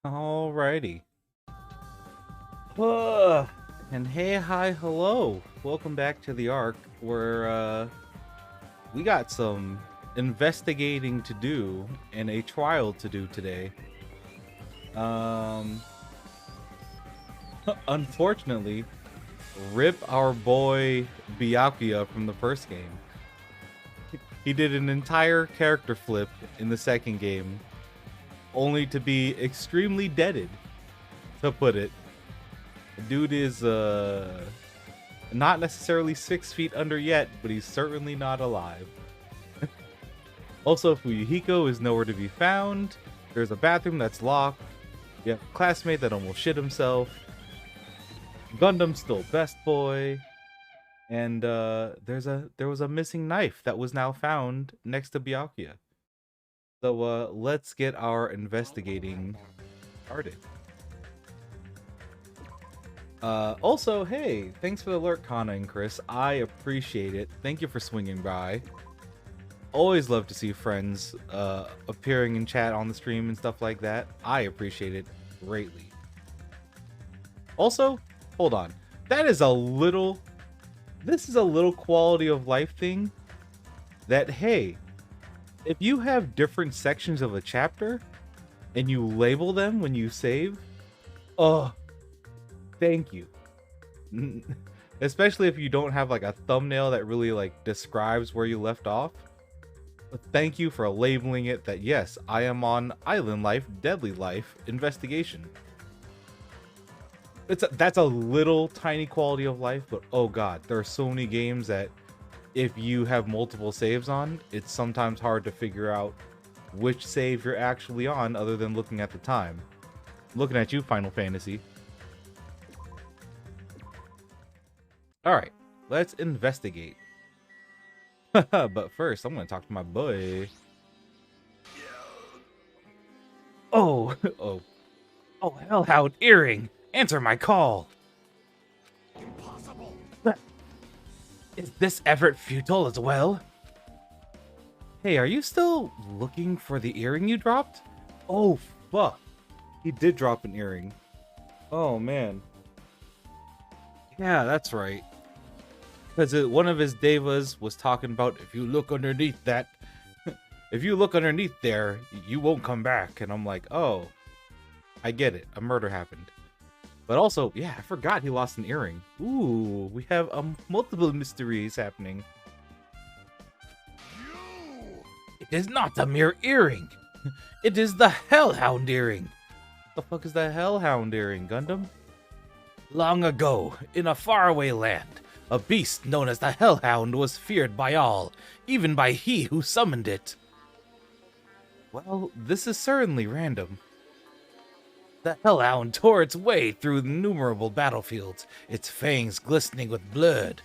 Alrighty. Uh, and hey, hi, hello. Welcome back to the Ark, where we got some investigating to do and a trial to do today. Um, Unfortunately, rip our boy Byakuya from the first game. He did an entire character flip in the second game, only to be extremely deaded, to put it. Dude is not necessarily 6 feet under yet, but he's certainly not alive. Also, Fuyuhiko is nowhere to be found. There's a bathroom that's locked. We have a classmate that almost shit himself. Gundam's still best boy. And there was a missing knife that was now found next to Byakuya. So let's get our investigating started. Also, hey, thanks for the alert, Kana and Chris. I appreciate it. Thank you for swinging by. Always love to see friends appearing in chat on the stream and stuff like that. I appreciate it greatly. Also, hold on. This is a little quality of life thing that, hey, if you have different sections of a chapter and you label them when you save, thank you. Especially if you don't have like a thumbnail that really like describes where you left off. Thank you for labeling it that yes, I am on Island Life, Deadly Life, Investigation. That's a little tiny quality of life, but oh god, there are so many games that if you have multiple saves on, it's sometimes hard to figure out which save you're actually on other than looking at the time. Looking at you, Final Fantasy. Alright, let's investigate. But first, I'm gonna talk to my boy. Oh, Hellhound Earring! Answer my call! Impossible! Is this effort futile as well? Hey, are you still looking for the earring you dropped? Oh, fuck. He did drop an earring. Oh, man. Yeah, that's right. Because one of his devas was talking about if you look underneath that, if you look underneath there, you won't come back. And I'm like, oh, I get it. A murder happened. But also, yeah, I forgot he lost an earring. Ooh, we have multiple mysteries happening. It is not a mere earring. It is the Hellhound earring. What the fuck is the Hellhound earring, Gundam? Long ago, in a faraway land, a beast known as the Hellhound was feared by all, even by he who summoned it. Well, this is certainly random. The Hellhound tore its way through innumerable battlefields, its fangs glistening with blood.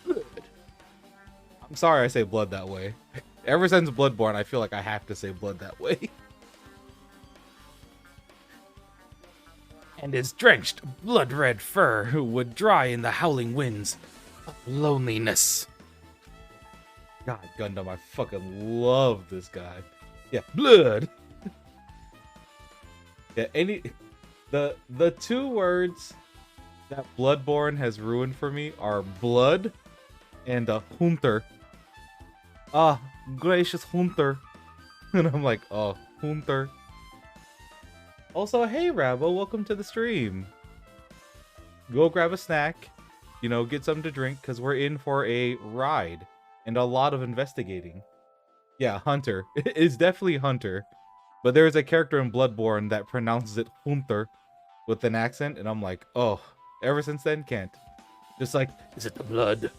I'm sorry I say blood that way. Ever since Bloodborne, I feel like I have to say blood that way. And his drenched, blood-red fur would dry in the howling winds of loneliness. God, Gundam, I fucking love this guy. Yeah, blood. Yeah, the two words that Bloodborne has ruined for me are blood and Hunter. Ah, gracious Hunter. And I'm like, oh, Hunter. Also, hey Rabo, welcome to the stream. Go grab a snack, you know, get something to drink, because we're in for a ride and a lot of investigating. Yeah, Hunter. It's definitely Hunter. But there's a character in Bloodborne that pronounces it Hunter with an accent, and I'm like, oh, ever since then, can't. Just like, is it the blood?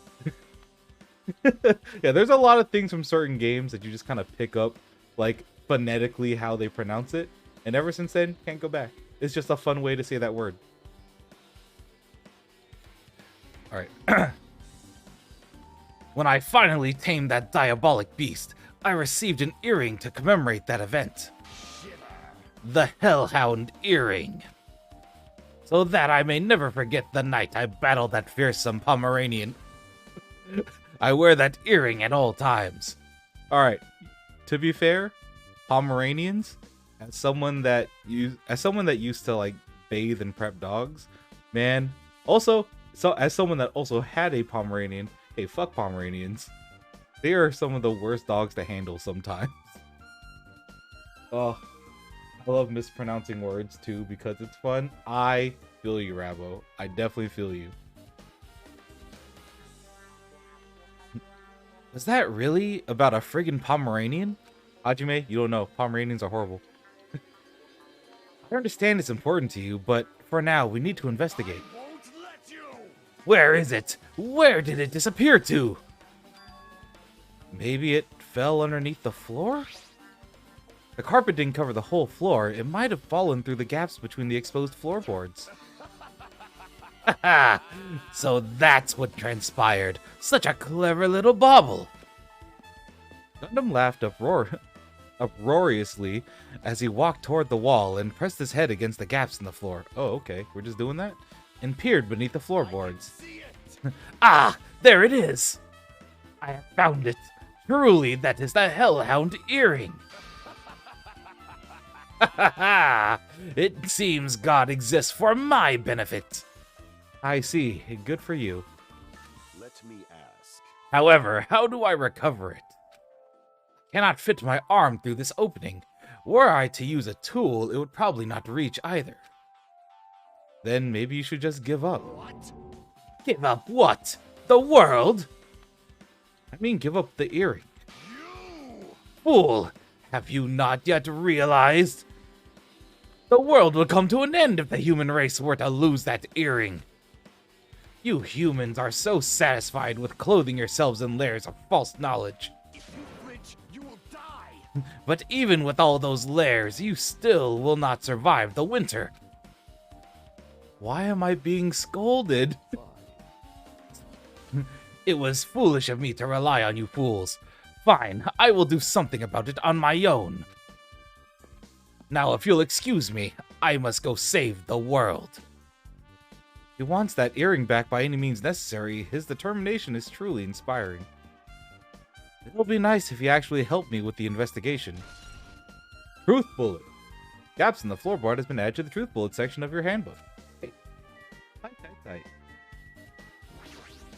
Yeah, there's a lot of things from certain games that you just kind of pick up, like, phonetically how they pronounce it. And ever since then, can't go back. It's just a fun way to say that word. Alright. When I finally tamed that diabolic beast, I received an earring to commemorate that event. The Hellhound earring. So that I may never forget the night I battled that fearsome Pomeranian. I wear that earring at all times. Alright, to be fair, Pomeranians, As someone that used to like bathe and prep dogs, man. Also, so as someone that also had a Pomeranian, hey, fuck Pomeranians. They are some of the worst dogs to handle sometimes. Oh, I love mispronouncing words too because it's fun. I feel you, Rabo. I definitely feel you. Was that really about a friggin' Pomeranian? Hajime, you don't know. Pomeranians are horrible. I understand it's important to you, but for now, we need to investigate. Where is it? Where did it disappear to? Maybe it fell underneath the floor? The carpet didn't cover the whole floor. It might have fallen through the gaps between the exposed floorboards. Haha! So that's what transpired. Such a clever little bauble. Gundam laughed uproariously as he walked toward the wall and pressed his head against the gaps in the floor. Oh, okay. We're just doing that? And peered beneath the floorboards. Ah! There it is! I have found it. Truly, that is the Hellhound earring. Ha ha ha! It seems God exists for my benefit. I see. Good for you. Let me ask. However, how do I recover it? I cannot fit my arm through this opening. Were I to use a tool, it would probably not reach either. Then maybe you should just give up. What? Give up what? The world? I mean, give up the earring. You! Fool! Have you not yet realized? The world would come to an end if the human race were to lose that earring. You humans are so satisfied with clothing yourselves in layers of false knowledge. If you flinch, you will die! But even with all those layers, you still will not survive the winter. Why am I being scolded? It was foolish of me to rely on you fools. Fine, I will do something about it on my own. Now, if you'll excuse me, I must go save the world. He wants that earring back by any means necessary. His determination is truly inspiring. It'll be nice if you actually help me with the investigation. Truth bullet. Gaps in the floorboard has been added to the truth bullet section of your handbook. Hey. Tight.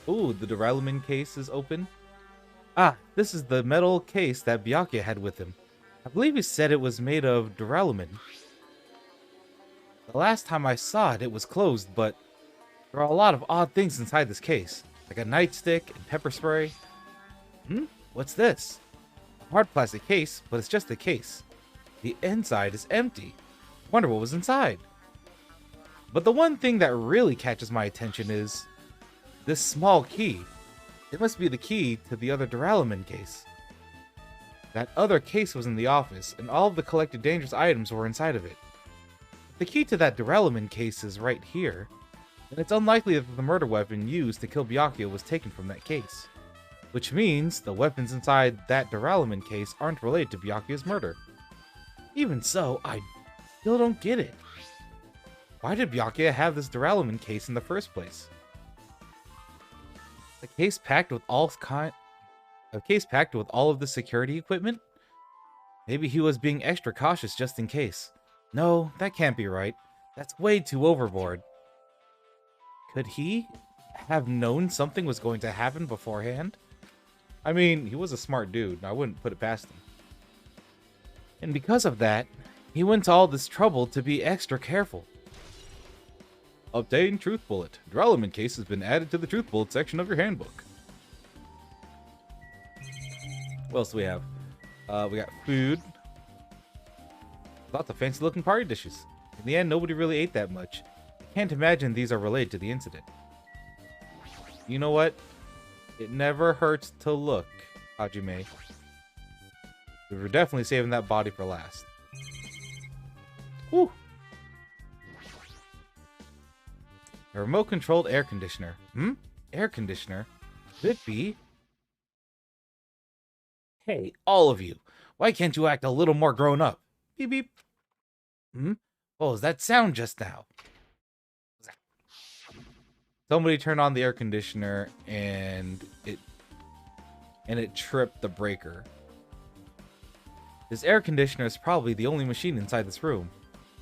Ooh, the duralumin case is open. Ah, this is the metal case that Byakuya had with him. I believe he said it was made of duralumin. The last time I saw it, it was closed, but there are a lot of odd things inside this case, like a nightstick and pepper spray. What's this? A hard plastic case, but it's just a case. The inside is empty. Wonder what was inside. But the one thing that really catches my attention is this small key. It must be the key to the other duralumin case. That other case was in the office, and all of the collected dangerous items were inside of it. The key to that duralumin case is right here, and it's unlikely that the murder weapon used to kill Byakuya was taken from that case. Which means the weapons inside that duralumin case aren't related to Byakuya's murder. Even so, I still don't get it. Why did Byakuya have this duralumin case in the first place? A case packed with all of the security equipment? Maybe he was being extra cautious just in case. No, that can't be right. That's way too overboard. Could he have known something was going to happen beforehand? I mean, he was a smart dude, and I wouldn't put it past him. And because of that, he went to all this trouble to be extra careful. Obtain Truth Bullet. Duralumin case has been added to the Truth Bullet section of your handbook. What else do we have? We got food. Lots of fancy looking party dishes. In the end, nobody really ate that much. I can't imagine these are related to the incident. You know what? It never hurts to look, Hajime. We were definitely saving that body for last. Whew. A remote-controlled air conditioner. Air conditioner? Could it be? Hey, all of you. Why can't you act a little more grown up? Beep beep. What was that sound just now? Somebody turned on the air conditioner and it tripped the breaker. This air conditioner is probably the only machine inside this room.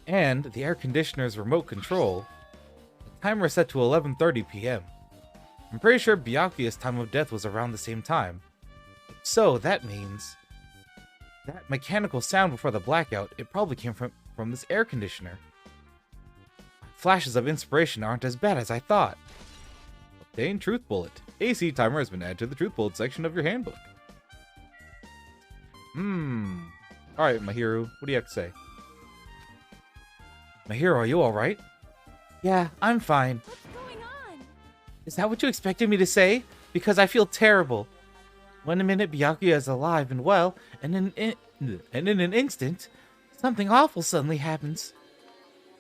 And the air conditioner's remote control. The timer is set to 11:30 p.m. I'm pretty sure Byakuya's time of death was around the same time. So that means that mechanical sound before the blackout, it probably came from this air conditioner. Flashes of inspiration aren't as bad as I thought. Obtain Truth Bullet. AC timer has been added to the Truth Bullet section of your handbook. Alright, Mahiru, what do you have to say? Mahiru, are you alright? Yeah, I'm fine. What's going on? Is that what you expected me to say? Because I feel terrible. One minute Byakuya is alive and well, and in an instant, something awful suddenly happens.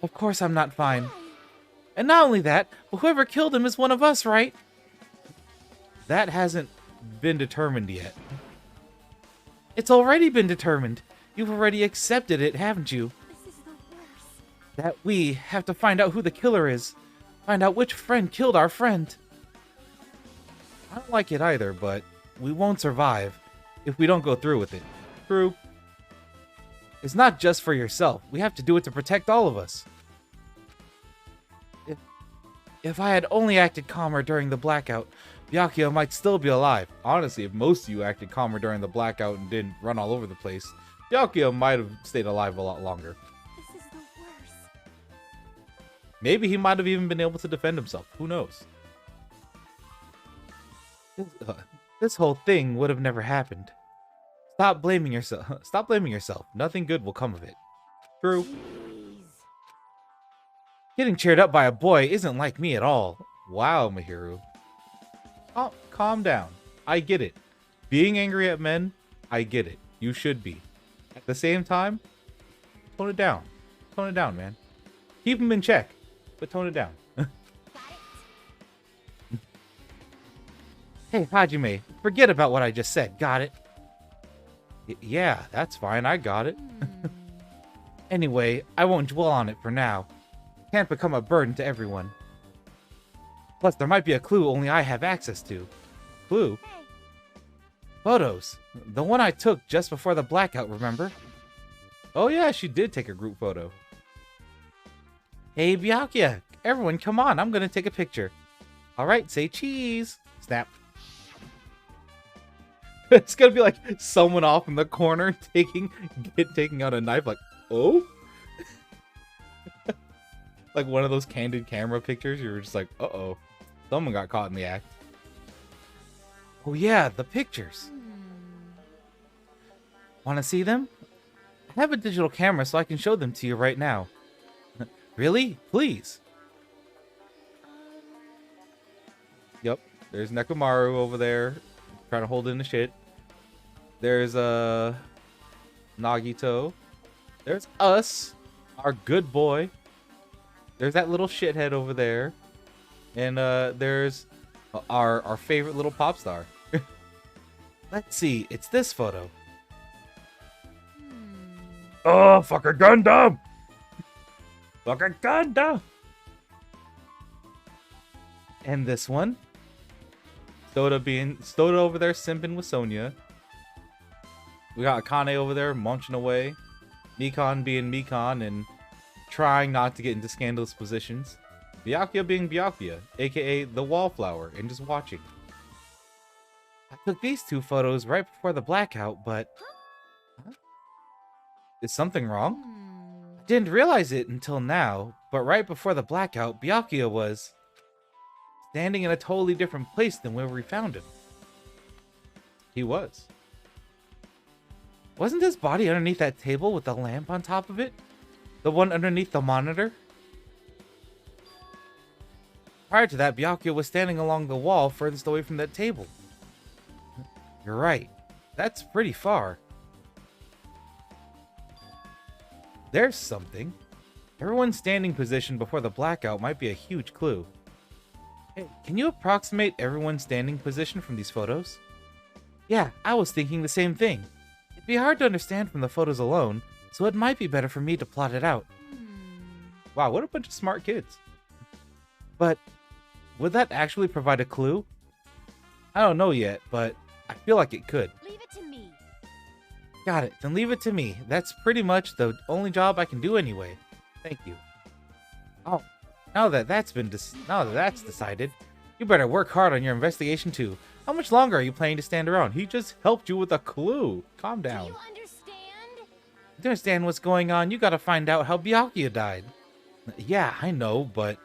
Of course I'm not fine. And not only that, but whoever killed him is one of us, right? That hasn't been determined yet. It's already been determined. You've already accepted it, haven't you? This is the worst. That we have to find out who the killer is. Find out which friend killed our friend. I don't like it either, but we won't survive if we don't go through with it. True. It's not just for yourself. We have to do it to protect all of us. If I had only acted calmer during the blackout, Byakuya might still be alive. Honestly, if most of you acted calmer during the blackout and didn't run all over the place, Byakuya might have stayed alive a lot longer. This is the worst. Maybe he might have even been able to defend himself. Who knows? This whole thing would have never happened. Stop blaming yourself. Stop blaming yourself. Nothing good will come of it. True. Jeez. Getting cheered up by a boy isn't like me at all. Wow, Mahiru. Oh, calm down. I get it. Being angry at men, I get it. You should be. At the same time, tone it down. Tone it down, man. Keep him in check, but tone it down. Got it? Hey, Hajime, forget about what I just said. Got it? Yeah, that's fine. I got it. Anyway, I won't dwell on it for now. Can't become a burden to everyone. Plus, there might be a clue only I have access to. Clue? Hey, Photos. The one I took just before the blackout, remember? Oh yeah, she did take a group photo. Hey, Byakuya. Everyone, come on. I'm gonna take a picture. Alright, say cheese. Snap. It's gonna be like someone off in the corner taking out a knife like, oh? Like one of those candid camera pictures. You were just like, uh-oh. Someone got caught in the act. Oh yeah, the pictures. Want to see them? I have a digital camera so I can show them to you right now. Really? Please. Yep. There's Nekomaru over there trying to hold in the shit. There's Nagito. There's us, our good boy. There's that little shithead over there. And there's our favorite little pop star. Let's see. It's this photo. Oh, fucker Gundam! Fucker Gundam! And this one. Soda over there simping with Sonya. We got Akane over there munching away. Mikan being Mikan and trying not to get into scandalous positions. Byakuya being Byakuya, aka the wallflower, and just watching. I took these two photos right before the blackout, but... Huh? Is something wrong? I didn't realize it until now, but right before the blackout, Byakuya was... standing in a totally different place than where we found him. He was. Wasn't his body underneath that table with the lamp on top of it? The one underneath the monitor? Prior to that, Byakuya was standing along the wall furthest away from that table. You're right. That's pretty far. There's something. Everyone's standing position before the blackout might be a huge clue. Hey, can you approximate everyone's standing position from these photos? Yeah, I was thinking the same thing. It'd be hard to understand from the photos alone, so it might be better for me to plot it out. Wow, what a bunch of smart kids. But would that actually provide a clue? I don't know yet, but I feel like it could. leave it to me. Got it. Then leave it to me. That's pretty much the only job I can do anyway. Thank you. Oh, now that that's decided, you better work hard on your investigation too. How much longer are you planning to stand around? He just helped you with a clue. Calm down. Do you understand? To understand what's going on, you gotta find out how Byakuya died. Yeah, I know, but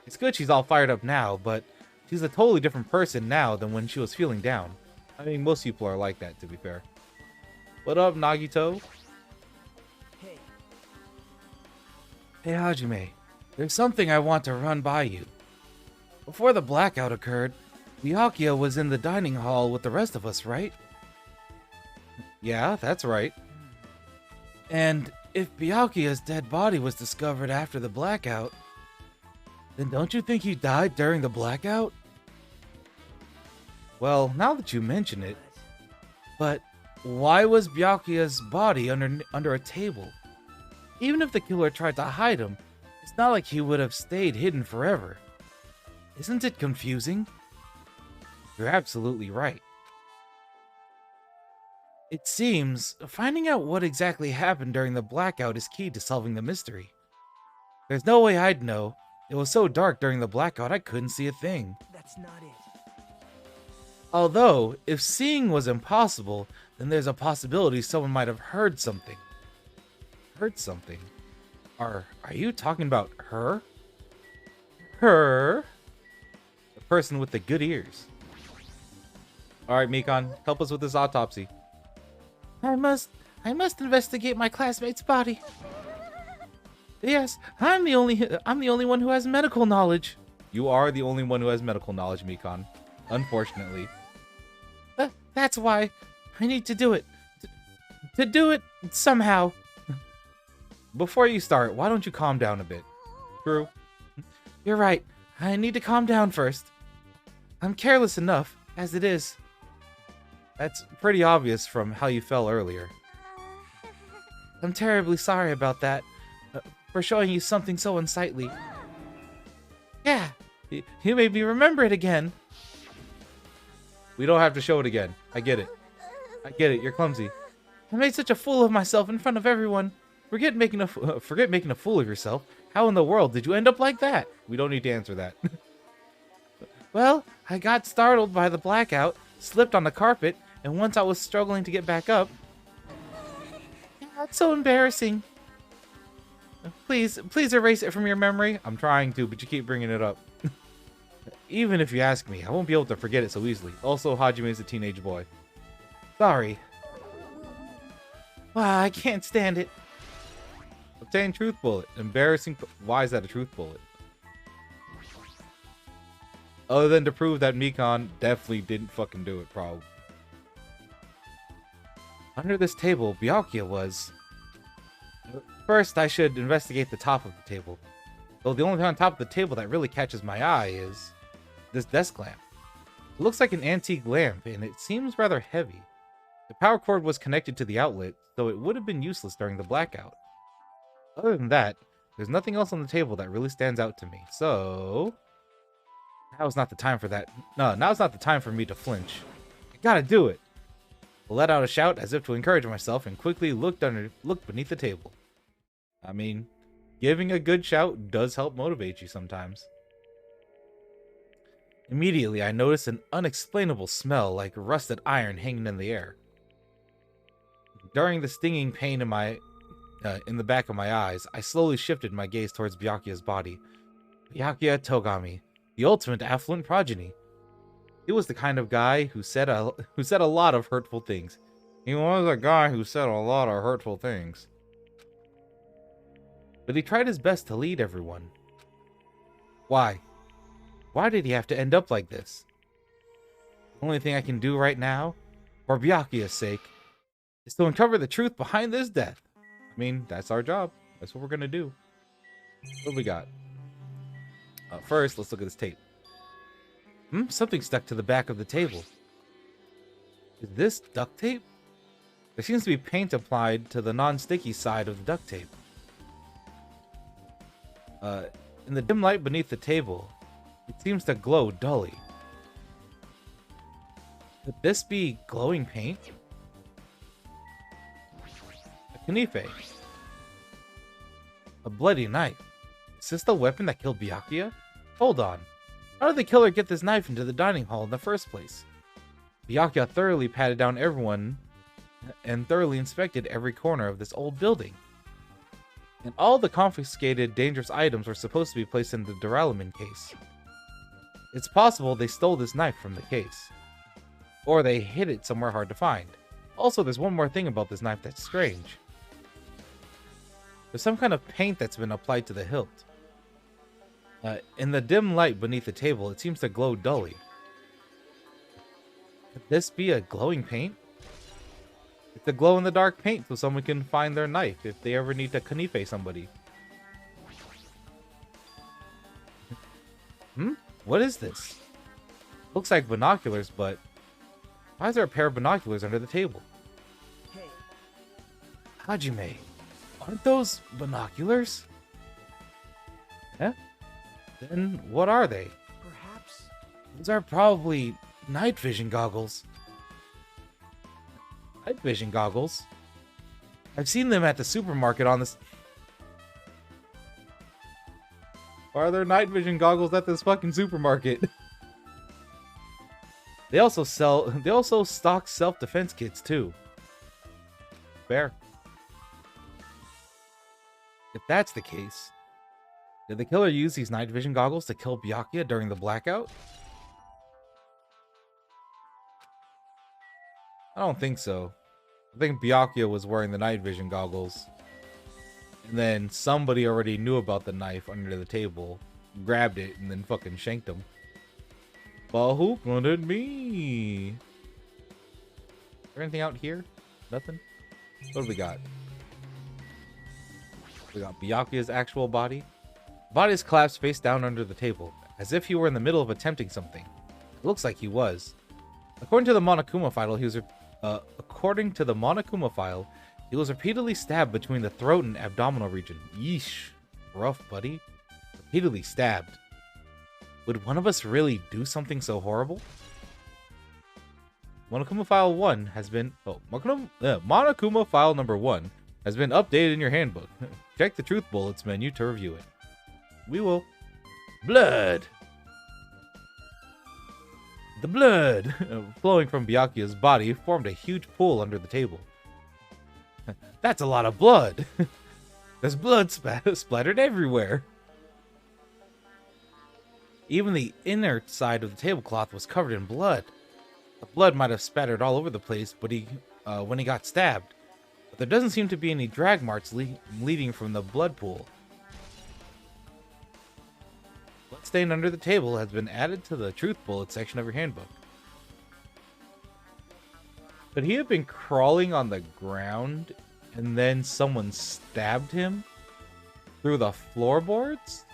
it's good she's all fired up now, but she's a totally different person now than when she was feeling down. I mean, most people are like that, to be fair. What up, Nagito? Hey, Hajime. There's something I want to run by you. Before the blackout occurred, Byakuya was in the dining hall with the rest of us, right? Yeah, that's right. And if Byakuya's dead body was discovered after the blackout, then don't you think he died during the blackout? Well, now that you mention it, but why was Byakuya's body under a table? Even if the killer tried to hide him, it's not like he would have stayed hidden forever. Isn't it confusing? You're absolutely right. It seems finding out what exactly happened during the blackout is key to solving the mystery. There's no way I'd know. It was so dark during the blackout I couldn't see a thing. That's not it. Although, if seeing was impossible, then there's a possibility someone might have heard something. Heard something? Are you talking about her? Her? The person with the good ears. Alright, Mikon, help us with this autopsy. I must investigate my classmate's body. Yes, I'm the only one who has medical knowledge. You are the only one who has medical knowledge, Mikon. Unfortunately. That's why I need to do it. To do it somehow. Before you start, why don't you calm down a bit? True. You're right. I need to calm down first. I'm careless enough, as it is. That's pretty obvious from how you fell earlier. I'm terribly sorry about that. For showing you something so unsightly. Yeah, you made me remember it again. We don't have to show it again. I get it. I get it. You're clumsy. I made such a fool of myself in front of everyone. Forget making a fool of yourself. How in the world did you end up like that? We don't need to answer that. Well, I got startled by the blackout, slipped on the carpet, and once I was struggling to get back up. That's so embarrassing. Please erase it from your memory. I'm trying to, but you keep bringing it up. Even if you ask me, I won't be able to forget it so easily. Also, Hajime is a teenage boy. Sorry. Wow, I can't stand it. Obtain truth bullet. Embarrassing. Why is that a truth bullet? Other than to prove that Mikon definitely didn't fucking do it, probably. Under this table, Byakuya was... First, I should investigate the top of the table. Though the only thing on top of the table that really catches my eye is this desk lamp. It looks like an antique lamp, and it seems rather heavy. The power cord was connected to the outlet, so it would have been useless during the blackout. Other than that, there's nothing else on the table that really stands out to me, so... Now's not the time for that. No, now's not the time for me to flinch. I gotta do it. I let out a shout as if to encourage myself and quickly looked beneath the table. I mean, giving a good shout does help motivate you sometimes. Immediately, I noticed an unexplainable smell like rusted iron hanging in the air. During the stinging pain in the back of my eyes, I slowly shifted my gaze towards Byakuya's body. Byakuya Togami, the ultimate affluent progeny. He was the kind of guy who said a lot of hurtful things. He was a guy who said a lot of hurtful things. But he tried his best to lead everyone. Why? Why did he have to end up like this? The only thing I can do right now, for Byakuya's sake, is to uncover the truth behind this death. I mean, that's our job. That's what we're gonna do. What do we got? First, let's look at this tape. Something stuck to the back of the table. Is this duct tape? There seems to be paint applied to the non-sticky side of the duct tape. In the dim light beneath the table, it seems to glow dully. Could this be glowing paint? Knife. A bloody knife. Is this the weapon that killed Byakuya? Hold on. How did the killer get this knife into the dining hall in the first place? Byakuya thoroughly patted down everyone and thoroughly inspected every corner of this old building. And all the confiscated dangerous items were supposed to be placed in the duralumin case. It's possible they stole this knife from the case. Or they hid it somewhere hard to find. Also, there's one more thing about this knife that's strange. There's some kind of paint that's been applied to the hilt. In the dim light beneath the table, it seems to glow dully. Could this be a glowing paint? It's a glow-in-the-dark paint so someone can find their knife if they ever need to knife somebody. What is this? Looks like binoculars, but why is there a pair of binoculars under the table? Hey, Hajime, aren't those binoculars? Yeah? Then what are they? perhaps. Those are probably night vision goggles. Night vision goggles? I've seen them at the supermarket on this. Why are there night vision goggles at this fucking supermarket? They also stock self-defense kits too. Fair. If that's the case, did the killer use these night vision goggles to kill Byakuya during the blackout? I don't think so. I think Byakuya was wearing the night vision goggles. And then somebody already knew about the knife under the table, grabbed it, and then fucking shanked him. But who wanted me? Is there anything out here? Nothing? What do we got? We got Byakuya's actual body. The body is collapsed face down under the table, as if he were in the middle of attempting something. It looks like he was. According to the Monokuma file, he was repeatedly stabbed between the throat and abdominal region. Yeesh. Rough, buddy. Repeatedly stabbed. Would one of us really do something so horrible? Monokuma file 1 has been... Monokuma file number 1 has been updated in your handbook. Check the truth bullets menu to review it. We will. Blood! The blood flowing from Byakuya's body formed a huge pool under the table. That's a lot of blood. There's blood splattered everywhere. Even the inner side of the tablecloth was covered in blood. The blood might have spattered all over the place, but when he got stabbed. But there doesn't seem to be any drag marks leading from the blood pool. Blood stain under the table has been added to the truth bullet section of your handbook. Could he have been crawling on the ground and then someone stabbed him through the floorboards?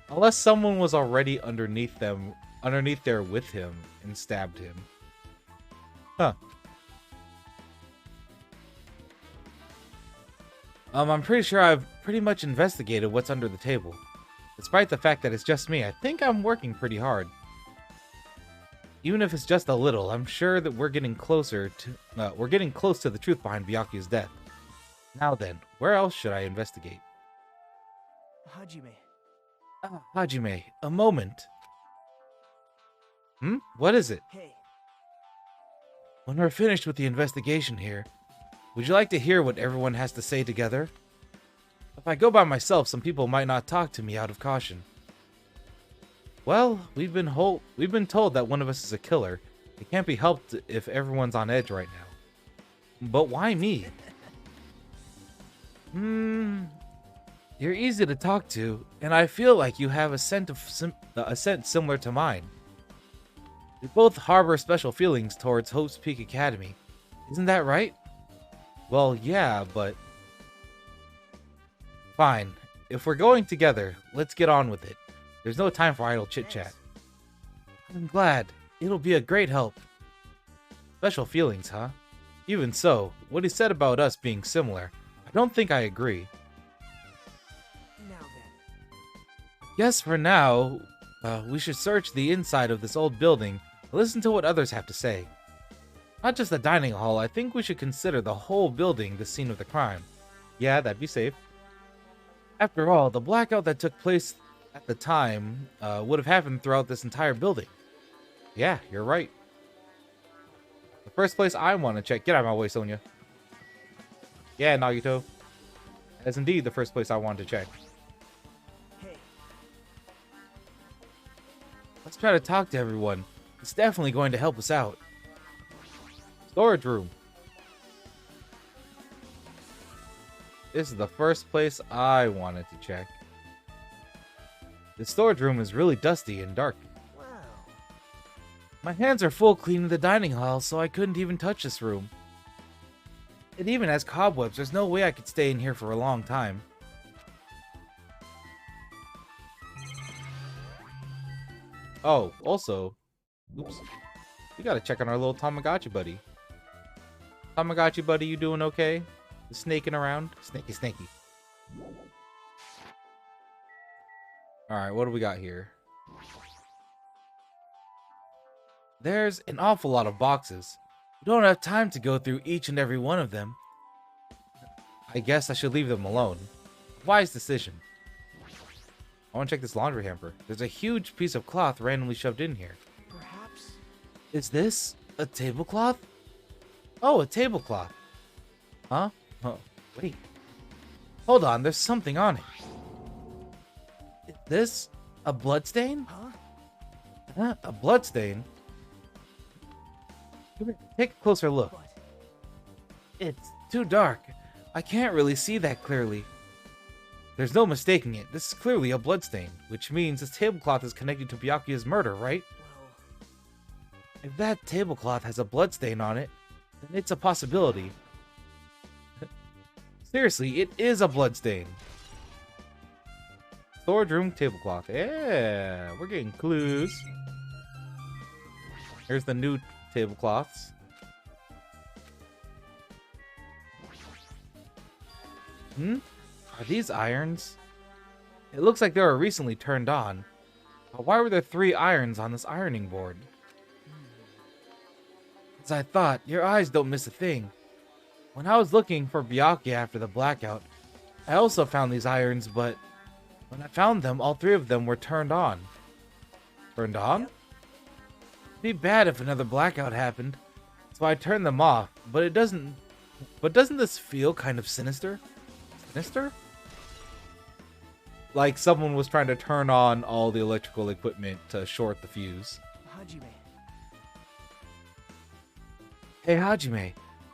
Unless someone was already underneath there with him and stabbed him. Huh. I'm pretty sure I've pretty much investigated what's under the table. Despite the fact that it's just me, I think I'm working pretty hard. Even if it's just a little, I'm sure that we're getting close to the truth behind Byakuya's death. Now then, where else should I investigate? Hajime. Hajime, a moment. What is it? Hey, When we're finished with the investigation here, would you like to hear what everyone has to say together? If I go by myself, some people might not talk to me out of caution. Well, we've been told that one of us is a killer. It can't be helped if everyone's on edge right now. But why me? You're easy to talk to, and I feel like you have a scent similar to mine. We both harbor special feelings towards Hope's Peak Academy. Isn't that right? Well, yeah, but... Fine. If we're going together, let's get on with it. There's no time for idle chit-chat. I'm glad. It'll be a great help. Special feelings, huh? Even so, what he said about us being similar, I don't think I agree. now then. Yes, for now, we should search the inside of this old building and listen to what others have to say. Not just the dining hall, I think we should consider the whole building the scene of the crime. Yeah, that'd be safe. After all, the blackout that took place at the time would have happened throughout this entire building. Yeah, you're right. The first place I want to check... Get out of my way, Sonia. Yeah, Nagito. That's indeed the first place I wanted to check. Hey, Let's try to talk to everyone. It's definitely going to help us out. Storage room. This is the first place I wanted to check. The storage room is really dusty and dark. wow. My hands are full cleaning the dining hall, so I couldn't even touch this room. It even has cobwebs. There's no way I could stay in here for a long time. Oh, also, oops, we gotta check on our little Tamagotchi buddy. Tamagotchi buddy, you doing okay? The snaking around? Snaky. Alright, what do we got here? There's an awful lot of boxes. We don't have time to go through each and every one of them. I guess I should leave them alone. Wise decision. I want to check this laundry hamper. There's a huge piece of cloth randomly shoved in here. Perhaps. Is this a tablecloth? Oh, a tablecloth. Huh? Oh, wait. Hold on, there's something on it. Is this a bloodstain? Huh? Huh? A bloodstain? Come here, take a closer look. What? It's too dark. I can't really see that clearly. There's no mistaking it. This is clearly a bloodstain, which means this tablecloth is connected to Byakuya's murder, right? Well, If that tablecloth has a bloodstain on it, then it's a possibility. Seriously, it is a bloodstain. Storage room tablecloth. Yeah, we're getting clues. Here's the new tablecloths. Are these irons? It looks like they were recently turned on. But why were there 3 irons on this ironing board? As I thought, your eyes don't miss a thing. When I was looking for Byakuya after the blackout, I also found these irons, but when I found them, all 3 of them were turned on. Turned on? It'd be bad if another blackout happened, so I turned them off, but it doesn't... But doesn't this feel kind of sinister? Sinister? Like someone was trying to turn on all the electrical equipment to short the fuse. Hajime. Hey Hajime,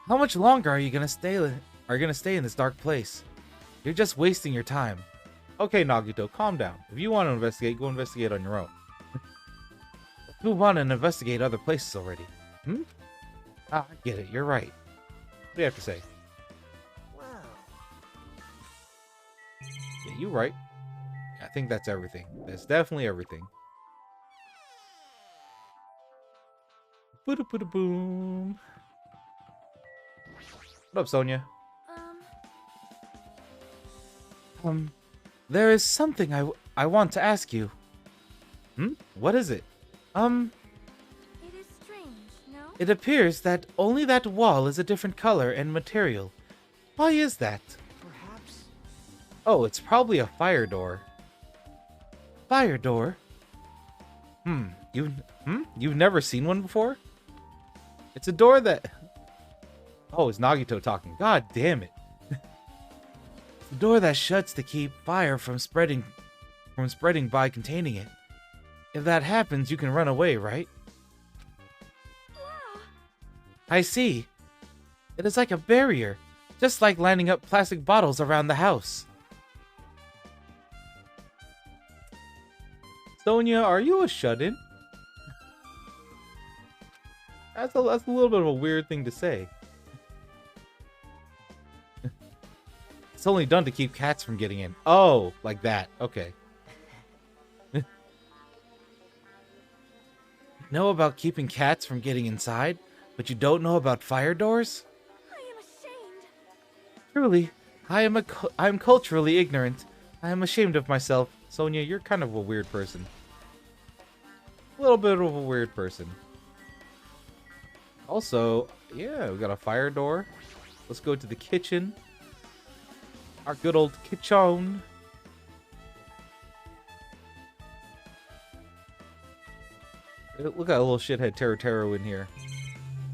how much longer are you gonna stay in this dark place? You're just wasting your time. Okay, Nagito, calm down. If you want to investigate, go investigate on your own. Let's move on and investigate other places already. Ah, I get it. You're right. What do you have to say? Wow. Yeah, you right. I think that's everything. That's definitely everything. Boom. What up, Sonia? There is something I want to ask you. What is it? It is strange, no? It appears that only that wall is a different color and material. Why is that? Perhaps. Oh, it's probably a fire door. Fire door? You've never seen one before? It's a door that... Oh, it's Nagito talking. God damn it. The door that shuts to keep fire from spreading by containing it. If that happens, you can run away, right? Wow. I see. It is like a barrier, just like lining up plastic bottles around the house. Sonia, are you a shut-in? That's a little bit of a weird thing to say. It's only done to keep cats from getting in. Oh, like that. Okay. You know about keeping cats from getting inside, but you don't know about fire doors? I am ashamed. Truly, I am culturally ignorant. I am ashamed of myself. Sonia, you're kind of a weird person. A little bit of a weird person. Also, yeah, we got a fire door. Let's go to the kitchen. Our good old kitchen. Look at that little shithead Taro in here.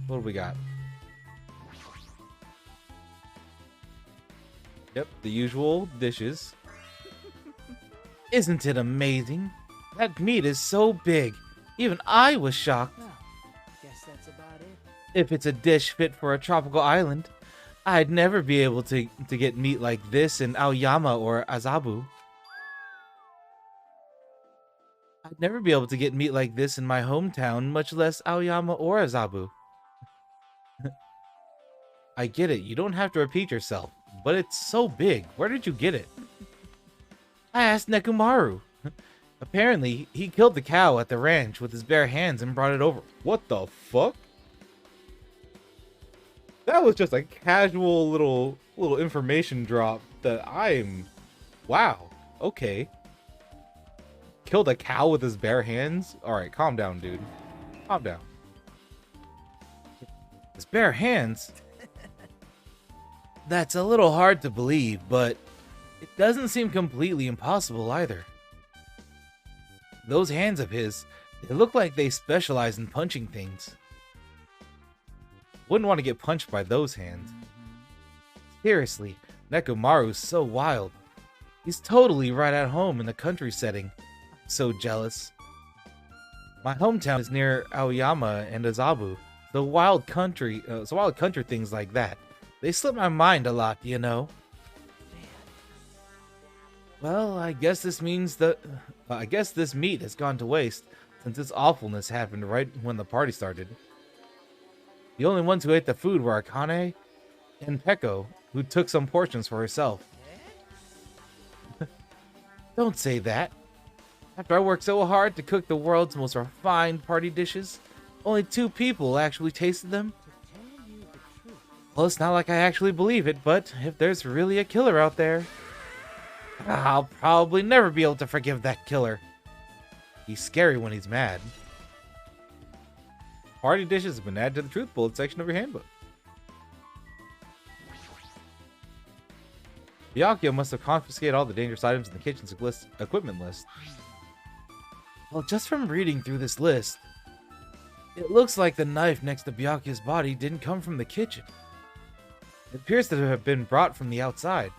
What do we got? Yep, the usual dishes. Isn't it amazing? That meat is so big. Even I was shocked. Well, guess that's about it. If it's a dish fit for a tropical island, I'd never be able to get meat like this in Aoyama or Azabu. I'd never be able to get meat like this in my hometown, much less Aoyama or Azabu. I get it, you don't have to repeat yourself, but it's so big. Where did you get it? I asked Nekomaru. Apparently, he killed the cow at the ranch with his bare hands and brought it over. What the fuck? That was just a casual little information drop that wow. Okay. Killed a cow with his bare hands? Alright, calm down, dude. Calm down. His bare hands? That's a little hard to believe, but it doesn't seem completely impossible either. Those hands of his, they look like they specialize in punching things. Wouldn't want to get punched by those hands. Seriously, Nekomaru's so wild. He's totally right at home in the country setting. I'm so jealous. My hometown is near Aoyama and Azabu, so wild country things like that. They slip my mind a lot, you know. Well, I guess this means this meat has gone to waste, since its awfulness happened right when the party started. The only ones who ate the food were Akane and Peko, who took some portions for herself. Don't say that. After I worked so hard to cook the world's most refined party dishes, only 2 people actually tasted them. Well, it's not like I actually believe it, but if there's really a killer out there, I'll probably never be able to forgive that killer. He's scary when he's mad. Party dishes have been added to the truth bullet section of your handbook. Byakuya must have confiscated all the dangerous items in the kitchen's equipment list. Well, just from reading through this list, it looks like the knife next to Byakuya's body didn't come from the kitchen. It appears to have been brought from the outside.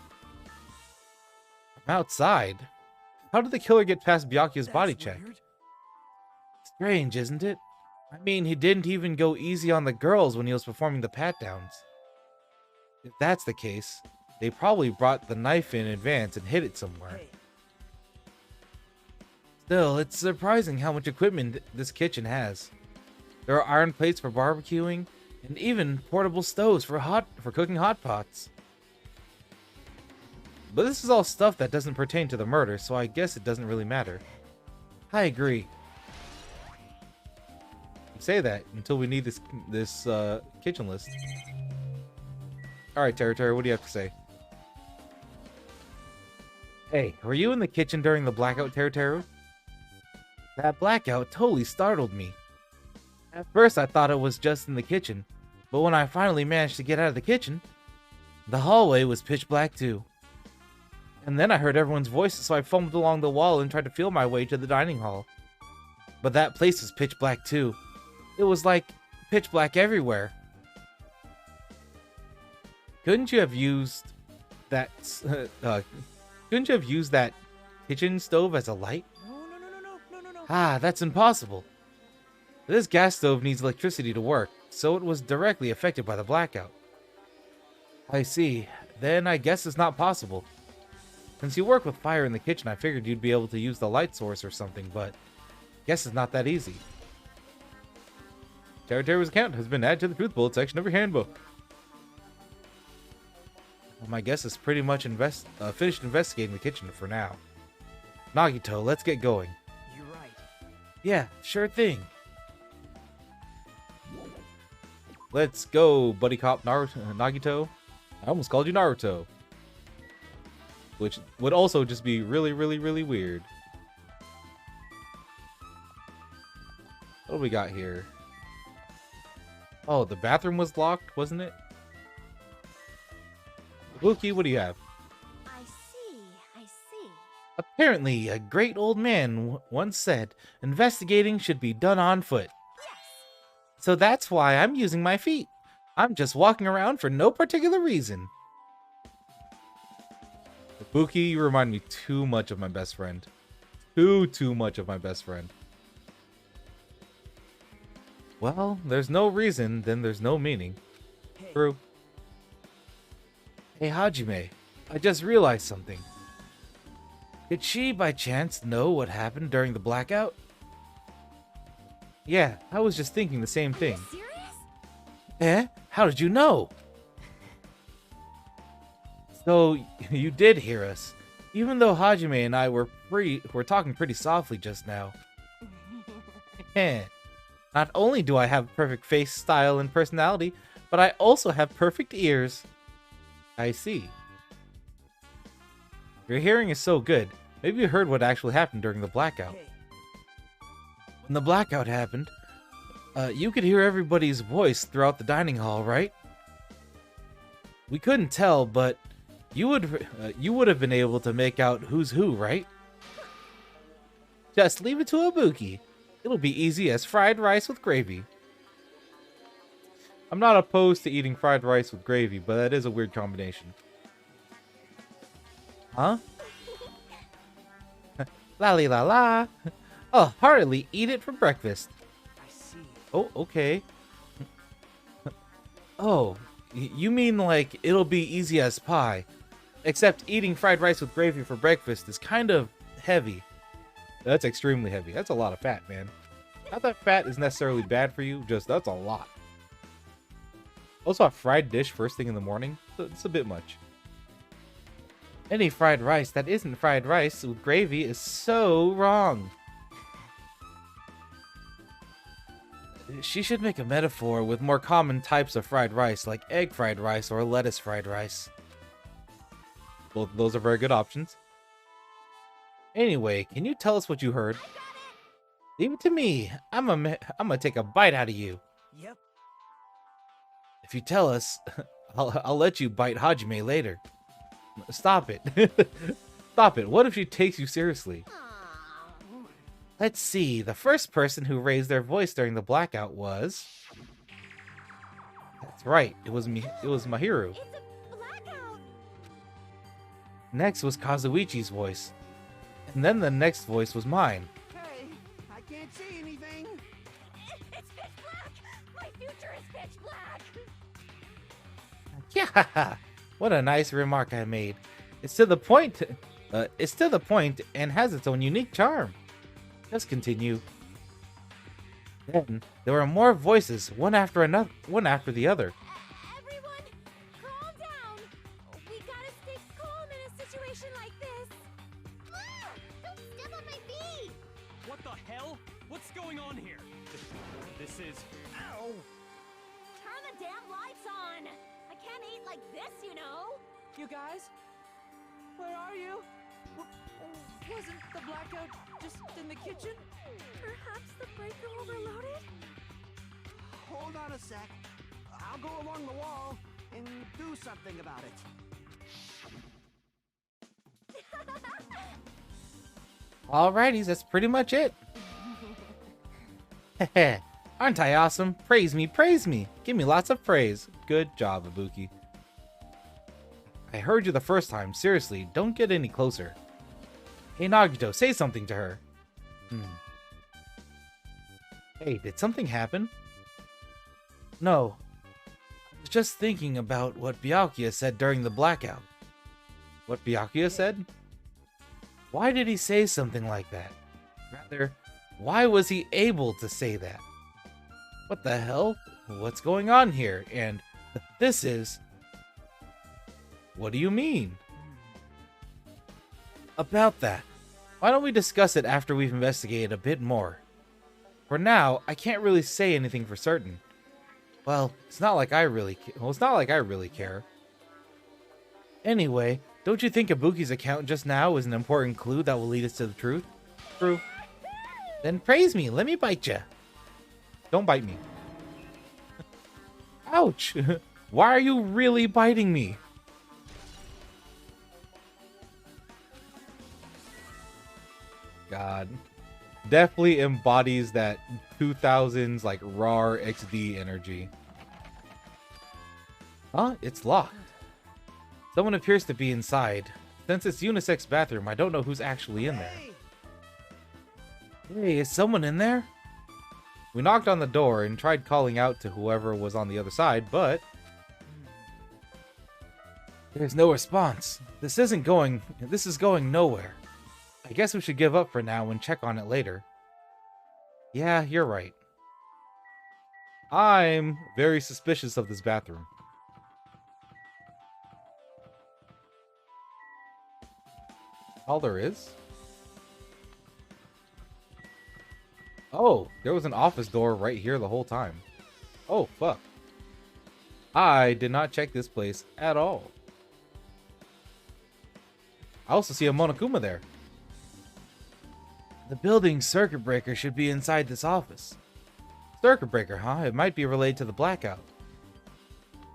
From outside? How did the killer get past Byakuya's body check? Weird. Strange, isn't it? I mean, he didn't even go easy on the girls when he was performing the pat-downs. If that's the case, they probably brought the knife in advance and hid it somewhere. Hey, Still, it's surprising how much equipment this kitchen has. There are iron plates for barbecuing, and even portable stoves for cooking hot pots. But this is all stuff that doesn't pertain to the murder, so I guess it doesn't really matter. I agree. You say that until we need this kitchen list. Alright, Terry, what do you have to say? Hey, were you in the kitchen during the blackout, Terry? That blackout totally startled me. At first I thought it was just in the kitchen, but when I finally managed to get out of the kitchen, the hallway was pitch black too. And then I heard everyone's voices, so I fumbled along the wall and tried to feel my way to the dining hall. But that place was pitch black too. It was like pitch black everywhere. Couldn't you have used that kitchen stove as a light? no. Ah, that's impossible. This gas stove needs electricity to work, so it was directly affected by the blackout. I see. Then I guess it's not possible. Since you work with fire in the kitchen, I figured you'd be able to use the light source or something, but guess it's not that easy. Terry's account has been added to the truth bullet section of your handbook. Well, my guess is pretty much finished investigating the kitchen for now. Nagito, let's get going. You're right. Yeah, sure thing. Let's go, buddy cop Nagito. I almost called you Naruto. Which would also just be really, really, really weird. What do we got here? Oh, the bathroom was locked, wasn't it? Ibuki, what do you have? I see. I see. Apparently, a great old man once said, investigating should be done on foot. Yes. So that's why I'm using my feet. I'm just walking around for no particular reason. Ibuki, you remind me too much of my best friend. Too much of my best friend. Well, there's no reason, then there's no meaning. Hey, True. Hey, Hajime, I just realized something. Did she, by chance, know what happened during the blackout? Yeah, I was just thinking the same thing. Serious? Eh? How did you know? So, you did hear us. Even though Hajime and I were talking pretty softly just now. Eh. Not only do I have perfect face, style, and personality, but I also have perfect ears. I see. Your hearing is so good. Maybe you heard what actually happened during the blackout. hey. When the blackout happened, you could hear everybody's voice throughout the dining hall, right? We couldn't tell, but you would have been able to make out who's who, right? Just leave it to Ibuki. It'll be easy as fried rice with gravy. I'm not opposed to eating fried rice with gravy, but that is a weird combination. Huh? Lally la la. I'll heartily eat it for breakfast. I see. Oh, okay. Oh, you mean like it'll be easy as pie. Except eating fried rice with gravy for breakfast is kind of heavy. That's extremely heavy. That's a lot of fat, man. Not that fat is necessarily bad for you, just that's a lot. Also, a fried dish first thing in the morning, it's a bit much. Any fried rice that isn't fried rice with gravy is so wrong. She should make a metaphor with more common types of fried rice, like egg fried rice or lettuce fried rice. Both of those are very good options. Anyway, can you tell us what you heard? Leave it to me. I'm gonna take a bite out of you. Yep. If you tell us, I'll let you bite Hajime later. Stop it. Stop it. What if she takes you seriously? Aw. Let's see. The first person who raised their voice during the blackout was... That's right. It was me. It was Mahiru. It's a blackout. Next was Kazuichi's voice. And then the next voice was mine. Hey, I can't see anything. It's pitch black. My future is pitch black. Yeah, what a nice remark I made. It's to the point. It's to the point and has its own unique charm. Just continue. Then there were more voices, one after the other. Everyone, calm down. We gotta stay calm in a situation like this. Ah, don't step on my feet. What the hell? What's going on here? This is... Ow! Turn the damn lights on. I can't eat like this, you know. You guys? Where are you? Wasn't the blackout just in the kitchen? Perhaps the breaker overloaded? Hold on a sec. I'll go along the wall and do something about it. Alrighties, that's pretty much it. Heh, aren't I awesome? Praise me, praise me. Give me lots of praise. Good job, Ibuki. I heard you the first time. Seriously, don't get any closer. Hey, Nagito, say something to her. Hey, did something happen? No. I was just thinking about what Byakuya said during the blackout. What Byakuya said? Why did he say something like that? Rather, why was he able to say that? What the hell? What's going on here? And this is... What do you mean? About that. Why don't we discuss it after we've investigated a bit more? For now, I can't really say anything for certain. Well, it's not like I really care. Anyway, don't you think Ibuki's account just now is an important clue that will lead us to the truth? True. Then praise me. Let me bite ya. Don't bite me. Ouch! Why are you really biting me? God. Definitely embodies that 2000s like raw XD energy. Huh? It's locked. Someone appears to be inside. Since it's unisex bathroom, I don't know who's actually in there. Hey, is someone in there? We knocked on the door and tried calling out to whoever was on the other side, but there's no response. This is going nowhere. I guess we should give up for now and check on it later. Yeah, you're right. I'm very suspicious of this bathroom. All there is? Oh, there was an office door right here the whole time. Oh, fuck. I did not check this place at all. I also see a Monokuma there. The building's circuit breaker should be inside this office. Circuit breaker, huh? It might be related to the blackout.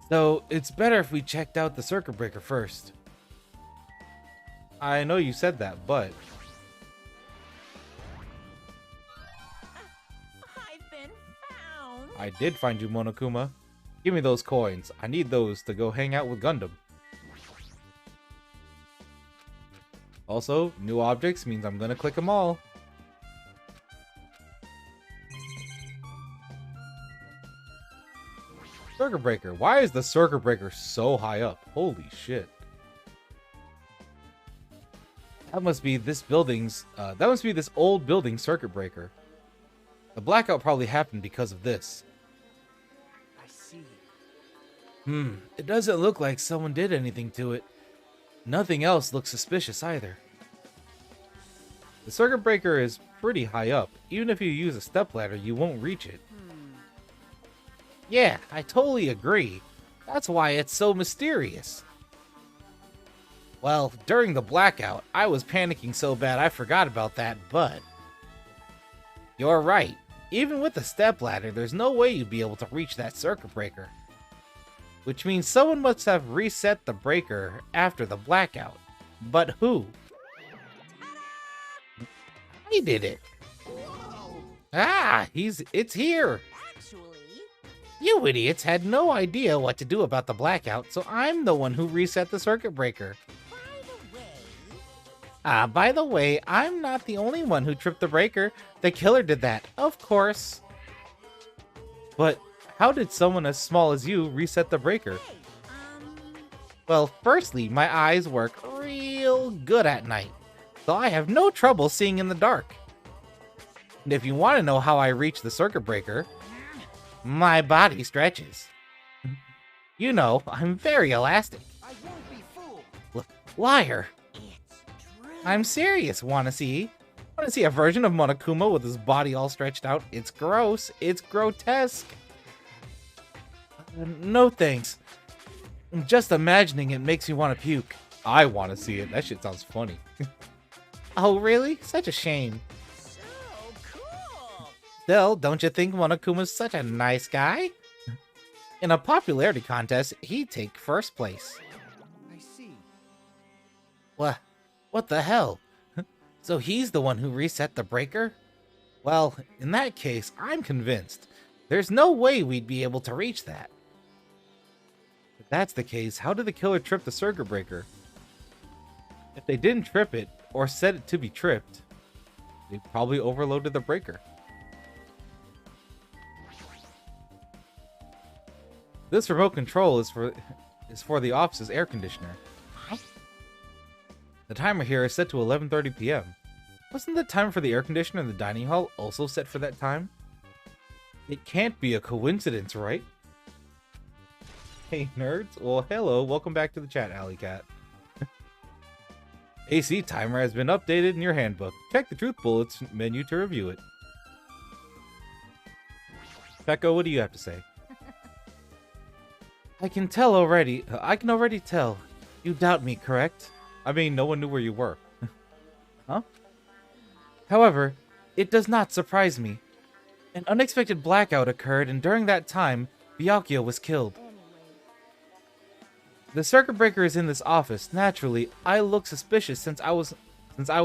So, it's better if we checked out the circuit breaker first. I know you said that, but I've been found. I did find you, Monokuma. Give me those coins. I need those to go hang out with Gundam. Also, new objects means I'm gonna click them all. Circuit breaker. Why is the circuit breaker so high up? Holy shit. That must be this old building's circuit breaker. The blackout probably happened because of this. I see. It doesn't look like someone did anything to it. Nothing else looks suspicious either. The circuit breaker is pretty high up. Even if you use a stepladder, you won't reach it. Yeah, I totally agree. That's why it's so mysterious. Well, during the blackout, I was panicking so bad I forgot about that, but you're right. Even with the stepladder, there's no way you'd be able to reach that circuit breaker. Which means someone must have reset the breaker after the blackout. But who? I did it. Ah, it's here. Actually, You idiots had no idea what to do about the blackout, so I'm the one who reset the circuit breaker. By the way, I'm not the only one who tripped the breaker. The killer did that, of course. But how did someone as small as you reset the breaker? Well, firstly, my eyes work real good at night, so I have no trouble seeing in the dark. And if you want to know how I reach the circuit breaker, my body stretches. You know, I'm very elastic. I won't be fooled. Liar. it's true. I'm serious, wanna see? Wanna see a version of Monokuma with his body all stretched out? It's gross. It's grotesque. No thanks. Just imagining it makes me want to puke. I want to see it. That shit sounds funny. Oh, really? Such a shame. So cool. Still, don't you think Monokuma's such a nice guy? In a popularity contest, he'd take first place. I see. What the hell? So he's the one who reset the breaker? Well, in that case, I'm convinced. There's no way we'd be able to reach that. If that's the case, how did the killer trip the circuit breaker? If they didn't trip it, or set it to be tripped, they probably overloaded the breaker. This remote control is for the office's air conditioner. The timer here is set to 11:30 p.m. Wasn't the timer for the air conditioner in the dining hall also set for that time? It can't be a coincidence, right? Hey nerds, well hello, welcome back to the chat, Alley Cat. AC timer has been updated in your handbook. Check the truth bullets menu to review it. Pekko, what do you have to say? I can already tell. You doubt me, correct? I mean, no one knew where you were. Huh? However, it does not surprise me. An unexpected blackout occurred, and during that time, Byakuya was killed. Anyway, The circuit breaker is in this office. Naturally, I look suspicious since I was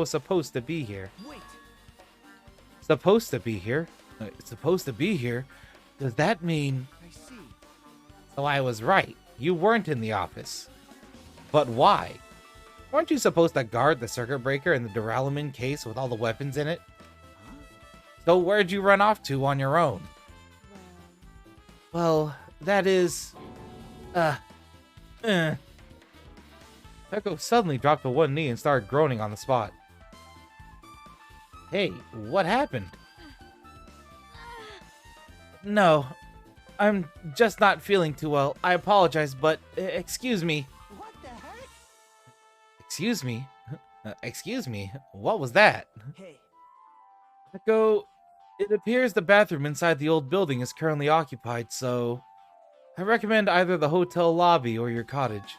supposed to be here. Wait. Supposed to be here? Supposed to be here? Does that mean... I see. So I was right. You weren't in the office. But why? Weren't you supposed to guard the circuit breaker and the duralumin case with all the weapons in it? Huh? So where'd you run off to on your own? well, Well, that is... Peko suddenly dropped to one knee and started groaning on the spot. Hey, what happened? No, I'm just not feeling too well. I apologize, but excuse me. What the heck? Excuse me? Excuse me? What was that? Hey, Peko, it appears the bathroom inside the old building is currently occupied, so... I recommend either the hotel lobby or your cottage.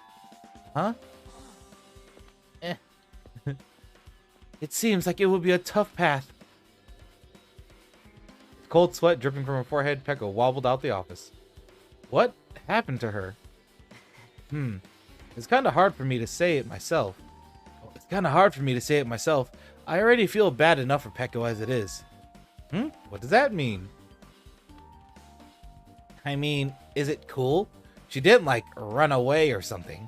Huh? It seems like it would be a tough path. Cold sweat dripping from her forehead, Peko wobbled out the office. What happened to her? It's kind of hard for me to say it myself. I already feel bad enough for Peko as it is. What does that mean? I mean, is it cool? She didn't, like, run away or something.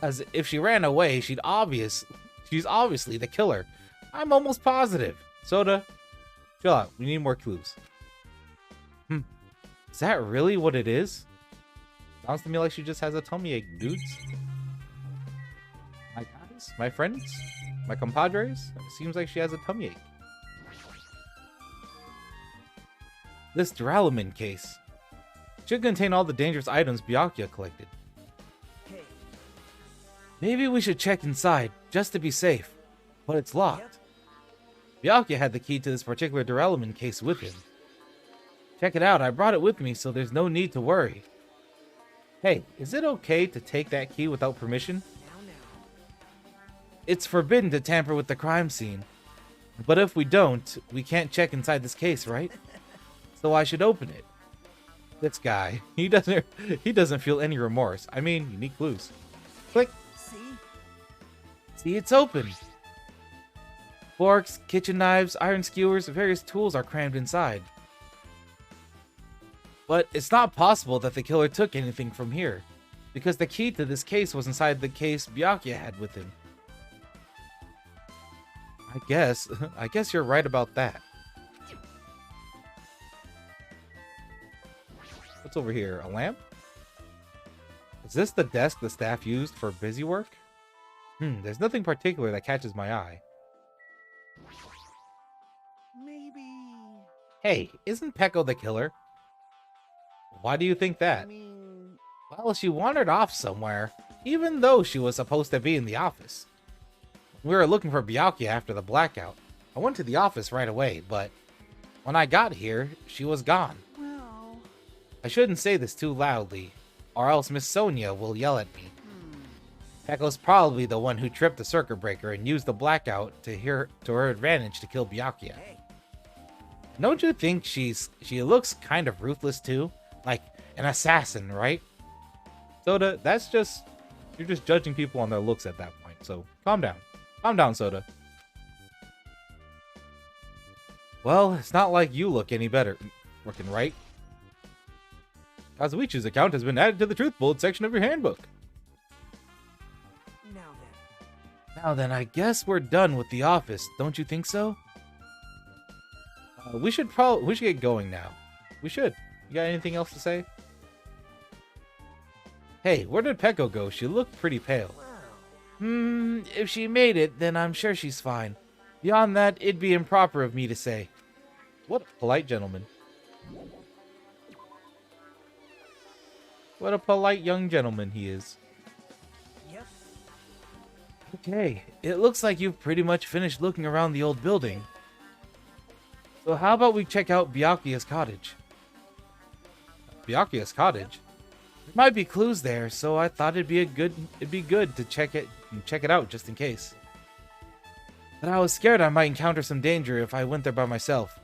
As if she ran away, she's obviously the killer. I'm almost positive. Soda, chill out. We need more clues. Is that really what it is? Sounds to me like she just has a tummy ache, dudes. My guys? My friends? My compadres? It seems like she has a tummy ache. This duralumin case should contain all the dangerous items Byakuya collected. hey. Maybe we should check inside, just to be safe. But it's locked. Byakuya had the key to this particular duralumin case with him. Check it out, I brought it with me, so there's no need to worry. Hey, is it okay to take that key without permission? Now. It's forbidden to tamper with the crime scene. But if we don't, we can't check inside this case, right? So I should open it. This guy, he doesn't feel any remorse. I mean, unique clues. Click. See, it's open. Forks, kitchen knives, iron skewers, various tools are crammed inside. But it's not possible that the killer took anything from here, because the key to this case was inside the case Byakuya had with him. I guess you're right about that. What's over here? A lamp? Is this the desk the staff used for busy work? There's nothing particular that catches my eye. Maybe. Hey, isn't Peko the killer? Why do you think I that? mean, Well, she wandered off somewhere, even though she was supposed to be in the office. We were looking for Byakuya after the blackout. I went to the office right away, but when I got here, she was gone. well. I shouldn't say this too loudly, or else Miss Sonia will yell at me. Peko's probably the one who tripped the circuit breaker and used the blackout to her advantage to kill Byakuya. Hey, Don't you think she looks kind of ruthless too? Like an assassin, right? Soda, you're just judging people on their looks at that point, so calm down. Calm down, Soda. Well, it's not like you look any better. Looking right. Kazuichi's account has been added to the truth bullet section of your handbook. Now then, I guess we're done with the office, don't you think so? We should get going now. We should. You got anything else to say? Hey, where did Peko go? She looked pretty pale. If she made it, then I'm sure she's fine. Beyond that, it'd be improper of me to say. What a polite gentleman. What a polite young gentleman he is. yep. Okay, it looks like you've pretty much finished looking around the old building. So how about we check out Byakuya's cottage? Byakuya's cottage? There might be clues there, so I thought it'd be good to check it out just in case. But I was scared I might encounter some danger if I went there by myself.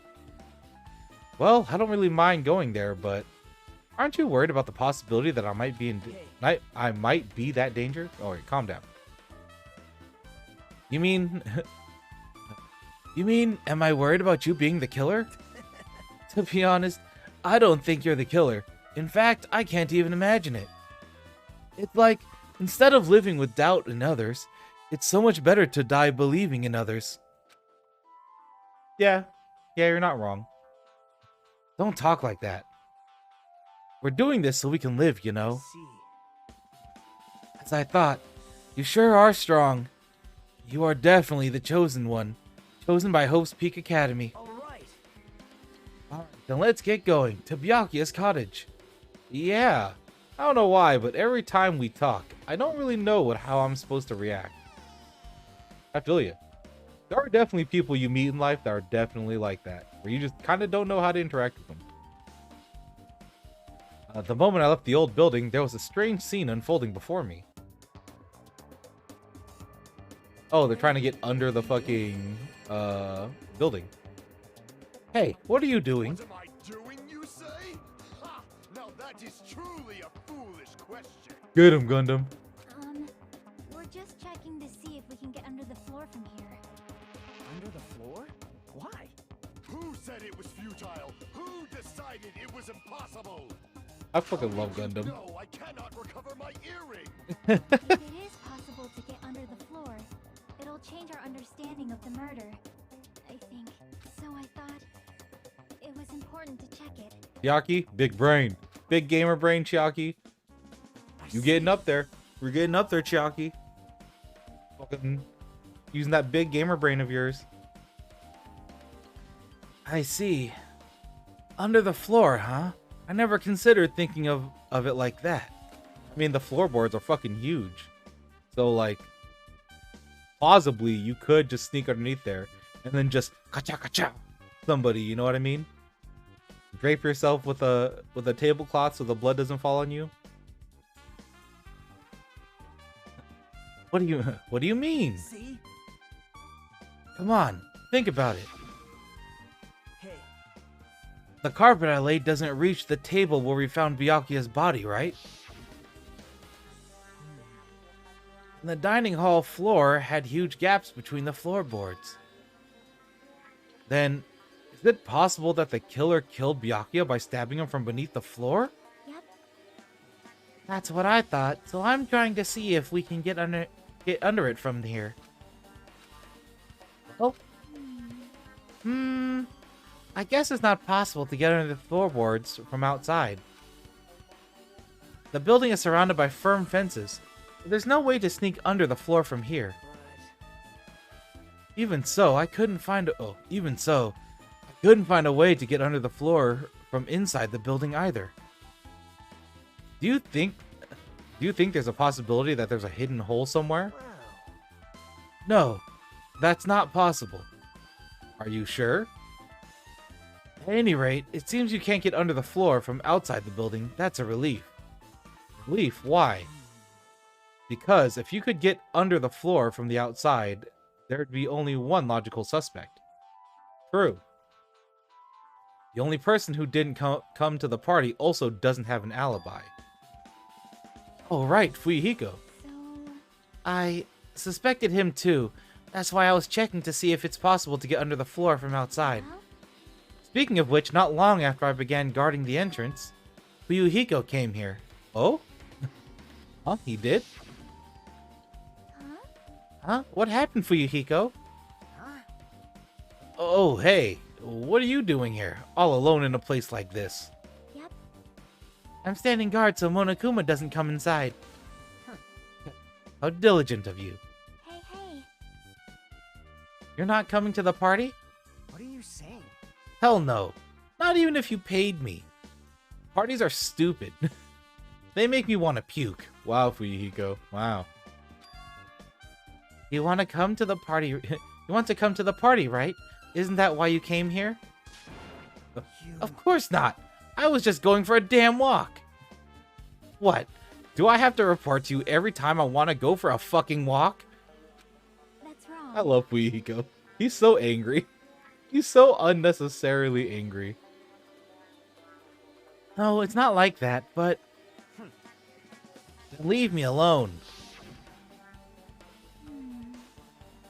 Well, I don't really mind going there, but Aren't you worried about the possibility that I might be I might be that danger? Oh, wait, calm down. You mean You mean am I worried about you being the killer? To be honest, I don't think you're the killer. In fact, I can't even imagine it. It's like instead of living with doubt in others, it's so much better to die believing in others. Yeah, you're not wrong. Don't talk like that. We're doing this so we can live, you know. See. As I thought, you sure are strong. You are definitely the chosen one. Chosen by Hope's Peak Academy. All right. Alright, then let's get going to Byakuya's cottage. Yeah, I don't know why, but every time we talk, I don't really know how I'm supposed to react. I feel you. There are definitely people you meet in life that are definitely like that, where you just kind of don't know how to interact with them. The moment I left the old building, there was a strange scene unfolding before me. Oh, they're trying to get under the fucking, building. Hey, what are you doing? What am I doing, you say? Ha! Now that is truly a foolish question. Get him, Gundam. We're just checking to see if we can get under the floor from here. Under the floor? Why? Who said it was futile? Who decided it was impossible? I fucking love Gundam. No, I cannot recover my earring. If it is possible to get under the floor, it'll change our understanding of the murder, I think. So I thought it was important to check it. Chiaki, big brain. Big gamer brain, Chiaki. You getting up there. We're getting up there, Chiaki. Fucking using that big gamer brain of yours. I see. Under the floor, huh? I never considered thinking of it like that. I mean, the floorboards are fucking huge. So, like, plausibly, you could just sneak underneath there and then just ka-cha somebody, you know what I mean? Drape yourself with a tablecloth so the blood doesn't fall on you. What do you mean? See? Come on, think about it. Hey, The carpet I laid doesn't reach the table where we found Byakuya's body, right? And the dining hall floor had huge gaps between the floorboards. Then, is it possible that the killer killed Byakuya by stabbing him from beneath the floor? Yep. That's what I thought, so I'm trying to see if we can get under it from here. Oh. I guess it's not possible to get under the floorboards from outside. The building is surrounded by firm fences. There's no way to sneak under the floor from here. Even so, I couldn't find a way to get under the floor from inside the building either. Do you think there's a possibility that there's a hidden hole somewhere? wow. No, that's not possible. Are you sure? At any rate, it seems you can't get under the floor from outside the building. That's a relief. Relief? Why? Because if you could get under the floor from the outside, there'd be only one logical suspect. True. The only person who didn't come to the party also doesn't have an alibi. Oh, right, Fuyuhiko. So, I suspected him too. That's why I was checking to see if it's possible to get under the floor from outside. well, Speaking of which, not long after I began guarding the entrance, Fuyuhiko came here. Oh? Huh? He did? huh? Huh? What happened, Fuyuhiko? Huh? Oh, hey. What are you doing here? All alone in a place like this? Yep. I'm standing guard so Monokuma doesn't come inside. How diligent of you. Hey. You're not coming to the party? What are you saying? Hell no. Not even if you paid me. Parties are stupid. They make me want to puke. Wow, Fuyuhiko. Wow. You want to come to the party? You want to come to the party, right? Isn't that why you came here? Of course not. I was just going for a damn walk. What? Do I have to report to you every time I want to go for a fucking walk? That's wrong. I love Fuyuhiko. He's so angry. He's so unnecessarily angry. No, it's not like that, but... Leave me alone.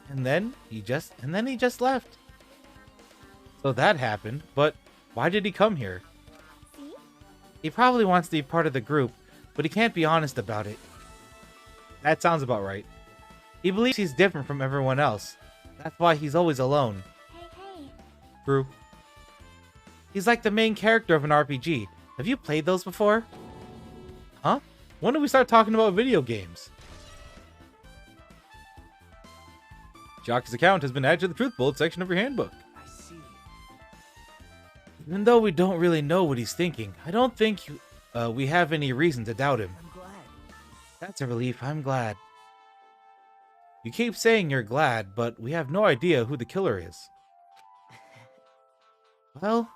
And then he just left. So that happened, but why did he come here? See? He probably wants to be part of the group, but he can't be honest about it. That sounds about right. He believes he's different from everyone else. That's why he's always alone. Hey. True. He's like the main character of an RPG. Have you played those before? Huh? When did we start talking about video games? Jock's account has been added to the Truth Bullet section of your handbook. I see. Even though we don't really know what he's thinking, I don't think we have any reason to doubt him. I'm glad. That's a relief, I'm glad. You keep saying you're glad, but we have no idea who the killer is. Well,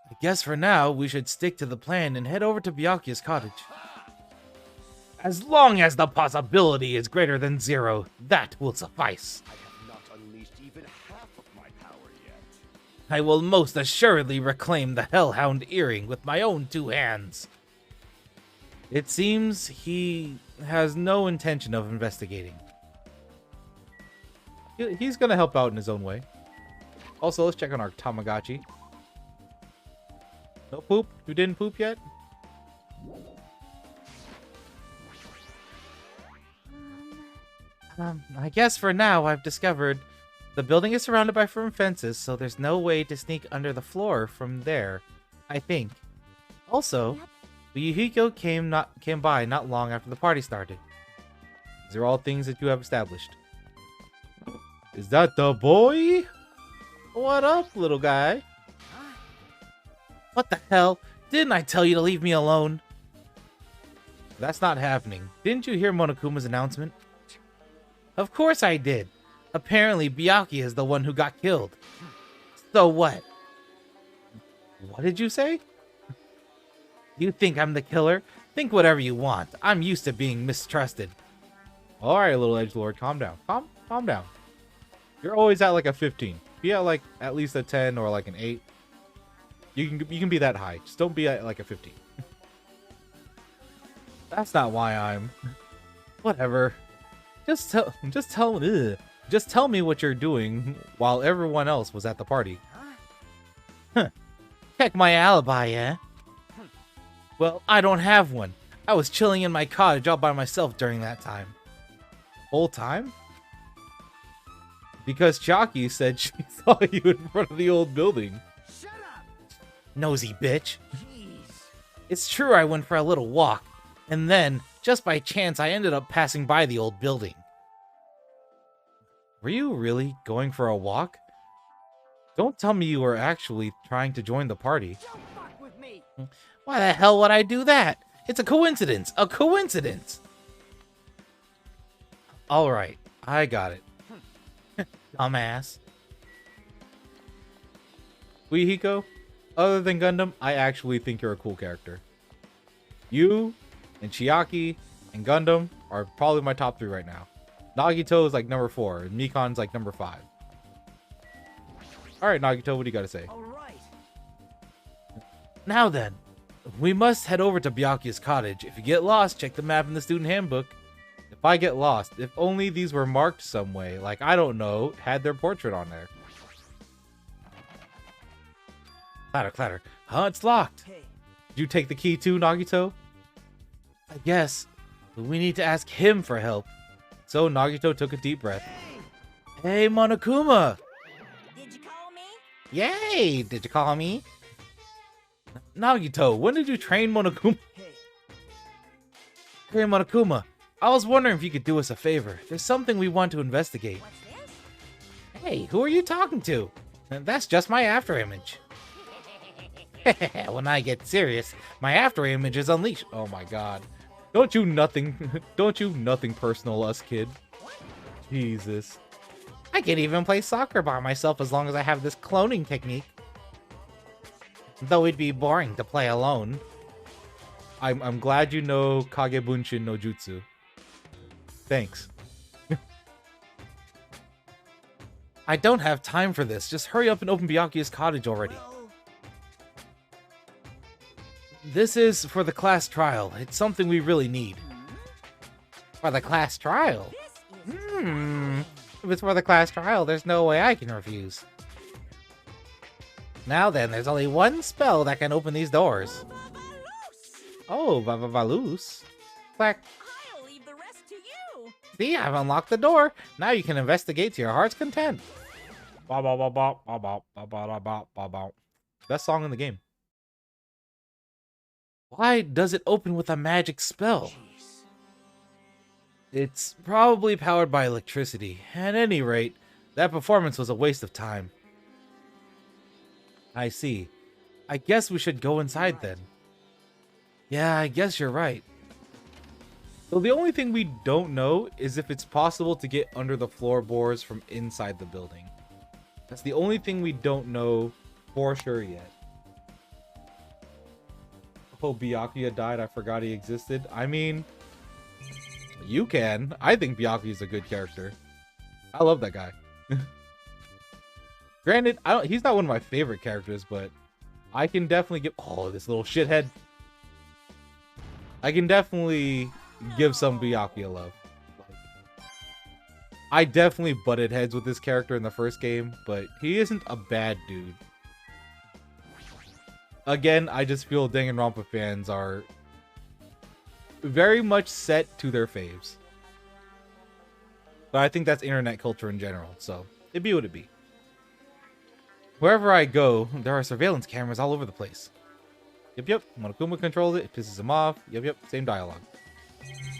I guess for now, we should stick to the plan and head over to Byakuya's cottage. As long as the possibility is greater than 0, that will suffice. I have not unleashed even half of my power yet. I will most assuredly reclaim the Hellhound earring with my own 2 hands. It seems he has no intention of investigating. He's gonna help out in his own way. Also, let's check on our Tamagotchi. No poop? You didn't poop yet? I guess for now I've discovered the building is surrounded by firm fences, so there's no way to sneak under the floor from there, I think. Also, Yuhiko came by not long after the party started. These are all things that you have established. Is that the boy? What up, little guy? What the hell? Didn't I tell you to leave me alone? That's not happening. Didn't you hear Monokuma's announcement? Of course I did. Apparently, Byakuya is the one who got killed. So what? What did you say? You think I'm the killer? Think whatever you want. I'm used to being mistrusted. Alright, little edgelord, calm down. Calm down. You're always at like a 15. Be at like at least a 10 or like an 8. You can be that high. Just don't be at like a 15. That's not why I'm... Whatever. Just tell me what you're doing while everyone else was at the party. Huh. Check my alibi, eh? Well, I don't have one. I was chilling in my cottage all by myself during that time. Whole time? Because Chaki said she saw you in front of the old building. Shut up! Nosy bitch. Jeez. It's true I went for a little walk, and then, just by chance, I ended up passing by the old building. Were you really going for a walk? Don't tell me you were actually trying to join the party. Don't fuck with me! Why the hell would I do that? It's a coincidence! A coincidence! Alright, I got it. Dumbass. Hiko, other than Gundam, I actually think you're a cool character. You, and Chiaki, and Gundam are probably my top 3 right now. Nagito is like number 4, and Mikon's like number 5. Alright, Nagito, what do you gotta say? Alright. Now then, we must head over to Byakuya's cottage. If you get lost, check the map in the student handbook. If I get lost, if only these were marked some way, like, I don't know, had their portrait on there. Clatter, clatter. Huh, it's locked. Hey. Did you take the key too, Nagito? I guess. But we need to ask him for help. So Nagito took a deep breath. Hey, Monokuma! Did you call me? Yay! Did you call me? Nagito, when did you train Monokuma? Hey. Hey, Monokuma. I was wondering if you could do us a favor. There's something we want to investigate. What's this? Hey, who are you talking to? That's just my afterimage. When I get serious, my afterimage is unleashed. Oh my god. Don't you nothing personal us, kid. Jesus. I can even play soccer by myself as long as I have this cloning technique. Though it'd be boring to play alone. I'm glad you know Kagebunshin no Jutsu. Thanks. I don't have time for this. Just hurry up and open Byakuya's cottage already. Well, This is for the class trial. It's something we really need. For the class trial? If it's for the class trial, there's no way I can refuse. Now then, there's only one spell that can open these doors. Oh, Vavalus. Quack. I'll leave the rest to you. See, I've unlocked the door. Now you can investigate to your heart's content. Best song in the game. Why does it open with a magic spell? It's probably powered by electricity. At any rate, that performance was a waste of time. I see. I guess we should go inside then. Yeah, I guess you're right. So the only thing we don't know is if it's possible to get under the floorboards from inside the building. That's the only thing we don't know for sure yet. Oh, Byakuya died. I forgot he existed. I mean, you can. I think Byakuya's a good character. I love that guy. Granted, he's not one of my favorite characters, but I can definitely give... Oh, this little shithead. I can definitely give some Byakuya love. I definitely butted heads with this character in the first game, but he isn't a bad dude. Again, I just feel Danganronpa fans are very much set to their faves. But I think that's internet culture in general, so it be what it be. Wherever I go, there are surveillance cameras all over the place. Yep. Monokuma controls it. It pisses him off. Yep. Same dialogue.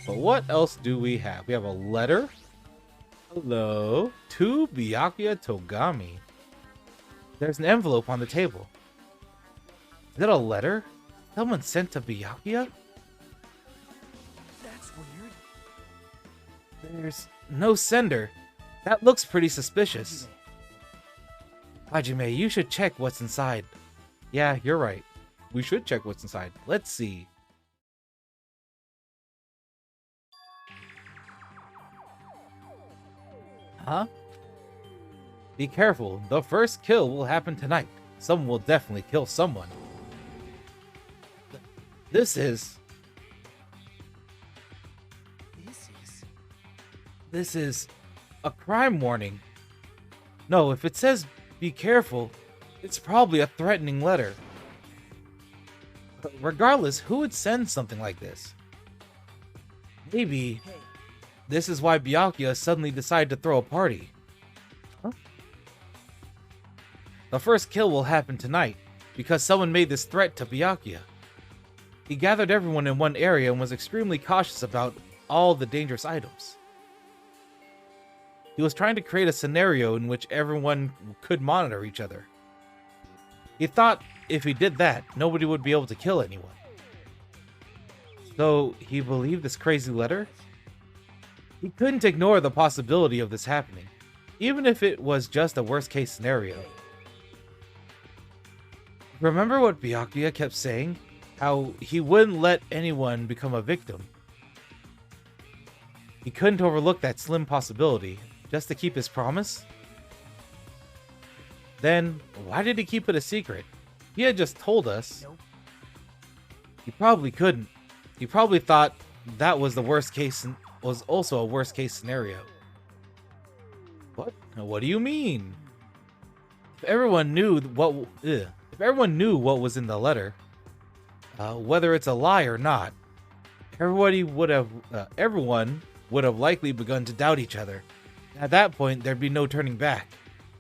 But what else do we have? We have a letter. Hello. To Byakuya Togami. There's an envelope on the table. Is that a letter? Someone sent to Byakuya? That's weird. There's no sender. That looks pretty suspicious. Hajime, you should check what's inside. Yeah, you're right. We should check what's inside. Let's see. Huh? Be careful. The first kill will happen tonight. Someone will definitely kill someone. This is a crime warning. No, if it says be careful, it's probably a threatening letter. But regardless, who would send something like this? Maybe this is why Byakuya suddenly decided to throw a party. Huh? The first kill will happen tonight because someone made this threat to Byakuya. He gathered everyone in one area and was extremely cautious about all the dangerous items. He was trying to create a scenario in which everyone could monitor each other. He thought if he did that, nobody would be able to kill anyone. So he believed this crazy letter? He couldn't ignore the possibility of this happening, even if it was just a worst-case scenario. Remember what Byakuya kept saying? How he wouldn't let anyone become a victim. He couldn't overlook that slim possibility, just to keep his promise? Then, why did he keep it a secret? He had just told us. He probably couldn't. He probably thought that was the worst case, was also a worst case scenario. What? What do you mean? If everyone knew what was in the letter, whether it's a lie or not, everyone would have likely begun to doubt each other. At that point, there'd be no turning back.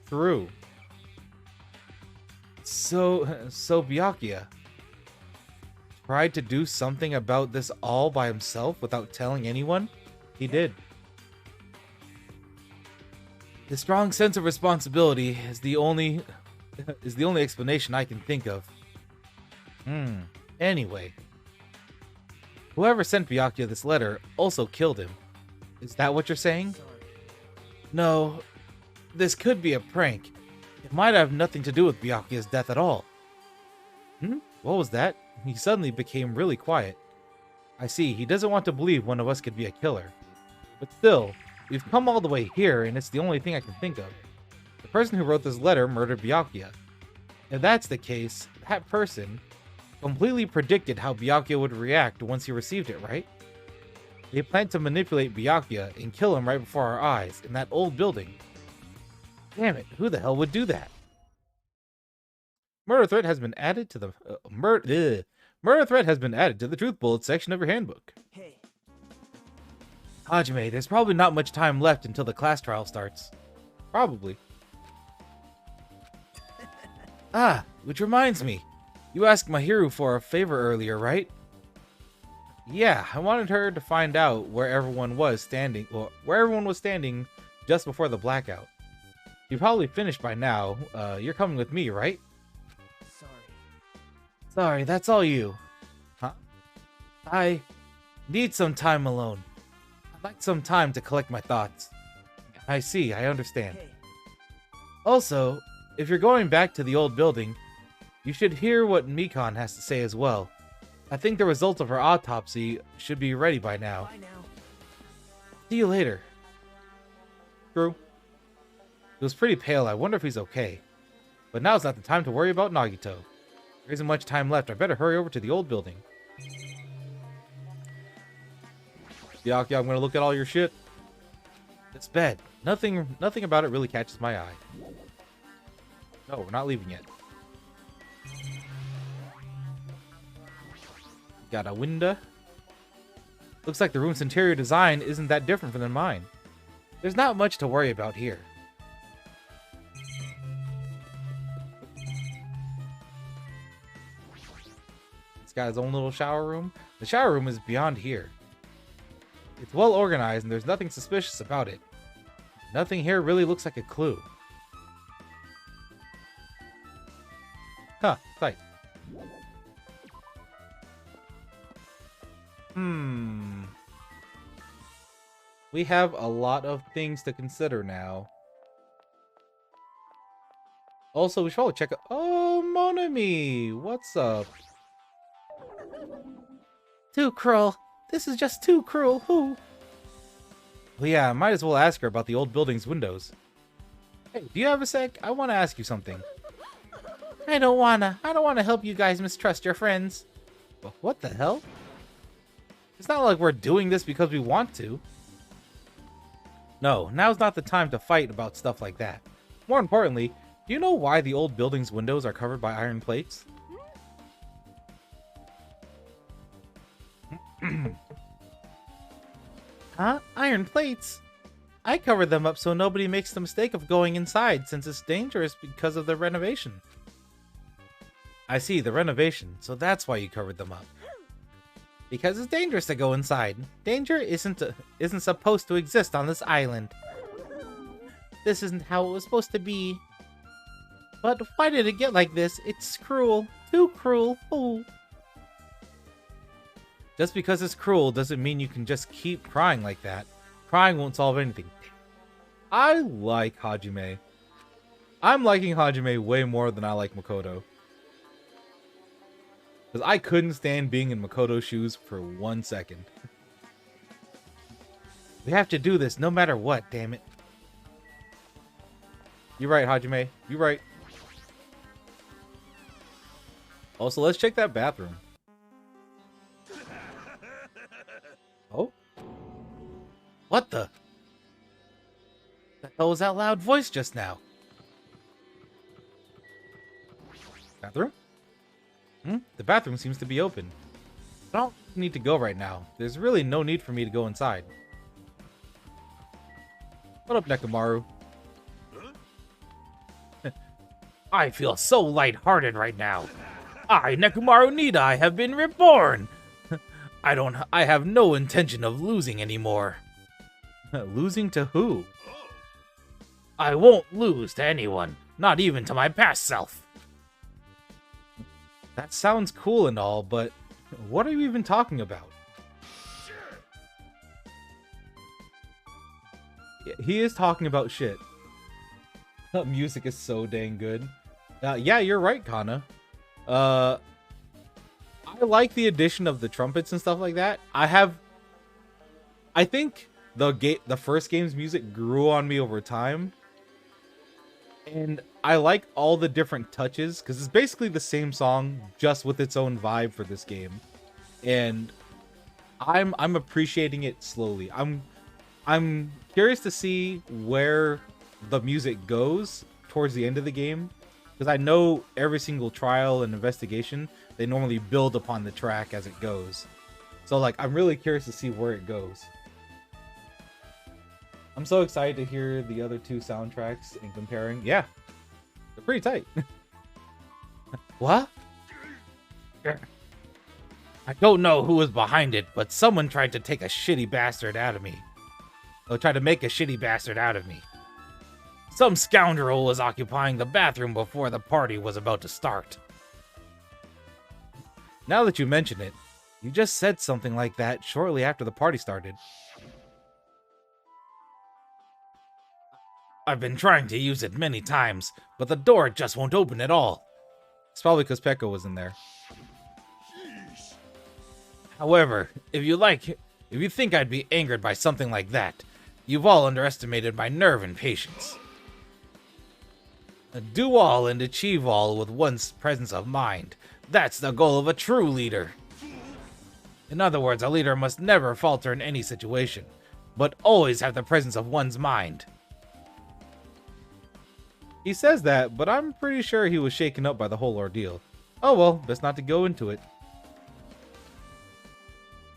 True. So Byakuya tried to do something about this all by himself without telling anyone? He did. His strong sense of responsibility is the only explanation I can think of. Anyway. Whoever sent Byakuya this letter also killed him. Is that what you're saying? No, this could be a prank. It might have nothing to do with Byakuya's death at all. What was that? He suddenly became really quiet. I see, he doesn't want to believe one of us could be a killer. But still, we've come all the way here, and it's the only thing I can think of. The person who wrote this letter murdered Byakuya. If that's the case, that person completely predicted how Byakuya would react once he received it, right? They planned to manipulate Byakuya and kill him right before our eyes in that old building. Damn it, who the hell would do that? Murder threat has been added to the murder threat has been added to the truth bullet section of your handbook. Hey, Hajime, there's probably not much time left until the class trial starts. Probably. Ah, which reminds me. You asked Mahiru for a favor earlier, right? Yeah, I wanted her to find out where everyone was standing just before the blackout. You probably finished by now. You're coming with me, right? Sorry, that's all you. Huh? I need some time alone. I'd like some time to collect my thoughts. I see, I understand. hey. Also, if you're going back to the old building, you should hear what Mikon has to say as well. I think the results of her autopsy should be ready by now. Bye now. See you later. True. He was pretty pale. I wonder if he's okay. But now's not the time to worry about Nagito. There isn't much time left. I better hurry over to the old building. Byakuya, I'm gonna look at all your shit. This bed. Nothing about it really catches my eye. No, we're not leaving yet. Got a window. Looks like the room's interior design isn't that different than mine. There's not much to worry about here. It's got his own little shower room. The shower room is beyond here. It's well organized and there's nothing suspicious about it. Nothing here really looks like a clue. Huh, tight. We have a lot of things to consider now. Also, we should probably check out... Oh, Monami! What's up? Too cruel. This is just too cruel. Who? Well, yeah, I might as well ask her about the old building's windows. Hey, do you have a sec? I want to ask you something. I don't wanna help you guys mistrust your friends. But what the hell? It's not like we're doing this because we want to. No, now's not the time to fight about stuff like that. More importantly, do you know why the old building's windows are covered by iron plates? Huh? Iron plates? I covered them up so nobody makes the mistake of going inside since it's dangerous because of the renovation. I see, the renovation, so that's why you covered them up. Because it's dangerous to go inside. Danger isn't supposed to exist on this island. This isn't how it was supposed to be. But why did it get like this? It's cruel. Too cruel. Oh. Just because it's cruel doesn't mean you can just keep crying like that. Crying won't solve anything. I like Hajime. I'm liking Hajime way more than I like Makoto. Because I couldn't stand being in Makoto's shoes for 1 second. We have to do this no matter what, damn it. You're right, Hajime. You're right. Also, let's check that bathroom. Oh? What the? The hell was that loud voice just now? Bathroom? The bathroom seems to be open. I don't need to go right now. There's really no need for me to go inside. What up, Nekomaru? Huh? I feel so lighthearted right now. I, Nekomaru Nidai, have been reborn. I have no intention of losing anymore. Losing to who? I won't lose to anyone, not even to my past self. That sounds cool and all, but what are you even talking about? Yeah, he is talking about shit. That music is so dang good. Yeah, you're right, Kana. I like the addition of the trumpets and stuff like that. I think the first game's music grew on me over time. And I like all the different touches because it's basically the same song just with its own vibe for this game. And I'm appreciating it slowly. I'm curious to see where the music goes towards the end of the game, because I know every single trial and investigation, they normally build upon the track as it goes. So like I'm really curious to see where it goes. I'm so excited to hear the other two soundtracks and comparing. Yeah, they're pretty tight. What? I don't know who was behind it, but someone tried to take a shitty bastard out of me. Or tried to make a shitty bastard out of me. Some scoundrel was occupying the bathroom before the party was about to start. Now that you mention it, you just said something like that shortly after the party started. I've been trying to use it many times, but the door just won't open at all. It's probably because Pekka was in there. However, if you think I'd be angered by something like that, you've all underestimated my nerve and patience. Do all and achieve all with one's presence of mind. That's the goal of a true leader. In other words, a leader must never falter in any situation, but always have the presence of one's mind. He says that, but I'm pretty sure he was shaken up by the whole ordeal. Oh well, best not to go into it.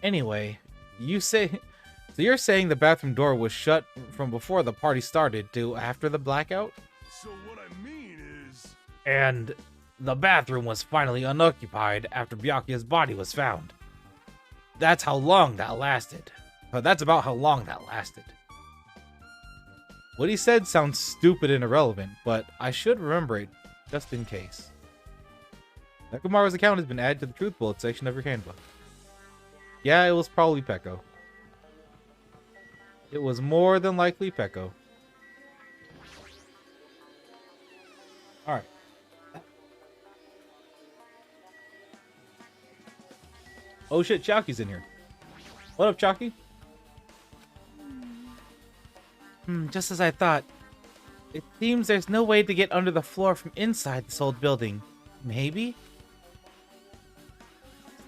Anyway, so you're saying the bathroom door was shut from before the party started to after the blackout? So what I mean is... And the bathroom was finally unoccupied after Byakuya's body was found. That's how long that lasted. That's about how long that lasted. What he said sounds stupid and irrelevant, but I should remember it just in case. Nekomaru's account has been added to the truth bullet section of your handbook. Yeah, it was probably Pekko. It was more than likely Pekko. Alright. Oh shit, Chalky's in here. What up, Chalky? Just as I thought. It seems there's no way to get under the floor from inside this old building. Maybe?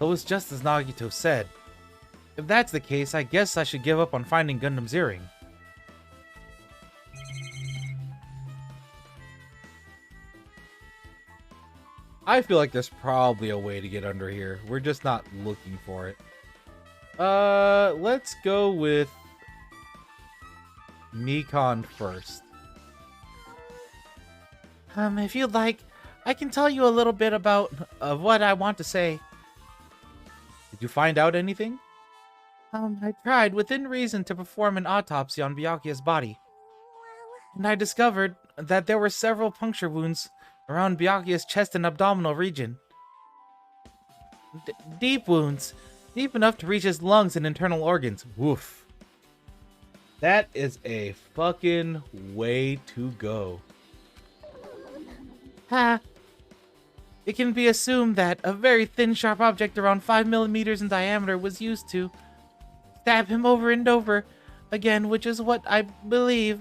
So it's just as Nagito said. If that's the case, I guess I should give up on finding Gundam's earring. I feel like there's probably a way to get under here. We're just not looking for it. Let's go with Mikan first. If you'd like, I can tell you a little bit about what I want to say. Did you find out anything? I tried within reason to perform an autopsy on Byakuya's body. And I discovered that there were several puncture wounds around Byakuya's chest and abdominal region. Deep wounds, deep enough to reach his lungs and internal organs. Woof. That is a fucking way to go. It can be assumed that a very thin, sharp object around 5 millimeters in diameter was used to stab him over and over again, which is what I believe.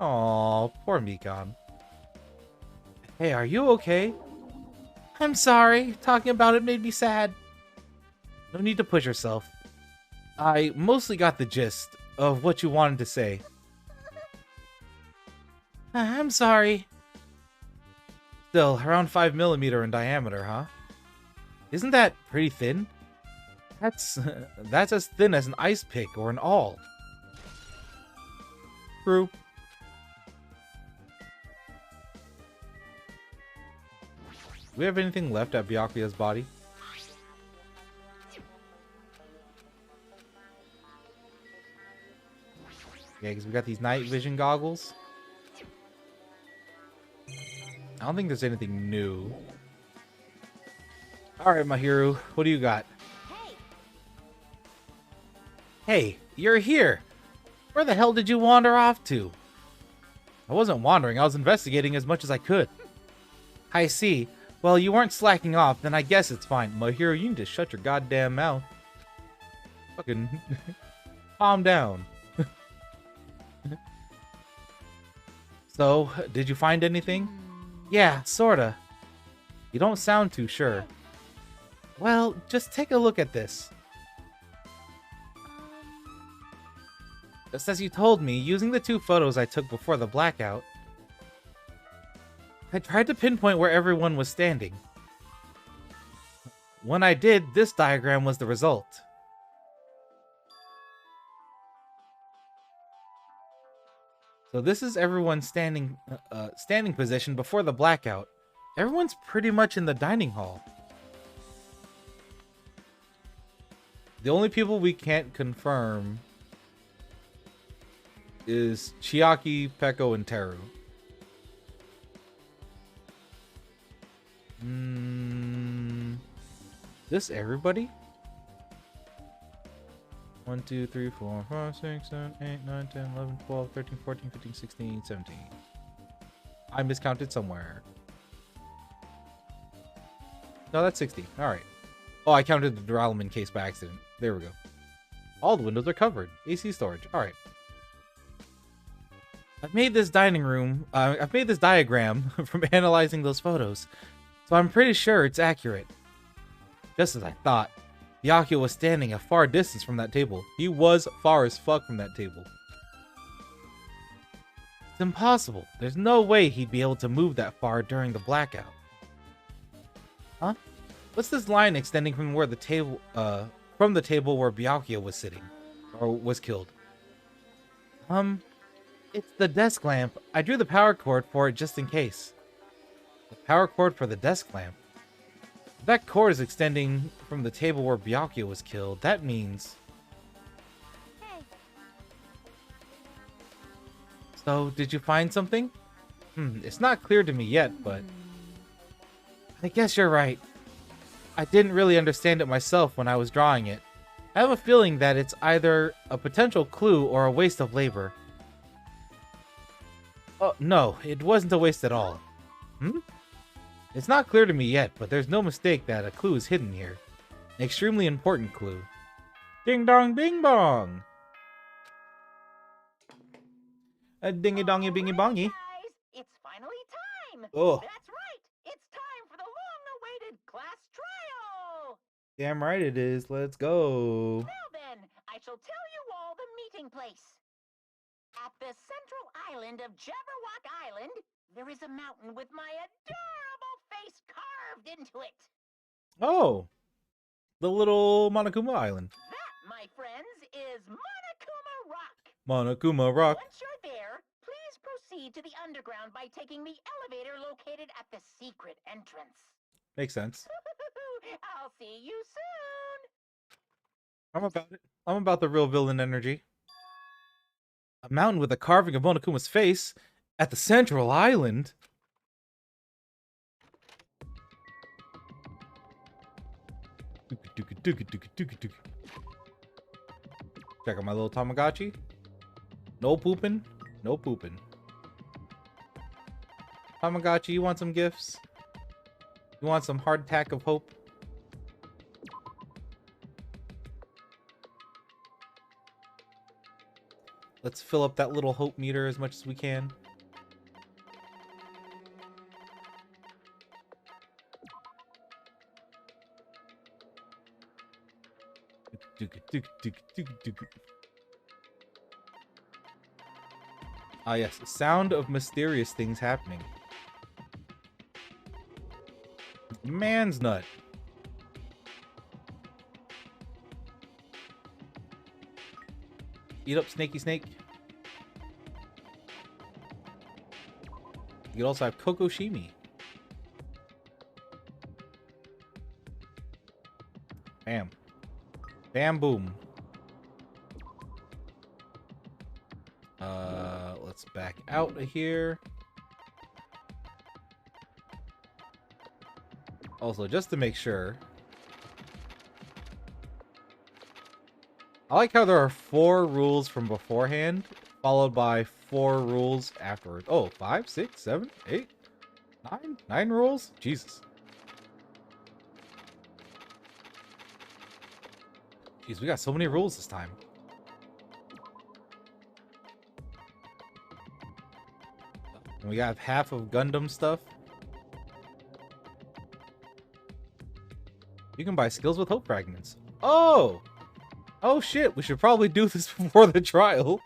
Aw, poor Mikan. Hey, are you okay? I'm sorry. Talking about it made me sad. No need to push yourself. I mostly got the gist of what you wanted to say. I'm sorry. Still, around 5 millimeter in diameter, huh? Isn't that pretty thin? That's as thin as an ice pick or an awl. True. Do we have anything left at Byakuya's body? Yeah, because we got these night vision goggles. I don't think there's anything new. Alright, Mahiru, what do you got? Hey, you're here! Where the hell did you wander off to? I wasn't wandering, I was investigating as much as I could. I see. Well, you weren't slacking off, then I guess it's fine. Mahiru, you need to shut your goddamn mouth. Fucking calm down. So, did you find anything? Yeah, sorta. You don't sound too sure. Well, just take a look at this. Just as you told me, using the 2 photos I took before the blackout, I tried to pinpoint where everyone was standing. When I did, this diagram was the result. So this is everyone's standing position before the blackout. Everyone's pretty much in the dining hall. The only people we can't confirm is Chiaki, Peko, and Teru. This everybody? 1, 2, 3, 4, 5, 6, 7, 8, 9, 10, 11, 12, 13, 14, 15, 16, 17. I miscounted somewhere. No, that's 60. Alright. Oh, I counted the duralumin case by accident. There we go. All the windows are covered. AC storage. Alright. I've made this diagram from analyzing those photos, so I'm pretty sure it's accurate. Just as I thought. Byakuya was standing a far distance from that table. He was far as fuck from that table. It's impossible. There's no way he'd be able to move that far during the blackout. Huh? What's this line extending from where the table, from the table where Byakuya was sitting, or was killed? It's the desk lamp. I drew the power cord for it just in case. The power cord for the desk lamp? If that cord is extending from the table where Byakuya was killed, that means... Hey. So, did you find something? It's not clear to me yet, but... I guess you're right. I didn't really understand it myself when I was drawing it. I have a feeling that it's either a potential clue or a waste of labor. Oh, no, it wasn't a waste at all. It's not clear to me yet, but there's no mistake that a clue is hidden here. An extremely important clue. Ding dong bing bong! A dingy dongy bingy bongy. Guys, it's finally time. Oh. That's right. It's time for the long-awaited class trial. Damn right it is. Let's go. Now then, I shall tell you all the meeting place. At the central island of Jabberwock Island, there is a mountain with my adorable face carved into it. Oh. The little Monokuma Island. That, my friends, is Monokuma Rock. Monokuma Rock. Once you're there, please proceed to the underground by taking the elevator located at the secret entrance. Makes sense. I'll see you soon. I'm about it. I'm about the real villain energy. A mountain with a carving of Monokuma's face at the central island. Check out my little Tamagotchi. No pooping. No pooping. Tamagotchi, you want some gifts? You want some hardtack of hope? Let's fill up that little hope meter as much as we can. Ah yes, sound of mysterious things happening. Man's nut. Eat up, Snakey Snake. You could also have Kokoshimi. Bam. Bam boom. Let's back out of here. Also, just to make sure. I like how there are 4 rules from beforehand, followed by 4 rules afterwards. Oh, 5, 6, 7, 8, 9? 9 rules? Jesus. Jeez, we got so many rules this time. And we got half of Gundam stuff. You can buy skills with hope fragments. Oh! Oh shit, we should probably do this before the trial.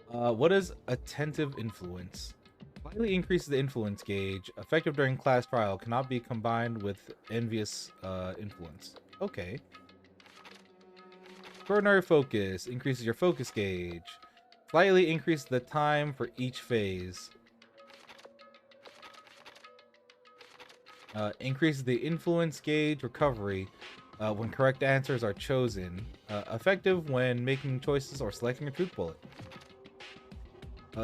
What is attentive influence? Slightly increases the influence gauge. Effective during class trial. Cannot be combined with envious influence. Okay. Extraordinary focus. Increases your focus gauge. Slightly increases the time for each phase. Increases the influence gauge recovery when correct answers are chosen. Effective when making choices or selecting a truth bullet.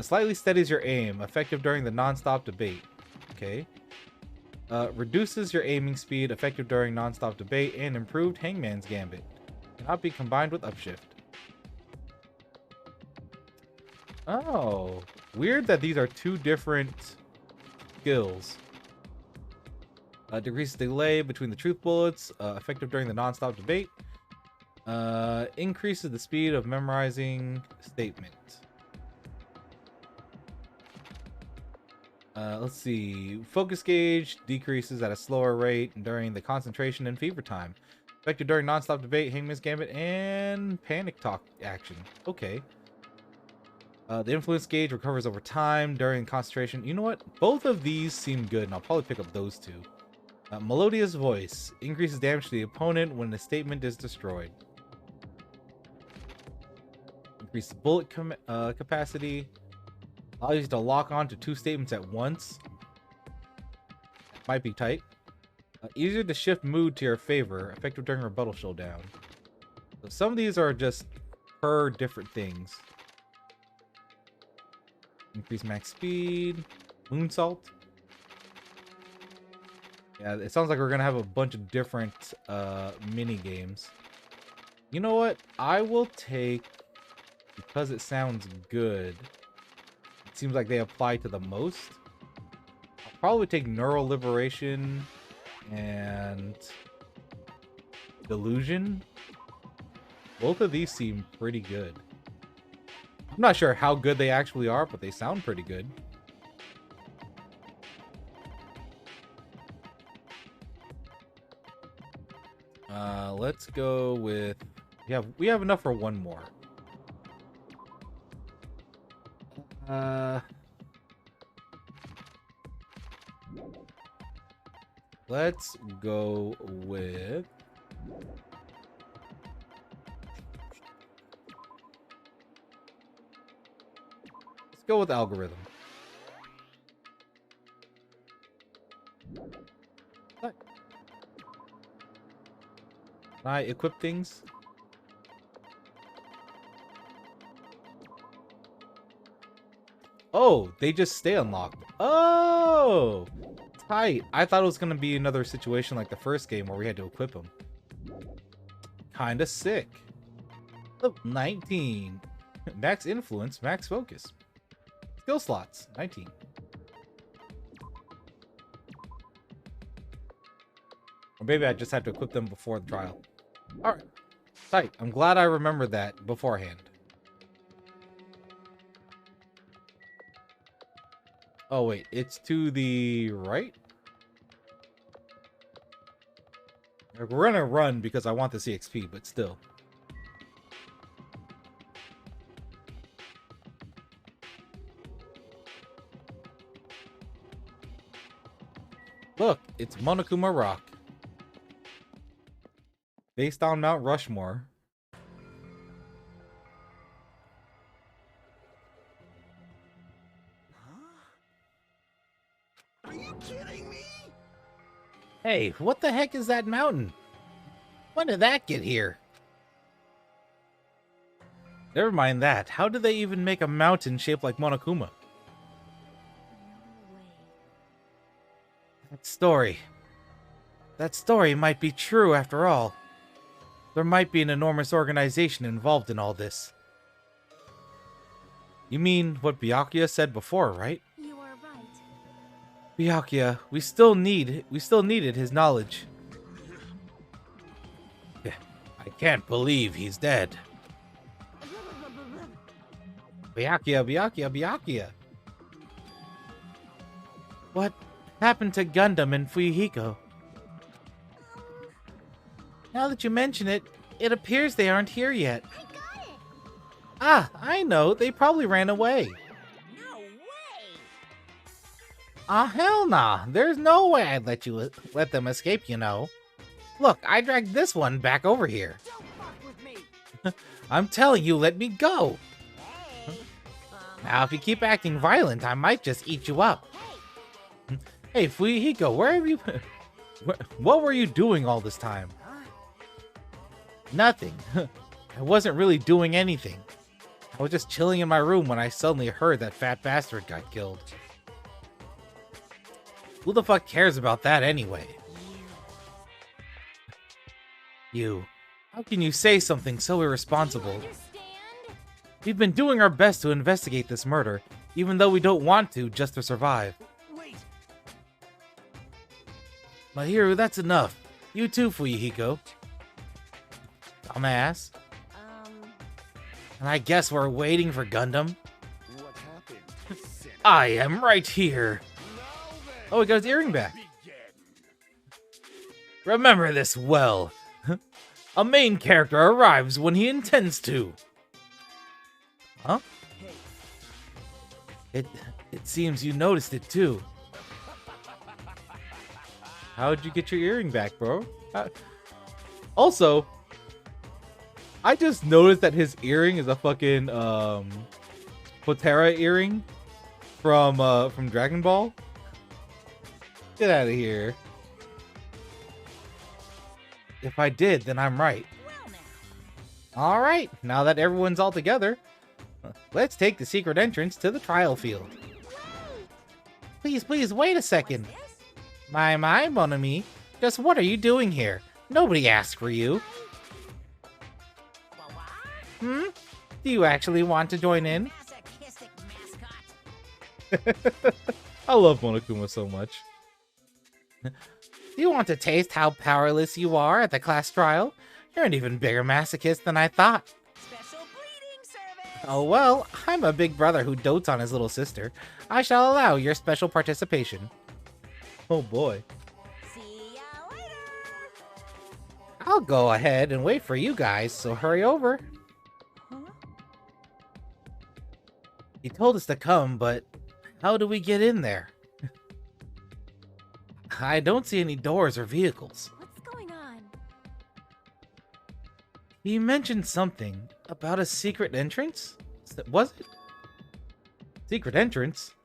Slightly steadies your aim. Effective during the non-stop debate. Okay. Reduces your aiming speed. Effective during non-stop debate. And improved Hangman's Gambit. Cannot be combined with Upshift. Oh. Weird that these are two different skills. Decreases delay between the truth bullets. Effective during the non-stop debate. Increases the speed of memorizing statement. Let's see. Focus gauge decreases at a slower rate during the concentration and fever time. Effective during non-stop debate, Hangman's Gambit, and panic talk action. Okay. The influence gauge recovers over time during concentration. You know what? Both of these seem good, and I'll probably pick up those two. Melodious voice increases damage to the opponent when the statement is destroyed. Increases bullet capacity. Allows you to lock on to two statements at once. Might be tight. Easier to shift mood to your favor. Effective during rebuttal showdown. So some of these are just per different things. Increase max speed. Moonsault. Yeah, it sounds like we're gonna have a bunch of different mini games. You know what? I will take, because it sounds good. It seems like they apply to the most. I'll probably take Neural Liberation and Delusion. Both of these seem pretty good. I'm not sure how good they actually are, but they sound pretty good. Let's go with... We have enough for one more. Let's go with... Let's go with algorithm. What? Can I equip things? Oh, they just stay unlocked. Oh, tight. I thought it was going to be another situation like the first game where we had to equip them. Kinda sick. Oh, 19. Max influence, max focus. Skill slots, 19. Or maybe I just had to equip them before the trial. Alright. Tight. I'm glad I remembered that beforehand. Oh, wait. It's to the right? We're gonna run because I want the CXP, but still. Look, it's Monokuma Rock. Based on Mount Rushmore. Are you kidding me? Hey, what the heck is that mountain? When did that get here? Never mind that. How did they even make a mountain shaped like Monokuma? That story might be true after all. There might be an enormous organization involved in all this. You mean what Byakuya said before, right? You are right. Byakuya, we still needed his knowledge. I can't believe he's dead. Byakuya. What happened to Gundam and Fuyuhiko? Now that you mention it, it appears they aren't here yet. I got it! Ah, I know. They probably ran away. No way! Ah, hell nah. There's no way I'd let them escape, you know. Look, I dragged this one back over here. Don't fuck with me! I'm telling you, let me go. Hey! Now, if you keep acting violent, I might just eat you up. Hey! Hey, Fuyuhiko, where have you... What were you doing all this time? Nothing. I wasn't really doing anything. I was just chilling in my room when I suddenly heard that fat bastard got killed. Who the fuck cares about that anyway? You. How can you say something so irresponsible? Understand? We've been doing our best to investigate this murder, even though we don't want to just to survive. Wait. Mahiru, that's enough. You too, Fuyuhiko. Dumbass. And I guess we're waiting for Gundam? What happened? Sin- I am right here. Now then, Oh, he got his earring back. begin. Remember this well. A main character arrives when he intends to. Huh? It seems you noticed it too. How'd you get your earring back, bro? Also, I just noticed that his earring is a fucking Potara earring from Dragon Ball. Get out of here. If I did, then I'm right. Well now. All right, now that everyone's all together, let's take the secret entrance to the trial field. Please, wait a second. This? My, mon ami. Just what are you doing here? Nobody asked for you. Well, what? Hmm? Do you actually want to join in? Masochistic mascot. I love Monokuma so much. Do you want to taste how powerless you are at the class trial? You're an even bigger masochist than I thought. Special bleeding service. Oh well, I'm a big brother who dotes on his little sister. I shall allow your special participation. Oh boy. See ya later. I'll go ahead and wait for you guys, so hurry over. Huh? He told us to come, but how do we get in there? I don't see any doors or vehicles. What's going on? He mentioned something about a secret entrance? Was it? Secret entrance?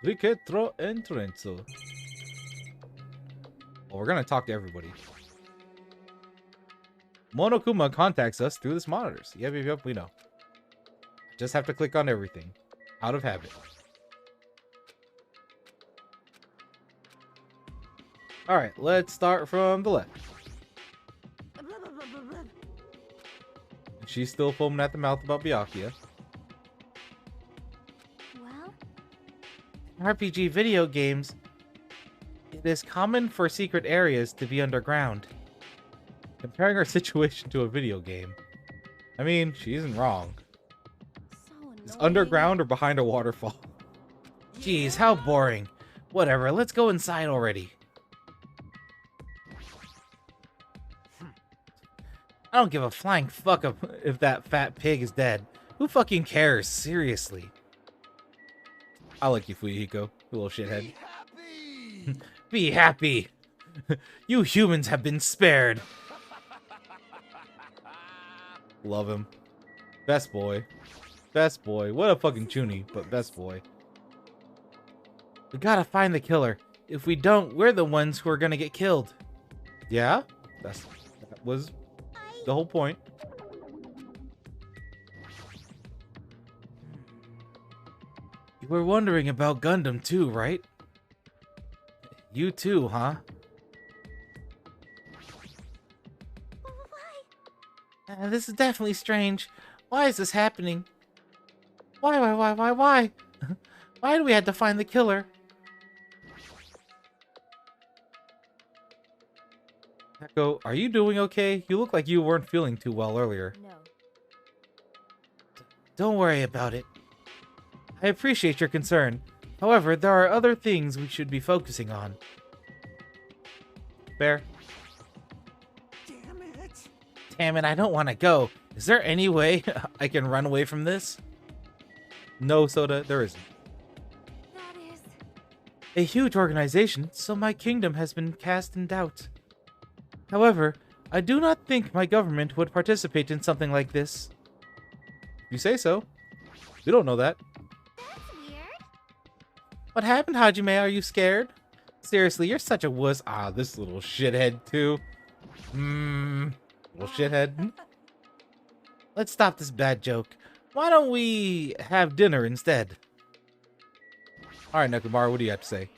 Secret entrance. Well, we're gonna talk to everybody. Monokuma contacts us through the monitors. Yep, we know. Just have to click on everything. Out of habit. Alright, let's start from the left. She's still foaming at the mouth about Byakuya. Well, RPG video games, it is common for secret areas to be underground. Comparing our situation to a video game. I mean, she isn't wrong. so It's annoying. underground or behind a waterfall. Jeez, how boring. Whatever, let's go inside already. I don't give a flying fuck if that fat pig is dead. Who fucking cares? Seriously. I like you, Fuyuhiko, you little shithead. Be happy! Be happy. You humans have been spared. Love him. Best boy. Best boy. What a fucking chuny, but best boy. We gotta find the killer. If we don't, we're the ones who are gonna get killed. Yeah? That was the whole point. You were wondering about Gundam too, right? You too, huh? Why? This is definitely strange. Why is this happening? Why? Why do we have to find the killer? Echo, are you doing okay? You look like you weren't feeling too well earlier. No. Don't worry about it. I appreciate your concern. However, there are other things we should be focusing on. Fair. Damn it! Damn it, I don't want to go. Is there any way I can run away from this? No, Soda, there isn't. That is... A huge organization, so my kingdom has been cast in doubt. However, I do not think my government would participate in something like this. You say so. We don't know that. That's weird. What happened, Hajime? Are you scared? Seriously, you're such a wuss. Ah, this little shithead, too. Little shithead. Let's stop this bad joke. Why don't we have dinner instead? Alright, Nekomaru, what do you have to say?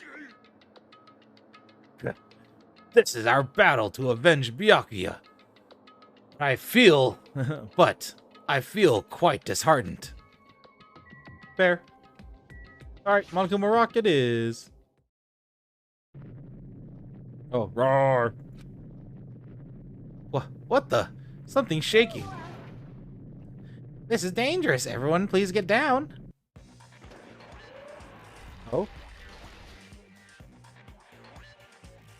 This is our battle to avenge Byakuya. I feel quite disheartened. Fair. Alright, Monokuma Rock it is. Oh, roar. What the? Something's shaking. This is dangerous. Everyone, please get down. Oh.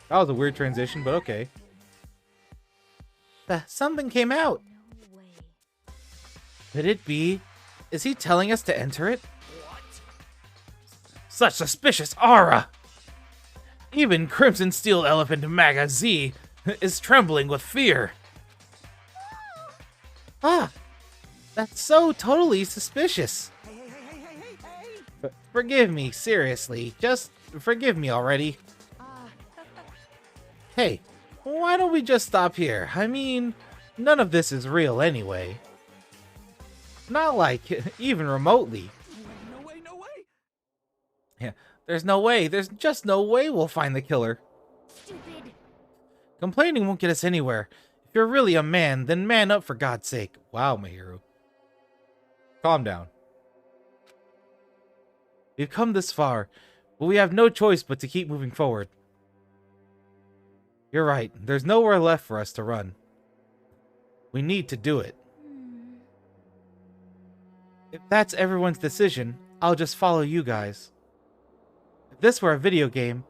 That was a weird transition, but okay. Something came out. No way. Could it be? Is he telling us to enter it? What? Such suspicious aura! Even Crimson Steel Elephant Maga Z is trembling with fear. Ah! That's so totally suspicious. Hey! Forgive me, seriously. Just forgive me already. Hey, why don't we just stop here? I mean, none of this is real anyway. Not like, even remotely. No way! Yeah, there's no way. There's just no way we'll find the killer. Stupid. Complaining won't get us anywhere. If you're really a man, then man up for God's sake. Wow, Mahiru. Calm down. We've come this far, but we have no choice but to keep moving forward. You're right. There's nowhere left for us to run. We need to do it. If that's everyone's decision, I'll just follow you guys. If this were a video game,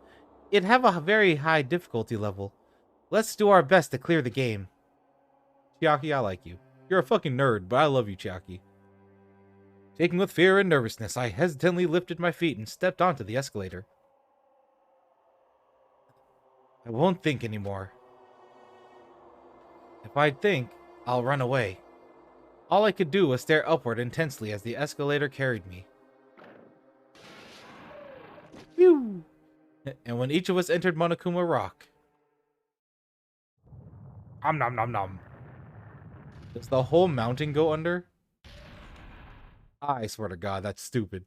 it'd have a very high difficulty level. Let's do our best to clear the game. Chiaki, I like you. You're a fucking nerd, but I love you, Chiaki. Shaking with fear and nervousness, I hesitantly lifted my feet and stepped onto the escalator. I won't think anymore. If I think, I'll run away. All I could do was stare upward intensely as the escalator carried me. Phew! And when each of us entered Monokuma Rock... nom nom nom. Does the whole mountain go under? I swear to God, that's stupid.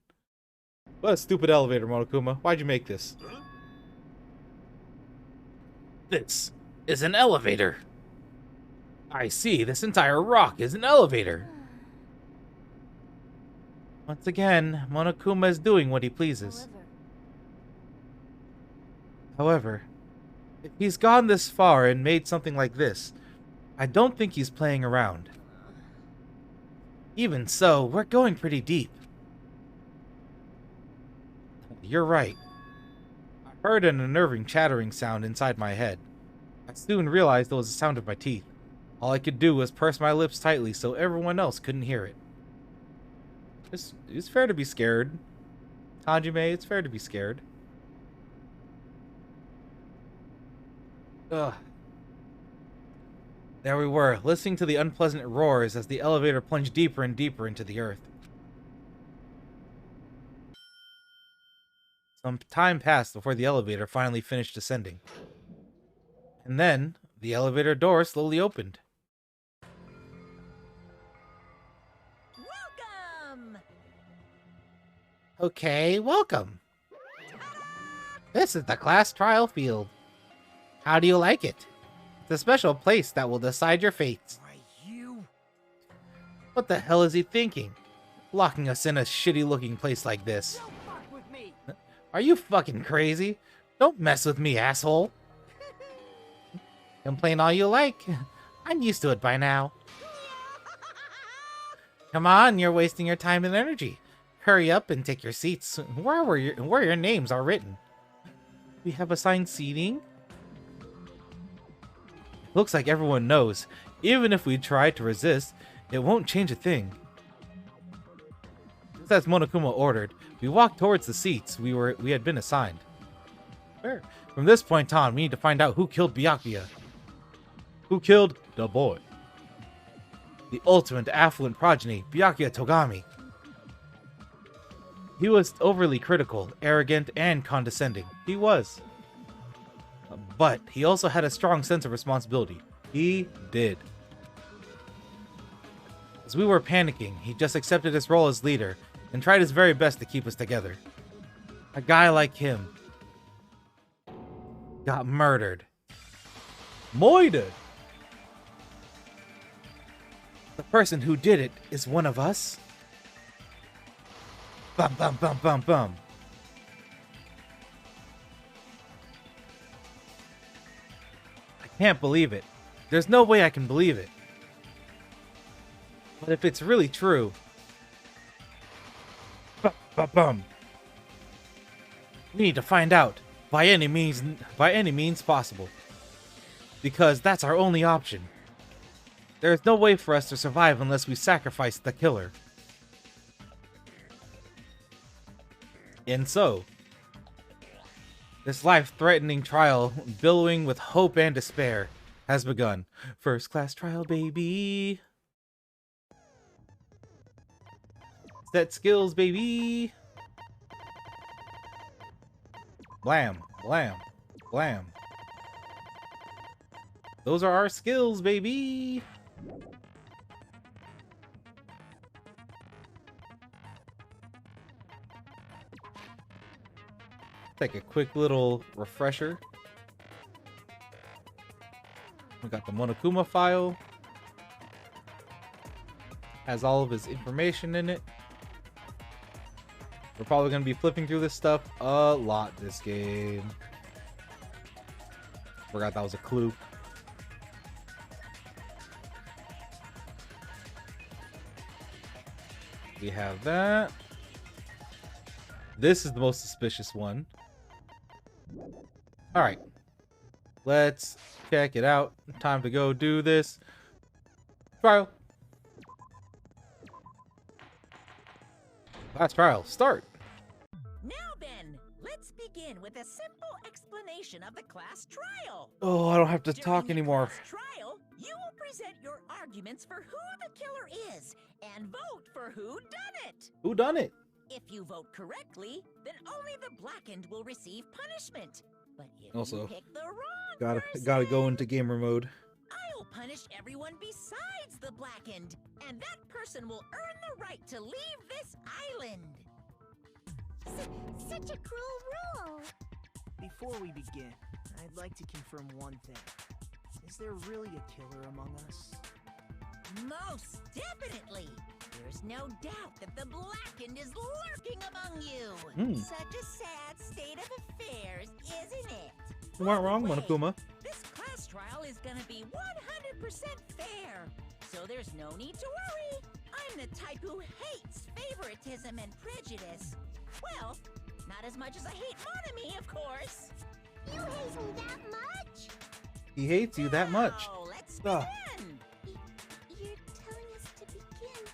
What a stupid elevator, Monokuma. Why'd you make this? This is an elevator. I see, this entire rock is an elevator. Once again, Monokuma is doing what he pleases. However, if he's gone this far and made something like this, I don't think he's playing around. Even so, we're going pretty deep. You're right. I heard an unnerving chattering sound inside my head. I soon realized it was the sound of my teeth. All I could do was purse my lips tightly so everyone else couldn't hear it. It's fair to be scared. Hajime, it's fair to be scared. Ugh. There we were, listening to the unpleasant roars as the elevator plunged deeper and deeper into the earth. Some time passed before the elevator finally finished descending. And then, the elevator door slowly opened. Welcome! Okay, welcome. This is the class trial field. How do you like it? It's a special place that will decide your fates. You? What the hell is he thinking? Locking us in a shitty-looking place like this. Don't fuck with me! Are you fucking crazy? Don't mess with me, asshole. Complain all you like. I'm used to it by now. Come on, you're wasting your time and energy. Hurry up and take your seats. Where your names are written? We have assigned seating? Looks like everyone knows. Even if we try to resist, it won't change a thing. Just as Monokuma ordered, we walked towards the seats we had been assigned. From this point on, we need to find out who killed Byakuya. Who killed the boy? The ultimate affluent progeny, Byakuya Togami. He was overly critical, arrogant, and condescending. He was. But he also had a strong sense of responsibility. He did. As we were panicking, he just accepted his role as leader and tried his very best to keep us together. A guy like him got murdered. Moided. The person who did it is one of us. Bum bum bum bum bum. I can't believe it. There's no way I can believe it. But if it's really true, bum bum bum. We need to find out by any means possible. Because that's our only option. There is no way for us to survive unless we sacrifice the killer. And so, this life-threatening trial, billowing with hope and despair, has begun. First class trial, baby. Set skills, baby. Blam, blam, blam. Those are our skills, baby. Take a quick little refresher. We got the Monokuma file. Has all of his information in it. We're probably going to be flipping through this stuff a lot this game. Forgot that was a clue. We have that. This is the most suspicious one. Alright. Let's check it out. Time to go do this trial. Last trial. Start. Now then, let's begin with a simple explanation of the class trial. Oh, I don't have to During talk the anymore. class trial, you will present your arguments for who the killer is and vote for who done it. Who done it? If you vote correctly, then only the blackened will receive punishment. But if Also, you pick the wrong Gotta go person, into gamer mode. I'll punish everyone besides the blackened, and that person will earn the right to leave this island. Such a cruel rule. Before we begin, I'd like to confirm one thing. Is there really a killer among us? Most definitely. There's no doubt that the blackened is lurking among you. Such a sad state of affairs, isn't it? You weren't wrong, By the way, Monokuma. This class trial is gonna be 100% fair, so there's no need to worry. I'm the type who hates favoritism and prejudice. Well, not as much as I hate Monami, of course. You hate me that much? He hates you that much. So let's Ah. begin. You're telling us to begin.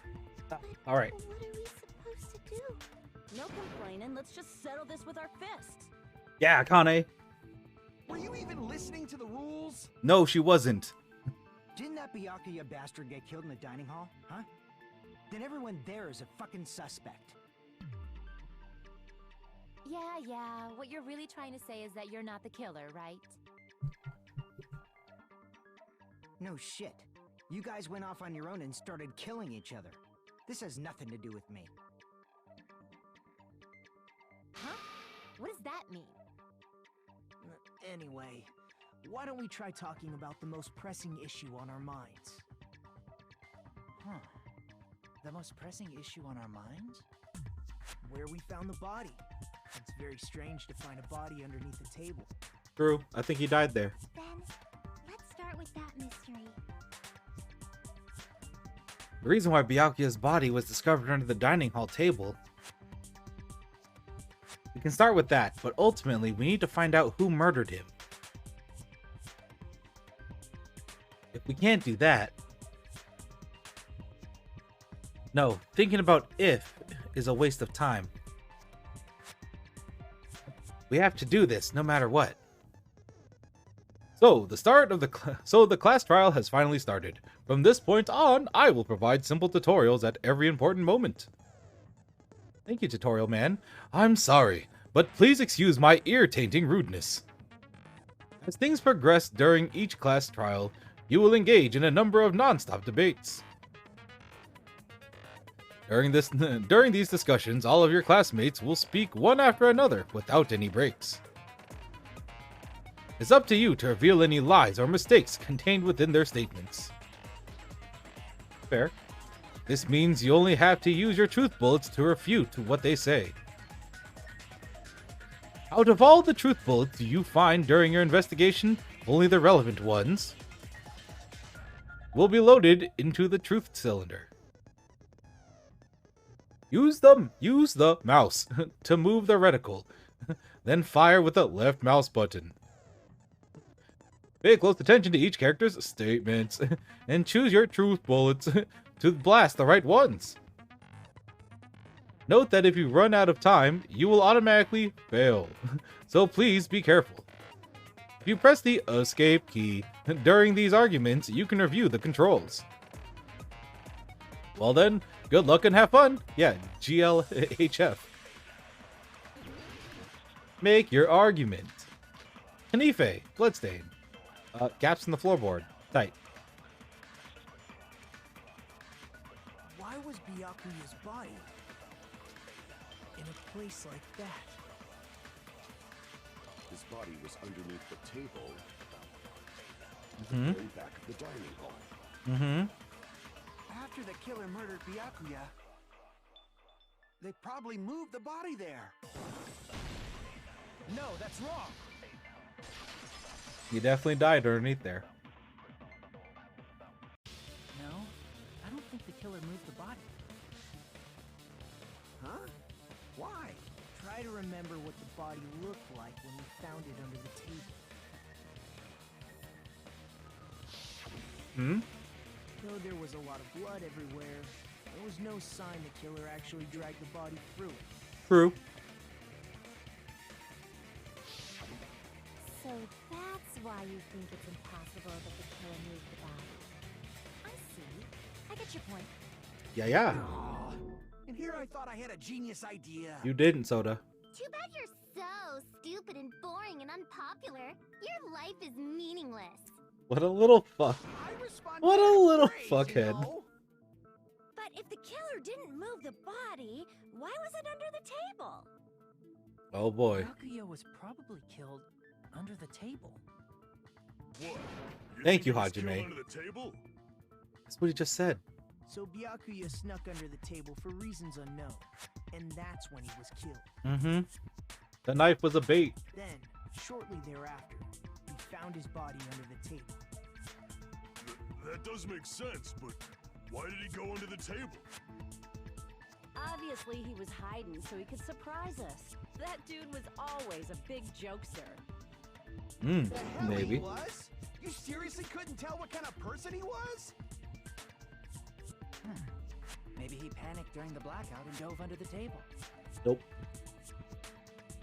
But Alright. what are we supposed to do? No complaining. Let's just settle this with our fists. Yeah, Kane. Were you even listening to the rules? No, she wasn't. Didn't that Byakuya bastard get killed in the dining hall, huh? Then everyone there is a fucking suspect. Yeah. What you're really trying to say is that you're not the killer, right? No shit. You guys went off on your own and started killing each other. This has nothing to do with me. Huh? What does that mean? Anyway, why don't we try talking about the most pressing issue on our minds? Huh. The most pressing issue on our minds? Where we found the body. It's very strange to find a body underneath the table. True. I think he died there. Then, let's start with that mystery. The reason why Byakuya's body was discovered under the dining hall table. We can start with that, but ultimately we need to find out who murdered him. If we can't do that... No, thinking about if is a waste of time. We have to do this no matter what. So, the class trial has finally started. From this point on, I will provide simple tutorials at every important moment. Thank you, tutorial man. I'm sorry, but please excuse my ear-tainting rudeness. As things progress during each class trial, you will engage in a number of non-stop debates. During these discussions, all of your classmates will speak one after another without any breaks. It's up to you to reveal any lies or mistakes contained within their statements. Fair. This means you only have to use your truth bullets to refute what they say. Out of all the truth bullets you find during your investigation, only the relevant ones will be loaded into the truth cylinder. Use the mouse to move the reticle, then fire with the left mouse button. Pay close attention to each character's statements, and choose your truth bullets to blast the right ones. Note that if you run out of time, you will automatically fail, so please be careful. If you press the escape key during these arguments, you can review the controls. Well then, good luck and have fun. Yeah, GLHF. Make your argument. Kanife, bloodstain. Gaps in the floorboard. Tight. Why was Byakuya's body in a place like that? His body was underneath the table. Mm-hmm. The very back of the dining hall. After the killer murdered Byakuya, they probably moved the body there. No, that's wrong. He definitely died underneath there. No, I don't think the killer moved the body. Huh? Why? Try to remember what the body looked like when we found it under the table. Though there was a lot of blood everywhere, there was no sign the killer actually dragged the body through it. True. So that's why you think it's impossible that the killer moved the body. I see. I get your point. Yeah. Aw, and here I thought I had a genius idea. You didn't, Soda. Too bad you're so stupid and boring and unpopular. Your life is meaningless. What a little fuck. I responded What a little great, fuckhead. you know? But if the killer didn't move the body, why was it under the table? Oh boy. Byakuya was probably killed under the table. What? Thank you, think he was killed Hajime. Under the table? That's what he just said. So Byakuya snuck under the table for reasons unknown, and that's when he was killed. Mm-hmm. The knife was a bait. Then, shortly thereafter, we found his body under the table. That does make sense, but why did he go under the table? Obviously, he was hiding so he could surprise us. That dude was always a big jokester. The hell Maybe. he was? You seriously couldn't tell what kind of person he was? Maybe he panicked during the blackout and dove under the table. Nope.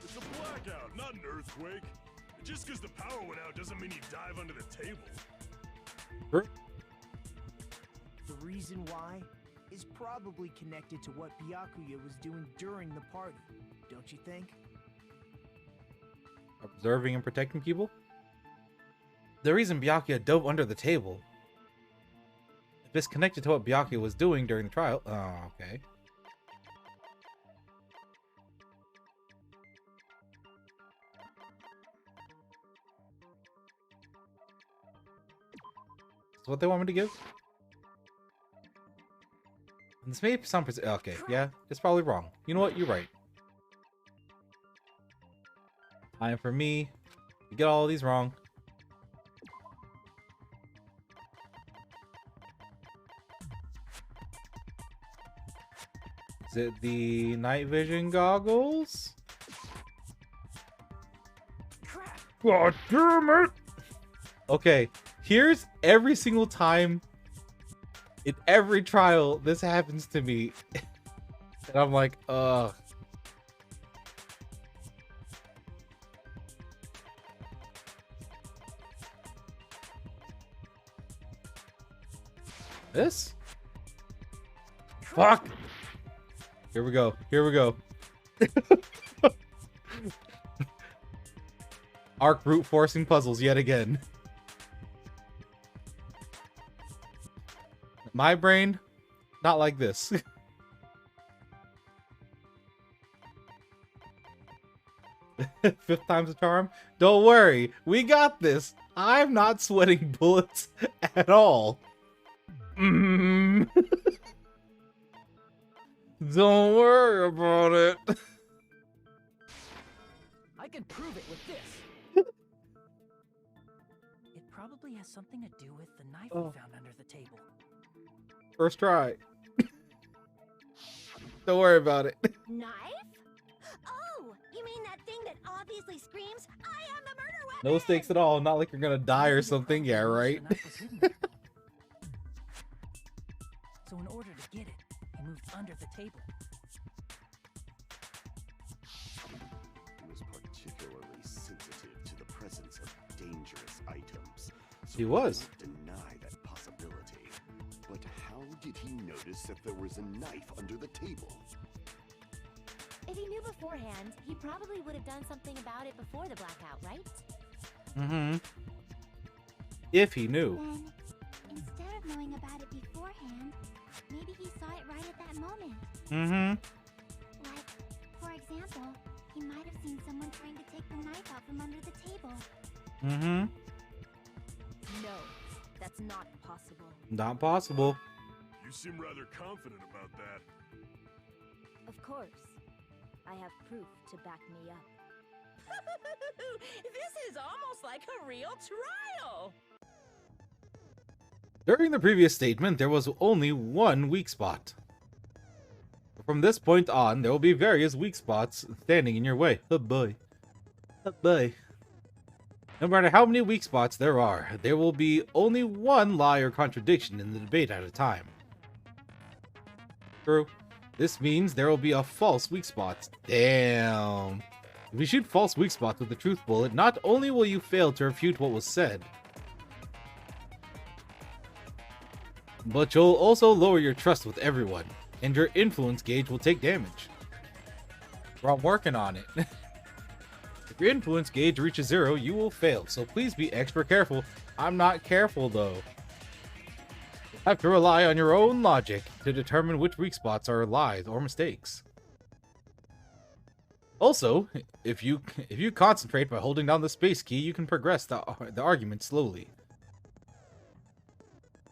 It's a blackout, not an earthquake. Just because the power went out doesn't mean you dive under the table. The reason why is probably connected to what Byakuya was doing during the party, don't you think? Observing and protecting people? The reason Byakuya dove under the table. If it's connected to what Byakuya was doing during the trial. Oh, okay. That's what they want me to give? This may sound okay, yeah, it's probably wrong. You know what? You're right. Time for me to get all of these wrong. Is it the night vision goggles? Crap! God damn it! Okay, here's every single time in every trial this happens to me. And I'm like, ugh. This? Fuck! Here we go. Here we go. Arc brute forcing puzzles yet again. My brain, not like this. Fifth time's a charm. Don't worry, we got this. I'm not sweating bullets at all. Don't worry about it. I can prove it with this. It probably has something to do with the knife we found under the table. First try. Don't worry about it. Knife? Oh, you mean that thing that obviously screams, I am the murder weapon? No stakes at all. Not like you're gonna die or something. Yeah, right. The knife was hidden there. So in order to get it, he moved under the table. He was particularly sensitive to the presence of dangerous items. So He was. won't deny that possibility. But how did he notice that there was a knife under the table? If he knew beforehand, he probably would have done something about it before the blackout, right? Mm-hmm. If he knew. Then, instead of knowing about it beforehand, maybe he saw it right at that moment. Mm-hmm. Like, for example, he might have seen someone trying to take the knife out from under the table. Mm-hmm. No, that's not possible. Not possible. You seem rather confident about that. Of course. I have proof to back me up. This is almost like a real trial. During the previous statement, there was only one weak spot. From this point on, there will be various weak spots standing in your way. Oh boy. Oh boy. No matter how many weak spots there are, there will be only one lie or contradiction in the debate at a time. True. This means there will be a false weak spot. Damn. If you shoot false weak spots with the truth bullet, not only will you fail to refute what was said, but you'll also lower your trust with everyone, and your influence gauge will take damage. Well, I'm working on it. If your influence gauge reaches 0, you will fail, so please be extra careful. I'm not careful, though. You have to rely on your own logic to determine which weak spots are lies or mistakes. Also, if you concentrate by holding down the space key, you can progress the argument slowly.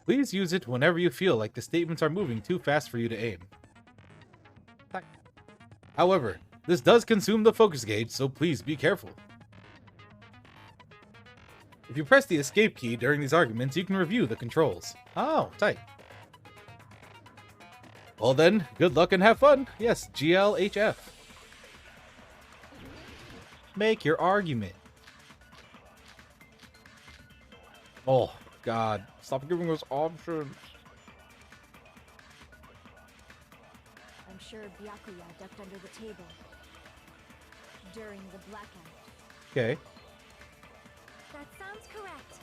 Please use it whenever you feel like the statements are moving too fast for you to aim. However, this does consume the focus gauge, so please be careful. If you press the escape key during these arguments, you can review the controls. Oh, tight. Well then, good luck and have fun. Yes, GLHF. Make your argument. Oh, God. Stop giving us options. I'm sure Byakuya ducked under the table during the blackout. Okay. That sounds correct.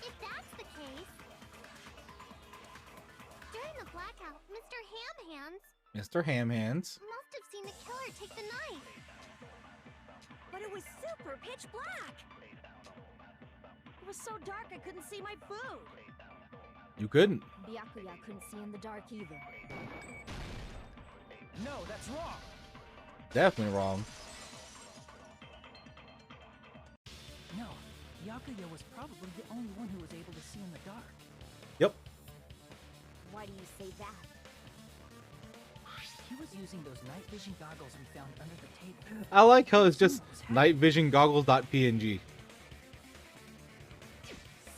If that's the case, during the blackout, Mr. Mr. Ham Hands. must have seen the killer take the knife. But it was super pitch black. It was so dark I couldn't see my food. You couldn't. Byakuya couldn't see in the dark either. No, that's wrong. Definitely wrong. No, Byakuya was probably the only one who was able to see in the dark. Yep. Why do you say that? He was using those night vision goggles we found under the table. I like how it's just night vision goggles.png.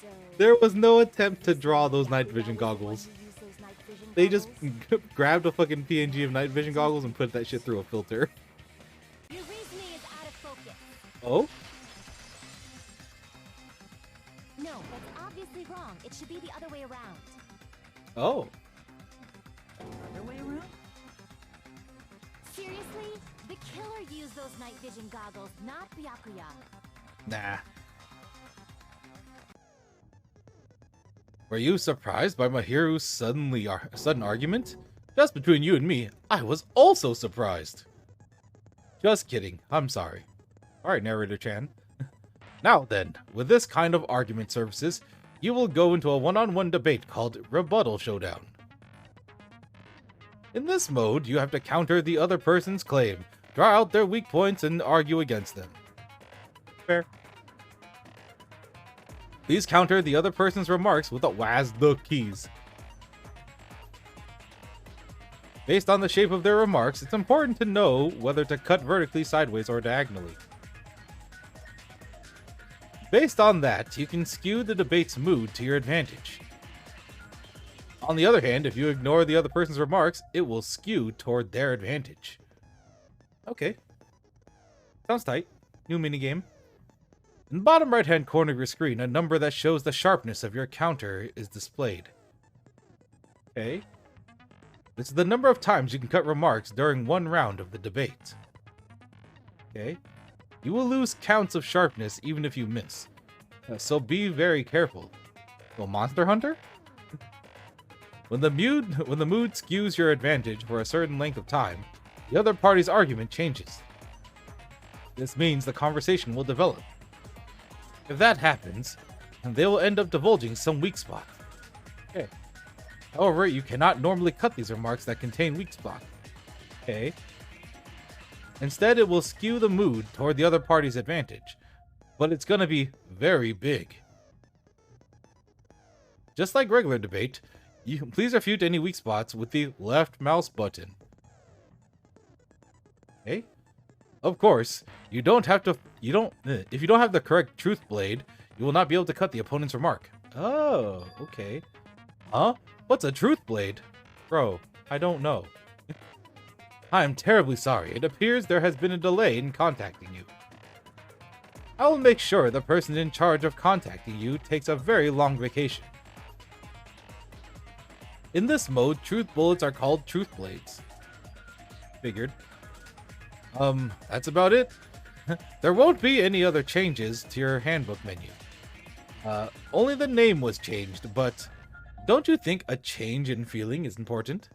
So There was no attempt to draw those night vision goggles. Use those night vision They just goggles. grabbed a fucking PNG of night vision goggles and put that shit through a filter. Your reasoning is out of focus. Oh? No, that's obviously wrong. It should be the other way around. Oh. Other way around? Seriously? The killer used those night vision goggles, not Byakuya. Nah. Were you surprised by Mahiru's sudden argument? Just between you and me, I was also surprised. Just kidding. I'm sorry. Alright, Narrator-chan. Now then, with this kind of argument services, you will go into a one-on-one debate called Rebuttal Showdown. In this mode, you have to counter the other person's claim, draw out their weak points, and argue against them. Fair. Please counter the other person's remarks with the keys. Based on the shape of their remarks, it's important to know whether to cut vertically, sideways, or diagonally. Based on that, you can skew the debate's mood to your advantage. On the other hand, if you ignore the other person's remarks, it will skew toward their advantage. Okay. Sounds tight. New minigame. In the bottom right-hand corner of your screen, a number that shows the sharpness of your counter is displayed. Okay. This is the number of times you can cut remarks during one round of the debate. Okay. You will lose counts of sharpness even if you miss. So be very careful. Well, Monster Hunter? When the mood skews your advantage for a certain length of time, the other party's argument changes. This means the conversation will develop. If that happens, they will end up divulging some weak spot. Okay. However, you cannot normally cut these remarks that contain weak spot. Okay. Instead, it will skew the mood toward the other party's advantage, but it's gonna be very big. Just like regular debate, you can please refute any weak spots with the left mouse button. Okay? Of course, if you don't have the correct truth blade, you will not be able to cut the opponent's remark. Oh, okay. Huh? What's a truth blade? Bro, I don't know. I am terribly sorry. It appears there has been a delay in contacting you. I will make sure the person in charge of contacting you takes a very long vacation. In this mode, truth bullets are called truth blades. Figured. That's about it. There won't be any other changes to your handbook menu. Only the name was changed, but don't you think a change in feeling is important?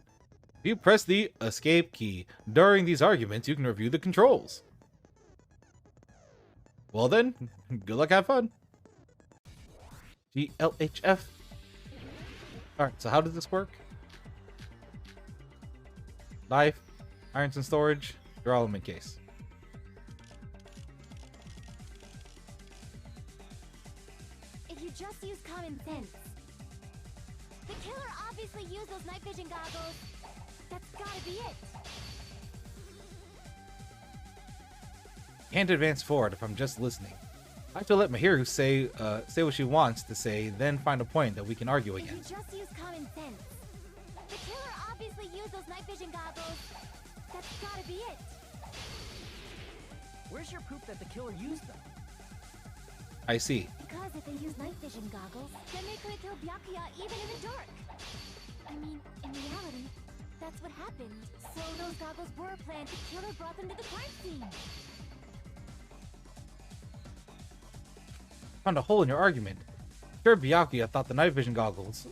If you press the escape key during these arguments, you can review the controls. Well then, good luck, have fun. GLHF. Alright, so how does this work? Life, irons and storage, your element case. If you just use common sense. The killer obviously used those night vision goggles. That's gotta be it. Can't advance forward if I'm just listening. I have to let Mahiru say what she wants to say, then find a point that we can argue If you against. just use common sense. The killer obviously used those night vision goggles. That's gotta be it. Where's your proof that the killer used them? I see. Because if they use night vision goggles, then they could have killed Byakuya even in the dark. I mean, in reality, that's what happened. So those goggles were planned. The killer brought them to the crime scene. Found a hole in your argument. Sure, Byakuya thought the night vision goggles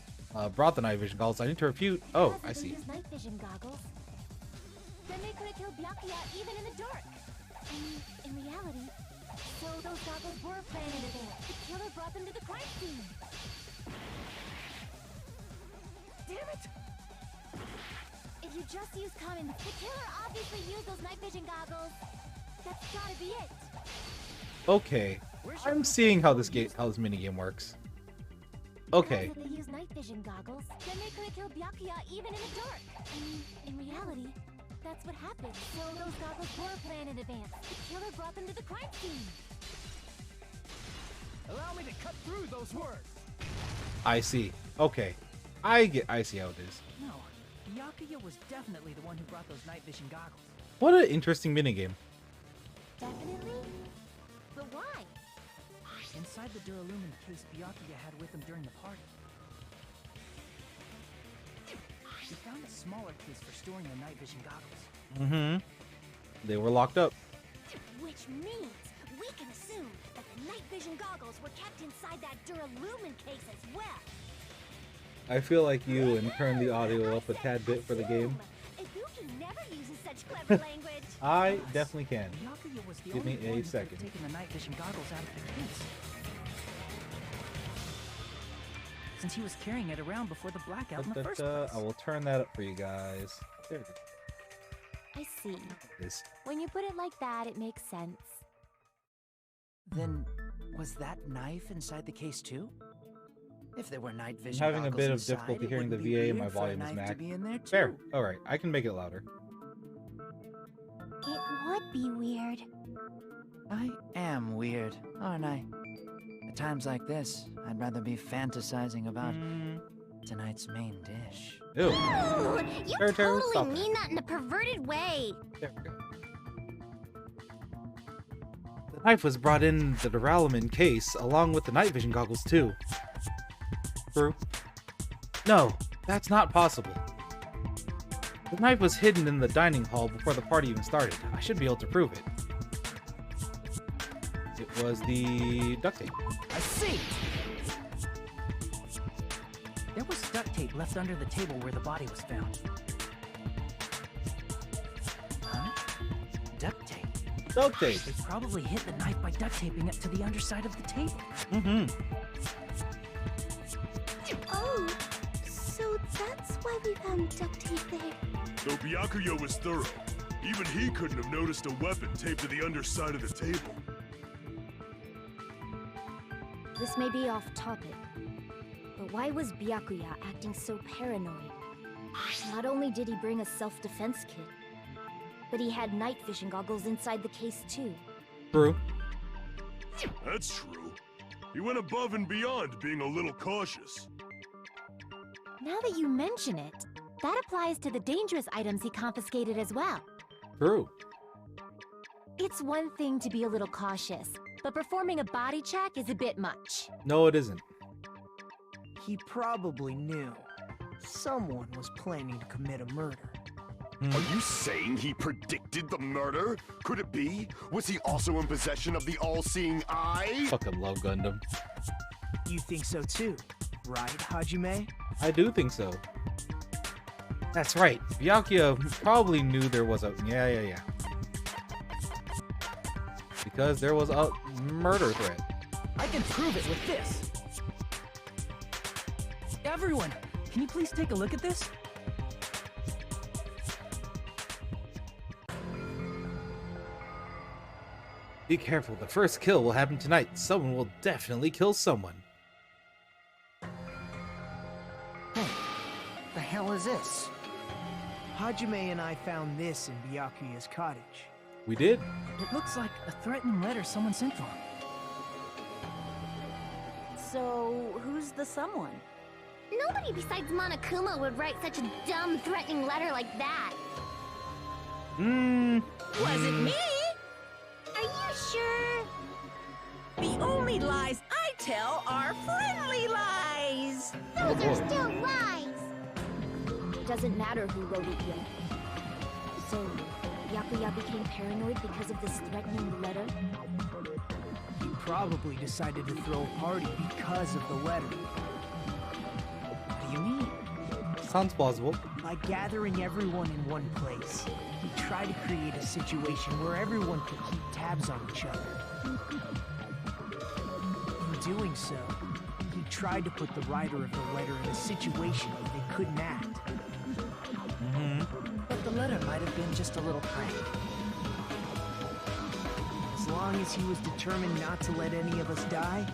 brought the night vision goggles. I need to refute. Oh, Because I if they see. use night vision goggles, then they could have killed Byakuya even in the dark. I mean, in reality, so those goggles were planned in advance. The killer brought them to the crime scene. Damn it! If you just use common, the killer obviously used those night vision goggles. That's gotta be it. Okay, I'm seeing how this mini game works. Okay, Because if they use night vision goggles, then they could have killed Byakuya even in the dark. I mean, in reality, that's what happened. So those goggles were planned in advance. The killer brought them to the crime scene. Allow me to cut through those words. I see. Okay, I see how it is. No, Byakuya was definitely the one who brought those night vision goggles. What an interesting minigame. Definitely? But why? Inside the Duralumin case Byakuya had with him during the party, he found a smaller case for storing the night vision goggles. Mm-hmm. They were locked up. Which means we can assume that the night vision goggles were kept inside that Duralumin case as well. I feel like you and turn the audio up a tad bit for the game. Ibuki never uses such clever language. I definitely can. Byakuya was the Give only me a one who could second. have taken the night vision goggles out of the case, since he was carrying it around before the blackout in the first place. I will turn that up for you guys. There it I see. is. When you put it like that, it makes sense. Then, was that knife inside the case too? If there were night I'm vision having a goggles bit of inside, difficulty it hearing the wouldn't be VA and my weird for a volume is knife to maxed. be in there too. Fair. Alright, I can make it louder. It would be weird. I am weird, aren't I? At times like this, I'd rather be fantasizing about tonight's main dish. Ew. Ooh, you Terry, totally stop that. mean that in a perverted way. There we go. The knife was brought in the Duralumin case, along with the night vision goggles too. True. No, that's not possible. The knife was hidden in the dining hall before the party even started. I should be able to prove it. It was the duct tape. I see! There was duct tape left under the table where the body was found. Huh? Duct tape? Duct tape! They probably hit the knife by duct taping it to the underside of the table. Mm-hmm. Oh, so that's why we found duct tape there. Though Byakuya was thorough, even he couldn't have noticed a weapon taped to the underside of the table. This may be off topic, but why was Byakuya acting so paranoid? Not only did he bring a self-defense kit, but he had night vision goggles inside the case too. True. That's true. He went above and beyond, being a little cautious. Now that you mention it, that applies to the dangerous items he confiscated as well. True. It's one thing to be a little cautious, but performing a body check is a bit much. No, it isn't. He probably knew someone was planning to commit a murder. Are you saying he predicted the murder? Could it be? Was he also in possession of the all-seeing eye? Fucking love Gundam. You think so too, right, Hajime? I do think so. That's right. Byakuya probably knew there was a... Yeah. Because there was a murder threat. I can prove it with this. Everyone, can you please take a look at this? Be careful, the first kill will happen tonight. Someone will definitely kill someone. Hey, the hell is this? Hajime and I found this in Byakuya's cottage. We did? It looks like a threatening letter someone sent for him. So, who's the someone? Nobody besides Monokuma would write such a dumb, threatening letter like that. Was it me? Are you sure? The only lies I tell are friendly lies! Those are still lies! It doesn't matter who wrote it yet. So, Byakuya became paranoid because of this threatening letter? He probably decided to throw a party because of the letter. What do you mean? Sounds plausible. By gathering everyone in one place, he tried to create a situation where everyone could keep tabs on each other. In doing so, he tried to put the writer of the letter in a situation where they couldn't act. But the letter might have been just a little prank. As long as he was determined not to let any of us die,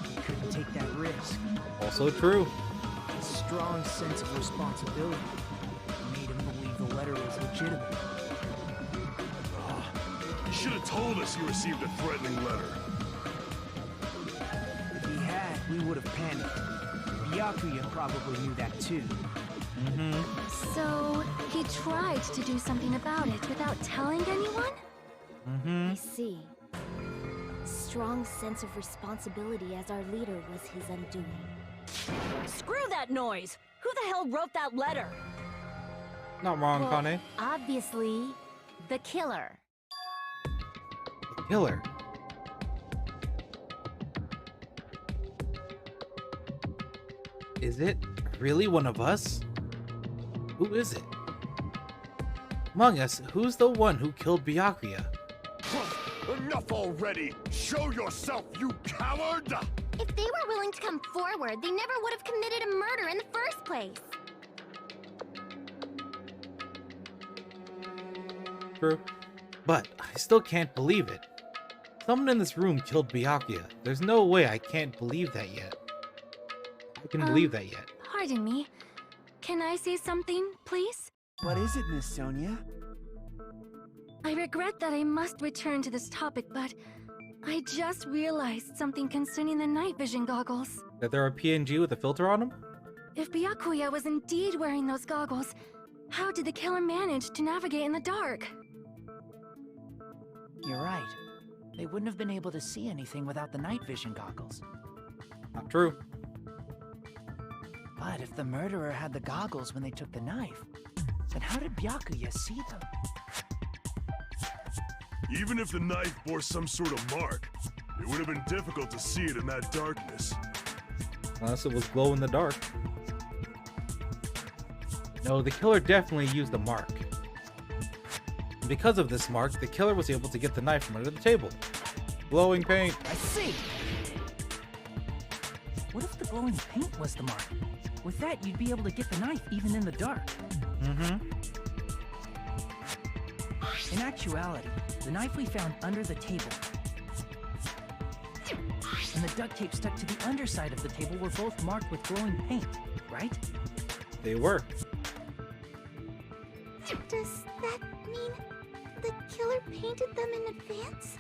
he couldn't take that risk. Also true. His strong sense of responsibility made him believe the letter was legitimate. You should have told us you received a threatening letter. If he had, we would have panicked. Byakuya probably knew that too. So, he tried to do something about it without telling anyone? I see. Strong sense of responsibility as our leader was his undoing. Screw that noise! Who the hell wrote that letter? Not wrong, Well, Kane. obviously, the killer. The killer. Is it really one of us? Who is it? Among us, who's the one who killed Byakuya? Enough already! Show yourself, you coward! If they were willing to come forward, they never would have committed a murder in the first place. True. But I still can't believe it. Someone in this room killed Byakuya. There's no way I can't believe that yet. I can believe that yet. Pardon me. Can I say something, please? What is it, Miss Sonia? I regret that I must return to this topic, but I just realized something concerning the night vision goggles. That there are PNG with a filter on them? If Byakuya was indeed wearing those goggles, how did the killer manage to navigate in the dark? You're right. They wouldn't have been able to see anything without the night vision goggles. Not true. But if the murderer had the goggles when they took the knife, then how did Byakuya see them? Even if the knife bore some sort of mark, it would have been difficult to see it in that darkness. Unless it was glow in the dark. No, the killer definitely used a mark. And because of this mark, the killer was able to get the knife from under the table. Glowing paint. I see! What if the glowing paint was the mark? With that, you'd be able to get the knife even in the dark. In actuality, the knife we found under the table and the duct tape stuck to the underside of the table were both marked with glowing paint, right? They were. Does that mean the killer painted them in advance?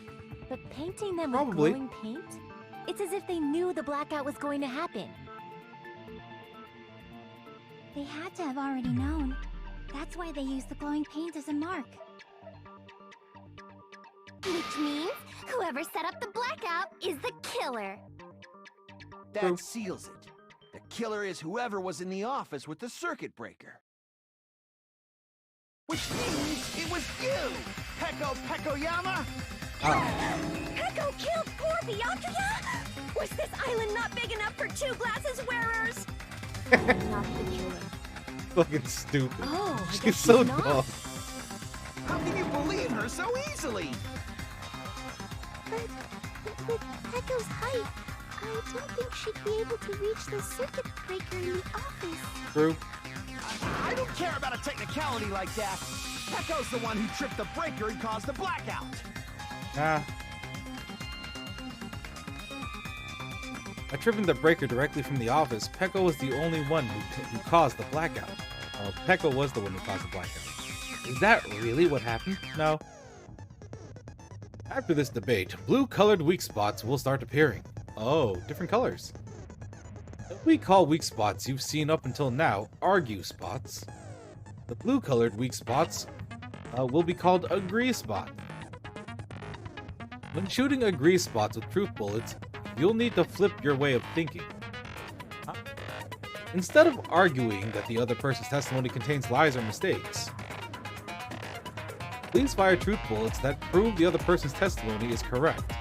But painting them Probably. with glowing paint? It's as if they knew the blackout was going to happen. They had to have already known. That's why they used the glowing paint as a mark. Which means whoever set up the blackout is the killer. That seals it. The killer is whoever was in the office with the circuit breaker. Which means it was you, Peko Pekoyama! Peko killed poor Byakuya? Was this island not big enough for two glasses wearers? Not the killer. Fucking stupid. Oh, I She's guess so not. dumb. How can you believe her so easily? But with Peko's height, I don't think she'd be able to reach the circuit breaker in the office. True. I don't care about a technicality like that. Peko's the one who tripped the breaker and caused the blackout. Nah. By tripping the breaker directly from the office, Peko was the only one who caused the blackout. Peko was the one who caused the blackout. Is that really what happened? No. After this debate, blue-colored weak spots will start appearing. Oh, different colors. What we call weak spots you've seen up until now argue spots. The blue-colored weak spots will be called agree spot. When shooting agree spots with truth bullets, you'll need to flip your way of thinking. Instead of arguing that the other person's testimony contains lies or mistakes, please fire truth bullets that prove the other person's testimony is correct.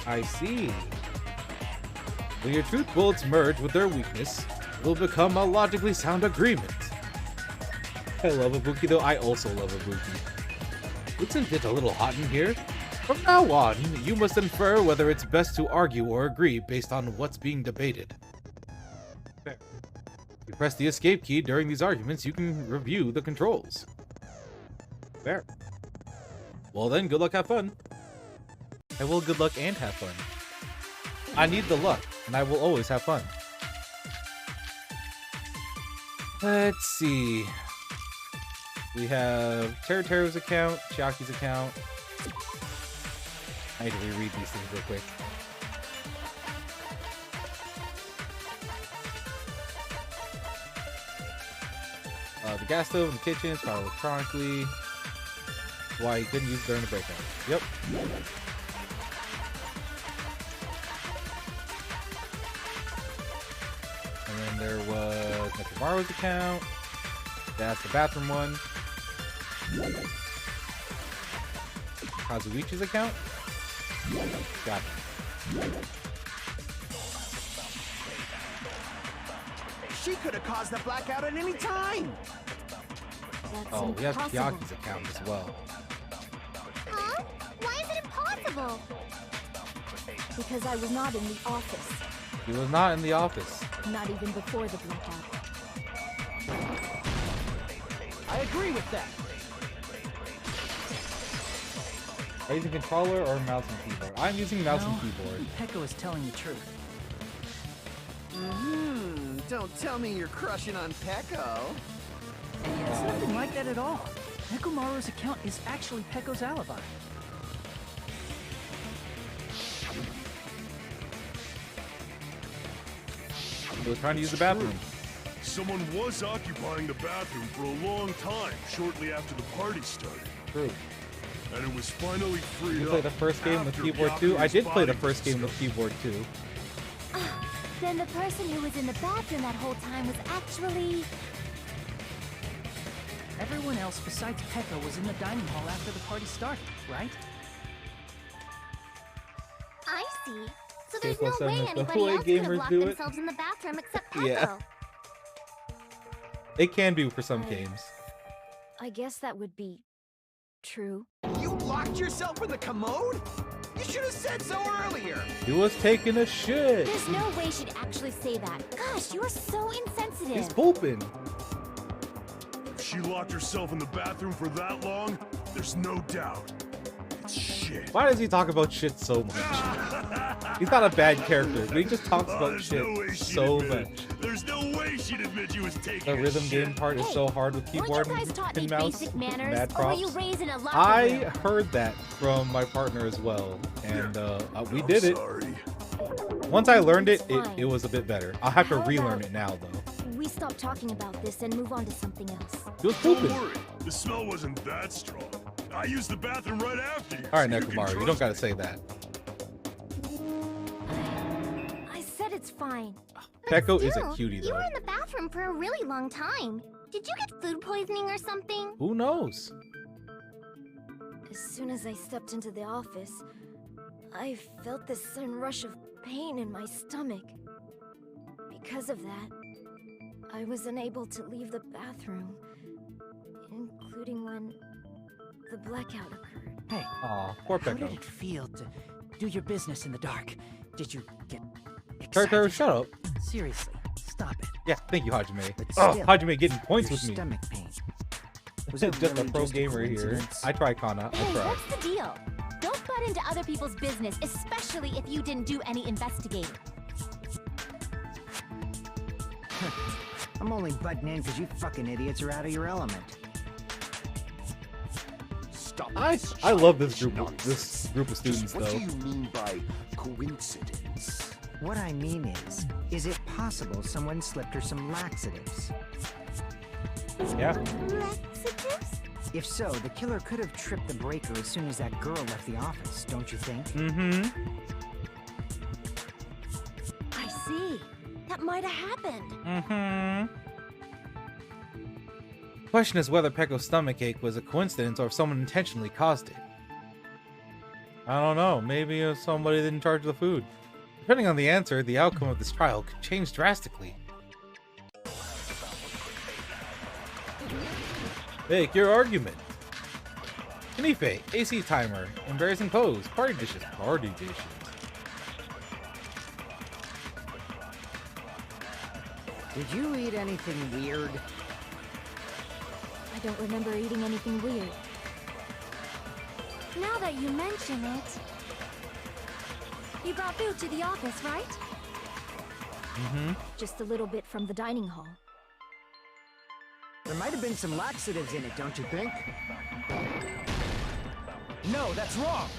I see. When your truth bullets merge with their weakness, it will become a logically sound agreement. I love Ibuki though, I also love Ibuki. Isn't it a little hot in here? From now on, you must infer whether it's best to argue or agree based on what's being debated. Fair. If you press the escape key during these arguments, you can review the controls. Fair. Well then, good luck, have fun. I will good luck and have fun. I need the luck, and I will always have fun. Let's see. We have Teru's account, Chiaki's account. I need to reread these things real quick. The gas stove in the kitchen is powered electronically. Why he couldn't use it during the breakout. Yep. And then there was Nekomaru's account. That's the bathroom one. Kazuichi's account. Got it. She could have caused the blackout at any time. That's Oh, we have impossible. Kyaki's account as well. Huh? Why is it impossible? Because I was not in the office. He was not in the office. Not even before the blackout. I agree with that. Are you using controller or mouse and keyboard? I'm using mouse and keyboard. Peko is telling the truth. Don't tell me you're crushing on Peko. It's nothing like that at all. Nekomaru's account is actually Peko's alibi. He was trying to use the bathroom. Someone was occupying the bathroom for a long time shortly after the party started. True. And it was finally freed You up. play the first game with after keyboard too? I Byakuya's did play the body first was game with keyboard too. Then the person who was in the bathroom that whole time was actually... Everyone else besides Peko was in the dining hall after the party started, right? I see. So Okay, there's no plus way seven is the anybody way else could have gamers locked do it. themselves in the bathroom except Peko. Yeah. It can be for some games. I guess that would be true. You locked yourself in the commode? You should have said so earlier. He was taking a shit. There's no way she'd actually say that. Gosh, you are so insensitive. He's pooping. If she locked herself in the bathroom for that long, there's no doubt. It's shit. Why does he talk about shit so much? He's not a bad character, but he just talks about There's shit no way she'd so admit. much. There's no way she'd admit you was taking The a rhythm shit. game part is so hard with keyboard Weren't you guys taught and any mouse. basic manners, Mad or were props. you raised in a locker I room? heard that from my partner as well, and we I'm did it. sorry. Once I learned it, It's fine. it was a bit better. I'll have to How relearn about- it now, though. We stop talking about this and move on to something else. He was Don't pooping. worry, the smell wasn't that strong. I used the bathroom right after you. All right, so you can Nekomaru, you don't trust gotta me. say that. I said it's fine. Peko is a Still, cutie, You though. were in the bathroom for a really long time. Did you get food poisoning or something? Who knows? As soon as I stepped into the office, I felt this sudden rush of pain in my stomach. Because of that, I was unable to leave the bathroom, including when the blackout occurred. Hey, Aw, poor how did Peko. it feel to do your business in the dark? Did you get Turtle, excited? shut up. Seriously, stop it. Yeah, thank you, Hajime. But Oh, still, Hajime getting points your with me. stomach pain. Was Just it a really pro just gamer here. coincidence? I try, Kana. I Hey, try. what's the deal? Don't butt into other people's business, especially if you didn't do any investigating. I'm only butting in because you fucking idiots are out of your element. Stop. I love this group. Nonsense. This group of students, What though. do you mean by coincidence? What I mean is it possible someone slipped her some laxatives? Yeah. Laxatives? If so, the killer could have tripped the breaker as soon as that girl left the office, don't you think? Mm-hmm. I see. That might have happened. Mm-hmm. Question is whether Peko's stomach ache was a coincidence or if someone intentionally caused it. I don't know. Maybe it was somebody in charge of the food. Depending on the answer, the outcome of this trial could change drastically. Make your argument. Kanife, AC timer, embarrassing pose, party dishes, party dishes. Did you eat anything weird? I don't remember eating anything weird. Now that you mention it... You brought food to the office, right? Mm-hmm. Just a little bit from the dining hall. There might have been some laxatives in it, don't you think? No, that's wrong!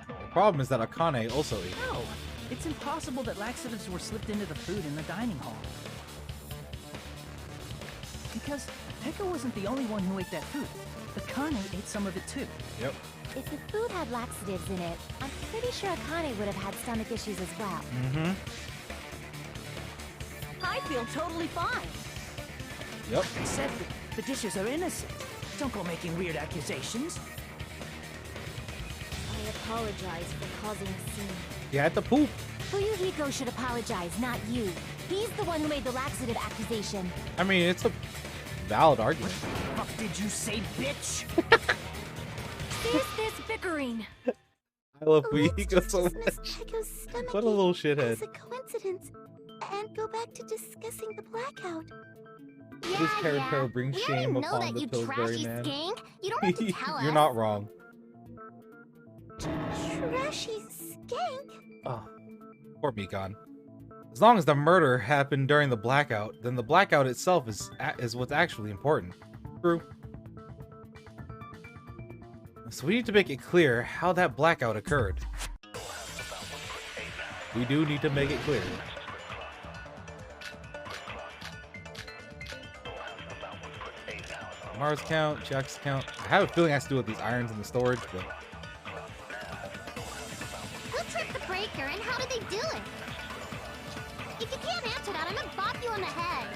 The problem is that Akane also ate it. No! It's impossible that laxatives were slipped into the food in the dining hall. Because Pekka wasn't the only one who ate that food. The Akane ate some of it too. Yep. If the food had laxatives in it, I'm pretty sure Akane would have had stomach issues as well. Mm-hmm. I feel totally fine. Yep. I said that the dishes are innocent. Don't go making weird accusations. I apologize for causing a scene. You had to poop. Fuyuhiko should apologize, not you. He's the one who made the laxative accusation. I mean, it's a valid argument. What the fuck did you say, bitch? There's this bickering. I love Let's Fuyuhiko just so dismiss much. Pekka's stomach What a little ache shithead. as a coincidence and go back to discussing the blackout. This character brings We shame already know upon that, the you Pillsbury trashy man. skank. You don't have to tell us. You're not wrong. Trashy skank? Oh, poor Mikan. As long as the murder happened during the blackout, then the blackout itself is what's actually important. True. So we need to make it clear how that blackout occurred. We do need to make it clear. Mars count, Jack's count. I have a feeling it has to do with these irons in the storage, but Who tripped the breaker and how did they do it? If you can't answer that, I'm gonna bop you on the head.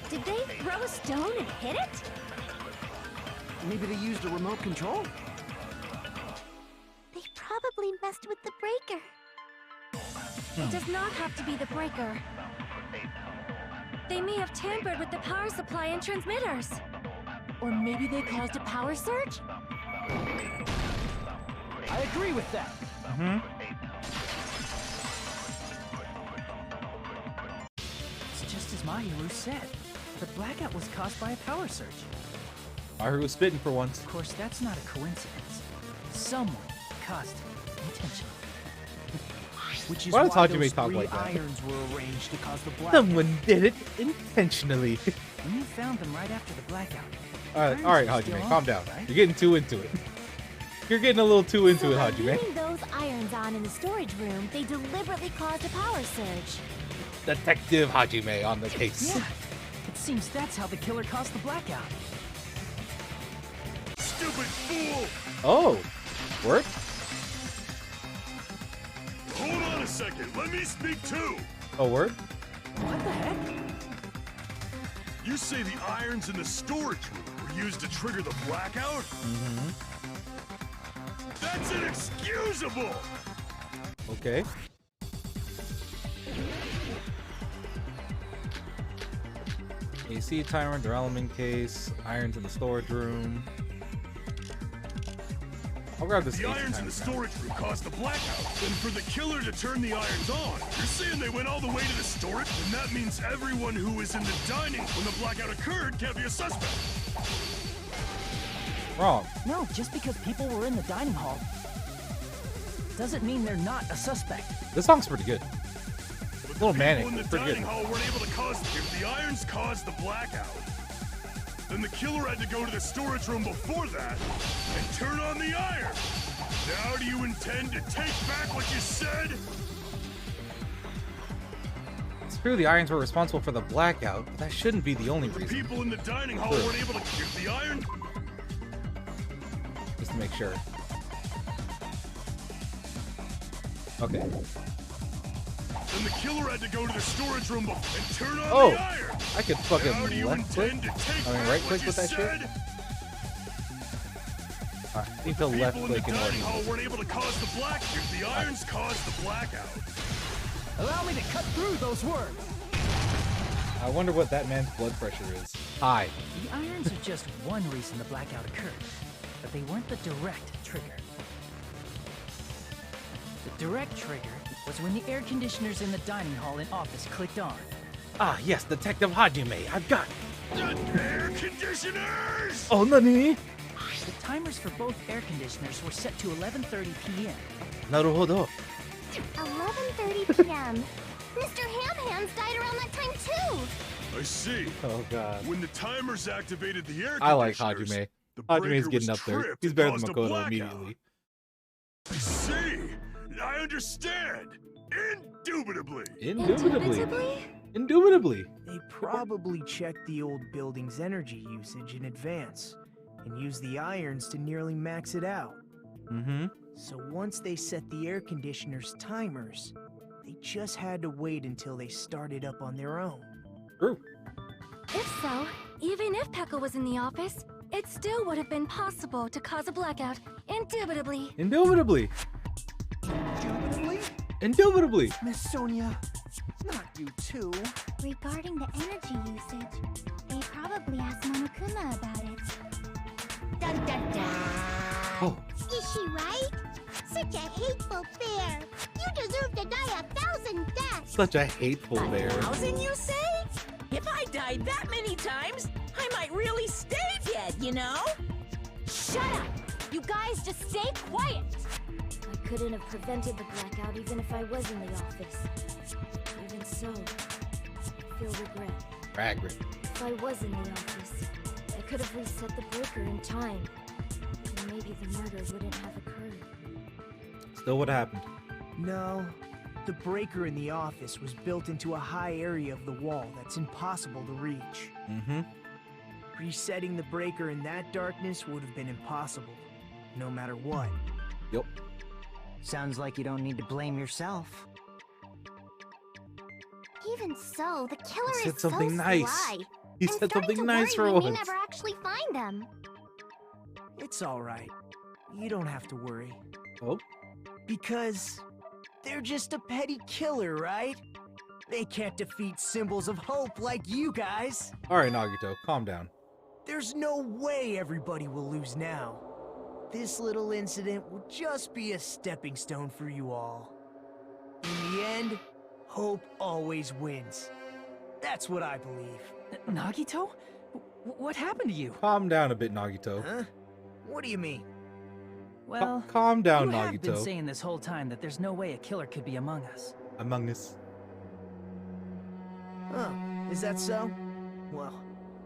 Did they throw a stone and hit it? Maybe they used a remote control? They probably messed with the breaker. It does not have to be the breaker. They may have tampered with the power supply and transmitters. Or maybe they caused a power surge? I agree with that. It's just as Mahiru said. The blackout was caused by a power surge. Mahiru was spitting for once. Of course, that's not a coincidence. Someone caused it intentionally. Which is Why why does Hajime those talk three like that? irons were arranged to cause the blackout. Someone did it intentionally. When you found them right after the blackout. All irons right, were still Hajime, on, calm down. right? You're getting too into it. You're getting a little too into So it, by Hajime. leaving those irons on in the storage room, they deliberately caused a power surge. Detective Hajime on the case. Yeah, it seems that's how the killer caused the blackout. Stupid fool! Oh, word? Hold on a second, let me speak too! Oh, word? What the heck? You say the irons in the storage room were used to trigger the blackout? Mm-hmm. That's inexcusable! Okay. AC timer, duralumin case, irons in the storage room. I'll grab this The AC irons timer in the now. storage room caused the blackout. Then for the killer to turn the irons on, you're saying they went all the way to the storage? And that means everyone who was in the dining when the blackout occurred can't be a suspect. Wrong. No, just because people were in the dining hall doesn't mean they're not a suspect. This song's pretty good. But Little the manic, people in the pretty good. dining hall weren't able to cause. If the irons caused the blackout, then the killer had to go to the storage room before that and turn on the iron. Now do you intend to take back what you said? It's true the irons were responsible for the blackout, but that shouldn't be the only The reason. people in the dining hall Sure. weren't able to. If the iron. Just to make sure. Okay. Then the killer had to go to the storage room and turn on Oh! the iron. I could fucking Now do you left click. intend to take I mean, back right what click you with that shit. said? Alright, I think the left People in click the in order. dining hall weren't able to cause the black. If the irons caused the blackout. Allow me to cut through those words. I wonder what that man's blood pressure is. High. The irons are just one reason the blackout occurred, but they weren't the direct trigger. The direct trigger was when the air conditioners in the dining hall and office clicked on. Ah, yes, Detective Hajime. I've got it. The air conditioners! Oh, nani? The timers for both air conditioners were set to 11:30 p.m. Naruhodo. 11:30 p.m. Mr. Ham Hands died around that time too. I see. Oh, God. When the timers activated the air I like conditioners, Hajime. the Hajime's breaker getting was up there. tripped He's and better than caused a Makoto blackout. immediately. I see. I understand. Indubitably. Indubitably. Indubitably. They probably checked the old building's energy usage in advance and used the irons to nearly max it out. Mm-hmm. So once they set the air conditioner's timers, they just had to wait until they started up on their own. True. If so, even if Pekka was in the office, it still would have been possible to cause a blackout, indubitably. Indubitably. Indubitably? Indubitably. Miss Sonia, not you too. Regarding the energy usage, they probably asked Monokuma about it. Dun dun dun. Oh. Is she right? Such a hateful bear. You deserve to die 1,000 deaths. Such a hateful bear. 1,000, you say? If I died that many times, I might really stay dead, you know? Shut up! You guys just stay quiet! I couldn't have prevented the blackout even if I was in the office. Even so, I feel regret. Regret. If I was in the office, I could have reset the breaker in time. And maybe the murder wouldn't have occurred. Still what happened? No, the breaker in the office was built into a high area of the wall that's impossible to reach. Mm-hmm. Resetting the breaker in that darkness would have been impossible, no matter what. Yep. Sounds like you don't need to blame yourself. Even so, the killer He said is something so nice. sly. He I'm said starting something to nice worry for we may once. never actually find them. It's alright. You don't have to worry. Oh? Because they're just a petty killer, right? They can't defeat symbols of hope like you guys. Alright, Nagito, calm down. There's no way everybody will lose now. This little incident will just be a stepping stone for you all. In the end, hope always wins. That's what I believe. Nagito? What happened to you? Calm down a bit, Nagito. Huh? What do you mean? Well, calm down, you have been Nagito. saying this whole time that there's no way a killer could be among us. Among us. Huh, is that so? Well,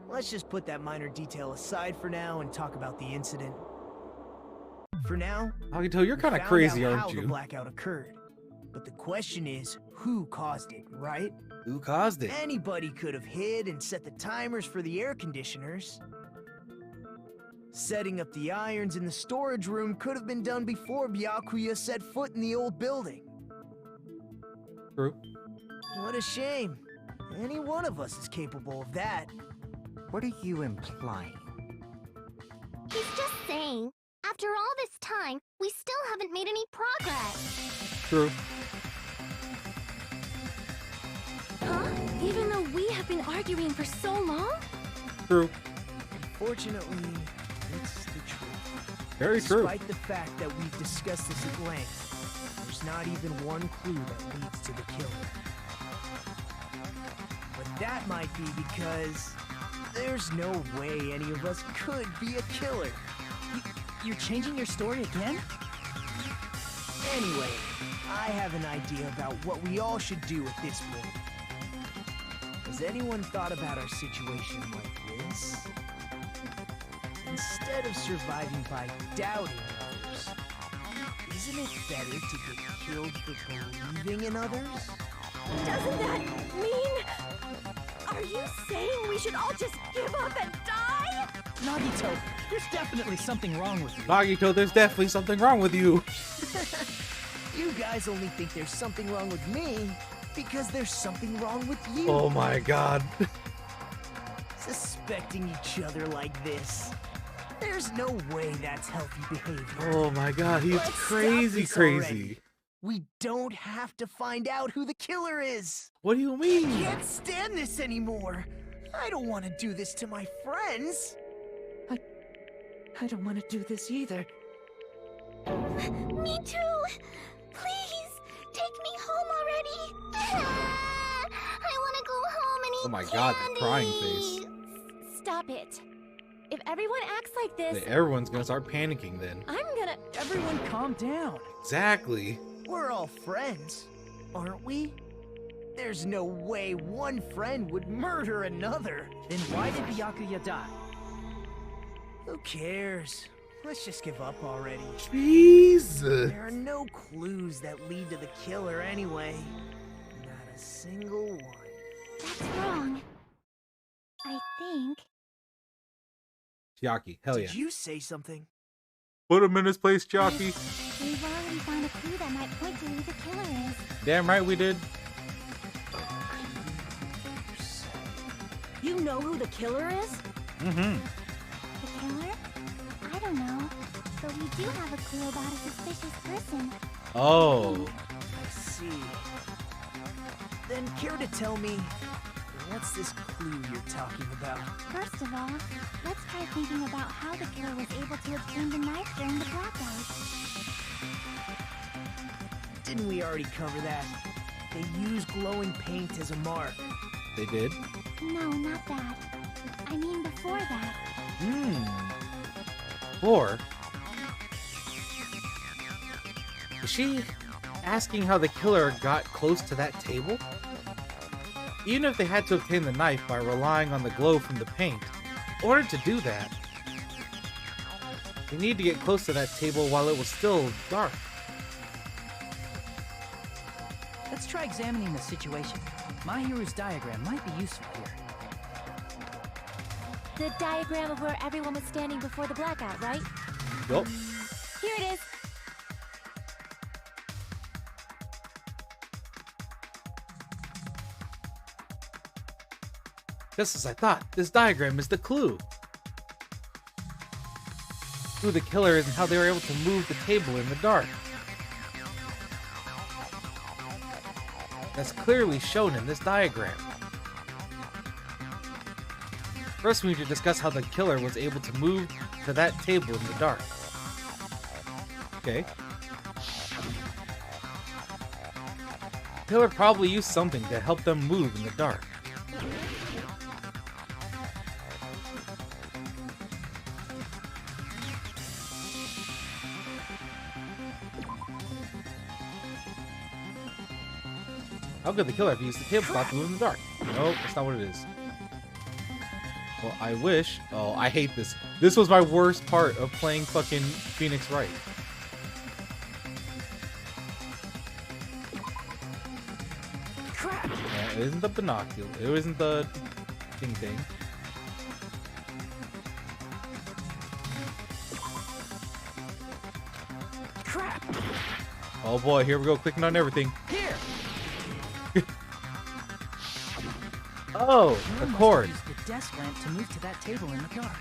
let's just put that minor detail aside for now and talk about the incident. For now, Nagito, you're we kind of found crazy, out aren't how the you? blackout occurred. But the question is, who caused it, right? Who caused it? Anybody could have hid and set the timers for the air conditioners. Setting up the irons in the storage room could have been done before Byakuya set foot in the old building. True. What a shame. Any one of us is capable of that. What are you implying? He's just saying, after all this time, we still haven't made any progress. True. Huh? Even though we have been arguing for so long? True. Unfortunately, it's the truth. Very true. Despite the fact that we've discussed this at length, there's not even one clue that leads to the killer. But that might be because there's no way any of us could be a killer. You're changing your story again? Anyway, I have an idea about what we all should do at this point. Has anyone thought about our situation like this? Instead of surviving by doubting others, isn't it better to get killed for believing in others? Doesn't that mean... Are you saying we should all just give up and die? Nagito, there's definitely something wrong with you. Nagito, there's definitely something wrong with you. You guys only think there's something wrong with me because there's something wrong with you. Oh my god. Suspecting each other like this. There's no way that's healthy behavior. Oh my god, he's Let's stop crazy, this crazy. already. We don't have to find out who the killer is. What do you mean? I can't stand this anymore. I don't want to do this to my friends. I don't want to do this either. Me too! Please, take me home already! I want to go home and eat Oh my god, the crying candy. face. Stop it. If everyone acts like this, Everyone's gonna start panicking then. I'm gonna... Everyone calm down. Exactly. We're all friends, aren't we? There's no way one friend would murder another. Then why did Byakuya die? Who cares? Let's just give up already. Jesus. There are no clues that lead to the killer anyway. Not a single one. That's wrong. I think... Chiaki, hell yeah. Did you say something? Put him in his place, Jockey. We've already found a clue that might point to who the killer is. Damn right we did. You know who the killer is? Mm-hmm. The killer? I don't know. But we do have a clue about a suspicious person. Oh. I see. Then care to tell me, what's this clue you're talking about? First of all, let's try thinking about how the killer was able to obtain the knife during the blackout. Didn't we already cover that? They use glowing paint as a mark. They did? No, not that. I mean before that. Or is she asking how the killer got close to that table? Even if they had to obtain the knife by relying on the glow from the paint, in order to do that, they need to get close to that table while it was still dark. Let's try examining the situation. Mahiru's diagram might be useful here. The diagram of where everyone was standing before the blackout, right? Yup. Here it is. Just as I thought, this diagram is the clue. Who the killer is and how they were able to move the table in the dark. That's clearly shown in this diagram. First, we need to discuss how the killer was able to move to that table in the dark. Okay. The killer probably used something to help them move in the dark. How could the killer have used the tablecloth to move in the dark? Nope, that's not what it is. Well, I wish... Oh, I hate this. This was my worst part of playing fucking Phoenix Wright. Crap! Yeah, it isn't the binocular. It isn't the thing. Crap! Oh boy, here we go, clicking on everything. Here! Oh, a cord. Use the desk lamp to move to that table in the dark.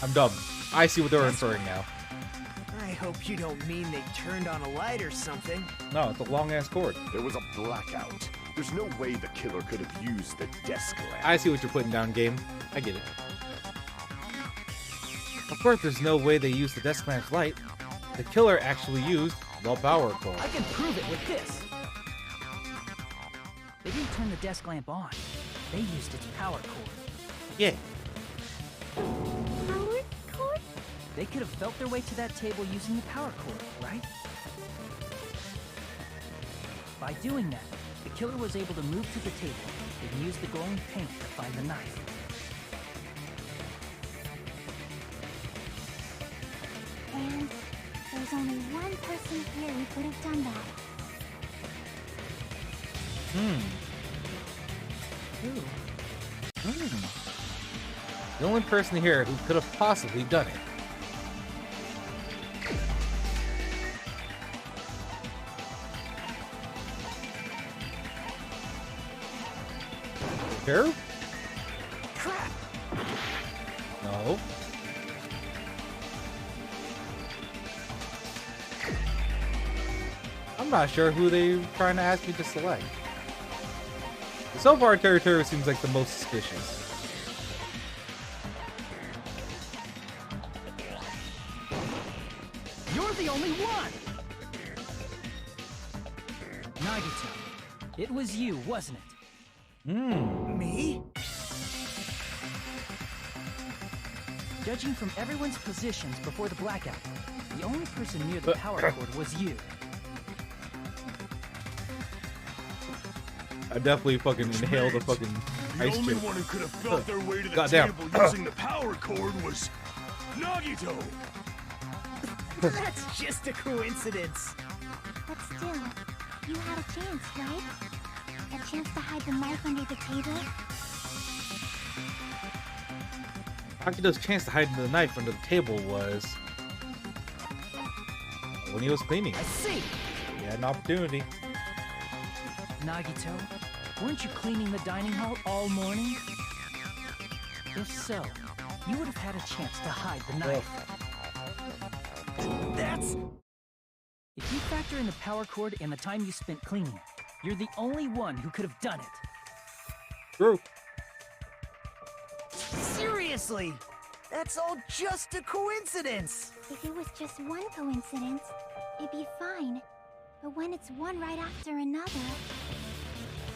I'm dumb. I see what they're inferring now. I hope you don't mean they turned on a light or something. No, it's a long-ass cord. There was a blackout. There's no way the killer could have used the desk lamp. I see what you're putting down, game. I get it. Of course, there's no way they used the desk lamp's light. The killer actually used the power cord. I can prove it with this. They didn't turn the desk lamp on. They used its power cord. Yeah. Power cord? They could have felt their way to that table using the power cord, right? By doing that, the killer was able to move to the table and use the glowing paint to find the knife. And there's only one person here who could have done that. The only person here who could have possibly done it. Who? Crap! No. I'm not sure who they're trying to ask me to select. So far, Territory seems like the most suspicious. You're the only one! Nagito, it was you, wasn't it? Me? Judging from everyone's positions before the blackout, the only person near the power cord was you. I definitely fucking inhaled the fucking The ice only chip. one who could have felt their way to the Goddamn. table using the power cord was Nagito. That's just a coincidence. But still, you had a chance, right? A chance to hide the knife under the table? Akito's chance to hide the knife under the table was when he was cleaning. I see! He had an opportunity. Nagito, weren't you cleaning the dining hall all morning? If so, you would have had a chance to hide the knife. That's... If you factor in the power cord and the time you spent cleaning, you're the only one who could have done it. True. Seriously! That's all just a coincidence! If it was just one coincidence, it'd be fine. But when it's one right after another,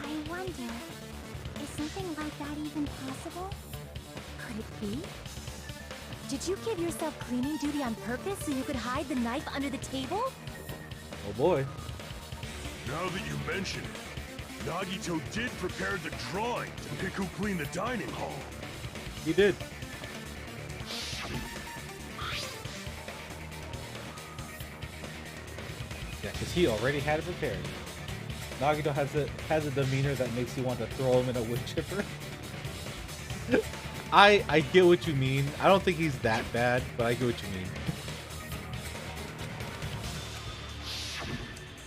I wonder, is something like that even possible? Could it be? Did you give yourself cleaning duty on purpose so you could hide the knife under the table? Oh boy. Now that you mention it, Nagito did prepare the drawing to pick who cleaned the dining hall. He did. Yeah, because he already had it prepared. Nagito has a demeanor that makes you want to throw him in a wood chipper. I get what you mean. I don't think he's that bad, but I get what you mean.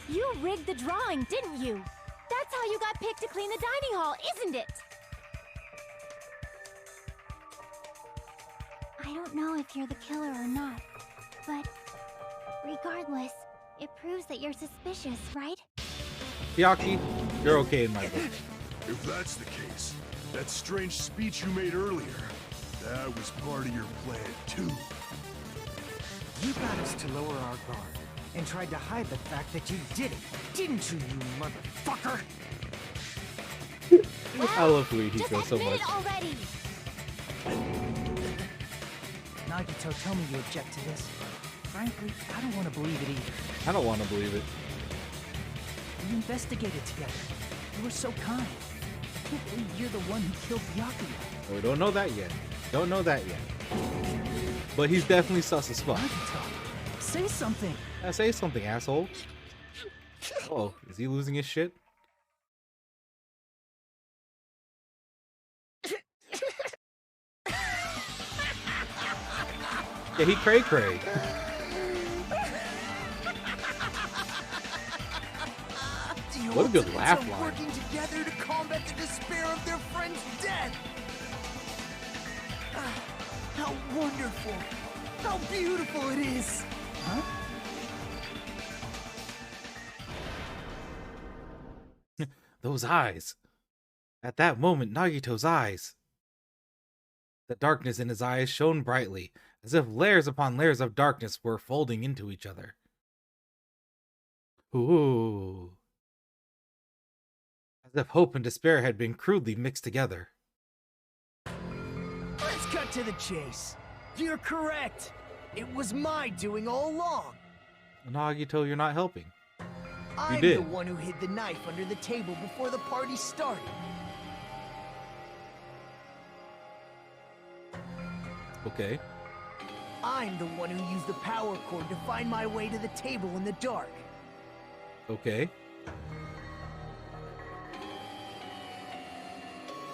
You rigged the drawing, didn't you? That's how you got picked to clean the dining hall, isn't it? I don't know if you're the killer or not, but regardless, it proves that you're suspicious, right? Hyaki, you're okay in my book. If that's the case, that strange speech you made earlier, that was part of your plan too. You got us to lower our guard and tried to hide the fact that you did it, didn't you, you motherfucker? I love Fuyuhiko so much. Already. Nagito, tell me you object to this. Frankly, I don't want to believe it either. I don't want to believe it. We investigated together. You were so kind. I can't believe you're the one who killed Byakuya. We don't know that yet. Don't know that yet. But he's definitely sus as fuck. Nagito, say something. Say something, asshole. Oh, is he losing his shit? Yeah, he cray-cray. What a good laugh line. Working together to combat the despair of their friend's death. How wonderful. How beautiful it is. Huh? Those eyes. At that moment, Nagito's eyes. The darkness in his eyes shone brightly, as if layers upon layers of darkness were folding into each other. Ooh. As if hope and despair had been crudely mixed together. Let's cut to the chase. You're correct. It was my doing all along. Nagito, you're not helping. I'm did. the one who hid the knife under the table before the party started. Okay. I'm the one who used the power cord to find my way to the table in the dark. Okay.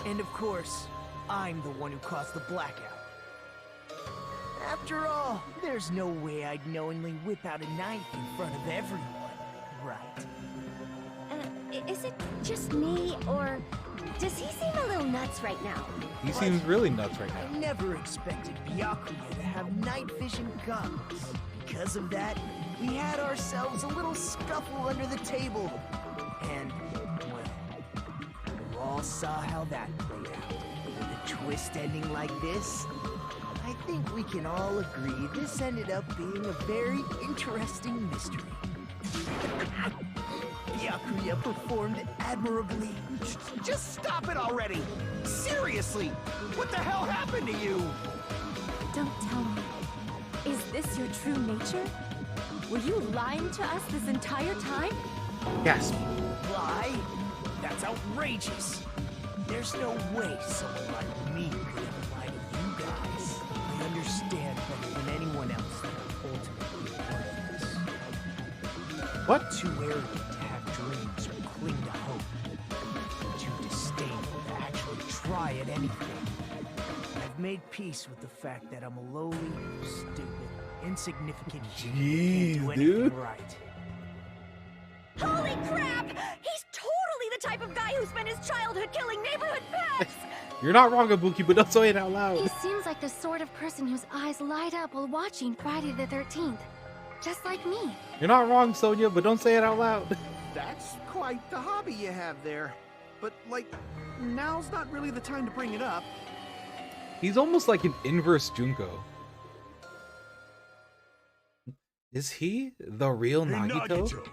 And of course, I'm the one who caused the blackout. After all, there's no way I'd knowingly whip out a knife in front of everyone, right? Is it just me, or does he seem a little nuts right now? He seems really nuts right I now. never expected Byakuya to have night vision goggles. Because of that, we had ourselves a little scuffle under the table. And, well, we all saw how that played out. With a twist ending like this, I think we can all agree this ended up being a very interesting mystery. Byakuya performed admirably. Just stop it already! Seriously! What the hell happened to you? Don't tell me. Is this your true nature? Were you lying to us this entire time? Yes. Lie? That's outrageous. There's no way someone like me could ever lie to you guys. I understand better than anyone else that I'm ultimately a part of this. What? Too arrogant to have dreams or cling to hope. try at anything. I've made peace with the fact that I'm a lowly, stupid, insignificant human who can't do anything dude. right. Holy crap! He's totally the type of guy who spent his childhood killing neighborhood pets! You're not wrong, Ibuki, but don't say it out He loud. seems like the sort of person whose eyes light up while watching Friday the 13th. Just like me. You're not wrong, Sonia, but don't say it out loud. That's quite the hobby you have there. But, like, now's not really the time to bring it up. He's almost like an inverse Junko. Is he the real Hey, Nagito? Nagito,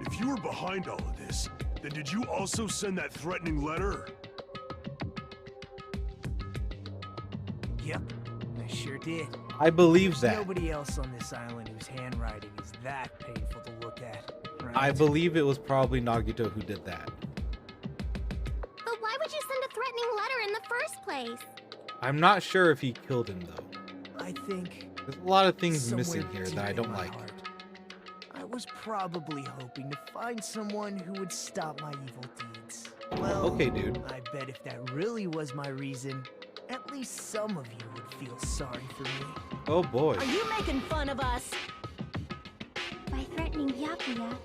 if you were behind all of this, then did you also send that threatening letter? Yep, I sure did. I believe There's that. nobody else on this island whose handwriting is that painful to look at. Right? I believe it was probably Nagito who did that. But why would you send a threatening letter in the first place? I'm not sure if he killed him, though. I think There's a lot of things somewhere missing here that I deep don't in my like. heart, I was probably hoping to find someone who would stop my evil deeds. Well, Okay, dude. I bet if that really was my reason, at least some of you would feel sorry for me. Oh boy. Are you making fun of us? By threatening Byakuya,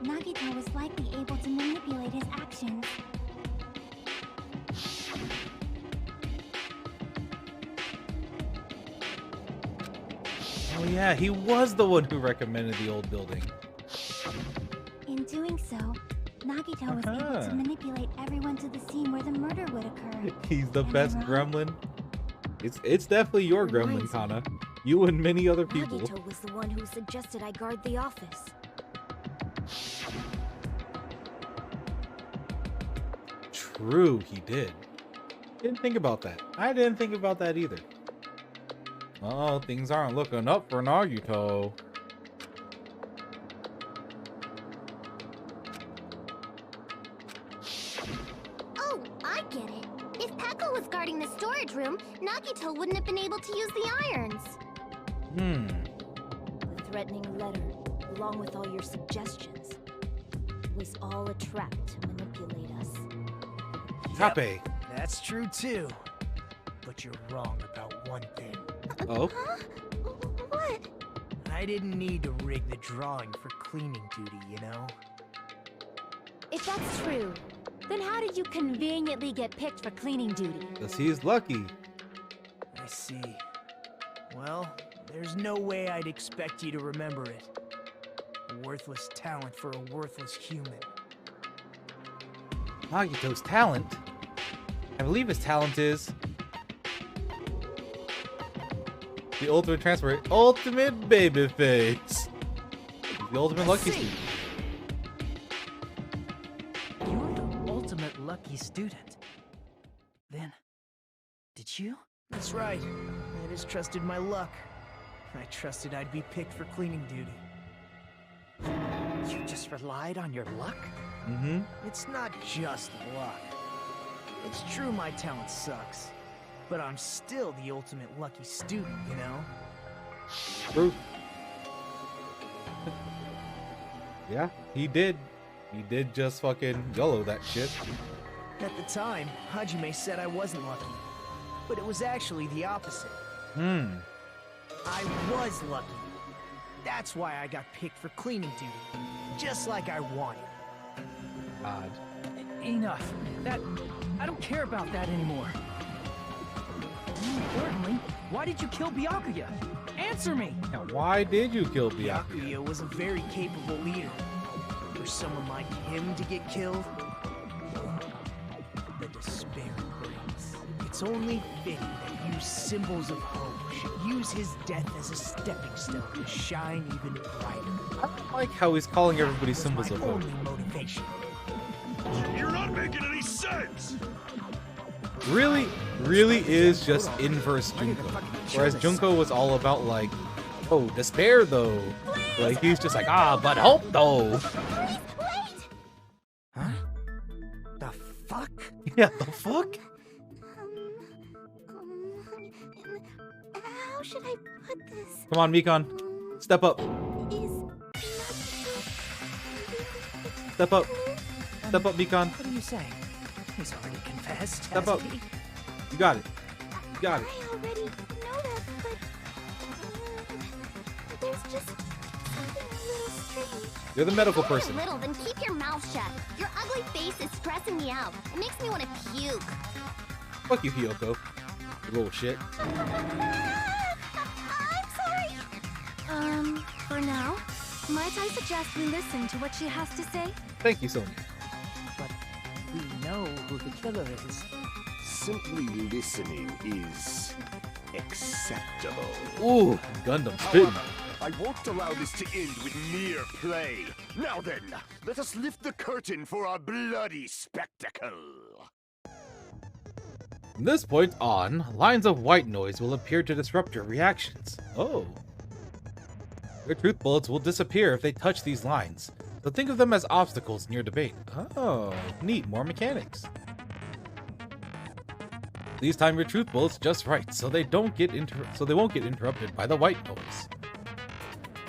Nagito was likely able to manipulate his actions. Oh yeah, he was the one who recommended the old building. In doing so, Nagito was able Uh-huh. to manipulate everyone to the scene where the murder would occur. He's the Am I best wrong? gremlin. It's definitely your gremlin, Reminds me. Kana. You and many other people. Nagito was the one who suggested I guard the office. True, he did. Didn't think about that. I didn't think about that either. Oh, things aren't looking up for Nagito. Oh, I get it. If Pekka was guarding the storage room, Nagito wouldn't have been able to use the irons. The threatening letter, along with all your suggestions, was all a trap to manipulate us. Tape. That's true too. But you're wrong about one thing. Oh? What? I didn't need to rig the drawing for cleaning duty, you know? If that's true, then how did you conveniently get picked for cleaning duty? Because he's lucky. I see. Well, there's no way I'd expect you to remember it. A worthless talent for a worthless human. Nagito's talent? I believe his talent is... the ultimate transfer, ultimate baby face. The ultimate lucky see. student. You're the ultimate lucky student. Then, did you? That's right. I just trusted my luck. I trusted I'd be picked for cleaning duty. You just relied on your luck? Mm-hmm. It's not just luck. It's true my talent sucks. But I'm still the ultimate lucky student, you know? True. Yeah, he did. He did just fucking YOLO that shit. At the time, Hajime said I wasn't lucky. But it was actually the opposite. I was lucky. That's why I got picked for cleaning duty. Just like I wanted. Odd. Enough. I don't care about that anymore. More importantly, why did you kill Byakuya? Answer me! Now, why did you kill Byakuya? Byakuya was a very capable leader. For someone like him to get killed, the despair it brings. It's only fitting that you symbols of hope should use his death as a stepping stone to shine even brighter. I don't like how he's calling everybody symbols my of hope. only motivation. You're not making any sense! Really is just inverse Junko. Whereas Junko was all about like, oh, despair though. Like he's just like, but hope though. Please, wait! Huh? The fuck? Yeah, the fuck? How should I put this? Come on, Mikon. Step up. Step up. Step up, Mikon. What are you saying? He's already confessed. Step hasn't up. he? got it. You got it. I already know that, but there's just something a little strange. You're the medical If only person. a little, then keep your mouth shut. Your ugly face is stressing me out. It makes me want to puke. Fuck you, Hiyoko. You little shit. I'm sorry. For now, might I suggest we listen to what she has to say? Thank you, Sonya. But we know who the killer is. Simply listening is acceptable. Ooh, Gundam spitting. However, I won't allow this to end with mere play. Now then, let us lift the curtain for our bloody spectacle. From this point on, lines of white noise will appear to disrupt your reactions. Oh. Your truth bullets will disappear if they touch these lines, so think of them as obstacles in your debate. Oh, neat, more mechanics. Please time your truth bullets just right, so they won't get interrupted by the white noise.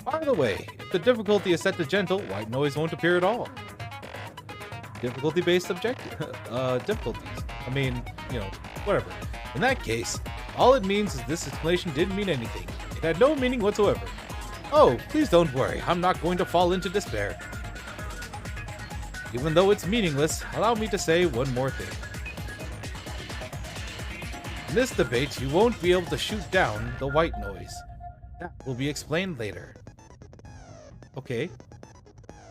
By the way, if the difficulty is set to gentle, white noise won't appear at all. Difficulty-based difficulties. I mean, you know, whatever. In that case, all it means is this explanation didn't mean anything. It had no meaning whatsoever. Oh, please don't worry, I'm not going to fall into despair. Even though it's meaningless, allow me to say one more thing. In this debate, you won't be able to shoot down the white noise. That will be explained later. Okay.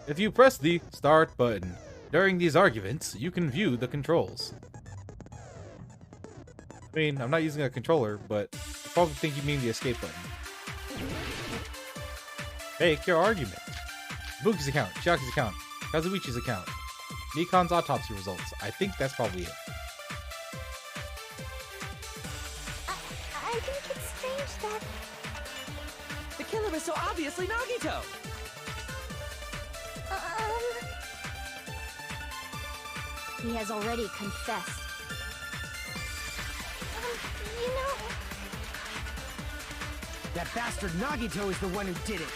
If you press the start button during these arguments, you can view the controls. I mean, I'm not using a controller, but I probably think you mean the escape button. Make your argument. Buki's account, Chiaki's account, Kazuichi's account, Mikan's autopsy results. I think that's probably it. I think it's strange that... The killer is so obviously Nagito! He has already confessed. You know... That bastard Nagito is the one who did it.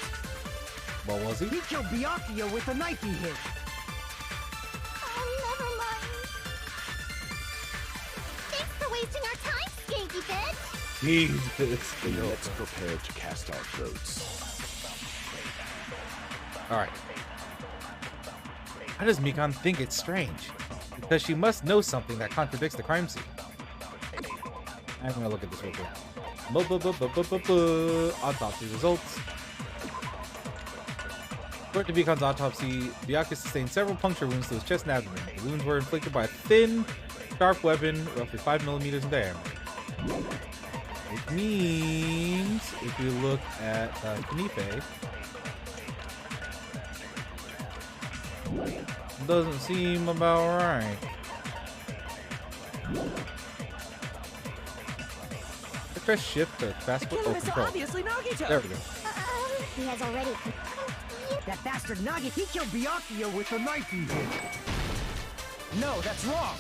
What was he? He killed Byakuya with the knife he hit. Oh, never mind. Thanks for wasting our time, Skanky Bitch! Jesus. Let's prepare to cast our votes. Alright. How does Mikan think it's strange? Because she must know something that contradicts the crime scene. I'm gonna look at this real quick. Autopsy results. According to Mikan's autopsy, Byakuya sustained several puncture wounds to his chest and abdomen. The wounds were inflicted by a thin, sharp weapon, roughly 5 millimeters in diameter. Which means, if you look at Kanife, doesn't seem about right. I press shift to fast forward. Oh, control. Obviously Nagito. There we go. He has already... That bastard Nagi, he killed Byakuya with the knife he hit. No, that's wrong.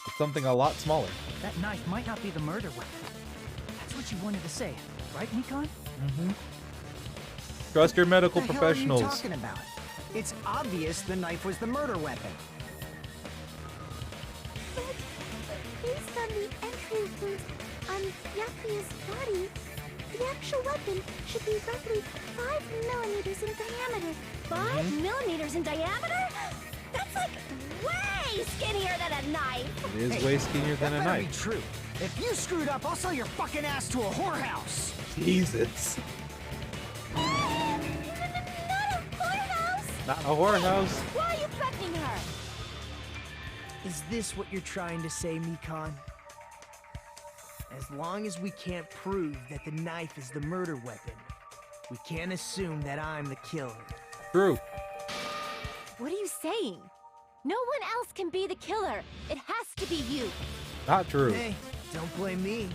It's something a lot smaller. That knife might not be the murder weapon. That's what you wanted to say, right, Mikan? Mm-hmm. Trust your medical What the professionals. hell are you talking about? It's obvious the knife was the murder weapon. But based on the entry wound on Byakuya's body, the actual weapon should be roughly 5 millimeters in diameter. 5 millimeters in diameter? That's like way skinnier than a knife! It is way skinnier than a That better be knife. true. If you screwed up, I'll sell your fucking ass to a whorehouse. Jesus. Not a whorehouse! Not a whorehouse. Why are you threatening her? Is this what you're trying to say, Mikan? As long as we can't prove that the knife is the murder weapon, we can't assume that I'm the killer. True. What are you saying? No one else can be the killer. It has to be you. Not true. Hey, don't blame me.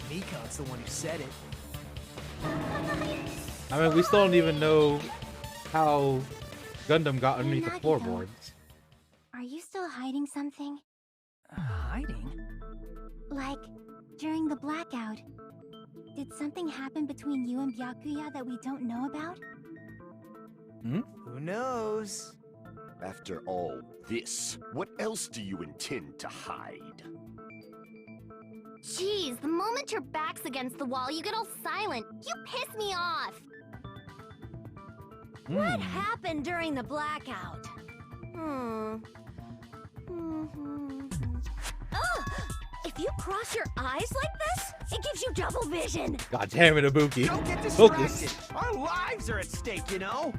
Mikan's the one who said it. I mean, we still don't even know how Gundam got underneath the Nagito. floorboards. Are you still hiding something? Hiding? Like, during the blackout, did something happen between you and Byakuya that we don't know about? Hmm? Who knows? After all this, what else do you intend to hide? Jeez, the moment your back's against the wall, you get all silent. You piss me off. What happened during the blackout? Oh, if you cross your eyes like this, it gives you double vision. God damn it, Ibuki. Don't get Focus. distracted. Our lives are at stake, you know?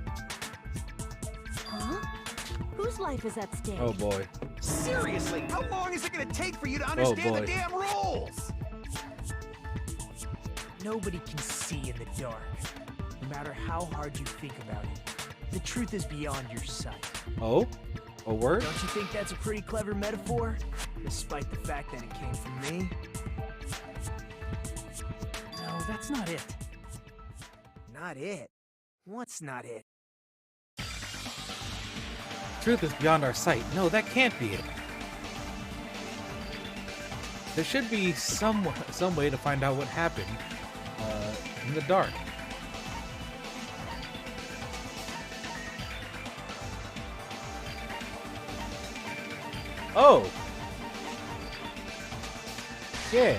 Huh? Whose life is at stake? Oh boy. Seriously, how long is it gonna take for you to understand the boy. damn rules? Nobody can see in the dark, no matter how hard you think about it. The truth is beyond your sight. Oh? A word? Don't you think that's a pretty clever metaphor? Despite the fact that it came from me? No, that's not it. Not it? What's not it? Truth is beyond our sight. No, that can't be it. There should be some way to find out what happened in the dark. Oh! Yeah.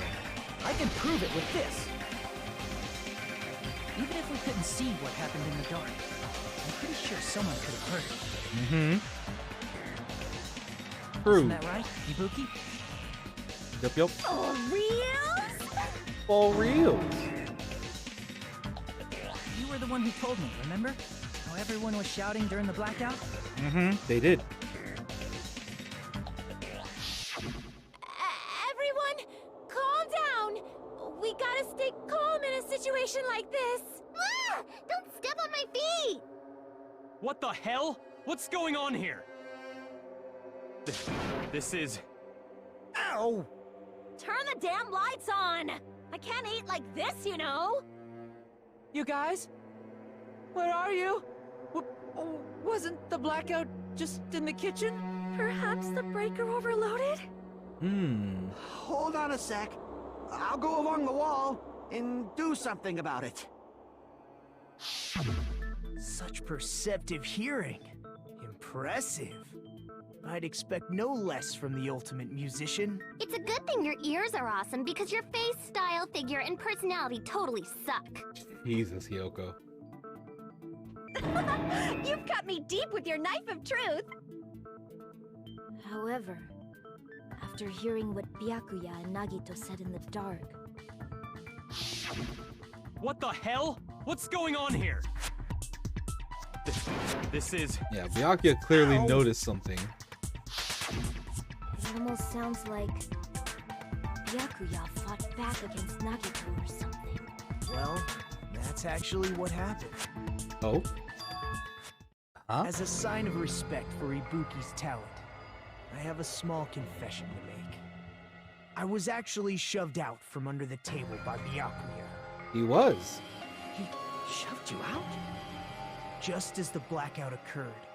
I can prove it with this. Even if we couldn't see what happened in the dark, I'm pretty sure someone could have heard it. True. Isn't that right, Ibuki? Yup. For real? For real. You were the one who told me, remember? How everyone was shouting during the blackout? They did. Everyone, calm down. We gotta stay calm in a situation like this. Ah! Don't step on my feet. What the hell? What's going on here? This is... Ow! Turn the damn lights on. I can't eat like this, you know. You guys? Where are you? Wasn't the blackout just in the kitchen? Perhaps the breaker overloaded? Hold on a sec. I'll go along the wall and do something about it. Such perceptive hearing. Impressive. I'd expect no less from the ultimate musician. It's a good thing your ears are awesome because your face, style, figure, and personality totally suck. Jesus, Hyoko. You've cut me deep with your knife of truth. However, after hearing what Byakuya and Nagito said in the dark... What the hell? What's going on here? This is... Yeah, Byakuya clearly noticed something. It almost sounds like Byakuya fought back against Nagito or something. Well, that's actually what happened. Oh? Huh? As a sign of respect for Ibuki's talent, I have a small confession to make. I was actually shoved out from under the table by Byakuya. He was. He shoved you out? Just as the blackout occurred,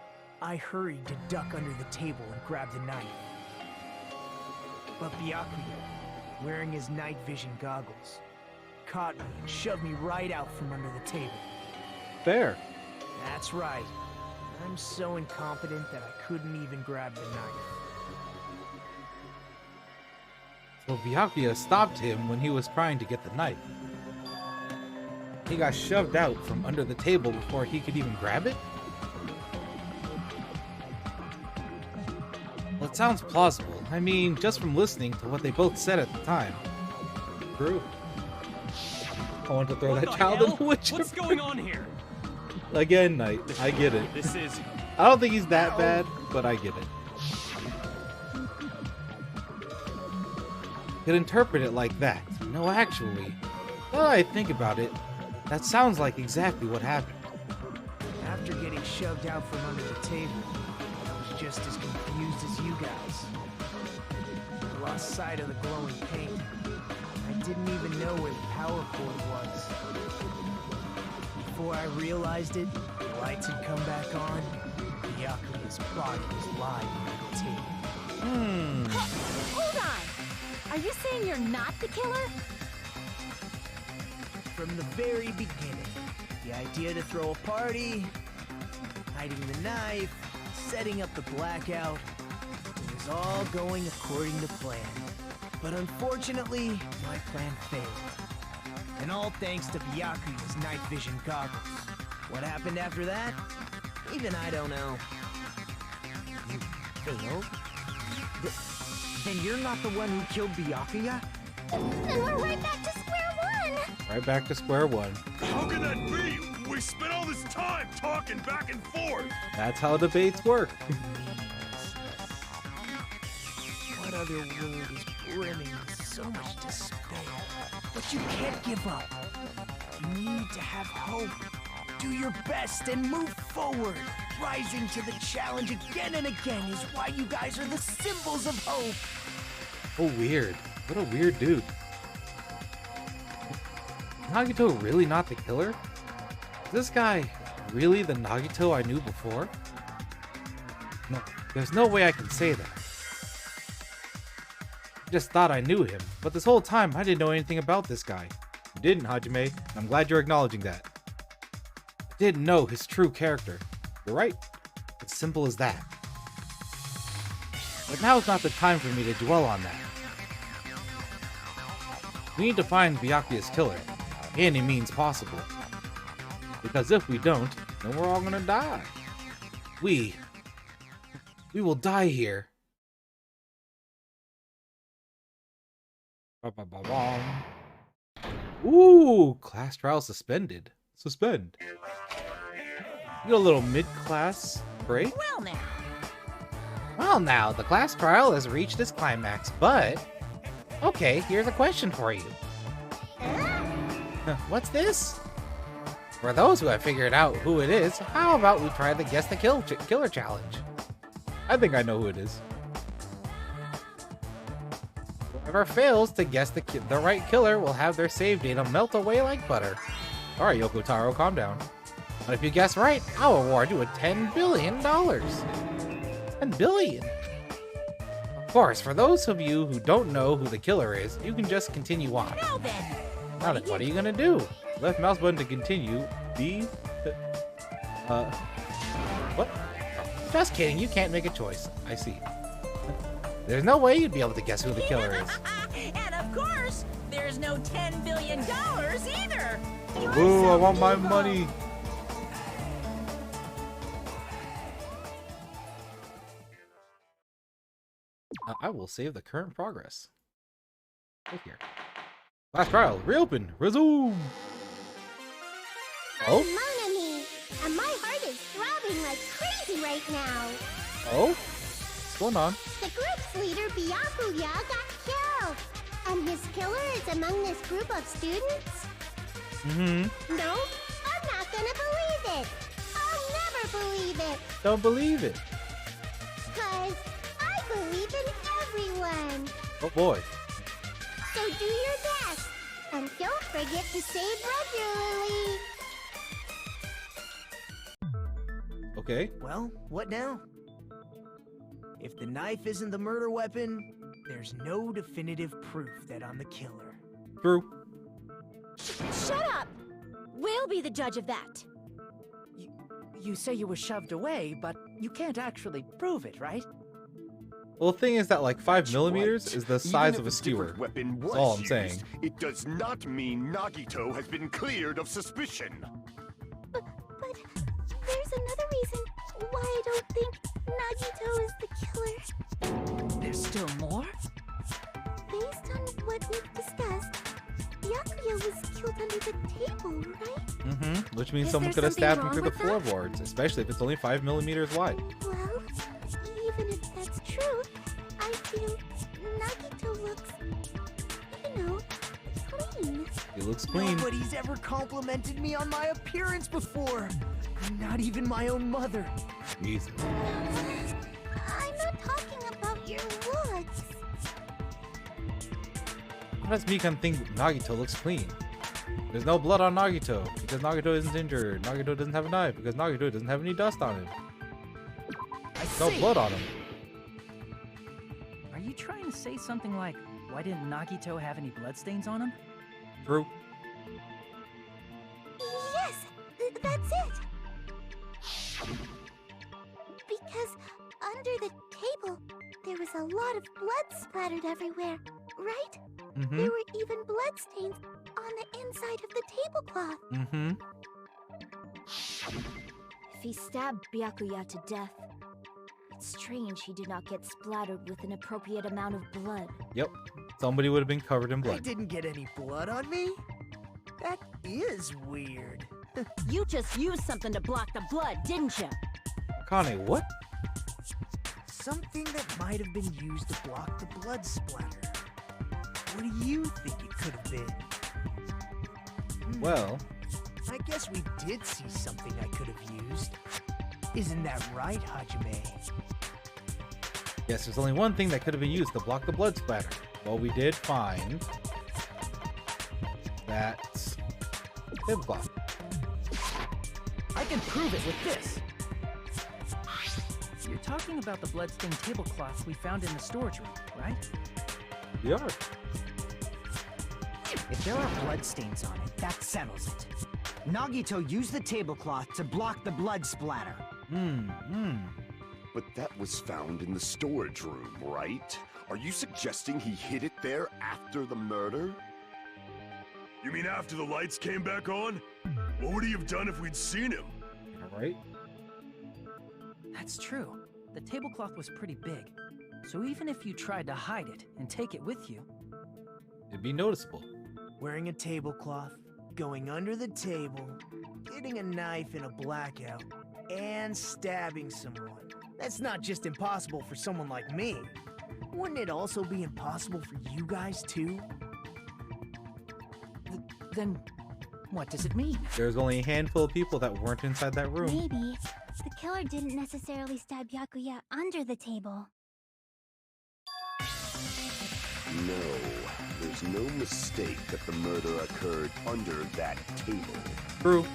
I hurried to duck under the table and grab the knife. But Byakuya, wearing his night vision goggles, caught me and shoved me right out from under the table. Fair. That's right. I'm so incompetent that I couldn't even grab the knife. So Byakuya stopped him when he was trying to get the knife. He got shoved out from under the table before he could even grab it? Well, it sounds plausible. I mean, just from listening to what they both said at the time. True. I want to throw What that the child hell? in the witch. What's going on here? Again, Knight. I get it. This is... I don't think he's that bad, but I get it. Could interpret it like that. No, actually, now that I think about it, that sounds like exactly what happened. After getting shoved out from under the table, I was just as confused as you guys. I lost sight of the glowing paint. I didn't even know where the power cord was. Before I realized it, the lights had come back on. Byakuya's body was lying on the table. Hold on! Are you saying you're not the killer? From the very beginning, the idea to throw a party, hiding the knife, setting up the blackout. It was all going according to plan. But unfortunately, my plan failed. And all thanks to Byakuya's night vision goggles. What happened after that? Even I don't know. You failed? Then you're not the one who killed Byakuya? Then we're right back to square one! Right back to square one. How can that be? We spent all this time talking back and forth. That's how debates work. What other word is brimming with so much despair? But you can't give up. You need to have hope. Do your best and move forward. Rising to the challenge again and again is why you guys are the symbols of hope. Oh, weird. What a weird dude. Nagito really not the killer? Is this guy really the Nagito I knew before? No, there's no way I can say that. I just thought I knew him, but this whole time I didn't know anything about this guy. You didn't, Hajime, and I'm glad you're acknowledging that. I didn't know his true character. You're right. As simple as that. But now is not the time for me to dwell on that. We need to find Byakuya's killer, any means possible. Because if we don't, then we're all gonna die. We will die here. Ooh, class trial suspended. Suspend. You get a little mid-class break. Well now, the class trial has reached its climax, but... Okay, here's a question for you. What's this? For those who have figured out who it is, how about we try the Guess the Killer challenge? I think I know who it is. Whoever fails to guess the right killer will have their save data melt away like butter. Alright, Yoko Taro, calm down. But if you guess right, I'll award you a $10 billion. $10 billion. Of course, for those of you who don't know who the killer is, you can just continue on. Now then, Now then, what are you gonna do? Left mouse button to continue. B. What? Just kidding, you can't make a choice. I see. There's no way you'd be able to guess who the killer is. And of course, there's no $10 billion either. Ooh, I want my money. I will save the current progress. Right here. Last trial, reopen, resume. Oh? Mon ami, and my heart is throbbing like crazy right now. Oh? What's going on? The group's leader, Byakuya, got killed. And his killer is among this group of students? Mm-hmm. No, I'm not gonna believe it. I'll never believe it. Don't believe it. 'Cause I believe in everyone. Oh boy. So do your best. And don't forget to save regularly. Okay. Well, what now? If the knife isn't the murder weapon, there's no definitive proof that I'm the killer. True. Shut up! We'll be the judge of that. You say you were shoved away, but you can't actually prove it, right? Well, the thing is that like 5 millimeters Right. is the size Even of a if different skewer. Weapon That's was all I'm used, saying. It does not mean Nagito has been cleared of suspicion. But there's another reason why I don't think Nagito is the killer. There's still more? Based on what we've discussed, Byakuya was killed under the table, right? Mm-hmm. Which means Is someone there could have something stabbed him wrong through the with that? floorboards, especially if it's only 5 millimeters wide. Well, even if that's true, I feel Nagito looks, clean. He looks clean. Nobody's ever complimented me on my appearance before. Not even my own mother. Jesus. I'm not talking about your looks. How does Mikan think Nagito looks clean? There's no blood on Nagito, because Nagito isn't injured. Nagito doesn't have a knife, because Nagito doesn't have any dust on him. No blood on him. Are you trying to say something like, why didn't Nagito have any bloodstains on him? True. Yes, that's it. Because the table, there was a lot of blood splattered everywhere, right? Mm-hmm. There were even bloodstains on the inside of the tablecloth. Mm-hmm. If he stabbed Byakuya to death, it's strange he did not get splattered with an appropriate amount of blood. Yep. Somebody would have been covered in I blood. didn't get any blood on me? That is weird. You just used something to block the blood, didn't you? Kane, what? Something that might have been used to block the blood splatter. What do you think it could have been? Well, I guess we did see something I could have used. Isn't that right, Hajime? yes, there's only one thing that could have been used to block the blood splatter. Well, we did find that tablecloth. I can prove it with this. You're talking about the bloodstained tablecloth we found in the storage room, right? We are. If there are bloodstains on it, that settles it. Nagito used the tablecloth to block the blood splatter. But that was found in the storage room, right? Are you suggesting he hid it there after the murder? You mean after the lights came back on? What would he have done if we'd seen him? All right. That's true. The tablecloth was pretty big. So even if you tried to hide it and take it with you, It'd be noticeable. Wearing a tablecloth, going under the table, getting a knife in a blackout, and stabbing someone. That's not just impossible for someone like me. Wouldn't it also be impossible for you guys too? then what does it mean? There's only a handful of people that weren't inside that room. Maybe the killer didn't necessarily stab Byakuya under the table. No, there's no mistake that the murder occurred under that table. True.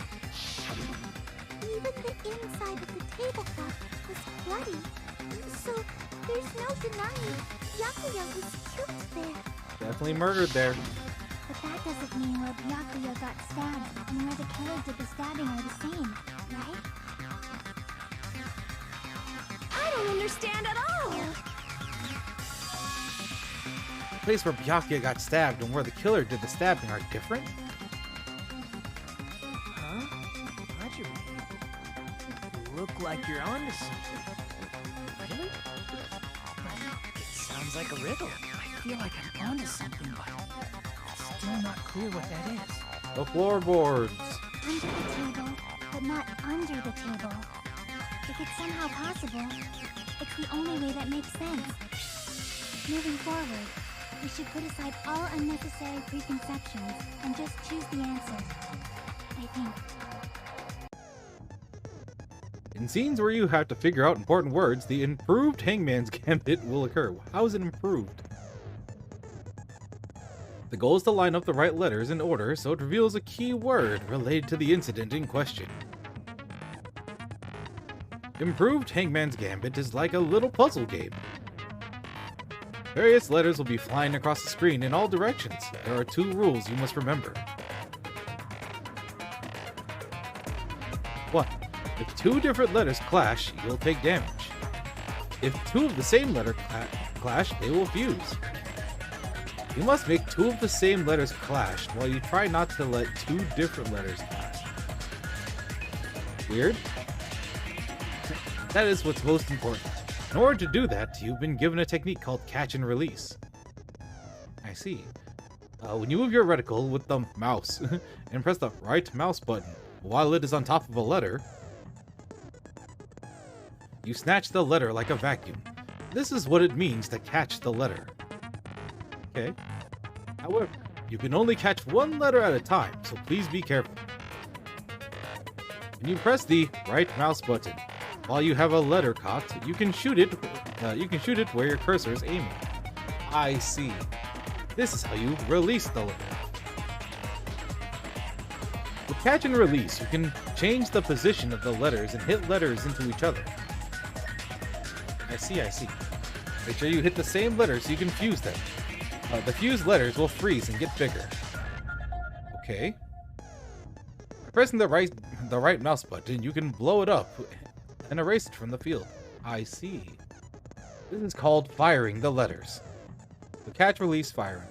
Even the inside of the tablecloth was bloody. So there's no denying Byakuya was killed there. Definitely murdered there. But that doesn't mean where Byakuya got stabbed and where the killer did the stabbing are the same, right? I don't understand at all! The place where Byakuya got stabbed and where the killer did the stabbing are different? Huh? Hajime, you look like you're onto something. Really? It sounds like a riddle. I feel like I'm onto something, but it's still not clear what that is. The floorboards. Under the table, but not under the table. If it's somehow possible, it's the only way that makes sense. Moving forward, we should put aside all unnecessary preconceptions and just choose the answer. I think. In scenes where you have to figure out important words, the improved Hangman's Gambit will occur. How is it improved? The goal is to line up the right letters in order so it reveals a key word related to the incident in question. Improved Hangman's Gambit is like a little puzzle game. Various letters will be flying across the screen in all directions. There are 2 rules you must remember. 1. If 2 different letters clash, you'll take damage. If 2 of the same letter clash, they will fuse. You must make 2 of the same letters clash while you try not to let 2 different letters clash. Weird? That is what's most important. In order to do that, you've been given a technique called catch and release. I see. When you move your reticle with the mouse and press the right mouse button while it is on top of a letter, you snatch the letter like a vacuum. This is what it means to catch the letter. Okay. However, you can only catch 1 letter at a time, so please be careful. When you press the right mouse button while you have a letter caught, you can shoot it. Where your cursor is aiming. I see. This is how you release the letter. With catch and release, you can change the position of the letters and hit letters into each other. I see. Make sure you hit the same letters so you can fuse them. The fused letters will freeze and get bigger. Okay. By pressing the right mouse button, you can blow it up and erase it from the field. I see. This is called firing the letters. So catch, release, firing.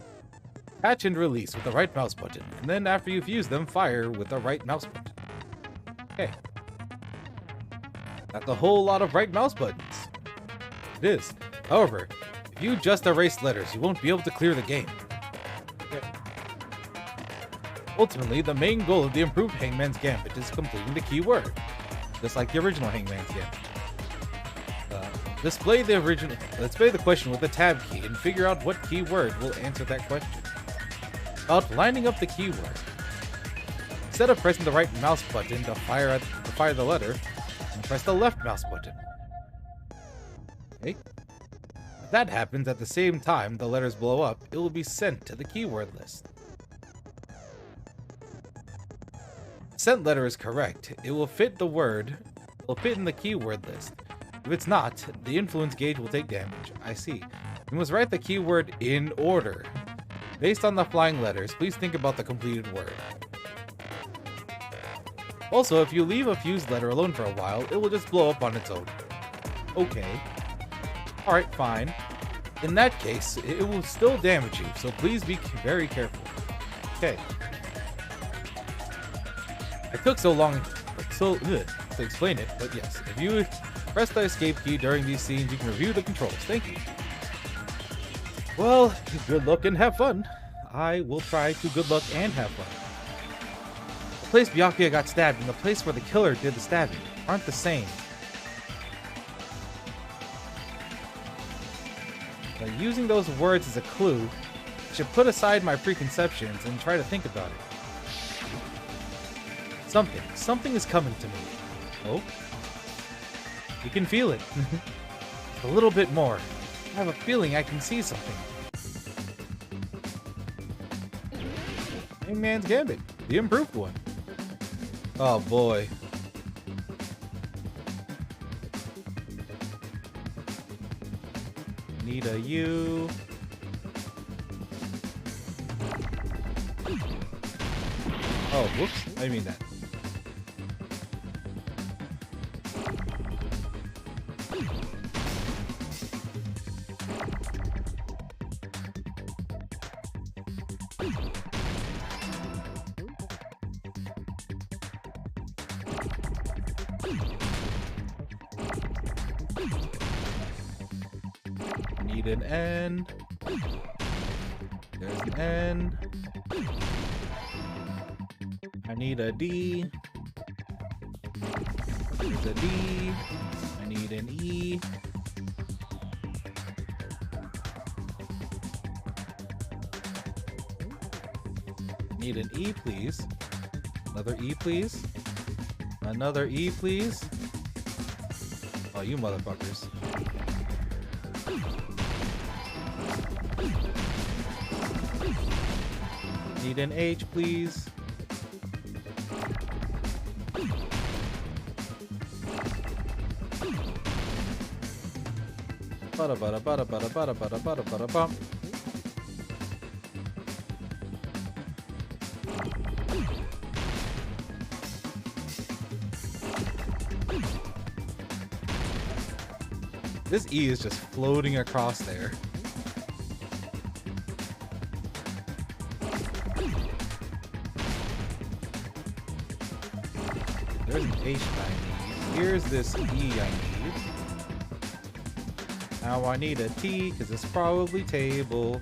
Catch and release with the right mouse button, and then after you've used them, fire with the right mouse button. Okay. That's a whole lot of right mouse buttons. It is. However, if you just erase letters, you won't be able to clear the game. Okay. Ultimately, the main goal of the improved Hangman's Gambit is completing the keyword, just like the original Hangman's Gambit. Display the question with the tab key and figure out what keyword will answer that question. About lining up the keyword. Instead of pressing the right mouse button to fire the letter, press the left mouse button. Okay. If that happens at the same time the letters blow up, it will be sent to the keyword list. If the sent letter is correct, it will fit in the keyword list. If it's not, the influence gauge will take damage. I see. You must write the keyword in order. Based on the flying letters, please think about the completed word. Also, if you leave a fused letter alone for a while, it will just blow up on its own. Okay. Alright, fine. In that case, it will still damage you, so please be very careful. Okay. It took so long to explain it, but yes, if you press the escape key during these scenes, you can review the controls. Thank you. Well, good luck and have fun. I will try to good luck and have fun. The place Byakuya got stabbed and the place where the killer did the stabbing aren't the same. By using those words as a clue, I should put aside my preconceptions and try to think about it. Something is coming to me. Oh? You can feel it. A little bit more. I have a feeling I can see something. Hangman's Gambit, the improved one. Oh boy. Need a U. Oh, whoops. I didn't mean that. Need an N. There's an N. I need a D. There's a D. I need an E. Need an E, please. Another E, please. Another E, please. Oh, you motherfuckers. Need an H, please. Bada bada bada bada bada bada bada bada bump. This E is just floating across there. There's an H that I need. Here's this E I need. Now I need a T, because it's probably table.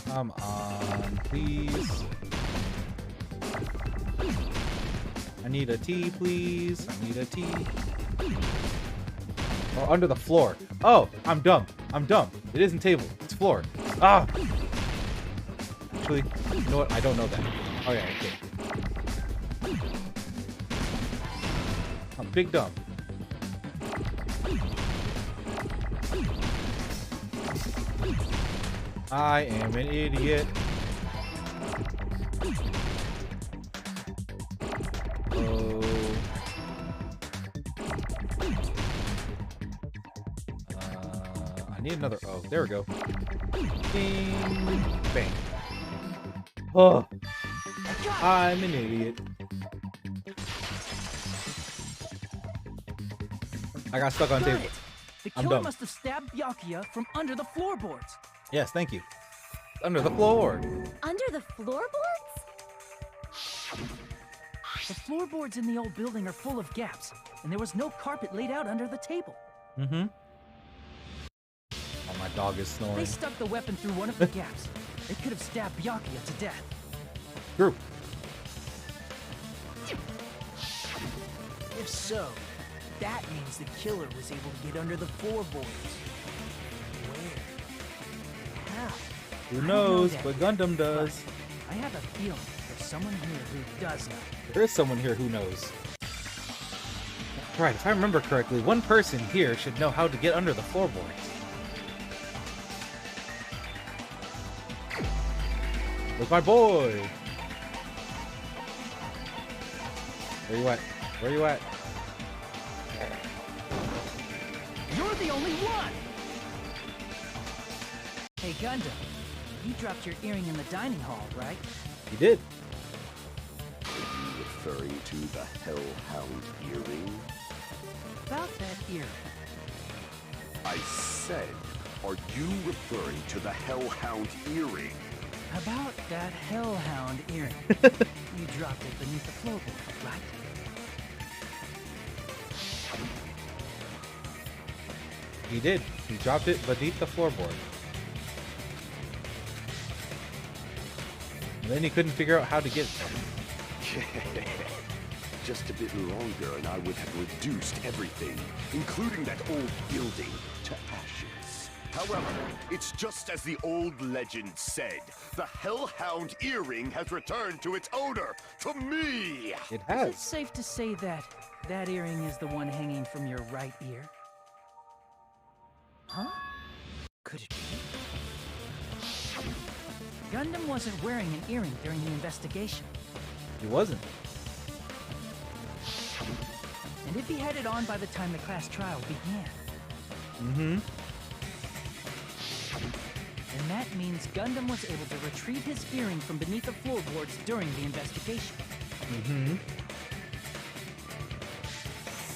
Come on, please. I need a T, please. I need a T. Or under the floor. Oh, I'm dumb. I'm dumb. It isn't table. It's floor. Ah! Actually, you know what? I don't know that. Oh yeah, okay. I'm big dumb. I am an idiot. need another. Oh, there we go. Ding, bang. Oh, I'm an idiot. I got stuck on Got table. it. The I'm killer dumb. must have stabbed Byakuya from under the floorboards. Yes, thank you. Under the floor. Under the floorboards? The floorboards in the old building are full of gaps, and there was no carpet laid out under the table. Mm-hmm. Oh, my dog is snoring. They stuck the weapon through one of the gaps. They could have stabbed Byakuya to death. True. If so, that means the killer was able to get under the floorboards. Where? How? Who I don't know knows? that But yet, Gundam does. but I have a feeling there's someone here who does know. There is someone here who knows. Right, if I remember correctly, one person here should know how to get under the floorboards. With my boy! Where you at? Where you at? You're the only one! Hey, Gundam, you dropped your earring in the dining hall, right? You did. Are you referring to the Hellhound earring? About that earring. I said, are you referring to the Hellhound earring? About that Hellhound earring. You dropped it beneath the floorboard, right? He did. He dropped it beneath the floorboard. And then he couldn't figure out how to get it. Just a bit longer and I would have reduced everything, including that old building, to ashes. However, it's just as the old legend said. The Hellhound earring has returned to its owner, to me! It Is has. it safe to say that that earring is the one hanging from your right ear? Huh? Could it be? Gundam wasn't wearing an earring during the investigation. He wasn't. And if he had it on by the time the class trial began, Mm-hmm. then that means Gundam was able to retrieve his earring from beneath the floorboards during the investigation. Mm-hmm.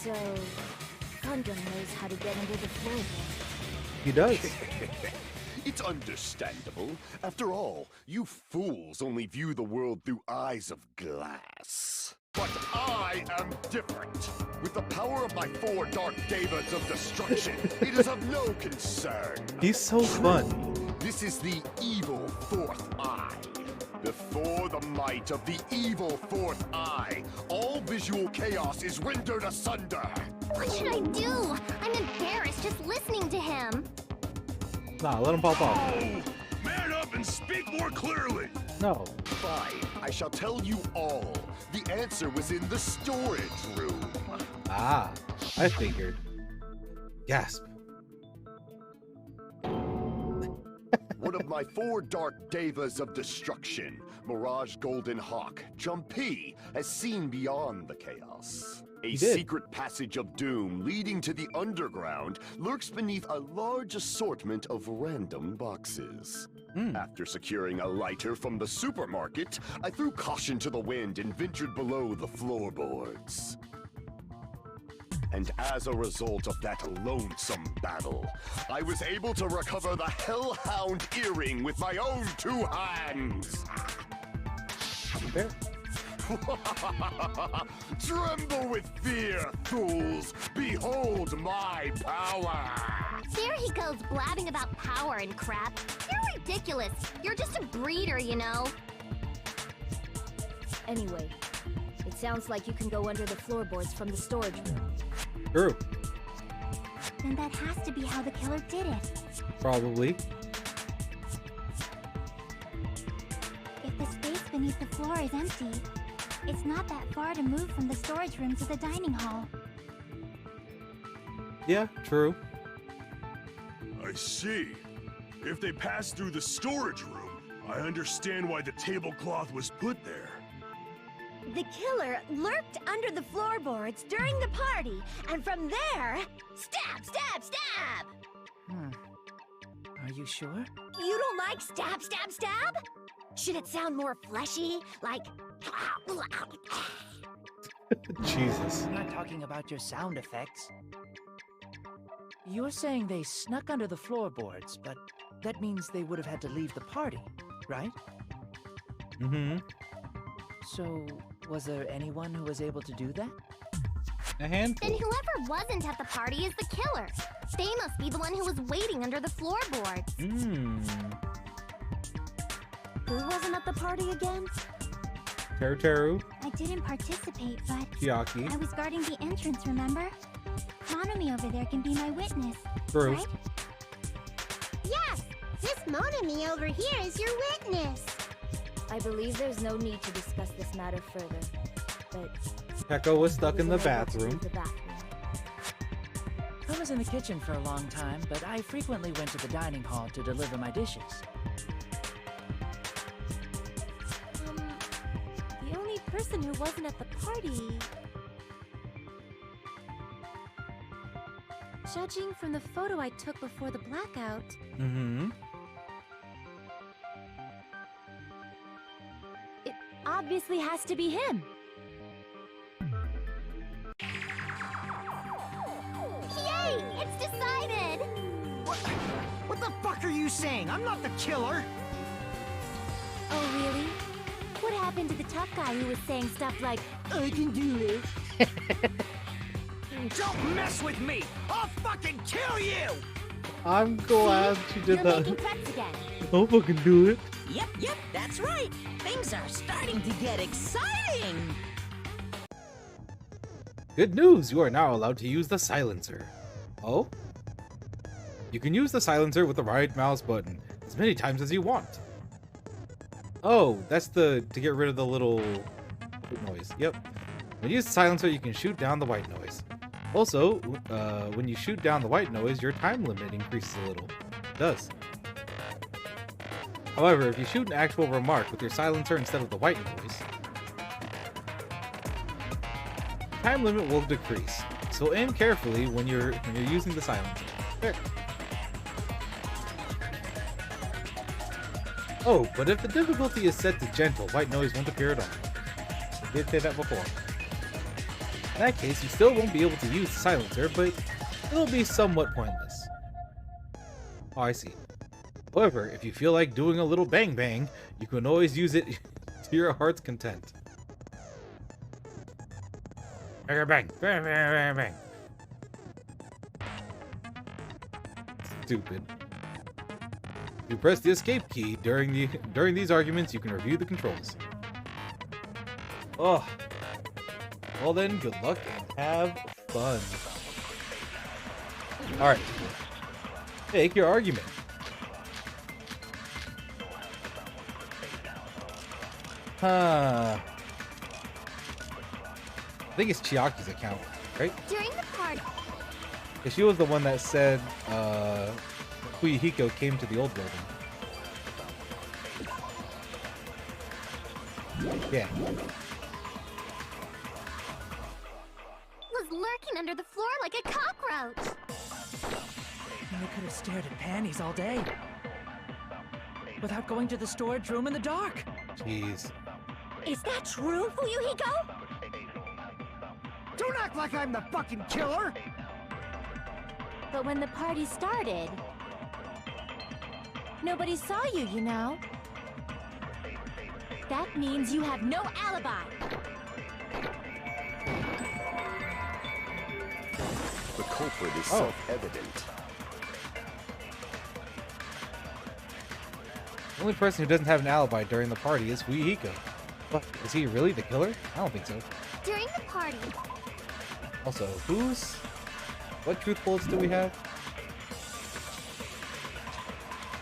So, Gundam knows how to get under the floorboards. He does. It's understandable. After all, you fools only view the world through eyes of glass. But I am different. With the power of my 4 Dark Devas of Destruction, it is of no concern. He's so fun. This is the evil 4th eye. Before the might of the evil 4th eye, all visual chaos is rendered asunder. What should I do? I'm embarrassed just listening to him. Nah, let him pop off. Oh, man up and speak more clearly. No. Fine, I shall tell you all. The answer was in the storage room. Ah, I figured. Gasp. One of my 4 Dark Devas of Destruction, Mirage Golden Hawk, Jumpy, has seen beyond the chaos. A secret passage of doom leading to the underground lurks beneath a large assortment of random boxes. After securing a lighter from the supermarket, I threw caution to the wind and ventured below the floorboards. And as a result of that lonesome battle, I was able to recover the Hellhound earring with my own 2 hands. Fair. Tremble with fear, fools! Behold my power! There he goes blabbing about power and crap. You're ridiculous. You're just a breeder, you know. Anyway, it sounds like you can go under the floorboards from the storage room. True. Then that has to be how the killer did it. Probably. If the space beneath the floor is empty, it's not that far to move from the storage room to the dining hall. Yeah, true. I see. If they passed through the storage room, I understand why the tablecloth was put there. The killer lurked under the floorboards during the party, and from there, stab, stab, stab! Are you sure? You don't like stab, stab, stab? Should it sound more fleshy? Like... Jesus. I'm not talking about your sound effects. You're saying they snuck under the floorboards, but that means they would have had to leave the party, right? Mm-hmm. So, was there anyone who was able to do that? A handful. Then whoever wasn't at the party is the killer. They must be the one who was waiting under the floorboards. Who wasn't at the party again? Teru. I didn't participate, but Chiaki. I was guarding the entrance, remember? Monomi over there can be my witness, Bruce. right? Yes! This Monomi over here is your witness! I believe there's no need to discuss this matter further, but... Peko was stuck in the unable to bathroom. leave the bathroom. I was in the kitchen for a long time, but I frequently went to the dining hall to deliver my dishes. The only person who wasn't at the party... Judging from the photo I took before the blackout... Mm-hmm. It obviously has to be him. Yay! It's decided! What the fuck are you saying? I'm not the killer! Oh, really? What happened to the tough guy who was saying stuff like, I can do it? Don't mess with me! I'll fucking kill you! I'm glad she did You're that. making threats again. I'll fucking do it. Yep, that's right. Things are starting to get exciting. Good news! You are now allowed to use the silencer. Oh? You can use the silencer with the right mouse button as many times as you want. Oh, that's to get rid of the little noise. Yep. When you use the silencer, you can shoot down the white noise. Also, when you shoot down the white noise, your time limit increases a little. It does. However, if you shoot an actual remark with your silencer instead of the white noise, time limit will decrease. So aim carefully when you're using the silencer. There. Oh, but if the difficulty is set to gentle, white noise won't appear at all. I did say that before. In that case, you still won't be able to use the silencer, but it'll be somewhat pointless. Oh, I see. However, if you feel like doing a little bang bang, you can always use it to your heart's content. Bang, bang, bang, bang, bang. Stupid. If you press the escape key during these arguments, you can review the controls. Oh. Well then, good luck and have fun. Alright. Make your argument. I think it's Chiaki's account, right? During the party... Because she was the one that said, Fuyuhiko came to the old building. Yeah. was lurking under the floor like a cockroach. And they could have stared at panties all day. Without going to the storage room in the dark. Jeez. Is that true, Fuyuhiko? Don't act like I'm the fucking killer! But when the party started, nobody saw you, you know. That means you have no alibi. The culprit is self-evident. The only person who doesn't have an alibi during the party is Fuyuhiko. What? Is he really the killer? I don't think so. During the party. Also, what truth bullets do we have?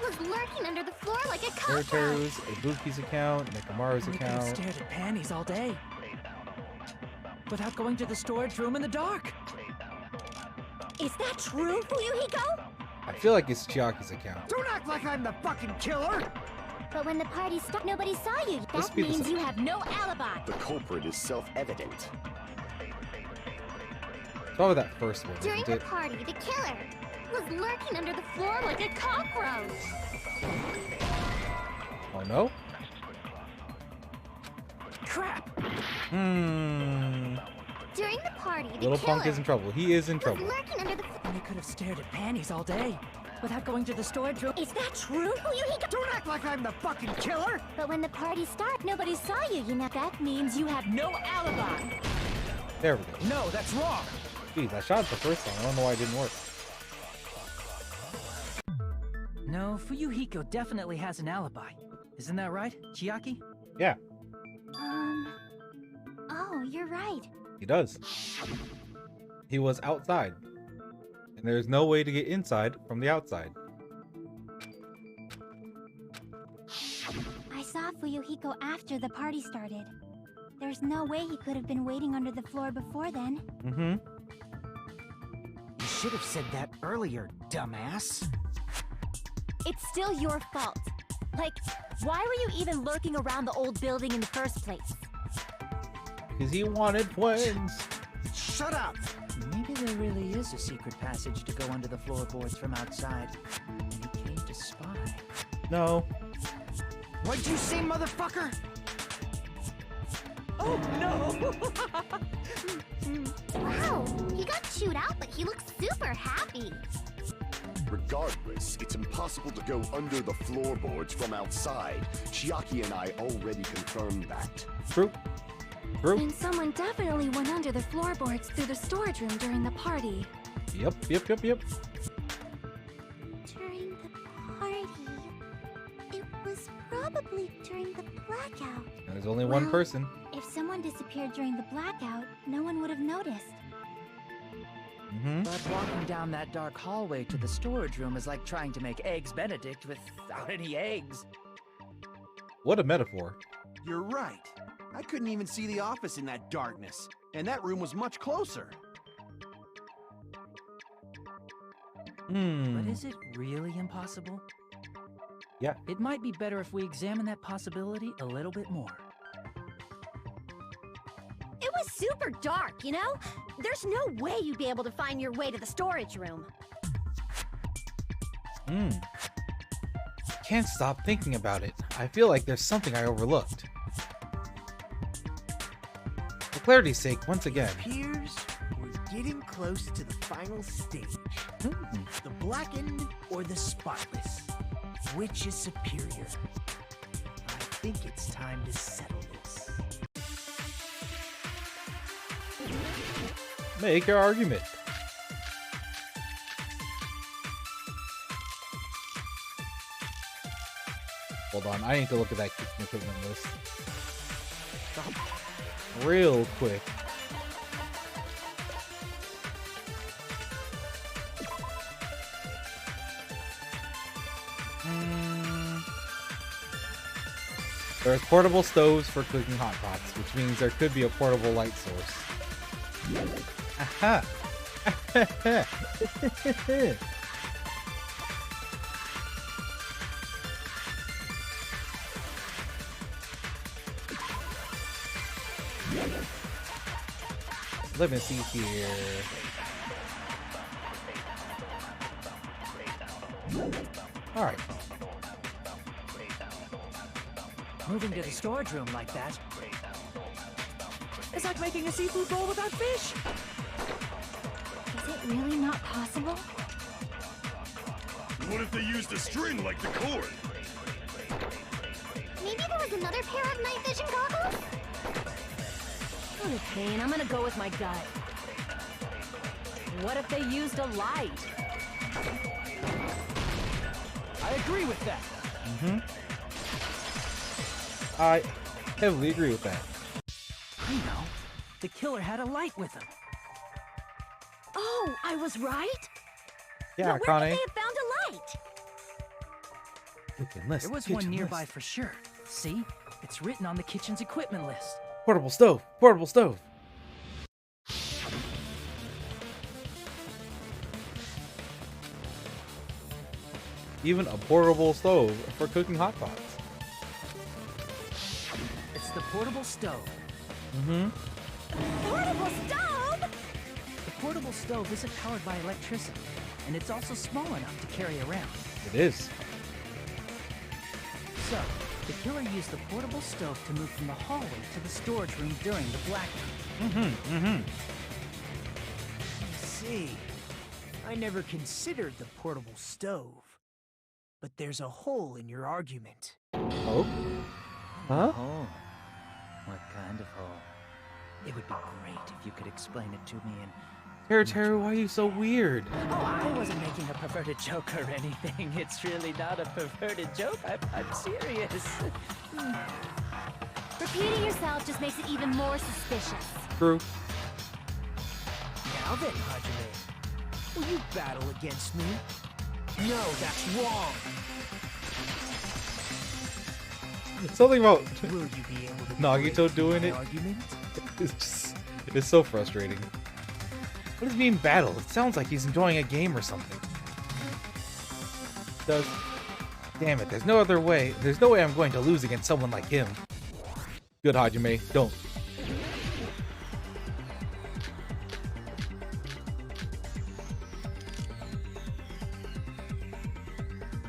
Was lurking under the floor like a cockroach. Teru's, Ibuki's account, Nekamaru's And they could have account. stared at panties all day. Without going to the storage room in the dark. Is that true, Fuyuhiko? I feel like it's Chiaki's account. Don't act like I'm the fucking killer! But when the party started, nobody saw you. Let's That speed this means up. you have no alibi. The culprit is self-evident. It's probably that first one, During isn't the it? party, the killer. was lurking under the floor like a cockroach. Oh no? Crap! During the party, the Little killer Punk is in trouble. He is in was trouble. lurking under the And they could have stared at panties all day without going to the storage room. Is that true? Don't act like I'm the fucking killer! But when the party started, nobody saw you, you know. That means you have no alibi. There we go. No, that's wrong. Jeez, I shot it the first time. I don't know why it didn't work. No, Fuyuhiko definitely has an alibi. Isn't that right, Chiaki? Yeah, Oh, you're right. he does. He was outside. And there's no way to get inside from the outside. I saw Fuyuhiko after the party started. There's no way he could have been waiting under the floor before then. Mm-hmm. You should have said that earlier, dumbass. It's still your fault. Like, why were you even lurking around the old building in the first place? Because he wanted friends. Shut up! Maybe there really is a secret passage to go under the floorboards from outside. And he came to spy. No. What'd you say, motherfucker? Oh no! Wow, he got chewed out, but he looks super happy. Regardless, it's impossible to go under the floorboards from outside. Chiaki and I already confirmed that. True. True. And someone definitely went under the floorboards through the storage room during the party. Yep. During the party. It was probably during the blackout. There's only one Well, person. If someone disappeared during the blackout, no one would have noticed. Mm-hmm. But walking down that dark hallway to the storage room is like trying to make Eggs Benedict without any eggs. What a metaphor. You're right. I couldn't even see the office in that darkness. And that room was much closer. Hmm. But is it really impossible? Yeah. It might be better if we examine that possibility a little bit more. It was super dark, you know? There's no way you'd be able to find your way to the storage room. Can't stop thinking about it. I feel like there's something I overlooked. For clarity's sake, once again. Appears we're getting close to the final stage. The blackened or the spotless? Which is superior? I think it's time to settle this. Make your argument. Hold on, I need to look at that kitchen equipment list. Real quick. There's portable stoves for cooking hot pots, which means there could be a portable light source. Aha! Let me see here. Alright. Moving to the storage room like that. It's like making a seafood bowl without fish. Is it really not possible? What if they used a string like the cord? Maybe there was another pair of night vision goggles? Okay, and I'm gonna go with my gut. What if they used a light? I agree with that. I heavily agree with that. I know. The killer had a light with him. Oh, I was right? Yeah, But where Connie. could they have found a light? Kitchen list, There was kitchen one nearby list. for sure. See? It's written on the kitchen's equipment list. Portable stove! Portable stove! Even a portable stove for cooking hot pots. It's the portable stove. Portable stove? The portable stove isn't powered by electricity. and it's also small enough to carry around. It is. So, the killer used the portable stove to move from the hallway to the storage room during the blackout. I see. I never considered the portable stove. But there's a hole in your argument. Oh? Huh? Oh. What kind of hole? It would be great if you could explain it to me in... Terry, why are you so weird? Oh, I wasn't making a perverted joke or anything. It's really not a perverted joke. I'm serious. Repeating yourself just makes it even more suspicious. True. Now then, Hajime, will you battle against me? No, that's wrong. Something about Will you be able to Nagito doing it. argument? It's so frustrating. What does it mean battle? It sounds like he's enjoying a game or something. Does. Damn it, there's no other way. There's no way I'm going to lose against someone like him. Good, Hajime. Don't.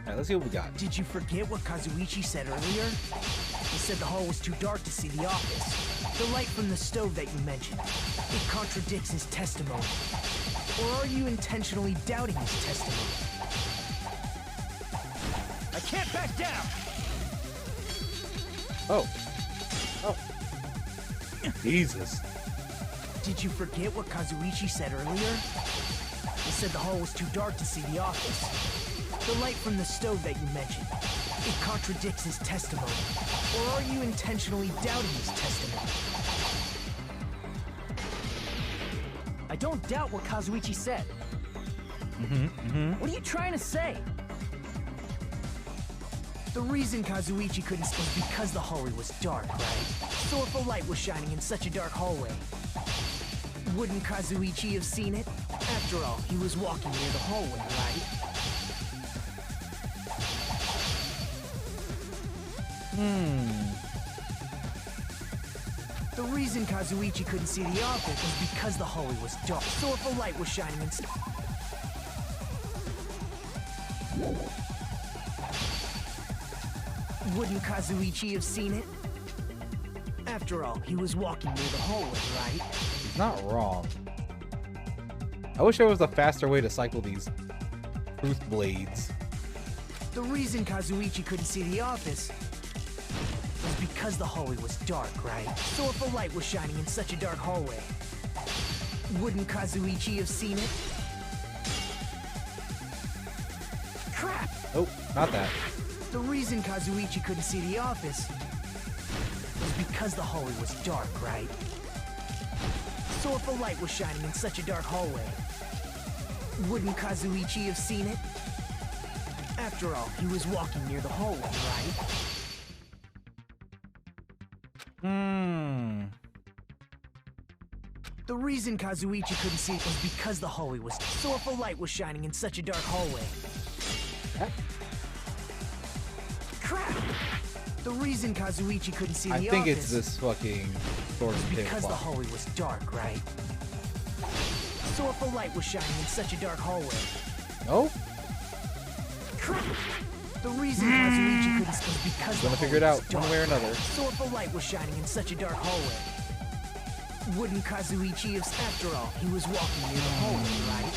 Alright, let's see what we got. Did you forget what Kazuichi said earlier? He said the hall was too dark to see the office. The light from the stove that you mentioned. It contradicts his testimony. Or are you intentionally doubting his testimony? I can't back down! Oh. Oh. Jesus. Did you forget what Kazuichi said earlier? He said the hall was too dark to see the office. The light from the stove that you mentioned. It contradicts his testimony. Or are you intentionally doubting his testimony? I don't doubt what Kazuichi said. What are you trying to say? The reason Kazuichi couldn't see was because the hallway was dark, right? So if a light was shining in such a dark hallway, wouldn't Kazuichi have seen it? After all, he was walking near the hallway, right? The reason Kazuichi couldn't see the office was because the hallway was dark. So if a light was shining in... Wouldn't Kazuichi have seen it? After all, he was walking near the hallway, right? He's not wrong. I wish there was a faster way to cycle these truth blades. The reason Kazuichi couldn't see the office was because the hallway was dark, right? So if a light was shining in such a dark hallway, wouldn't Kazuichi have seen it? Crap! Oh, not that. The reason Kazuichi couldn't see the office was because the hallway was dark, right? So if a light was shining in such a dark hallway, wouldn't Kazuichi have seen it? After all, he was walking near the hallway, right? The reason Kazuichi couldn't see it was because the hallway was... So if a light was shining in such a dark hallway... Crap! The reason Kazuichi couldn't see the office... I think it's this fucking sword and because the hallway was dark, right? So if a light was shining in such a dark hallway... No? Crap! The reason Kazuichi couldn't see was because the Gonna figure it out one way or another. So if a light was shining in such a dark hallway... Wouldn't Kazuichi have... After all, he was walking near the hallway, right?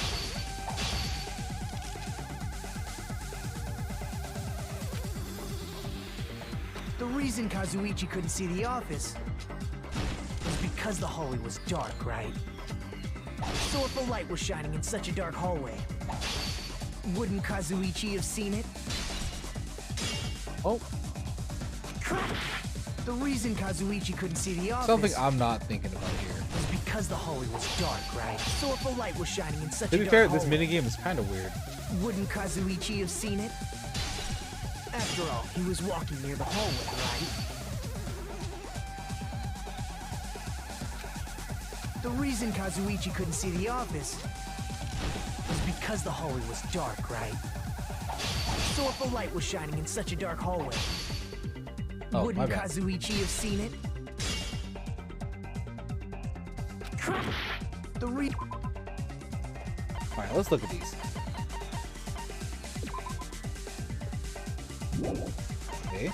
The reason Kazuichi couldn't see the office was because the hallway was dark, right? So if a light was shining in such a dark hallway, wouldn't Kazuichi have seen it? Oh. Crap! The reason Kazuichi couldn't see the office... Something I'm not thinking about here. ...was because the hallway was dark, right? So if a light was shining in such To a be dark fair, hallway... this minigame is kind of weird. Wouldn't Kazuichi have seen it? After all, he was walking near the hallway, right? The reason Kazuichi couldn't see the office was because the hallway was dark, right? So if a light was shining in such a dark hallway, wouldn't Kazuichi have seen it? Crap! Alright, let's look at these. Okay.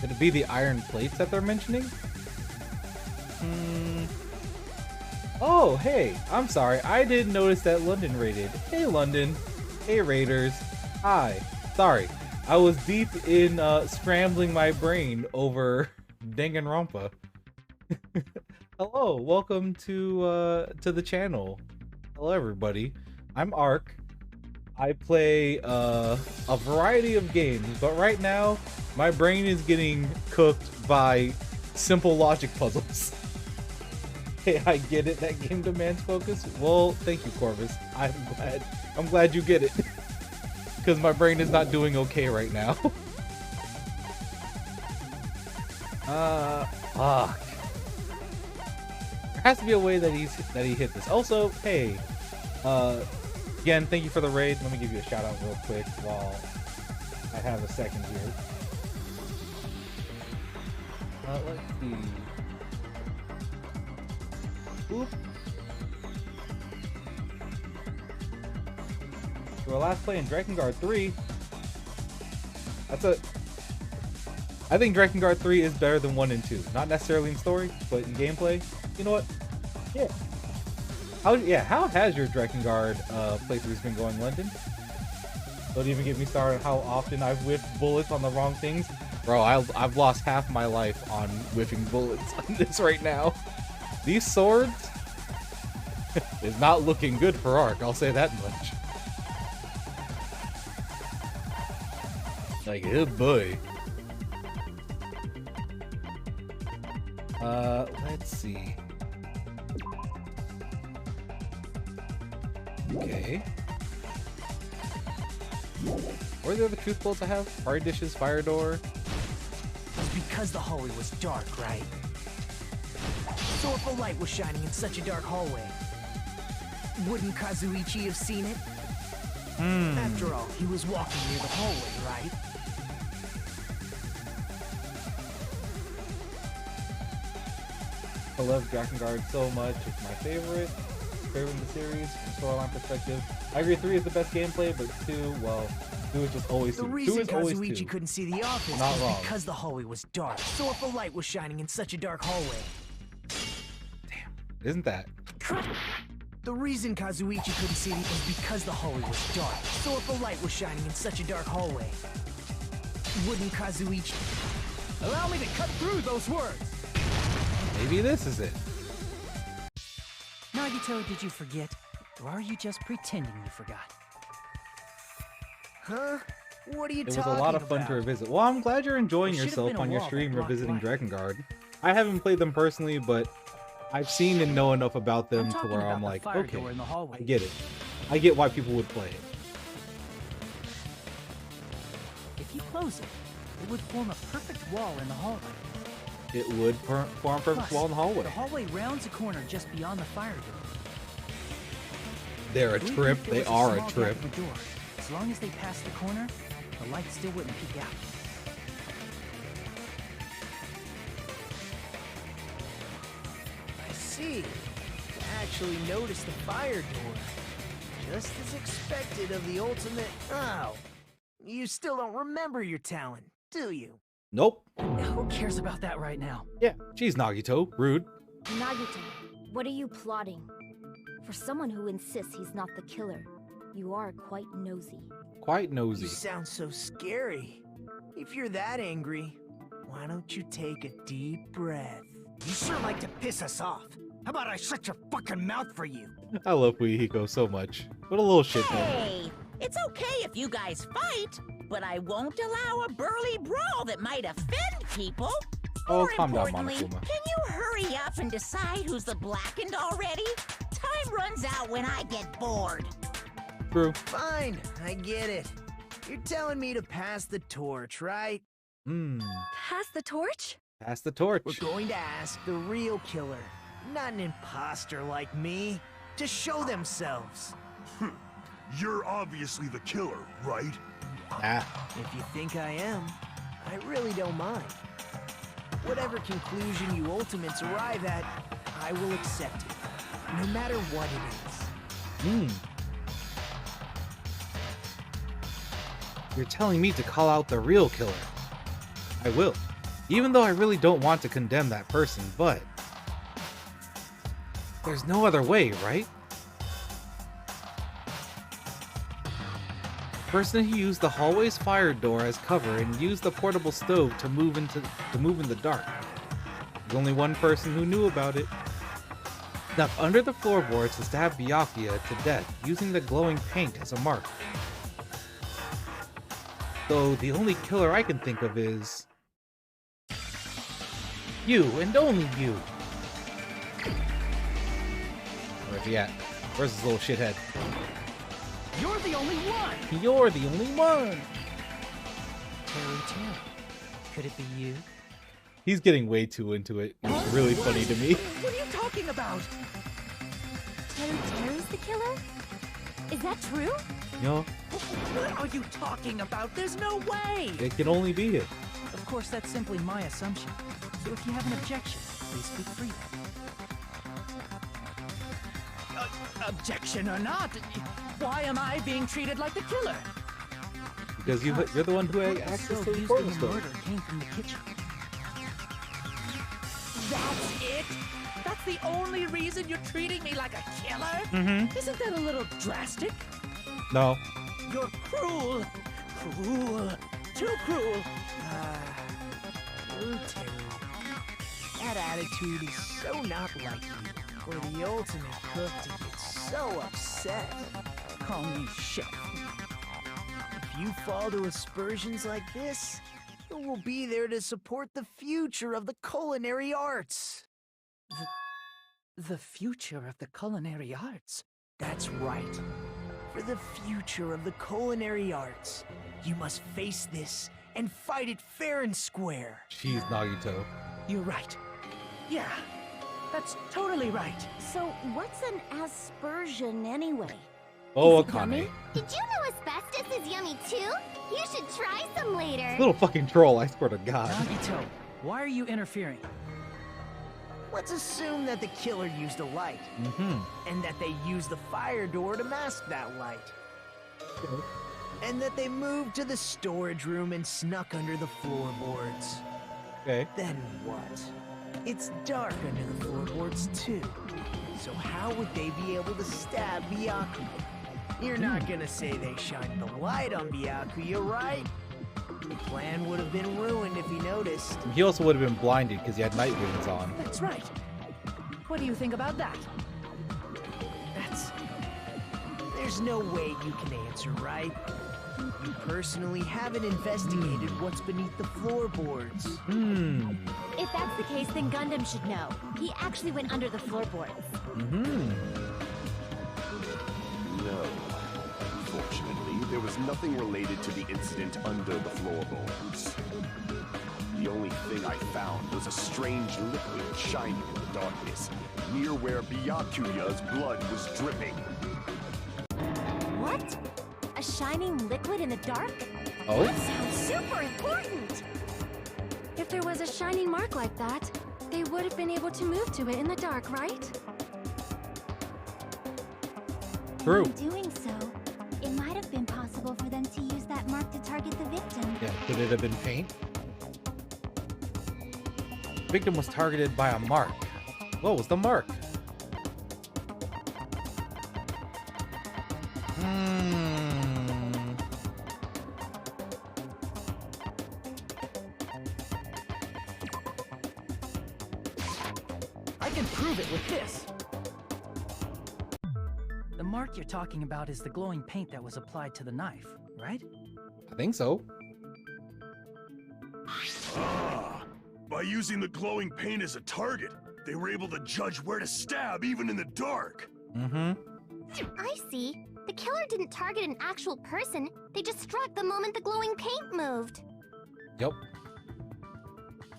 Could it be the iron plates that they're mentioning? Oh, hey, I'm sorry. I didn't notice that London raided. Hey, London. Hey, Raiders. Hi. Sorry. I was deep in scrambling my brain over Danganronpa. Hello, welcome to the channel. Hello, everybody. I'm Ark. I play a variety of games, but right now my brain is getting cooked by simple logic puzzles. Hey, I get it. That game demands focus. Well, thank you, Corvus. I'm glad you get it. Because my brain is not doing okay right now. Fuck. There has to be a way that he hit this. Also, hey, again, thank you for the raid. Let me give you a shout out real quick while I have a second here. Let's see. Oop. So our last play in Drakengard 3. I think Drakengard 3 is better than 1 and 2. Not necessarily in story, but in gameplay. You know what? Yeah. How has your Drakengard playthroughs been going, London? Don't even get me started on how often I've whiffed bullets on the wrong things. Bro, I've lost half my life on whiffing bullets on this right now. These swords is not looking good for Ark, I'll say that much. Like, oh boy. Let's see. Okay. What are the other truth bullets I have? Party dishes, fire door. It's because the hallway was dark, right? So if a light was shining in such a dark hallway, wouldn't Kazuichi have seen it? After all, he was walking near the hallway, right? I love Drakengard so much. It's my favorite in the series from storyline perspective. I agree 3 is the best gameplay, but 2, well, 2 is just always 2. The reason Kazuichi couldn't see the office Not was wrong. because the hallway was dark. So if a light was shining in such a dark hallway... Damn, isn't that? The reason Kazuichi couldn't see it was because the hallway was dark. So if a light was shining in such a dark hallway, wouldn't Kazuichi... Allow me to cut through those words! Maybe this is it. Nagito, did you forget? Or are you just pretending you forgot? Huh? What are you It was talking a lot of fun about? to revisit. Well, I'm glad you're enjoying There should have yourself been a on your wall stream that blocked revisiting light. Drakengard. I haven't played them personally, but I've seen and know enough about them I'm to talking where about I'm the like, fire okay, door in the hallway. I get it. I get why people would play it. If you close it, it would form a perfect wall in the hallway. It would form a perfect Plus, wall in the hallway. The hallway rounds a corner just beyond the fire door. They're a We trip. think there They was are a small gap trip. in the door. As long as they passed the corner, the light still wouldn't peek out. I see. I actually noticed the fire door. Just as expected of the ultimate... Oh. You still don't remember your talent, do you? Nope. Who cares about that right now? Yeah, geez, Nagito. Rude. Nagito, what are you plotting? For someone who insists he's not the killer, you are quite nosy. Quite nosy. You sound so scary. If you're that angry, why don't you take a deep breath? You sure like to piss us off. How about I shut your fucking mouth for you? I love Fuyuhiko so much. What a little shit though. Hey, it's okay if you guys fight, but I won't allow a burly brawl that might offend people. Oh, More calm down, importantly, Monokuma. can you hurry up and decide who's the blackened already? Time runs out when I get bored. True. Fine, I get it. You're telling me to pass the torch, right? Pass the torch? Pass the torch. We're going to ask the real killer, not an imposter like me, to show themselves. You're obviously the killer, right? Ah. If you think I am, I really don't mind. Whatever conclusion you ultimates arrive at, I will accept it, no matter what it is. You're telling me to call out the real killer. I will. Even though I really don't want to condemn that person, but... there's no other way, right? The person who used the hallway's fire door as cover and used the portable stove to move in the dark. There's only one person who knew about it. Snuck under the floorboards to stab Byakuya to death using the glowing paint as a mark. Though the only killer I can think of is... you, and only you. Where's he at? Where's this little shithead? You're the only one! You're the only one! Terry. Could it be you? He's getting way too into it. It's really funny to me. What are you talking about? Terry's the killer? Is that true? No. What are you talking about? There's no way! It can only be him. Of course, that's simply my assumption. So if you have an objection, please speak freely. Objection or not, why am I being treated like the killer? Because you're the one who had access to the portal stove. Murder came from the kitchen. That's it? That's the only reason you're treating me like a killer? Mm-hmm. Isn't that a little drastic? No. You're cruel. Cruel. Too cruel. Terry. That attitude is so not like you. For the ultimate cook to get so upset. Call me chef. If you fall to aspersions like this, who will be there to support the future of the culinary arts? The future of the culinary arts? That's right. For the future of the culinary arts, you must face this and fight it fair and square. She's Nagito. You're right. Yeah, that's totally right. So what's an aspersion anyway? Oh, Akane. Did you know asbestos is yummy too? You should try some later. Little fucking troll, I swear to God. Nagito, why are you interfering? Let's assume that the killer used a light, and that they used the fire door to mask that light. And that they moved to the storage room and snuck under the floorboards. Okay. Then what? It's dark under the floorboards too. So how would they be able to stab Byakuya? You're not gonna say they shined the light on Byakuya, right? The plan would have been ruined if he noticed. He also would have been blinded because he had night visions on. That's right. What do you think about that? There's no way you can answer, right? You personally haven't investigated what's beneath the floorboards. If that's the case, then Gundam should know. He actually went under the floorboards. No. Fortunately, there was nothing related to the incident under the floorboards. The only thing I found was a strange liquid shining in the darkness, near where Byakuya's blood was dripping. What? A shining liquid in the dark? Oh? That sounds super important! If there was a shining mark like that, they would have been able to move to it in the dark, right? True. In doing so, it might have been possible for them to use that mark to target the victim. Yeah, could it have been paint? The victim was targeted by a mark. What was the mark? I can prove it with this. The mark you're talking about is the glowing paint that was applied to the knife, right? I think so. Ah, by using the glowing paint as a target, they were able to judge where to stab even in the dark. I see. The killer didn't target an actual person. They just struck the moment the glowing paint moved. Yep.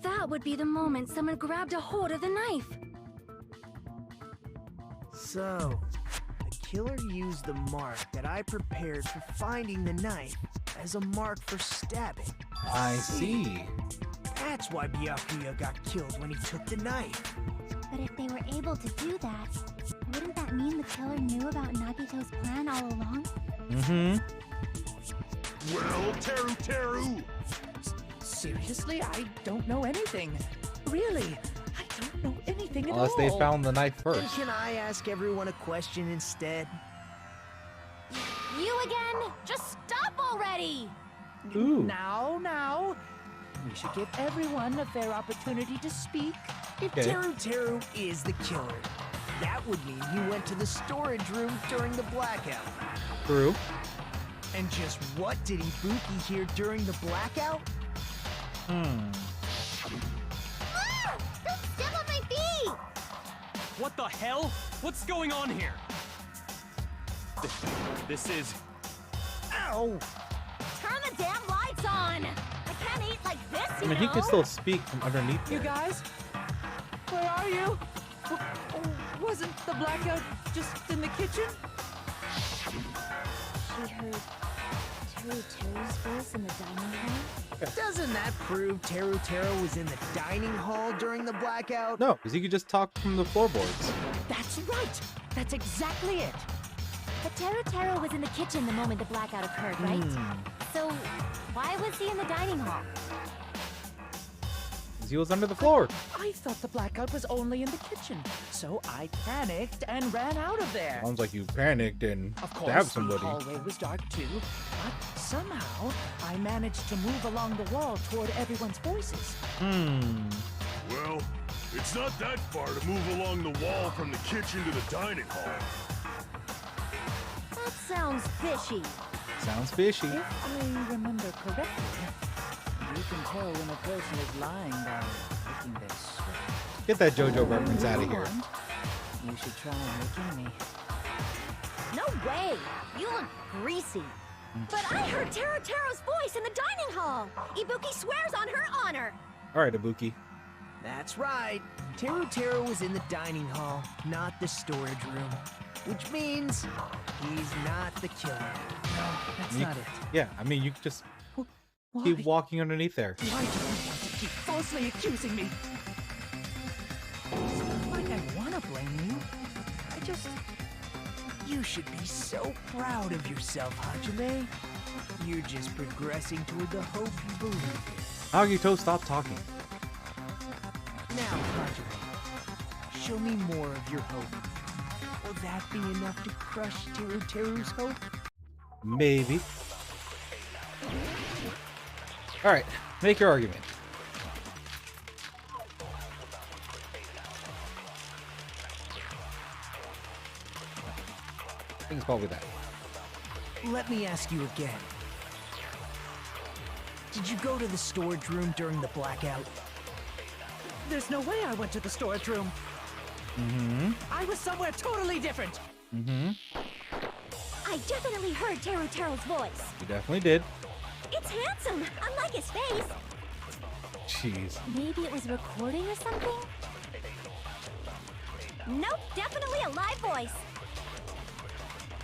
That would be the moment someone grabbed a hold of the knife. So, the killer used the mark that I prepared for finding the knife as a mark for stabbing. I see. That's why Byakuya got killed when he took the knife. But if they were able to do that, wouldn't that mean the killer knew about Nagito's plan all along? Mm-hmm. Well, Teru! Seriously? I don't know anything. Really? I don't know anything at all. Unless they found the knife Then first. can I ask everyone a question instead? You again? Just stop already! Ooh. Now. We should give everyone a fair opportunity to speak. If Okay. Teru is the killer, that would mean he went to the storage room during the blackout. True. And just what did Ibuki hear during the blackout? Ah! Don't step on my feet! What the hell? What's going on here? This is... Ow! Turn the damn lights on! I can't eat like this, I mean, he could still speak from underneath You there. guys? Where are you? Wasn't the blackout just in the kitchen? She heard Teru's voice in the dining hall? Doesn't that prove Teru was in the dining hall during the blackout? No, because he could just talk from the floorboards. That's right! That's exactly it! But Teru was in the kitchen the moment the blackout occurred, right? So, why was he in the dining hall? Because he was under the floor. I thought the blackout was only in the kitchen, so I panicked and ran out of there. Sounds like you panicked and Of stabbed course, the somebody. hallway was dark too, but somehow I managed to move along the wall toward everyone's voices. Well, it's not that far to move along the wall from the kitchen to the dining hall. That sounds fishy. Sounds fishy. If I remember correctly, you can tell when a person is lying by licking their sweat. Get that JoJo reference out of here. You should try licking me. No way! You look greasy. But I heard Teru's voice in the dining hall. Ibuki swears on her honor. All right, Ibuki. That's right. Teru was in the dining hall, not the storage room. Which means he's not the killer. No, that's You- not it. Yeah, I mean, you could just Why? keep walking underneath there. Why do you want to keep falsely accusing me? It's not like I want to blame you. I just... You should be so proud of yourself, Hajime. You're just progressing toward the hope you believe in. Nagito, stop talking. Now, Hajime, show me more of your hope. Will that be enough to crush Teru's hope? Maybe. All right, make your argument. I think it's probably that. Let me ask you again. Did you go to the storage room during the blackout? There's no way I went to the storage room. I was somewhere totally different. I definitely heard Teru's voice. You definitely did. It's handsome, unlike his face. Jeez. Maybe it was recording or something? Nope, definitely a live voice.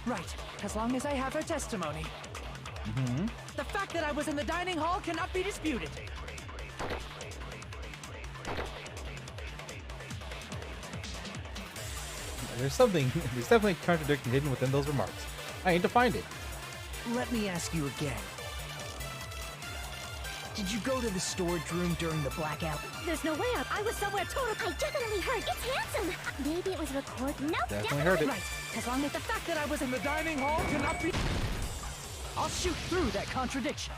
Right, as long as I have her testimony. The fact that I was in the dining hall cannot be disputed. There's definitely a contradiction hidden within those remarks. I need to find it. Let me ask you again. Did you go to the storage room during the blackout? There's no way I was somewhere totally. I definitely heard. It's handsome. Maybe it was recorded. Nope, Definitely heard it. Right, as long as the fact that I was in the dining hall cannot be... I'll shoot through that contradiction.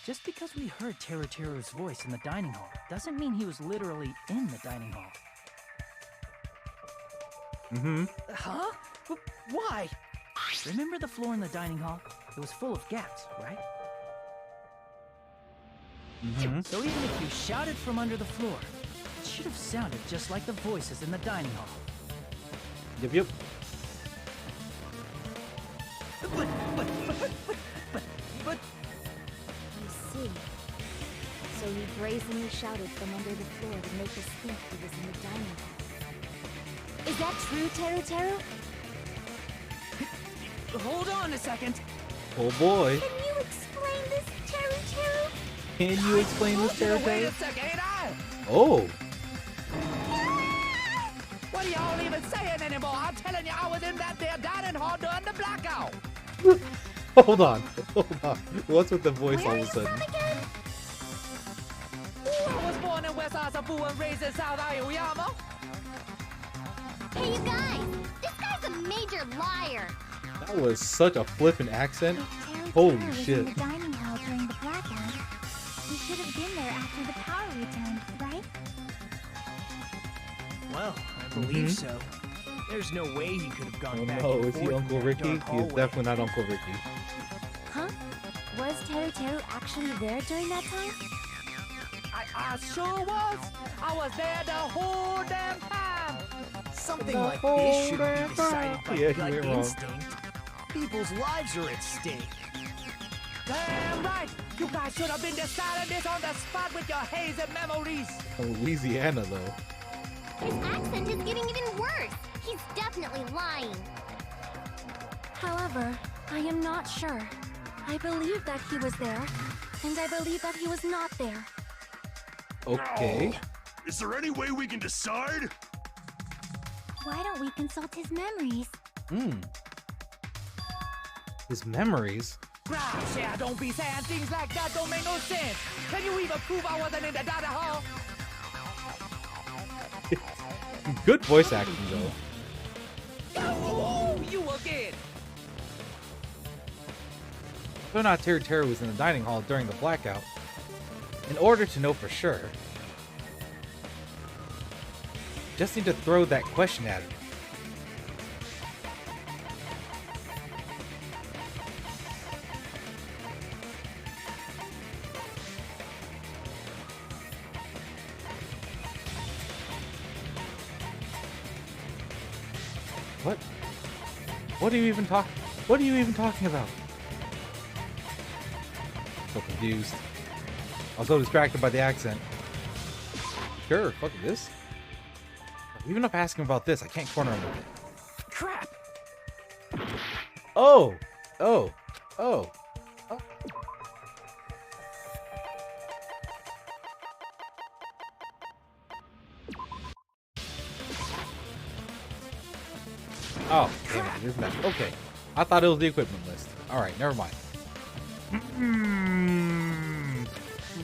Just because we heard Teru's voice in the dining hall doesn't mean he was literally in the dining hall. Huh? Why? Remember the floor in the dining hall? It was full of gaps, right? So even if you shouted from under the floor, it should have sounded just like the voices in the dining hall. Yep. But I see. So he brazenly shouted from under the floor to make us think he was in the dining hall. Is that true, Teru? Hold on a second. Oh boy. Can you explain Can you explain this, Wait a Teru? second, ain't I? Oh. What are y'all even saying anymore? I'm telling you, I was in that there dining hall during the blackout. Hold on. What's with the voice all of a sudden? I was born in West Asabu and raised in South Aoyama. Hey, you guys! This guy's a major liar! That was such a flippant accent. If Holy Terry was shit. in the dining hall during the blackout, he should have been there after the power returned, right? Well, I believe so. There's no way he could have gone Oh back. no, and is he forth in Uncle that Ricky? dark He is hallway. definitely not Uncle Ricky. Huh? Was Teru actually there during that time? I sure was. I was there the whole damn time. Something The like whole this should damn be decided by time. Yeah, you gut ain't wrong. instinct. People's lives are at stake. Damn right. You guys should have been deciding this on the spot with your hazy memories. Louisiana, though. His accent is getting even worse. He's definitely lying. However, I am not sure. I believe that he was there, and I believe that he was not there. Okay. Is there any way we can decide? Why don't we consult his memories? His memories? Gosh, yeah, don't be saying things like that. Don't make no sense. Can you even prove I wasn't in the dining hall? Good voice acting, though. Oh, you again. Whether or not Teru was in the dining hall during the blackout, in order to know for sure, just need to throw that question at him. What? What are you even talking about? So confused. I was so distracted by the accent. Sure, fuck this. Even if I ask him about this, I can't corner him with it. Crap. Oh! Oh, damn it, it is not. Okay. I thought it was the equipment list. Alright, never mind.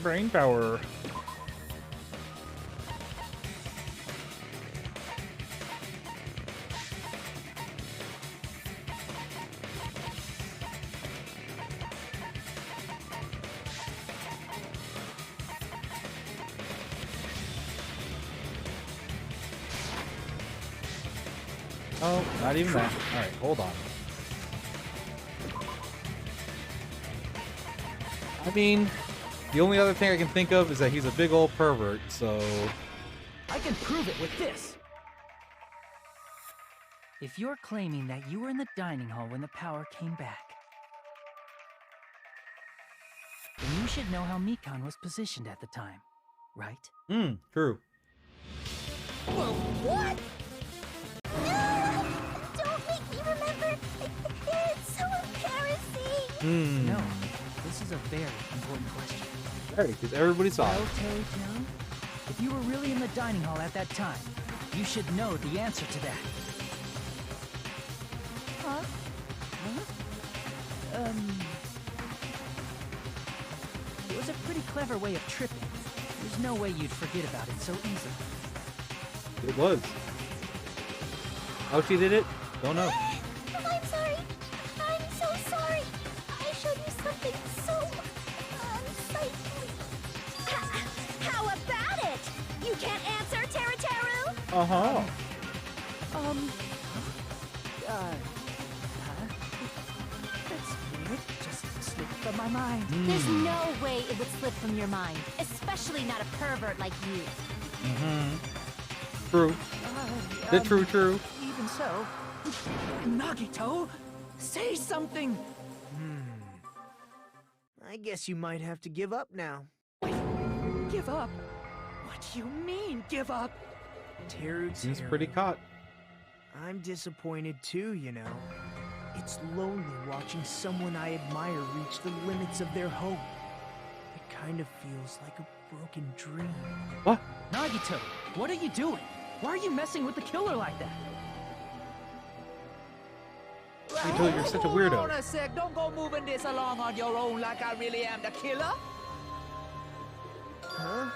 Brain power. Oh, not even that. Alright, hold on. I mean, the only other thing I can think of is that he's a big old pervert, so... I can prove it with this. If you're claiming that you were in the dining hall when the power came back, then you should know how Mikan was positioned at the time, right? True. What? No! Don't make me remember! It's so embarrassing! No, this is a very important question. Very, because everybody saw it. Well, Teru, if you were really in the dining hall at that time, you should know the answer to that. Huh? It was a pretty clever way of tripping. There's no way you'd forget about it so easily. It was. How she did it? Don't know. I'm sorry. I'm so sorry. I showed you something so unsightly. How about it? You can't answer, Teru? Uh-huh. That's weird. Just slipped from my mind. There's no way it would slip from your mind, especially not a pervert like you. True. True. Even so, Nagito, say something. I guess you might have to give up now. Give up? What do you mean, give up? Teru. Seems pretty caught. I'm disappointed too, you know. It's lonely watching someone I admire reach the limits of their hope. It kind of feels like a broken dream. What? Nagito, what are you doing? Why are you messing with the killer like that? Nagito, you're such a weirdo. Hold on a sec. Don't go moving this along on your own like I really am the killer. Huh?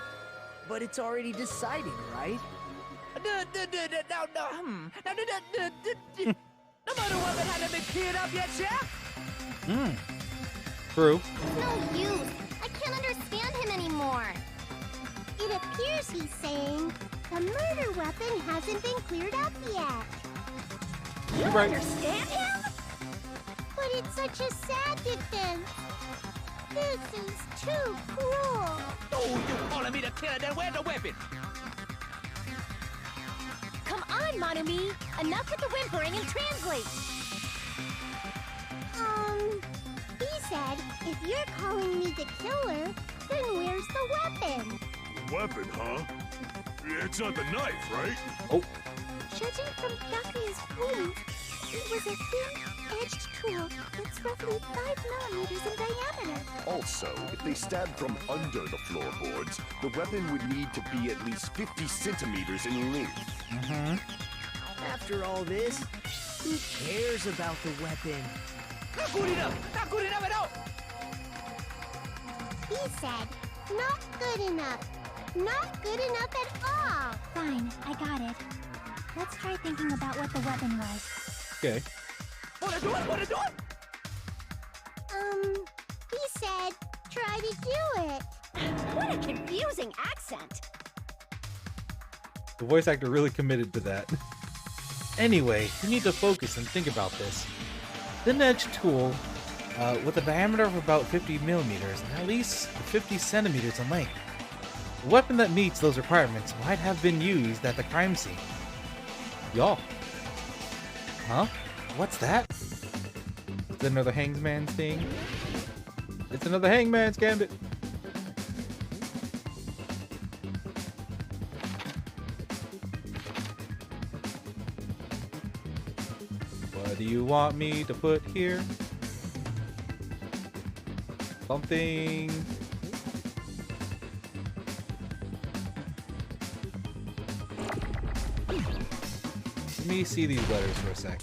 But it's already decided, right? No matter what, it hadn't been cleared up yet, Chef. True. No use. I can't understand him anymore. It appears he's saying the murder weapon hasn't been cleared up yet. You're right. Understand him? But it's such a sad defense. This is too cruel. Oh, you calling me the killer? Then where's the weapon? Come on, Monami! Enough with the whimpering and translate! He said, if you're calling me the killer, then where's the weapon? Weapon, huh? It's not the knife, right? Oh. Judging from Byakuya's wound, it was a thin-edged tool that's roughly 5 millimeters in diameter. Also, if they stabbed from under the floorboards, the weapon would need to be at least 50 centimeters in length. After all this, who cares about the weapon? Not good enough! Not good enough at all! He said, not good enough. Not good enough at all. Fine, I got it. Let's try thinking about what the weapon was. Okay. Wanna do it? Wanna do it? He said, try to do it. What a confusing accent! The voice actor really committed to that. Anyway, we need to focus and think about this. Thin-edged tool with a diameter of about 50 millimeters and at least 50 centimeters in length. A weapon that meets those requirements might have been used at the crime scene. Y'all. Huh? What's that? Is it another Hangman's thing? It's another Hangman's Gambit! What do you want me to put here? Something... Let me see these letters for a sec.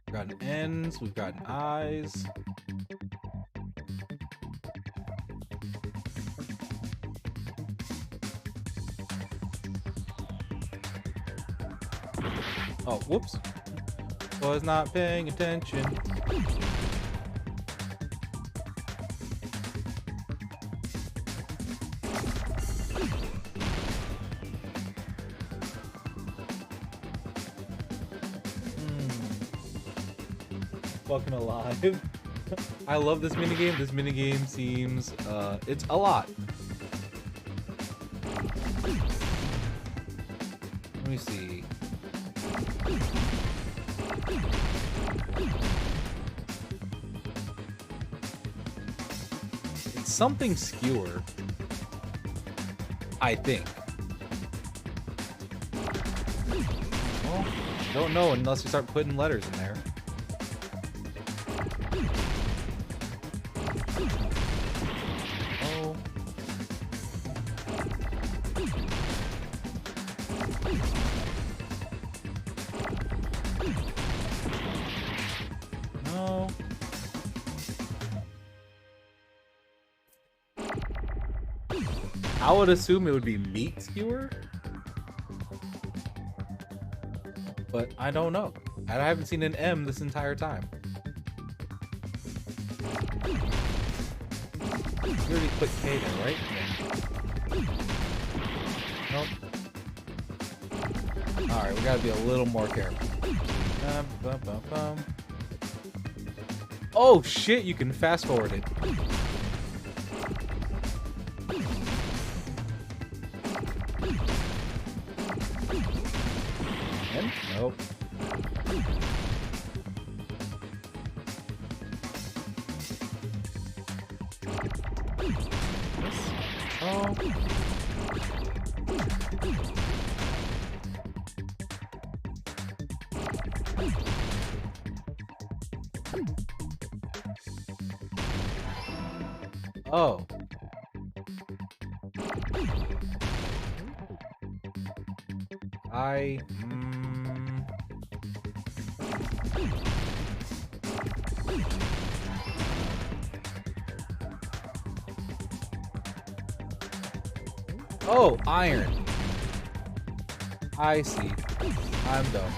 We've got an N's, we've got an I's. Oh, whoops. Was not paying attention. Fucking alive. I love this minigame. This minigame seems, it's a lot. Let me see. It's something skewer, I think. Well, don't know unless you start putting letters in there. Oh. No. I would assume it would be meat skewer, but I don't know. I haven't seen an M this entire time. You already put K there, right? Yeah. Nope. Alright, we gotta be a little more careful. Oh shit, you can fast forward it. And? Nope. Oh. Oh, iron. I see. I'm dumb.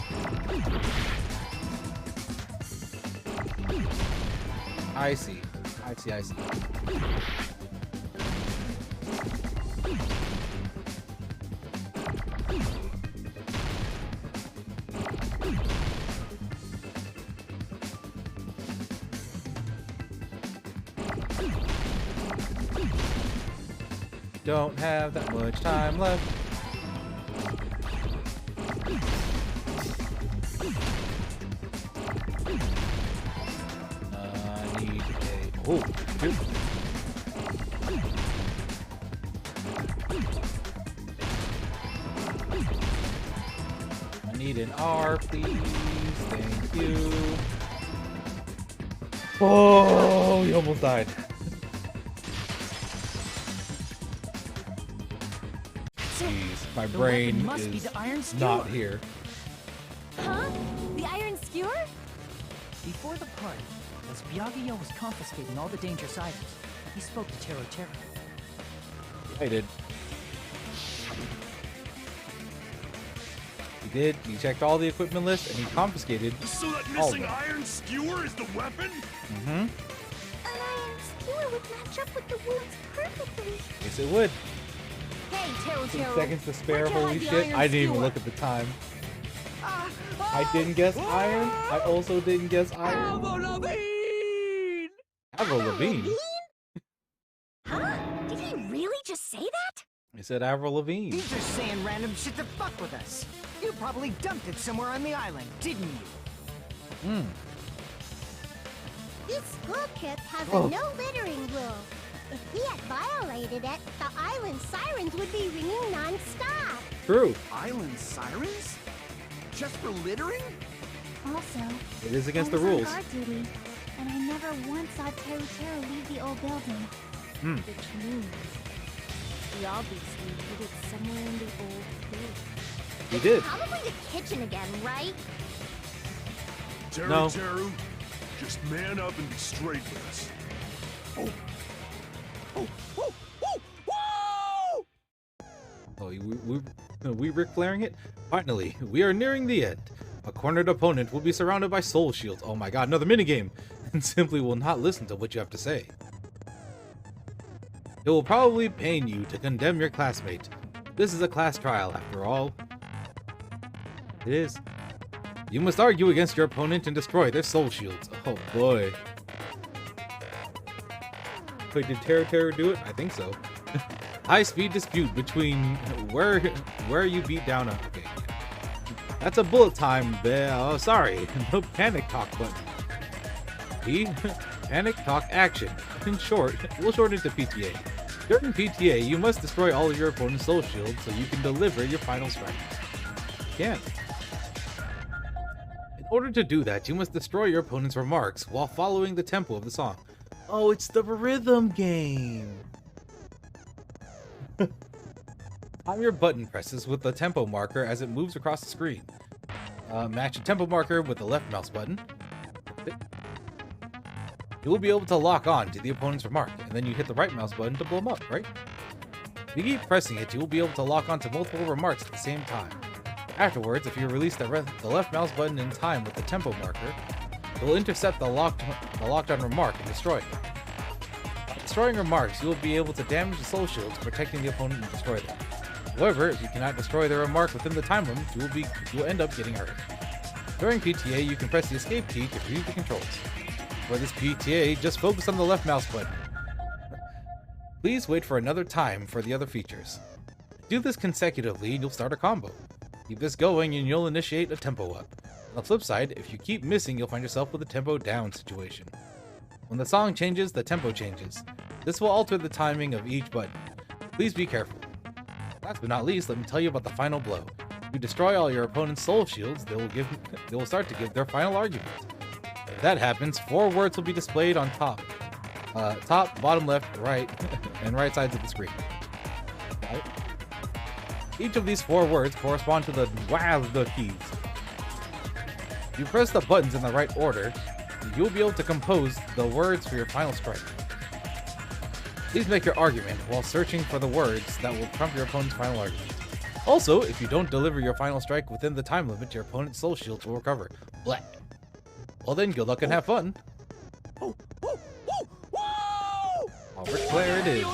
I see. I see. Don't have that much time left. I need a... Oh, shoot. I need an R, please. Thank you. Oh, you almost died. Jeez, my brain is not here. Huh? The iron skewer? Before the party, as Byakuya was confiscating all the dangerous items, he spoke to Tero Tero. I did. He did. He checked all the equipment list and he confiscated. So that all missing iron skewer is the weapon? Mm-hmm. An iron skewer would match up with the wounds perfectly. Yes, it would. Hey, Tero 2 Tero. seconds to spare. Where'd you Holy hide the shit! iron I didn't even skewer? look at the time. I didn't guess iron. I also didn't guess iron. Avril Lavigne. Huh? Did he really just say that? I said Avril Lavigne. He's just saying random shit to fuck with us. You probably dumped it somewhere on the island, didn't you? Hmm. This school trip has Oh. a no littering rule. If he had violated it, the island sirens would be ringing non-stop. True. Island sirens? Just for littering? Also, It is against I the was on rules. guard duty, and I never once saw Teru Teru leave the old building. Hmm. Which means he obviously hid it somewhere in the old building. He did. Probably the kitchen again, right? Teru No. Teru, just man up and be straight with us. Oh, we Ric Flairing it? Finally, we are nearing the end. A cornered opponent will be surrounded by soul shields. Oh my god, another minigame! And simply will not listen to what you have to say. It will probably pain you to condemn your classmate. This is a class trial, after all. It is. You must argue against your opponent and destroy their soul shields. Oh boy. Wait, did Teru do it? I think so. High-speed dispute between where you beat down a... Okay. That's a bullet time there. Oh, sorry. No panic talk button. P? Panic talk action. In short, we'll shorten it to PTA. During PTA, you must destroy all of your opponent's soul shields so you can deliver your final strike. You can't. In order to do that, you must destroy your opponent's remarks while following the tempo of the song. Oh, it's the rhythm game! Time your button presses with the tempo marker as it moves across the screen. Match the tempo marker with the left mouse button. You will be able to lock on to the opponent's remark, and then you hit the right mouse button to blow them up, right? If you keep pressing it, you will be able to lock on to multiple remarks at the same time. Afterwards, if you release the left mouse button in time with the tempo marker, it will intercept the locked on remark and destroy it. By destroying remarks, you will be able to damage the soul shields, protecting the opponent and destroy them. However, if you cannot destroy the remark within the time limit, you will end up getting hurt. During PTA, you can press the escape key to retrieve the controls. For this PTA, just focus on the left mouse button. Please wait for another time for the other features. Do this consecutively and you'll start a combo. Keep this going and you'll initiate a tempo up. On the flip side, if you keep missing, you'll find yourself with a tempo down situation. When the song changes, the tempo changes. This will alter the timing of each button. Please be careful. Last but not least, let me tell you about the final blow. If you destroy all your opponent's soul shields, they will start to give their final argument. If that happens, 4 words will be displayed on top. Top, bottom left, right, and right sides of the screen. Right. Each of these 4 words correspond to the WASD keys. If you press the buttons in the right order, you'll be able to compose the words for your final strike. Please make your argument while searching for the words that will trump your opponent's final argument. Also, if you don't deliver your final strike within the time limit, your opponent's soul shields will recover. Blah. Well then, good luck and have fun. Albert Claire it is.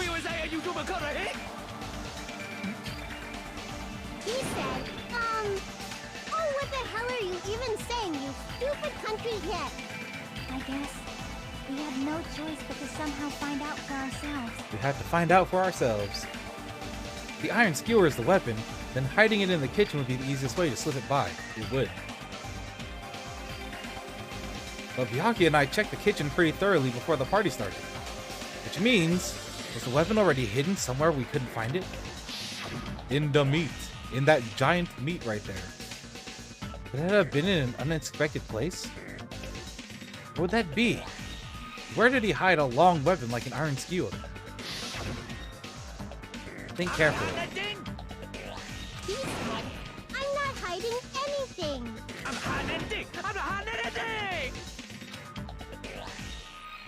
He said, oh, what the hell are you even saying, you stupid country kid? I guess we had no choice but to somehow find out for ourselves. We had to find out for ourselves. The iron skewer is the weapon, then hiding it in the kitchen would be the easiest way to slip it by. It would. But Byakuya and I checked the kitchen pretty thoroughly before the party started. Which means, was the weapon already hidden somewhere we couldn't find it? In the meat. In that giant meat right there. Could it have been in an unexpected place? What would that be? Where did he hide a long weapon like an iron skewer? Think carefully. He said, I'm not hiding anything. I'm not hiding anything!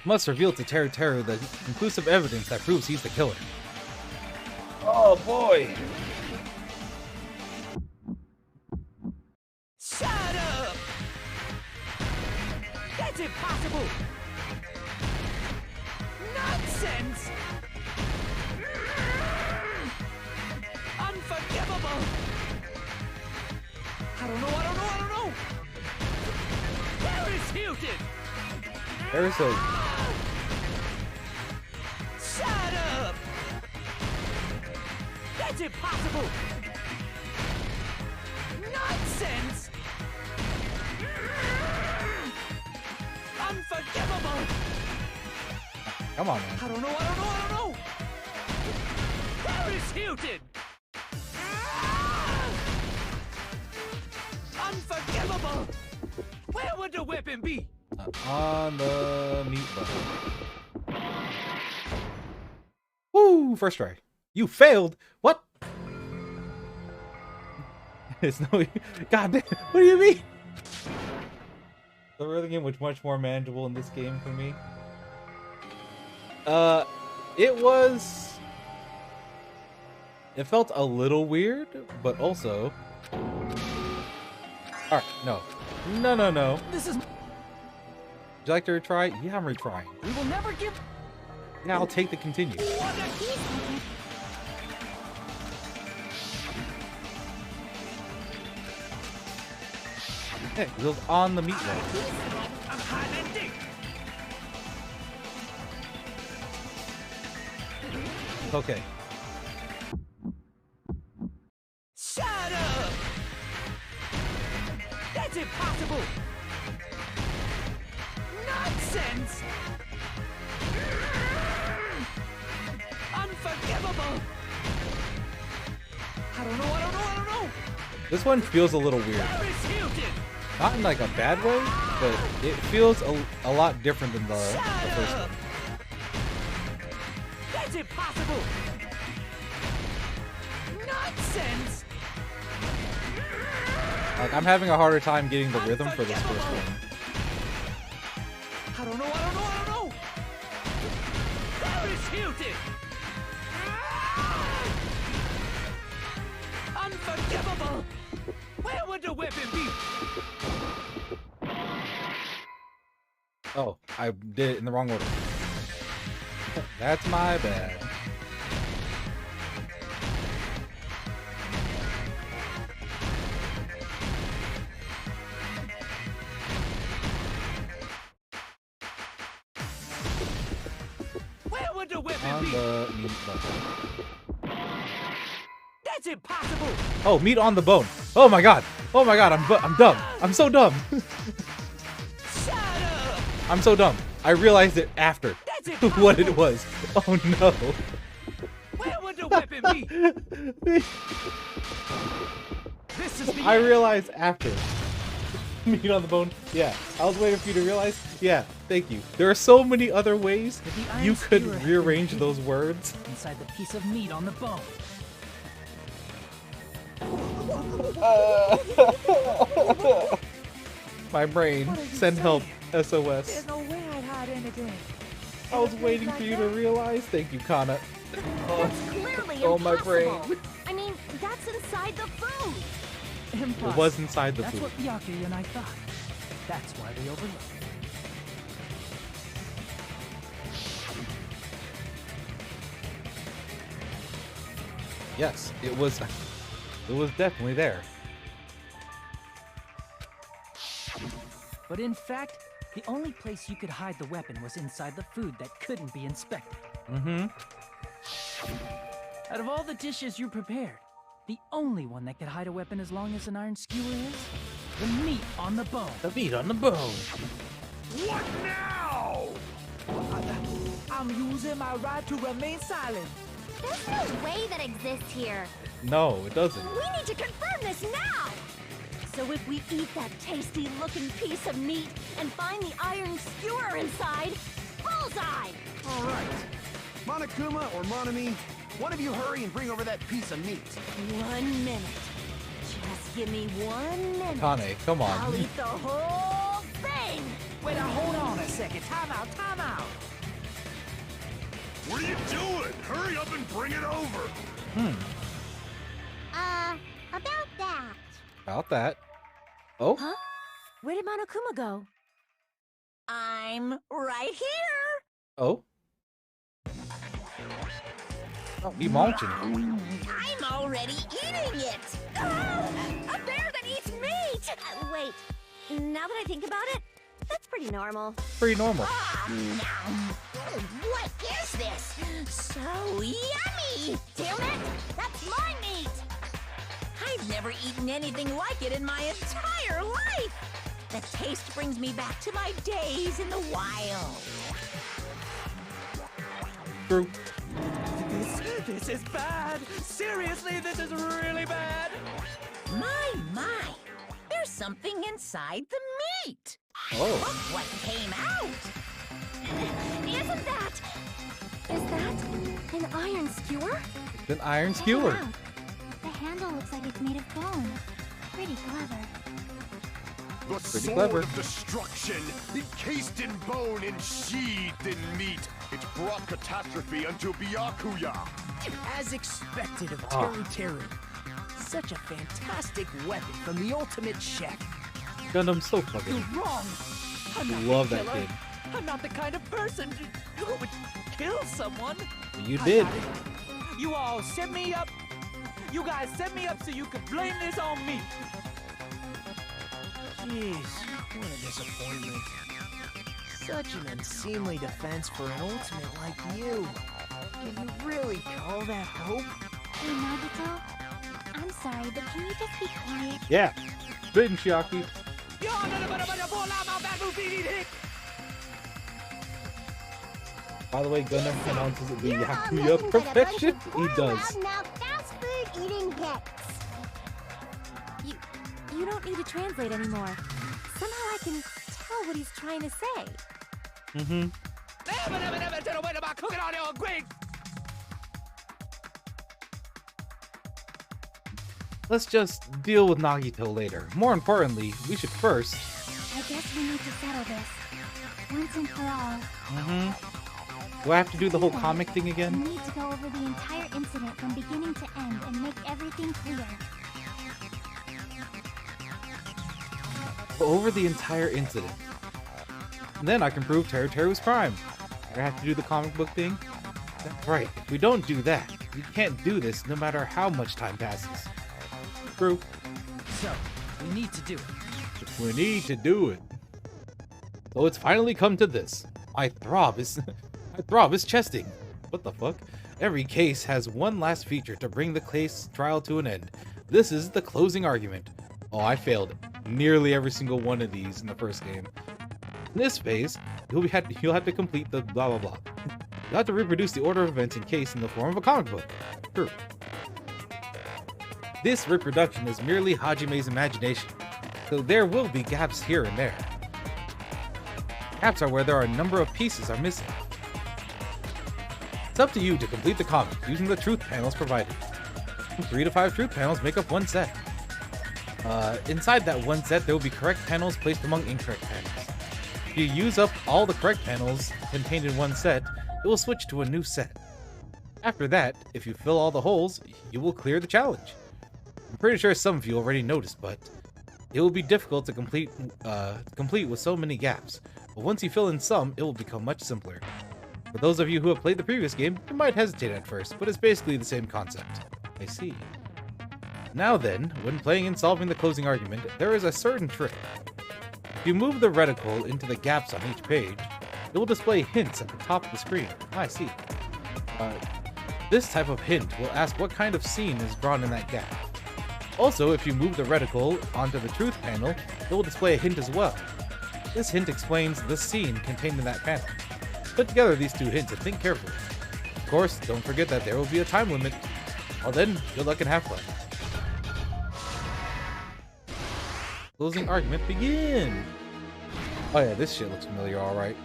Must reveal to Teru the conclusive evidence that proves he's the killer. Oh boy! Shut up! That's impossible! Nonsense! Unforgivable! I don't know! Paris Hilton! There's a... Shut up! That's impossible! Nonsense! Unforgivable! Come on, man. I don't know! Paris Hilton! Unforgivable! Where would the weapon be? On the meat button. Woo! First try. You failed? What? It's no... God damn, what do you mean? The rhythm game was much more manageable in this game for me. It felt a little weird, but also... Alright, no. No. This is... Would you like to retry? Yeah, I'm retrying. We will never give... Yeah, I'll take the continue. Hey, it was on the meat roll. I'm hiding. Okay. Shut up! That's impossible! Nonsense! Unforgivable! I don't know. This one feels a little weird. Not in like a bad way, but it feels a lot different than the first one. That's impossible! Nonsense! Like, I'm having a harder time getting the rhythm for this first one. I don't know. Paris Hilton! Unforgivable! Where would the weapon be? Oh, I did it in the wrong order. That's my bad. Where would the weapon On be? the meat bone. That's impossible! Oh, meat on the bone. Oh my god, I'm dumb. I'm so dumb. Shut up! I'm so dumb. I realized it after what it was. Oh no. Where would the weapon be? This This is the I end. realized after. Meat on the bone. Yeah, I was waiting for you to realize. Yeah, thank you. There are so many other ways you could rearrange those words. Inside the piece of meat on the bone. My brain. Send help. SOS. There's no way I'd hide anything. I was waiting for you to realize. Thank you, Kana. That's clearly Oh, my brain. impossible. I mean, that's inside the food. Impossible. It was inside the That's food. what Byakuya and I thought. That's why we overlooked. Yes, it was definitely there. But in fact, the only place you could hide the weapon was inside the food that couldn't be inspected. Mm-hmm. Out of all the dishes you prepared, the only one that could hide a weapon as long as an iron skewer is the meat on the bone. The meat on the bone. What now? I'm using my right to remain silent. There's no way that exists here. No, it doesn't. We need to confirm this now! So if we eat that tasty-looking piece of meat and find the iron skewer inside, bullseye! All right. Monokuma or Monami, one of you hurry and bring over that piece of meat. 1 minute. Just give me 1 minute. Kane, come on. I'll eat the whole thing! Wait, now hold on a second. Time out, time out. What are you doing? Hurry up and bring it over. About that. About that. Oh? Huh? Where did Monokuma go? I'm right here! Oh? Oh, he munching. I'm already eating it! A bear that eats meat! Wait, now that I think about it, that's pretty normal. Pretty normal. What is this? So yummy! Damn it! That's my meat! I've never eaten anything like it in my entire life! The taste brings me back to my days in the wild. True. This is bad. Seriously, this is really bad. My. There's something inside the meat. Oh. Look what came out. Isn't that... Is that an iron skewer? It's an iron skewer. Check it out. The handle looks like it's made of bone. Pretty clever. The Pretty sword clever. of destruction, encased in bone and sheathed in meat. It brought catastrophe unto Byakuya. As expected of Teru Teru. Such a fantastic weapon from the ultimate chef. Gundam's so fucking. You're wrong. I'm not Love the that killer. kid. I'm not the kind of person who would kill someone. You I did. got it. You all set me up. You guys set me up so you could blame this on me. Jeez, what a disappointment. Such an unseemly defense for an ultimate like you. Can you really call that hope? Hey, Nagito. I'm sorry, but can you just be quiet? Yeah. Spitting Shiaki. By the way, Gundam pronounces it the Yakuya perfection. He does. Now fast food eating hicks. You don't need to translate anymore. Somehow I can tell what he's trying to say. Mm-hmm. Let's just deal with Nagito later. More importantly, we should first... I guess we need to settle this. Once and for all. Mm-hmm. Do I have to do the whole comic thing We again? need to go over the entire incident from beginning to end and make everything clear. Go over the entire incident. And then I can prove Teru Teru's crime. I have to do the comic book thing? That's right. If we don't do that, we can't do this no matter how much time passes. True. So, we need to do it. We need to do it. So it's finally come to this. My throb is chesting. What the fuck? Every case has one last feature to bring the case trial to an end. This is the closing argument. Oh, I failed nearly every single one of these in the first game. In this phase, you'll have to complete the blah blah blah. You'll have to reproduce the order of events in case in the form of a comic book. True. This reproduction is merely Hajime's imagination, so there will be gaps here and there. Gaps are where there are a number of pieces are missing. It's up to you to complete the comic using the truth panels provided. 3 to 5 truth panels make up one set. Inside that one set, there will be correct panels placed among incorrect panels. If you use up all the correct panels contained in one set, it will switch to a new set. After that, if you fill all the holes, you will clear the challenge. I'm pretty sure some of you already noticed, but it will be difficult to complete with so many gaps. But once you fill in some, it will become much simpler. For those of you who have played the previous game, you might hesitate at first, but it's basically the same concept. I see. Now then, when playing and solving the closing argument, there is a certain trick. If you move the reticle into the gaps on each page, it will display hints at the top of the screen. I see. This type of hint will ask what kind of scene is drawn in that gap. Also, if you move the reticle onto the truth panel, it will display a hint as well. This hint explains the scene contained in that panel. Put together these two hints and think carefully. Of course, don't forget that there will be a time limit. Well then, good luck and have fun. Closing argument begin! Oh yeah, this shit looks familiar, alright.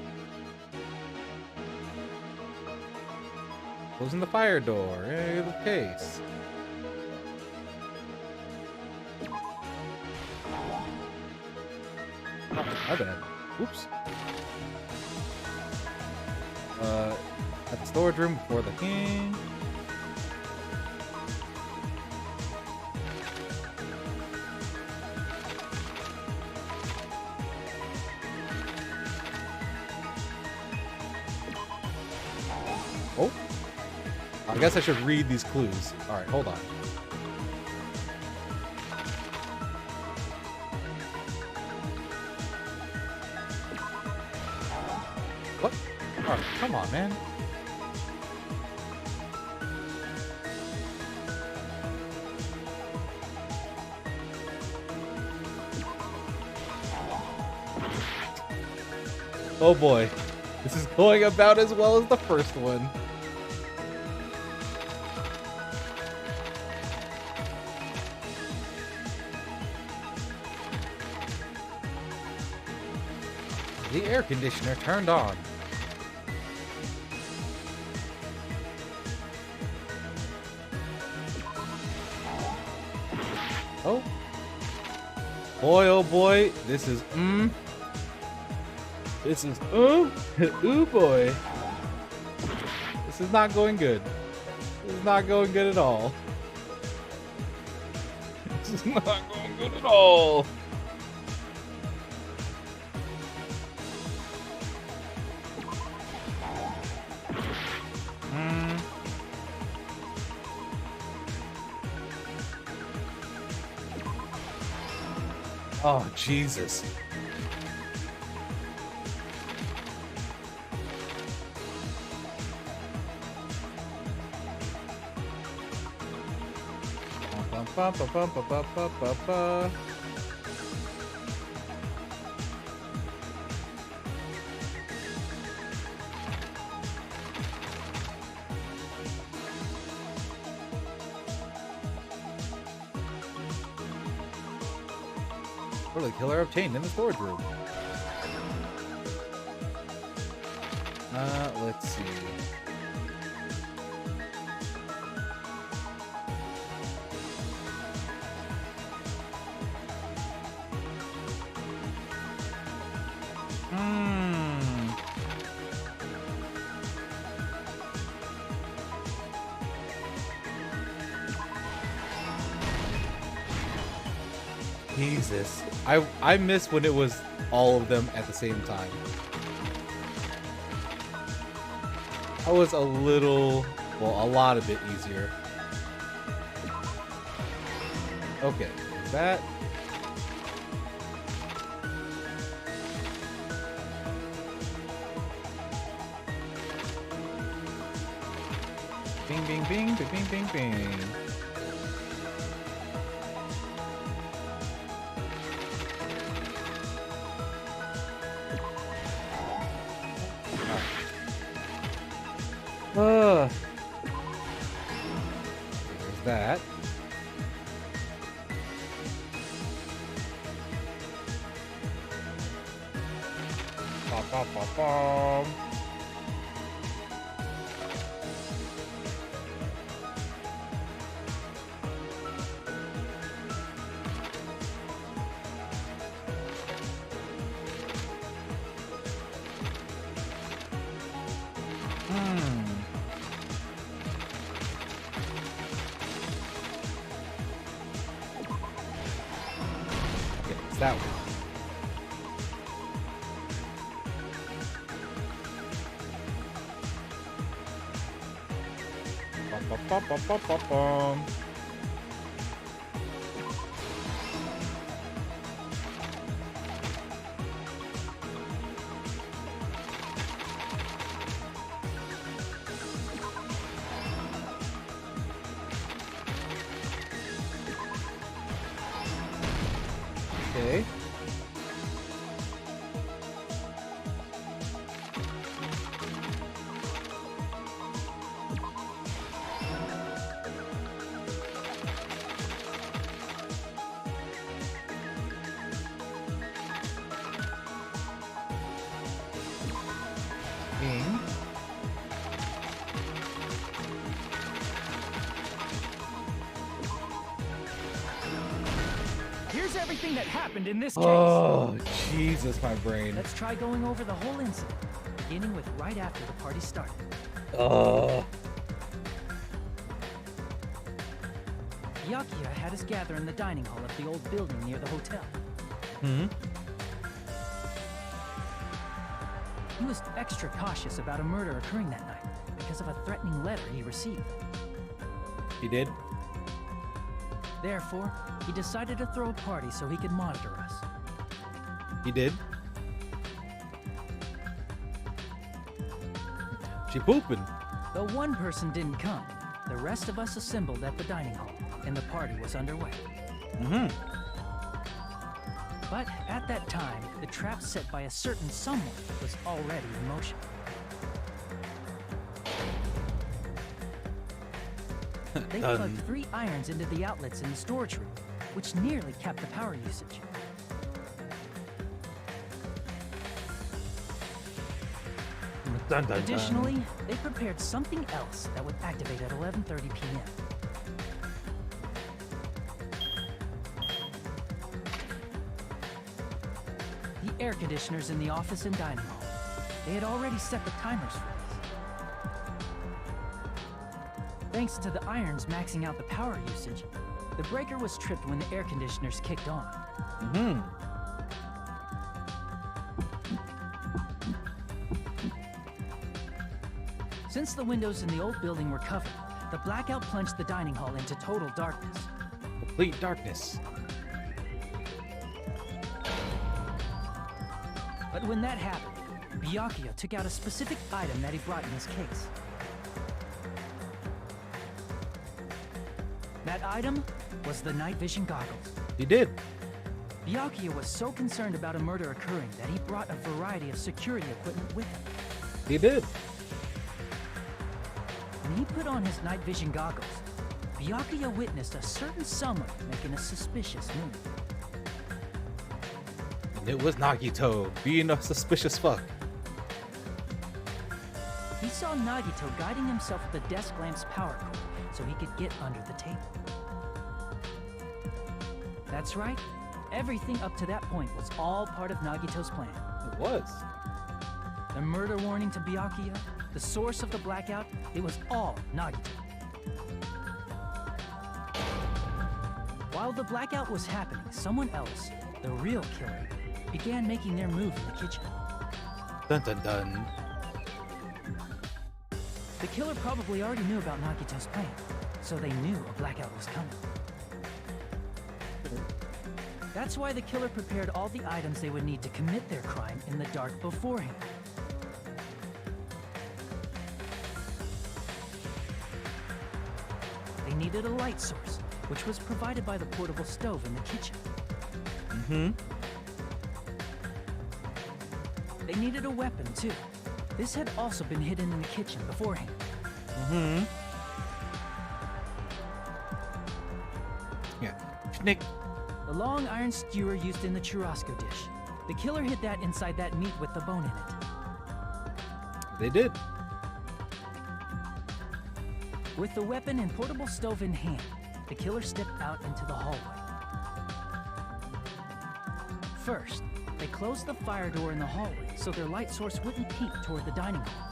Closing the fire door. Hey, the case. Oh, my bad. Oops. At the storage room before the king. Oh. I guess I should read these clues. Alright, hold on. What? Alright, come on, man. Oh boy. This is going about as well as the first one. The air conditioner turned on. Oh. Boy, oh boy. This is, This is, ooh boy. This is not going good. This is not going good at all. This is not going good at all. Oh, Jesus. Ba, ba, ba, ba, ba, ba, ba, ba. The killer obtained in the storage room. Let's see. Jesus. I miss when it was all of them at the same time. That was a little, well, a lot of bit easier. Okay, that. Bing, bing, bing, bing, bing, bing, bing. There's that. Ba-ba-bum. Okay, it's that one. Ba-ba-ba-ba-ba-bum. Okay. King. Here's everything that happened in this case. Oh, Jesus, my brain. Let's try going over the whole incident, beginning with right after the party started. Byakuya had us gather in the dining hall of the old building near the hotel. He was extra cautious about a murder occurring that night because of a threatening letter he received. He did? Therefore, he decided to throw a party so he could monitor us. He did? She pooping. Though one person didn't come, the rest of us assembled at the dining hall, and the party was underway. But at that time, the trap set by a certain someone was already in motion. They plugged 3 irons into the outlets in the storage room, which nearly capped the power usage. Dun, dun, Additionally, they prepared something else that would activate at 11:30 p.m. The air conditioners in the office and dining hall. They had already set the timers for this. Thanks to the irons maxing out the power usage, the breaker was tripped when the air conditioners kicked on. Since the windows in the old building were covered, the blackout plunged the dining hall into total darkness. Complete darkness. But when that happened, Byakuya took out a specific item that he brought in his case. That item was the night vision goggles. He did. Byakuya was so concerned about a murder occurring that he brought a variety of security equipment with him. He did. When he put on his night vision goggles, Byakuya witnessed a certain someone making a suspicious move. And it was Nagito, being a suspicious fuck. He saw Nagito guiding himself with the desk lamp's power cord so he could get under the table. That's right. Everything up to that point was all part of Nagito's plan. It was. The murder warning to Byakuya, the source of the blackout, it was all Nagito. While the blackout was happening, someone else, the real killer, began making their move in the kitchen. Dun dun dun. The killer probably already knew about Nagito's plan, so they knew a blackout was coming. That's why the killer prepared all the items they would need to commit their crime in the dark beforehand. They needed a light source, which was provided by the portable stove in the kitchen. They needed a weapon, too. This had also been hidden in the kitchen beforehand. Yeah. Nick. The long iron skewer used in the churrasco dish. The killer hid that inside that meat with the bone in it. They did. With the weapon and portable stove in hand, the killer stepped out into the hallway. First, they closed the fire door in the hallway so their light source wouldn't peek toward the dining hall.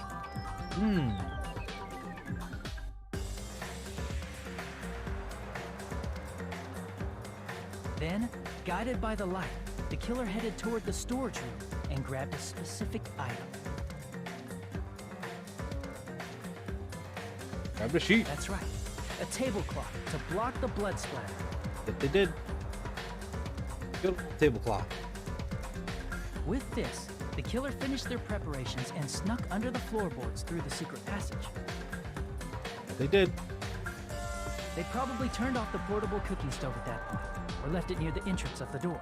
Then, guided by the light, the killer headed toward the storage room and grabbed a specific item. Grab a sheet. That's right. A tablecloth to block the blood splatter. That they did. Good tablecloth. With this, the killer finished their preparations and snuck under the floorboards through the secret passage. That they did. They probably turned off the portable cooking stove at that point, or left it near the entrance of the door.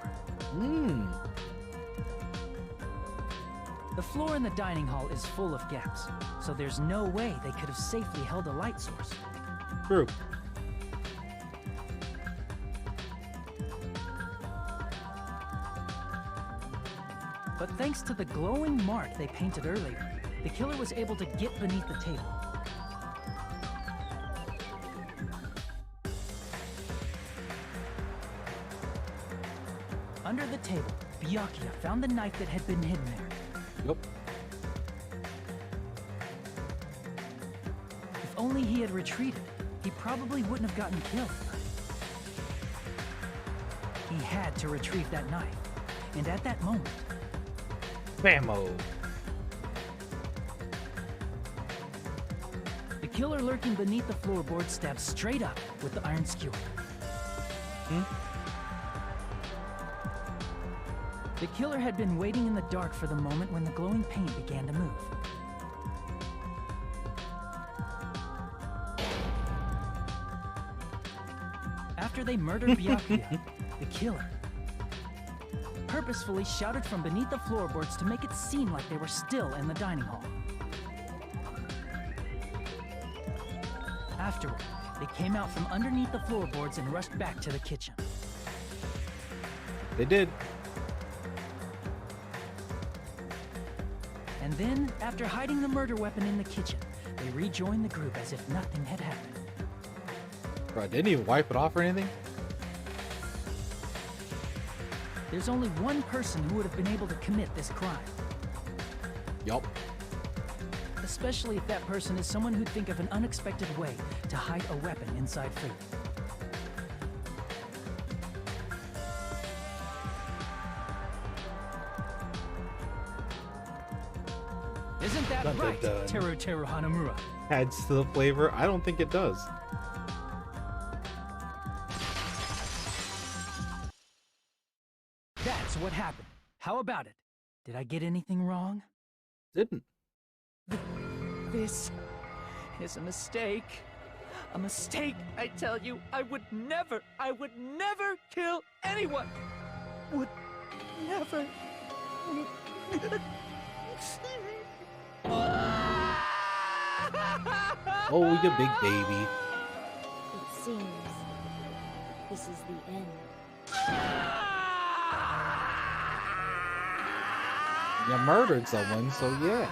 The floor in the dining hall is full of gaps, so there's no way they could have safely held a light source. True. But thanks to the glowing mark they painted earlier, the killer was able to get beneath the table. Under the table, Byakuya found the knife that had been hidden there. Yep. If only he had retreated, he probably wouldn't have gotten killed. He had to retrieve that knife, and at that moment... Bammo! The killer lurking beneath the floorboard stabbed straight up with the iron skewer. The killer had been waiting in the dark for the moment when the glowing paint began to move. After they murdered Byakuya, the killer purposefully shouted from beneath the floorboards to make it seem like they were still in the dining hall. Afterward, they came out from underneath the floorboards and rushed back to the kitchen. They did. And then, after hiding the murder weapon in the kitchen, they rejoined the group as if nothing had happened. Bro, didn't even wipe it off or anything? There's only one person who would have been able to commit this crime. Yup. Especially if that person is someone who'd think of an unexpected way to hide a weapon inside food. Isn't that right, Teru Teru Hanamura? Adds to the flavor? I don't think it does. That's what happened. How about it? Did I get anything wrong? Didn't. This is a mistake. A mistake, I tell you. I would never kill anyone. Would never. Oh, you big baby. It seems this is the end. You murdered someone, so yeah.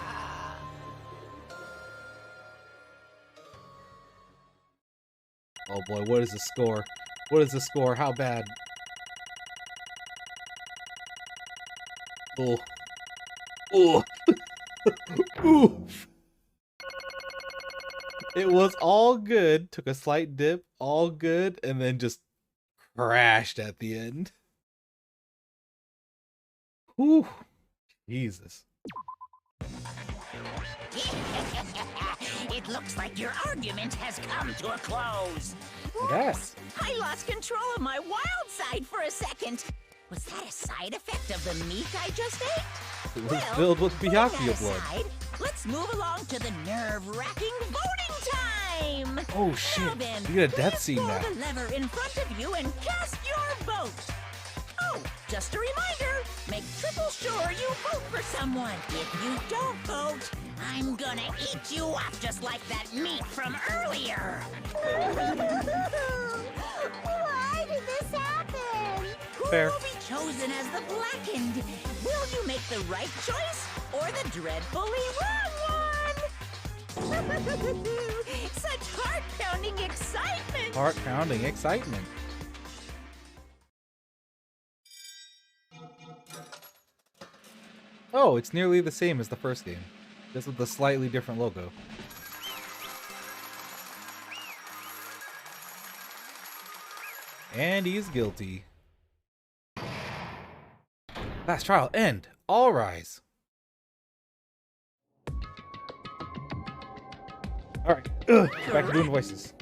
Oh boy, what is the score? What is the score? How bad? Oh. Oh. Oof. It was all good, took a slight dip, all good, and then just crashed at the end. Whew. Jesus. It looks like your argument has come to a close. Yes. I lost control of my wild side for a second. Was that a side effect of the meat I just ate? It was filled with Byakuya blood. Aside, let's move along to the nerve-wracking voting time. Oh shit! Now then, You get a death scene pull now. the lever in front of you and cast your vote. Oh, just a reminder, make triple sure you vote for someone. If you don't vote, I'm gonna eat you up just like that meat from earlier. Why did this happen? Who Fair. Who will be chosen as the Blackened? Will you make the right choice or the dreadfully wrong one? Such heart-pounding excitement! Heart-pounding excitement. Oh, it's nearly the same as the first game, just with a slightly different logo. And he's guilty. Last trial end. All rise. Alright, back to doing voices.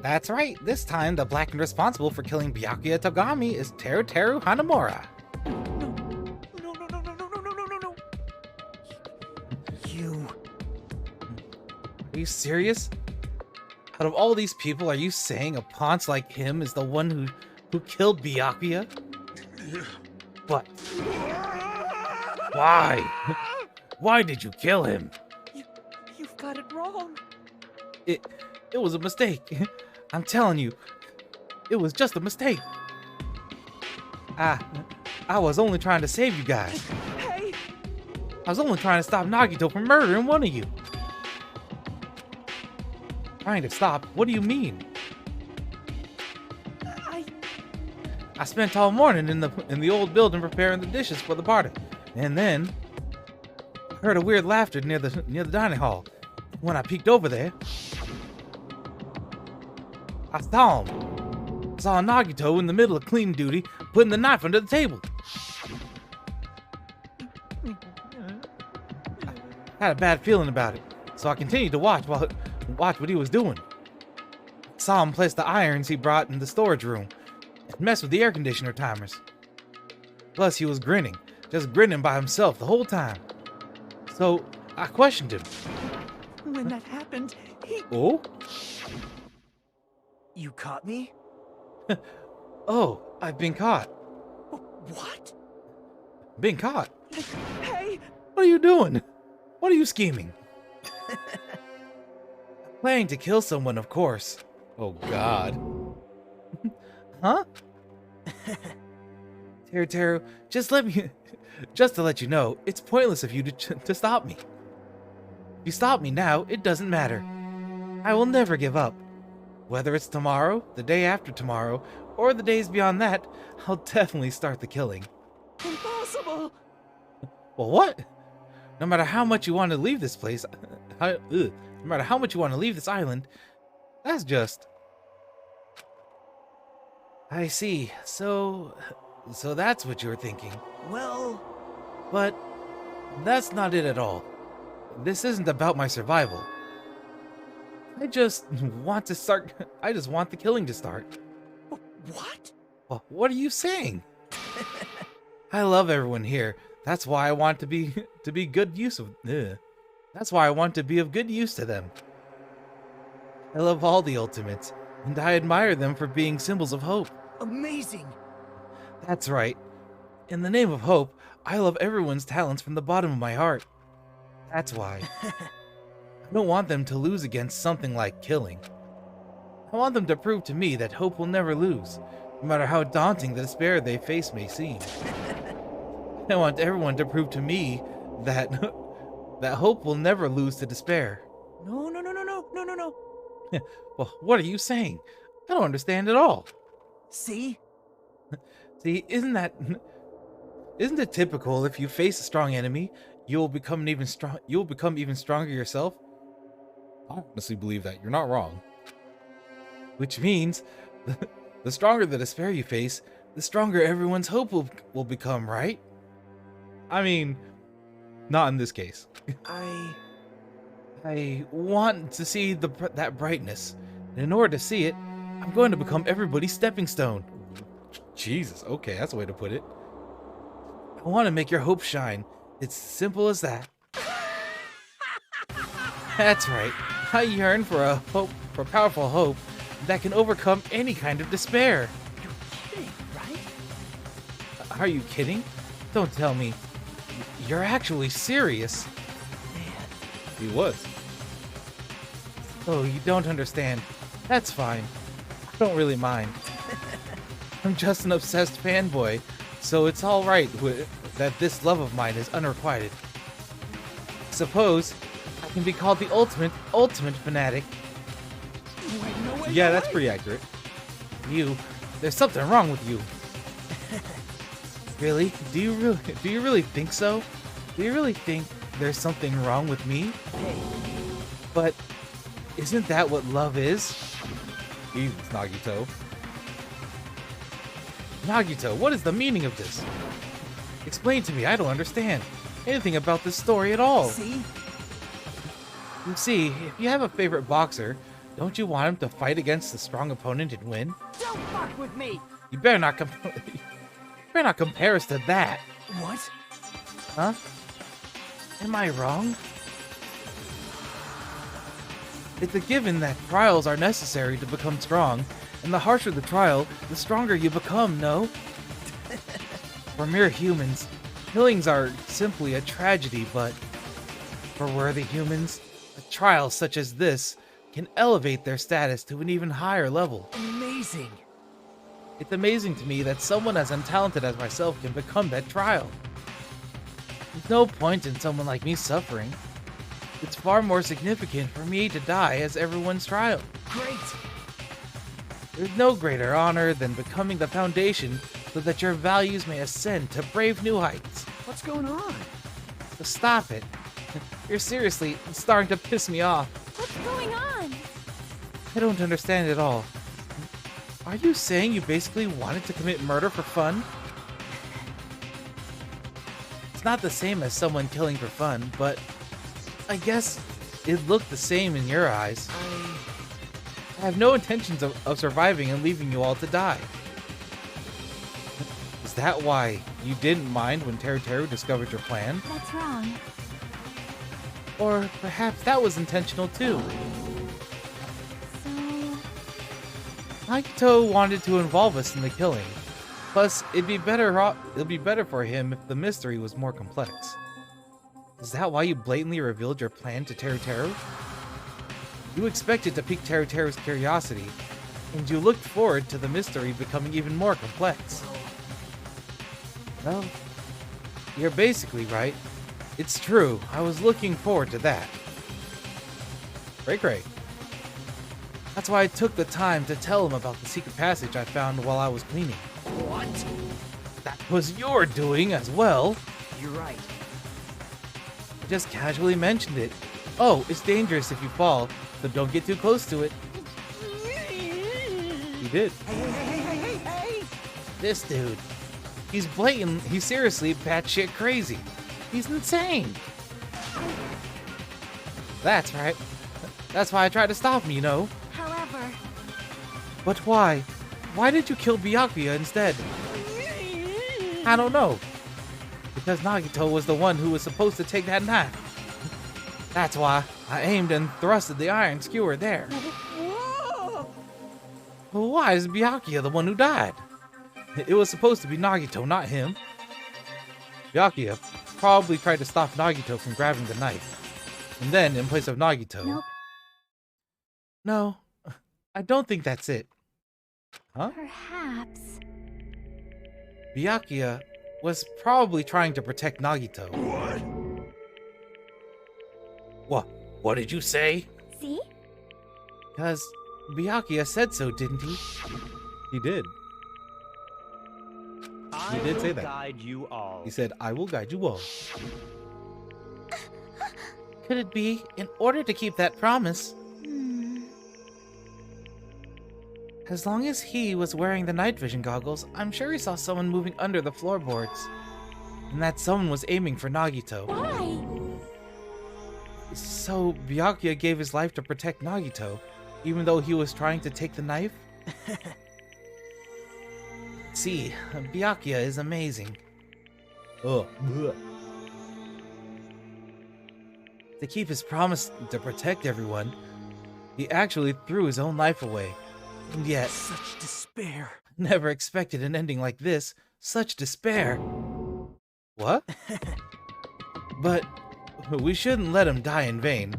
That's right, this time the Blackened responsible for killing Byakuya Togami is Teru Hanamura. No. You... Are you serious? Out of all these people, are you saying a pawnce like him is the one who killed Byakuya? But why? Why did you kill him? You've got it wrong. It was a mistake. I'm telling you, it was just a mistake. I was only trying to save you guys. Hey! I was only trying to stop Nagito from murdering one of you. Trying to stop? What do you mean? I spent all morning in the old building preparing the dishes for the party, and then I heard a weird laughter near the dining hall. When I peeked over there, I saw him. I saw Nagito in the middle of cleaning duty, putting the knife under the table. I had a bad feeling about it, so I continued to watch what he was doing. I saw him place the irons he brought in the storage room and mess with the air conditioner timers. Plus, he was grinning, just grinning by himself the whole time. So I questioned him. When that happened, he... Oh? You caught me? Oh, I've been caught. What? Been caught? Hey! What are you doing? What are you scheming? Planning to kill someone, of course. Oh, God. Huh? Teru, just to let you know, it's pointless of you to stop me. If you stop me now, it doesn't matter. I will never give up. Whether it's tomorrow, the day after tomorrow, or the days beyond that, I'll definitely start the killing. Impossible! Well, what? No matter how much you want to leave this place, no matter how much you want to leave this island, that's just... I see. So that's what you're thinking. Well... But that's not it at all. This isn't about my survival. I just want the killing to start. What? Well, what are you saying? I love everyone here. That's why I want to be good use of. That's why I want to be of good use to them. I love all the Ultimates, and I admire them for being symbols of hope. Amazing. That's right. In the name of hope, I love everyone's talents from the bottom of my heart. That's why. I don't want them to lose against something like killing. I want them to prove to me that hope will never lose, no matter how daunting the despair they face may seem. I want everyone to prove to me that hope will never lose to despair. No. Well, what are you saying? I don't understand at all. See? See, isn't it typical if you face a strong enemy, you'll become even stronger yourself? I honestly believe that. You're not wrong. Which means the stronger the despair you face, the stronger everyone's hope will become, right? I mean, not in this case. I want to see that brightness. And in order to see it, I'm going to become everybody's stepping stone. Jesus, okay, that's a way to put it. I want to make your hope shine. It's simple as that. That's right. I yearn for powerful hope that can overcome any kind of despair. You're kidding, right? Are you kidding? Don't tell me. You're actually serious. Man. He was. Oh, you don't understand. That's fine. I don't really mind. I'm just an obsessed fanboy, so it's alright that this love of mine is unrequited. Suppose I can be called the ultimate fanatic. Yeah, that's pretty accurate. There's something wrong with you. Really? Do you really think so? Do you really think there's something wrong with me? But isn't that what love is? Jesus, Nagito. Nagito, what is the meaning of this? Explain to me, I don't understand anything about this story at all. See? You see, if you have a favorite boxer, don't you want him to fight against a strong opponent and win? Don't fuck with me! You better not compare us to that. What? Huh? Am I wrong? It's a given that trials are necessary to become strong, and the harsher the trial, the stronger you become, no? For mere humans, killings are simply a tragedy, but for worthy humans, a trial such as this can elevate their status to an even higher level. Amazing! It's amazing to me that someone as untalented as myself can become that trial. There's no point in someone like me suffering. It's far more significant for me to die as everyone's trial. Great! There's no greater honor than becoming the foundation so that your values may ascend to brave new heights. What's going on? So stop it. You're seriously starting to piss me off. What's going on? I don't understand at all. Are you saying you basically wanted to commit murder for fun? It's not the same as someone killing for fun, but I guess it looked the same in your eyes. I have no intentions of surviving and leaving you all to die. Is that why you didn't mind when Teru Teru discovered your plan? That's wrong. Or perhaps that was intentional too. Nagito wanted to involve us in the killing. Plus, it'd be better for him if the mystery was more complex. Is that why you blatantly revealed your plan to Teru Teru? You expected to pique Teru Teru's curiosity, and you looked forward to the mystery becoming even more complex. Well, you're basically right. It's true, I was looking forward to that. Great. That's why I took the time to tell him about the secret passage I found while I was cleaning. What? That was your doing as well. You're right. I just casually mentioned it. Oh, it's dangerous if you fall, so don't get too close to it. He did. Hey! This dude. He's seriously batshit crazy. He's insane. That's right. That's why I tried to stop him, you know. However... But why? Why did you kill Byakuya instead? I don't know. Because Nagito was the one who was supposed to take that knife. That's why I aimed and thrusted the iron skewer there. But why is Byakuya the one who died? It was supposed to be Nagito, not him. Byakuya probably tried to stop Nagito from grabbing the knife. And then, in place of Nagito... Nope. No, I don't think that's it. Huh? Perhaps. Byakuya was probably trying to protect Nagito. What? What did you say? See? Because Byakuya said so, didn't he? He did. He did say that. Guide you all. He said, I will guide you all. Could it be, in order to keep that promise? As long as he was wearing the night vision goggles, I'm sure he saw someone moving under the floorboards. And that someone was aiming for Nagito. Why? So, Byakuya gave his life to protect Nagito, even though he was trying to take the knife? See, Byakuya is amazing. Ugh. To keep his promise to protect everyone, he actually threw his own life away. And yet... Such despair. Never expected an ending like this. Such despair. What? But we shouldn't let him die in vain.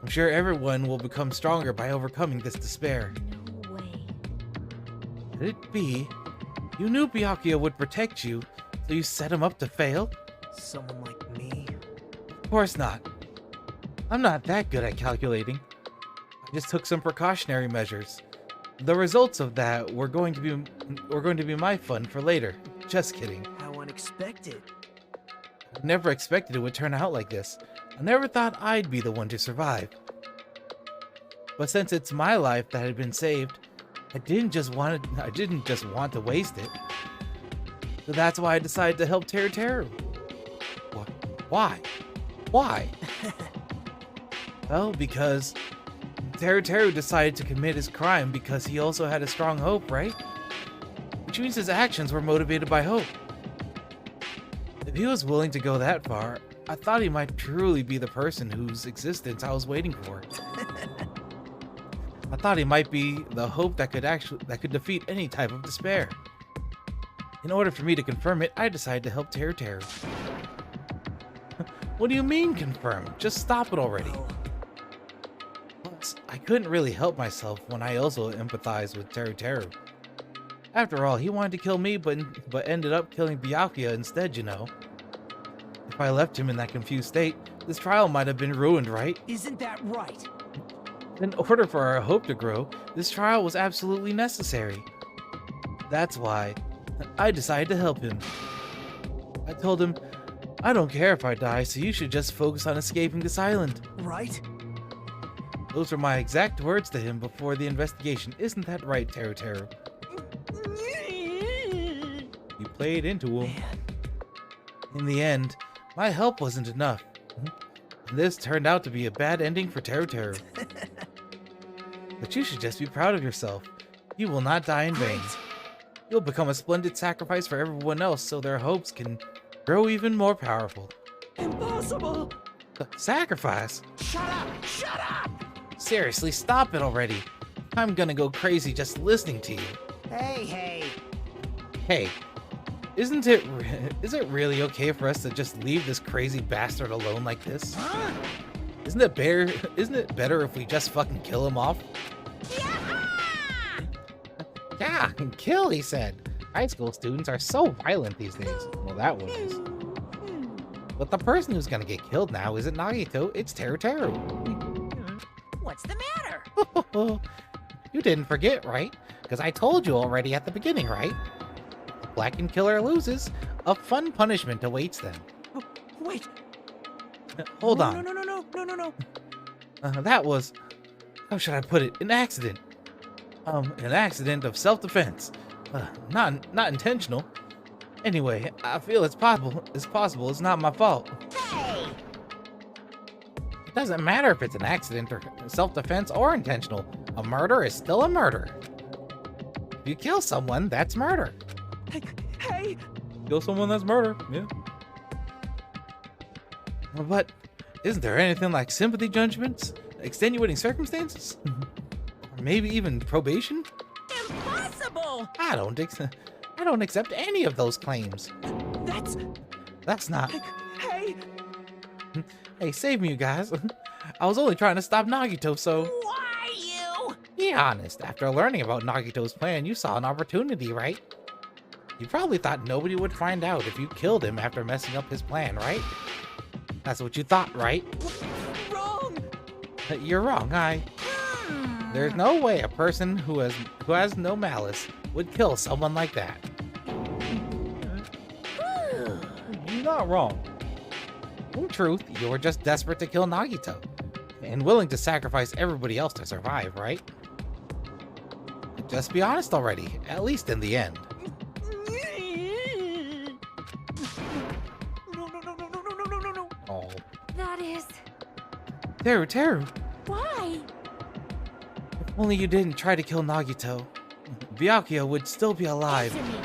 I'm sure everyone will become stronger by overcoming this despair. No way. Could it be You knew Byakuya would protect you, so you set him up to fail? Someone like me? Of course not. I'm not that good at calculating. I just took some precautionary measures. The results of that were going to be my fun for later. Just kidding. How unexpected. I never expected it would turn out like this. I never thought I'd be the one to survive. But since it's my life that had been saved, I didn't just want to waste it. So that's why I decided to help Teru. Why? Why? Well, because Teru decided to commit his crime because he also had a strong hope, right? Which means his actions were motivated by hope. If he was willing to go that far, I thought he might truly be the person whose existence I was waiting for. I thought he might be the hope that could defeat any type of despair. In order for me to confirm it, I decided to help Teru. What do you mean confirm? Just stop it already. Plus, I couldn't really help myself when I also empathized with Teru. After all, he wanted to kill me, but ended up killing Byakuya instead, you know. If I left him in that confused state, this trial might have been ruined, right? Isn't that right? In order for our hope to grow, this trial was absolutely necessary. That's why I decided to help him. I told him, I don't care if I die, so you should just focus on escaping this island. Right? Those were my exact words to him before the investigation. Isn't that right, Teru? You played into him. In the end, my help wasn't enough. And this turned out to be a bad ending for Teru. But you should just be proud of yourself. You will not die in vain. You'll become a splendid sacrifice for everyone else so their hopes can grow even more powerful. Impossible! Sacrifice? Shut up! Shut up! Seriously, stop it already. I'm gonna go crazy just listening to you. Hey. Hey, is it really okay for us to just leave this crazy bastard alone like this? Huh? Isn't it better if we just fucking kill him off? Yeah, kill, he said. High school students are so violent these days. Well, that one is. But the person who's gonna get killed now isn't Nagito, it's Teru. What's the matter? You didn't forget, right? Because I told you already at the beginning, right? If Blackened Killer loses, a fun punishment awaits them. Oh, wait. Hold on. No. That was, how should I put it? An accident. An accident of self-defense. Not intentional. Anyway, I feel it's possible. It's not my fault. Hey! It doesn't matter if it's an accident or self-defense or intentional. A murder is still a murder. If you kill someone, that's murder. Hey! Kill someone, that's murder. Yeah. But isn't there anything like sympathy judgments, extenuating circumstances, or maybe even probation? Impossible! I don't accept any of those claims. That's not. Hey! Hey, save me, you guys. I was only trying to stop Nagito, so. Why you? Be honest. After learning about Nagito's plan, you saw an opportunity, right? You probably thought nobody would find out if you killed him after messing up his plan, right? That's what you thought, right? Wrong! You're wrong. There's no way a person who has no malice would kill someone like that. You're not wrong. In truth, you were just desperate to kill Nagito, and willing to sacrifice everybody else to survive, right? Just be honest already, at least in the end. No. Oh. That is... Teru. Why? If only you didn't try to kill Nagito, Byakuya would still be alive. Answer me.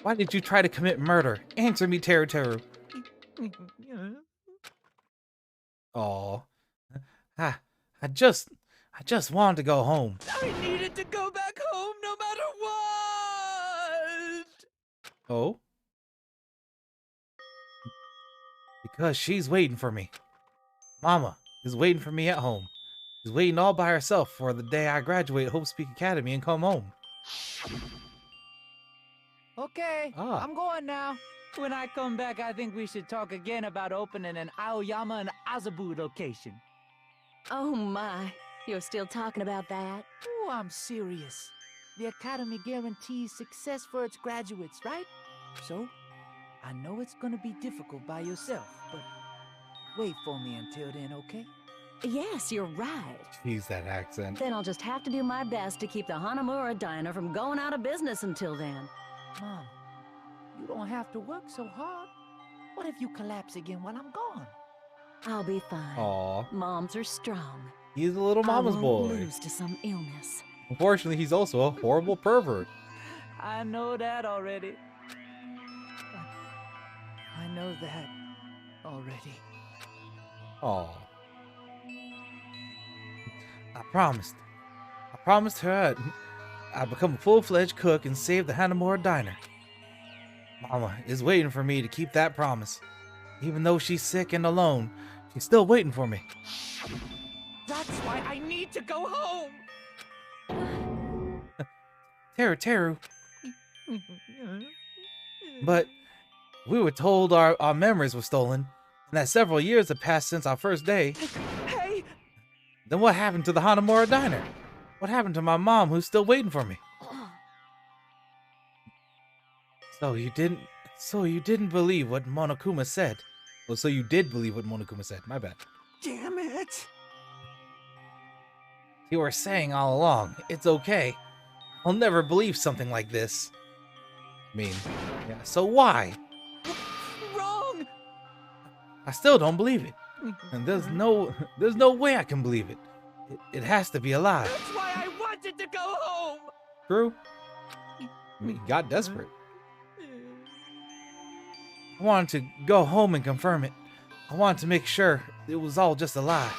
Why did you try to commit murder? Answer me, Teru. Oh, I just wanted to go home. I needed to go back home no matter what! Oh? Because she's waiting for me. Mama is waiting for me at home. She's waiting all by herself for the day I graduate Hope Speak Academy and come home. Okay, Ah. I'm going now. When I come back, I think we should talk again about opening an Aoyama and Azabu location. Oh my, you're still talking about that? Oh, I'm serious. The Academy guarantees success for its graduates, right? So, I know it's gonna be difficult by yourself, but wait for me until then, okay? Yes, you're right. Jeez, that accent. Then I'll just have to do my best to keep the Hanamura Diner from going out of business until then. Mom, you don't have to work so hard. What if you collapse again while I'm gone? I'll be fine. Aw. Moms are strong. He's a little mama's I won't boy. lose to some illness. Unfortunately, he's also a horrible pervert. I know that already. I know that already. Aw. I promised her I'd become a full-fledged cook and save the Hanamura Diner. Mama is waiting for me to keep that promise. Even though she's sick and alone, she's still waiting for me. That's why I need to go home! Teru. But we were told our memories were stolen, and that several years have passed since our first day. Hey! Then what happened to the Hanamura Diner? What happened to my mom who's still waiting for me? So you didn't believe what Monokuma said. Well, so you did believe what Monokuma said. My bad. Damn it! You were saying all along, it's okay. I'll never believe something like this. I mean, yeah, so why? Wrong! I still don't believe it. And there's no way I can believe it. It has to be a lie. That's why I wanted to go home! True. I mean, he got desperate. I wanted to go home and confirm it. I wanted to make sure it was all just a lie.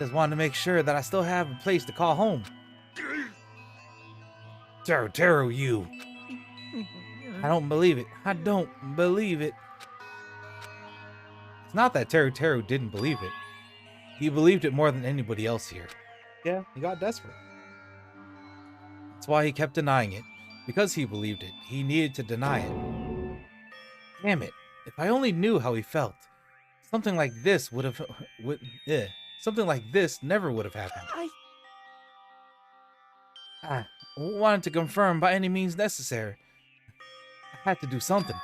Just wanted to make sure that I still have a place to call home. Teru, you. I don't believe it. I don't believe it. It's not that Teru didn't believe it. He believed it more than anybody else here. Yeah, he got desperate. That's why he kept denying it. Because he believed it, he needed to deny it. Damn it. If I only knew how he felt. Something like this something like this never would have happened. I wanted to confirm by any means necessary. I had to do something.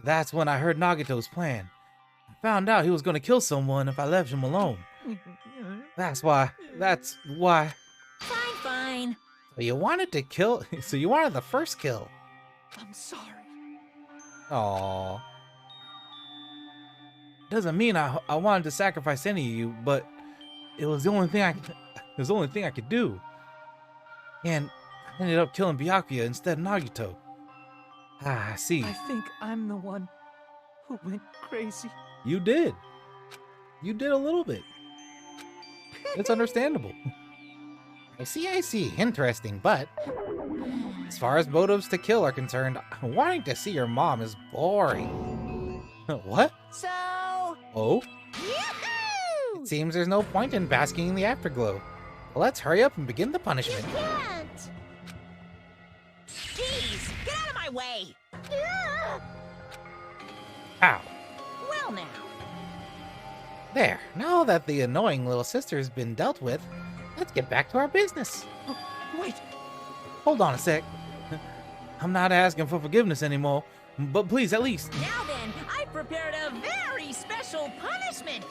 That's when I heard Nagito's plan. I found out he was going to kill someone if I left him alone. That's why. Fine. So you wanted to kill? So you wanted the first kill? I'm sorry. Aww. Doesn't mean I wanted to sacrifice any of you, but it was the only thing I could do. And I ended up killing Byakuya instead of Nagito. I see. I think I'm the one who went crazy. You did. You did a little bit. It's understandable. I see. Interesting, but as far as motives to kill are concerned, wanting to see your mom is boring. What? So... Oh? Yoo-hoo! It seems there's no point in basking in the afterglow. Let's hurry up and begin the punishment. You can't! Jeez, get out of my way! Ow. Well now. There, now that the annoying little sister's been dealt with, let's get back to our business. Oh, wait. Hold on a sec. I'm not asking for forgiveness anymore, but please at least... Now then, I prepared a very special punishment!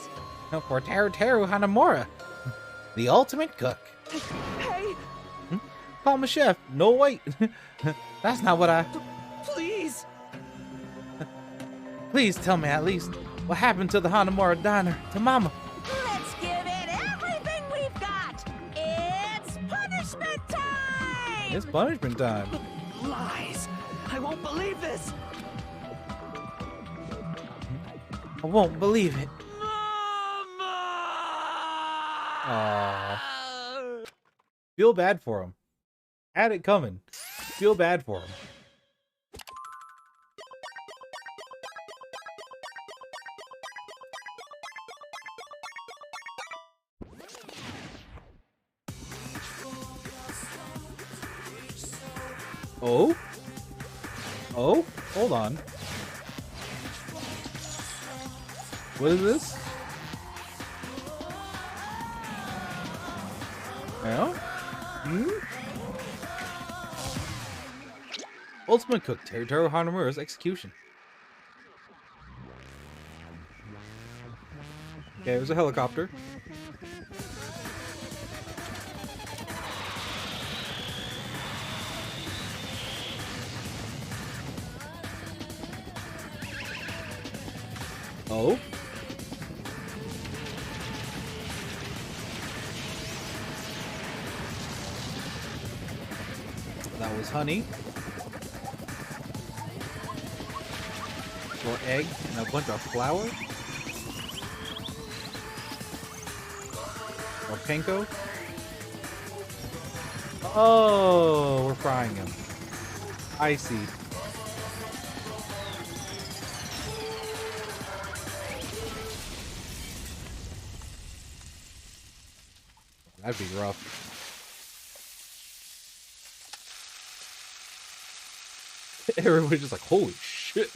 For Teru Hanamura, the ultimate cook. Hey! Call him a chef. No, wait. That's not what I... Please! Please tell me at least what happened to the Hanamura diner, to Mama. Let's give it everything we've got! It's punishment time! It's punishment time. Lies! I won't believe this! I won't believe it. Mama! Aww. Feel bad for him. Had it coming. Feel bad for him. Oh? Oh, hold on. What is this? Yeah? Ultimate Cook, Teruteru Hanamura's execution. Okay, there's a helicopter. Oh. That was honey. Or egg and a bunch of flour. Or panko. Oh, we're frying him. I see. That'd be rough. Everybody's just like, holy shit.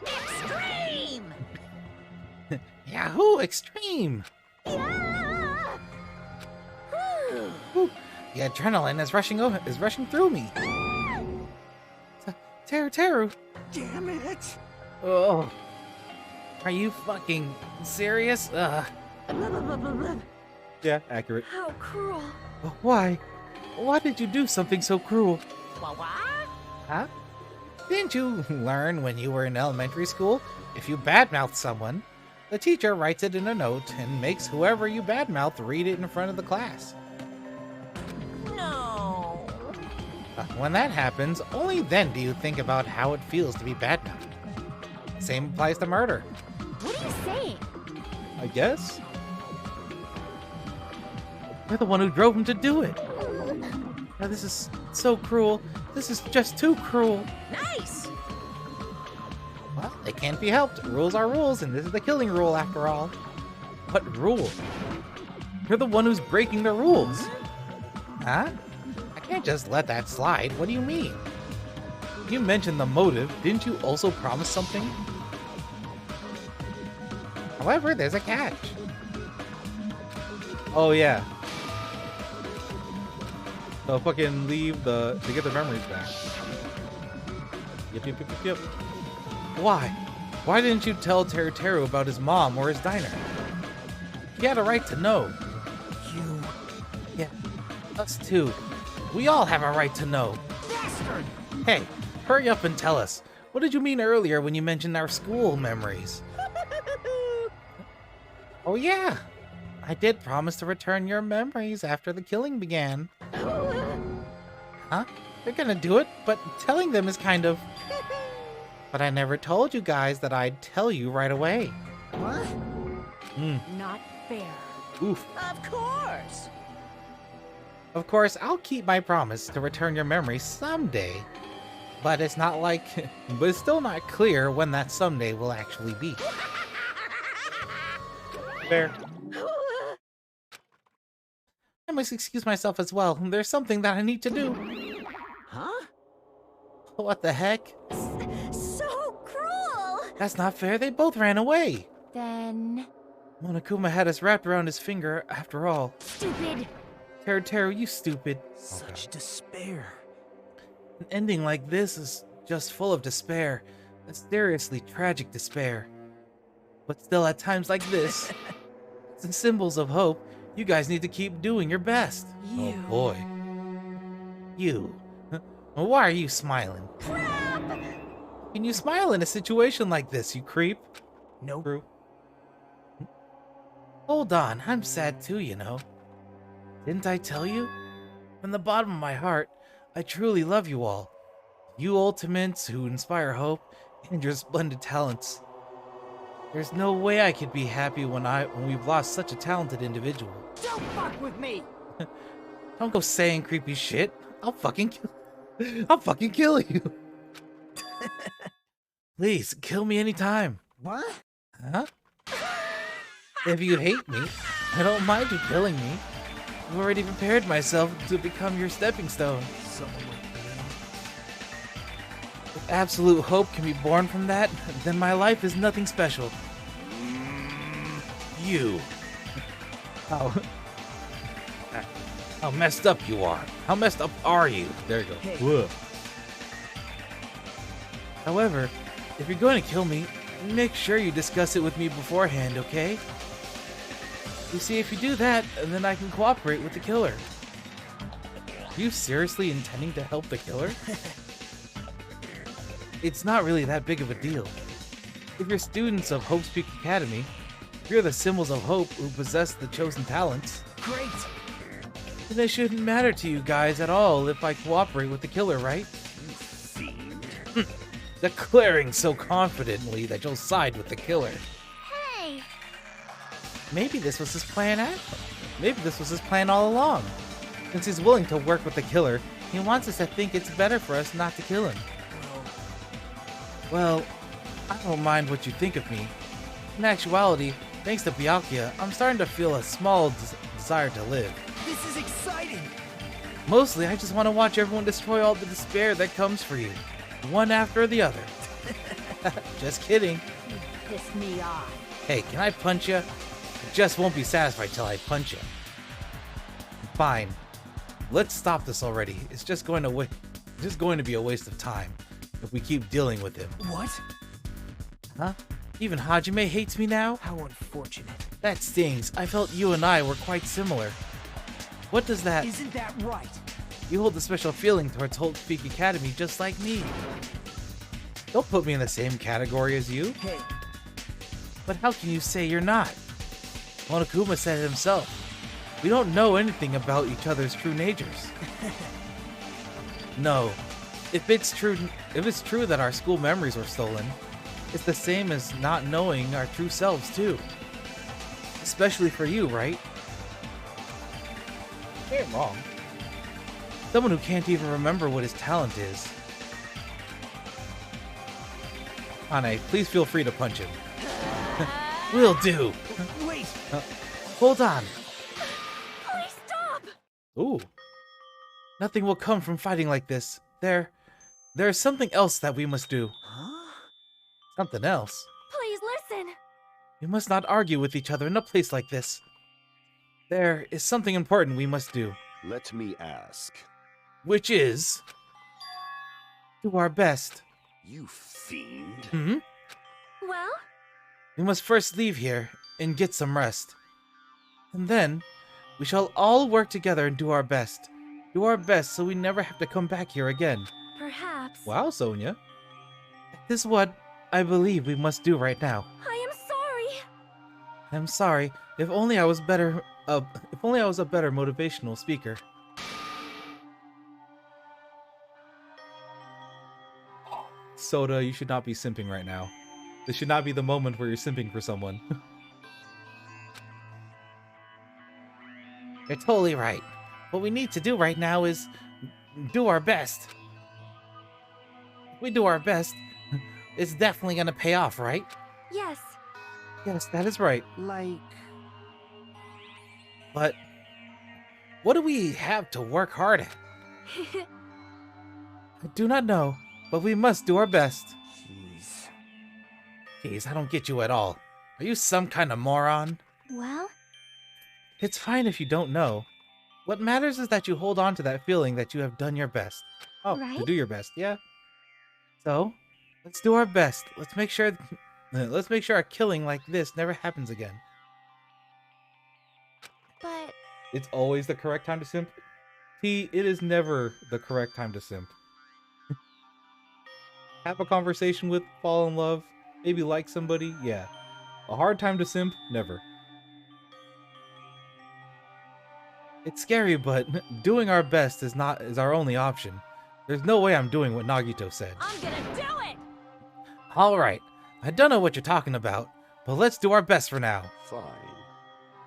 Extreme! Yahoo! Extreme! Yeah! Whew. The adrenaline is rushing through me. Teru. Damn it! Oh. Are you fucking serious? Yeah, accurate. How cruel. Why? Why did you do something so cruel? What? Huh? Didn't you learn when you were in elementary school? If you badmouth someone, the teacher writes it in a note and makes whoever you badmouth read it in front of the class. No. When that happens, only then do you think about how it feels to be badmouthed. Same applies to murder. What are you saying? I guess. You're the one who drove him to do it. Now, this is so cruel. This is just too cruel. Nice. Well, they can't be helped. Rules are rules, and this is the killing rule after all. What rule? You're the one who's breaking the rules. Huh? I can't just let that slide. What do you mean? You mentioned the motive. Didn't you also promise something? However, there's a catch. Oh, yeah. So fucking leave to get the memories back. Yep. Why? Why didn't you tell Teru about his mom or his diner? He had a right to know. You... Yeah, us too. We all have a right to know. Bastard! Hey, hurry up and tell us. What did you mean earlier when you mentioned our school memories? Oh yeah, I did promise to return your memories after the killing began. Huh? You're gonna do it, but telling them is kind of... But I never told you guys that I'd tell you right away. What? Not fair. Oof. Of course. Of course, I'll keep my promise to return your memories someday. But it's not like... But it's still not clear when that someday will actually be. Fair. I must excuse myself as well. There's something that I need to do. Huh? What the heck? So cruel! That's not fair. They both ran away. Then... Monokuma had us wrapped around his finger after all. Stupid! Teru, you stupid. Such despair. An ending like this is just full of despair. A seriously tragic despair. But still, at times like this, some symbols of hope, you guys need to keep doing your best. You. Oh boy. You. Why are you smiling? Crap! Can you smile in a situation like this, you creep? Nope. True. Hold on, I'm sad too, you know. Didn't I tell you? From the bottom of my heart, I truly love you all. You ultimates who inspire hope and your splendid talents. There's no way I could be happy when we've lost such a talented individual. Don't fuck with me! Don't go saying creepy shit. I'll fucking kill you. Please, kill me anytime. What? Huh? If you hate me, I don't mind you killing me. I've already prepared myself to become your stepping stone. If absolute hope can be born from that, then my life is nothing special. You. How messed up you are. How messed up are you? There you go. Whoa. However, if you're going to kill me, make sure you discuss it with me beforehand, okay? You see, if you do that, then I can cooperate with the killer. Are you seriously intending to help the killer? It's not really that big of a deal. If you're students of Hope's Peak Academy, you're the symbols of hope who possess the chosen talents. Great! Then it shouldn't matter to you guys at all if I cooperate with the killer, right? Declaring so confidently that you'll side with the killer. Hey! Maybe this was his plan. Maybe this was his plan all along. Since he's willing to work with the killer, he wants us to think it's better for us not to kill him. Well, I don't mind what you think of me. In actuality, thanks to Byakuya, I'm starting to feel a small desire to live. This is exciting! Mostly, I just want to watch everyone destroy all the despair that comes for you. One after the other. Just kidding. You piss me off. Hey, can I punch you? I just won't be satisfied till I punch you. Fine. Let's stop this already. It's just going to be a waste of time if we keep dealing with him. What? Huh? Even Hajime hates me now? How unfortunate. That stings. I felt you and I were quite similar. What does that... Isn't that right? You hold a special feeling towards Holt Peak Academy just like me. Don't put me in the same category as you. Hey. But how can you say you're not? Monokuma said it himself. We don't know anything about each other's true natures. No. If it's true that our school memories were stolen, it's the same as not knowing our true selves too. Especially for you, right? You're wrong. Someone who can't even remember what his talent is. Hane, please feel free to punch him. Will do. Wait. Hold on. Please stop! Ooh. Nothing will come from fighting like this. There's something else that we must do. Huh? Something else? Please listen! We must not argue with each other in a place like this. There is something important we must do. Let me ask. Which is... do our best. You fiend. Hmm? Well? We must first leave here and get some rest. And then, we shall all work together and do our best. Do our best so we never have to come back here again. Perhaps. Wow, Sonia. This is what I believe we must do right now. I am sorry. I'm sorry. If only I was better. If only I was a better motivational speaker. Soda, you should not be simping right now. This should not be the moment where you're simping for someone. You're totally right. What we need to do right now is do our best. If we do our best, it's definitely gonna pay off, right? Yes. Yes, that is right. Like... But what do we have to work hard at? I do not know, but we must do our best. Jeez, I don't get you at all. Are you some kind of moron? Well? It's fine if you don't know. What matters is that you hold on to that feeling that you have done your best. Oh, Right? to do your best, yeah. So, let's do our best. Let's make sure a killing like this never happens again. But... It's always the correct time to simp. T, it is never the correct time to simp. Have a conversation with, fall in love, maybe like somebody, yeah. A hard time to simp, never. It's scary, but doing our best is our only option. There's no way I'm doing what Nagito said. I'm gonna do it! Alright, I don't know what you're talking about, but let's do our best for now. Fine.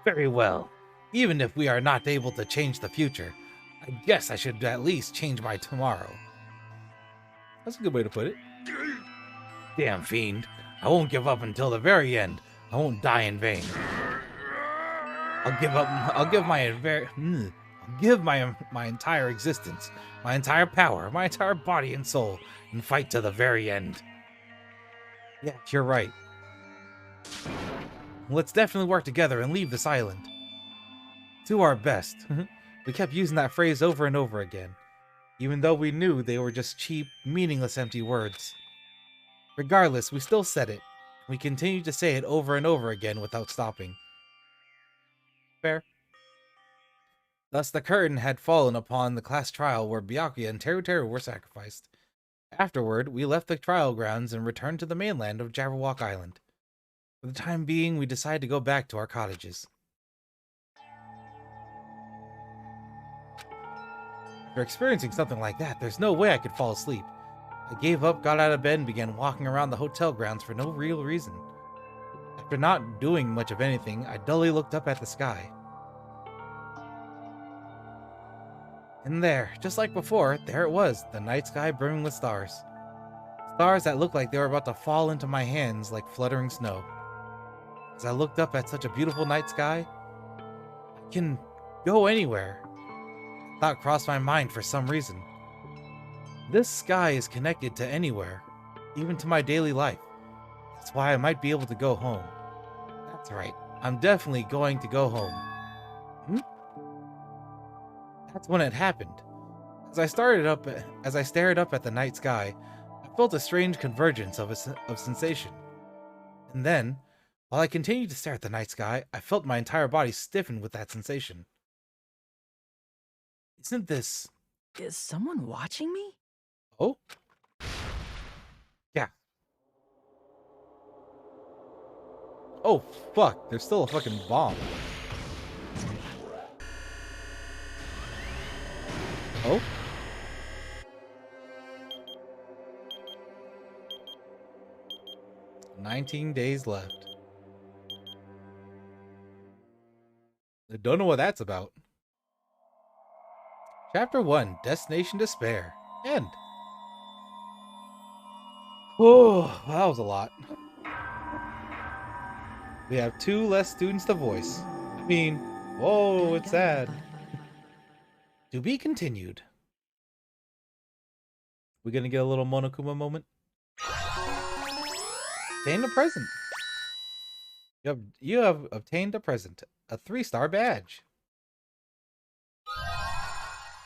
Very well. Even if we are not able to change the future, I guess I should at least change my tomorrow. That's a good way to put it. Damn fiend. I won't give up until the very end. I won't die in vain. I'll give my entire existence, my entire power, my entire body and soul, and fight to the very end. Yeah, you're right. Let's definitely work together and leave this island. Do our best. We kept using that phrase over and over again, even though we knew they were just cheap, meaningless empty words. Regardless, we still said it. We continued to say it over and over again without stopping. Fair. Thus, the curtain had fallen upon the class trial where Byakuya and Teru Teru were sacrificed. Afterward, we left the trial grounds and returned to the mainland of Jabberwock Island. For the time being, we decided to go back to our cottages. After experiencing something like that, there's no way I could fall asleep. I gave up, got out of bed, and began walking around the hotel grounds for no real reason. After not doing much of anything, I dully looked up at the sky. And there, just like before, there it was, the night sky brimming with stars. Stars that looked like they were about to fall into my hands like fluttering snow. As I looked up at such a beautiful night sky, I can go anywhere. A thought crossed my mind for some reason. This sky is connected to anywhere, even to my daily life. That's why I might be able to go home. That's right, I'm definitely going to go home. That's when it happened. As I stared up at the night sky, I felt a strange convergence of sensation. And then, while I continued to stare at the night sky, I felt my entire body stiffen with that sensation. Isn't this... Is someone watching me? Oh? Yeah. Oh, fuck. There's still a fucking bomb. Oh? "19 days left." I don't know what that's about. Chapter 1, Destination Despair. End. Oh, that was a lot. We have 2 less students to voice. I mean, whoa, it's sad. To be continued. We gonna get a little Monokuma moment? Obtained a present. You have obtained a present. A 3-star badge.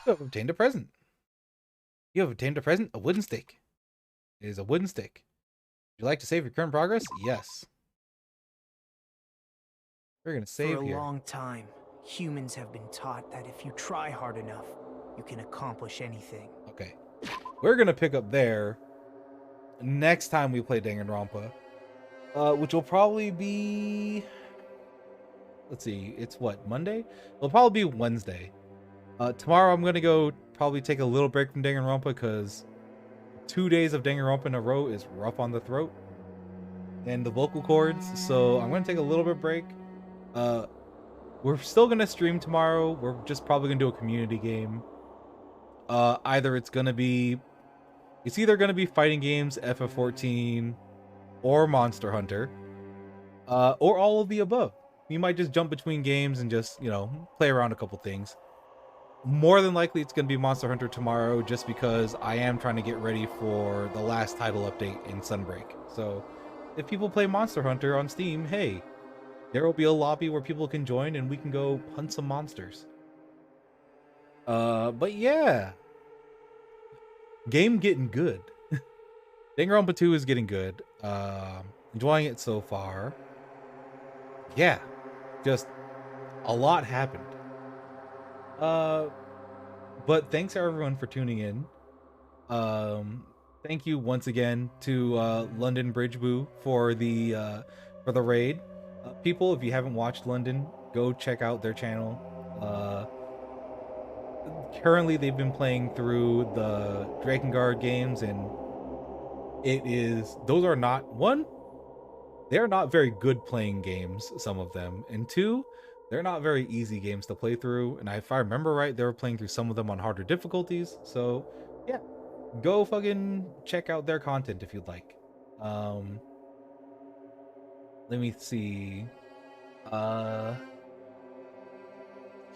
You have obtained a present. You have obtained a present. A wooden stick. It is a wooden stick. Would you like to save your current progress? Yes. We're gonna save For a here. long time, humans have been taught that if you try hard enough, you can accomplish anything. Okay. We're gonna pick up there next time we play Danganronpa. Which will probably be... Let's see, it's what, Monday? It'll probably be Wednesday. Tomorrow I'm gonna go probably take a little break from Danganronpa because 2 days of Danganronpa in a row is rough on the throat and the vocal cords, so I'm gonna take a little bit break. We're still gonna stream tomorrow. We're just probably gonna do a community game. Either it's either gonna be fighting games, FF14, or Monster Hunter, or all of the above. We might just jump between games and just, play around a couple things. More than likely, it's going to be Monster Hunter tomorrow, just because I am trying to get ready for the last title update in Sunbreak. So, if people play Monster Hunter on Steam, hey, there will be a lobby where people can join and we can go hunt some monsters. But yeah. Game getting good. Danganronpa 2 is getting good. Enjoying it so far. Yeah. Just a lot happened. But thanks everyone for tuning in. Thank you once again to London Bridge Boo for the raid. People, if you haven't watched London, go check out their channel. Currently they've been playing through the Drakengard games, and those are not, one, they're not very good playing games, some of them, and 2, they're not very easy games to play through, and if I remember right, they were playing through some of them on harder difficulties, so yeah, go fucking check out their content if you'd like. Let me see.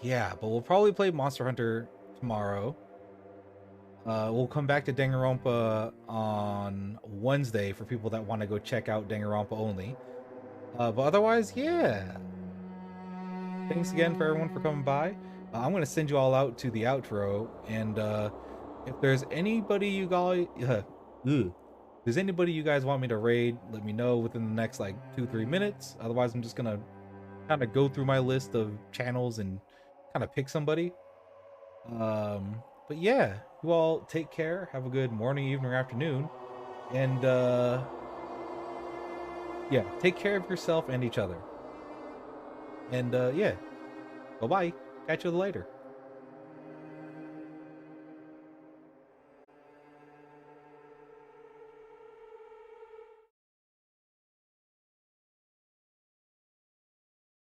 Yeah, but we'll probably play Monster Hunter tomorrow. We'll come back to Danganronpa on Wednesday for people that want to go check out Danganronpa only. But otherwise, yeah. Thanks again for everyone for coming by. I'm going to send you all out to the outro, and if there's anybody you guys... if there's anybody you guys want me to raid, let me know within the next, like, 2-3 minutes. Otherwise, I'm just going to kind of go through my list of channels and kind of pick somebody. But yeah, you all take care. Have a good morning, evening, or afternoon. And yeah, take care of yourself and each other. And yeah, bye-bye. Catch you later.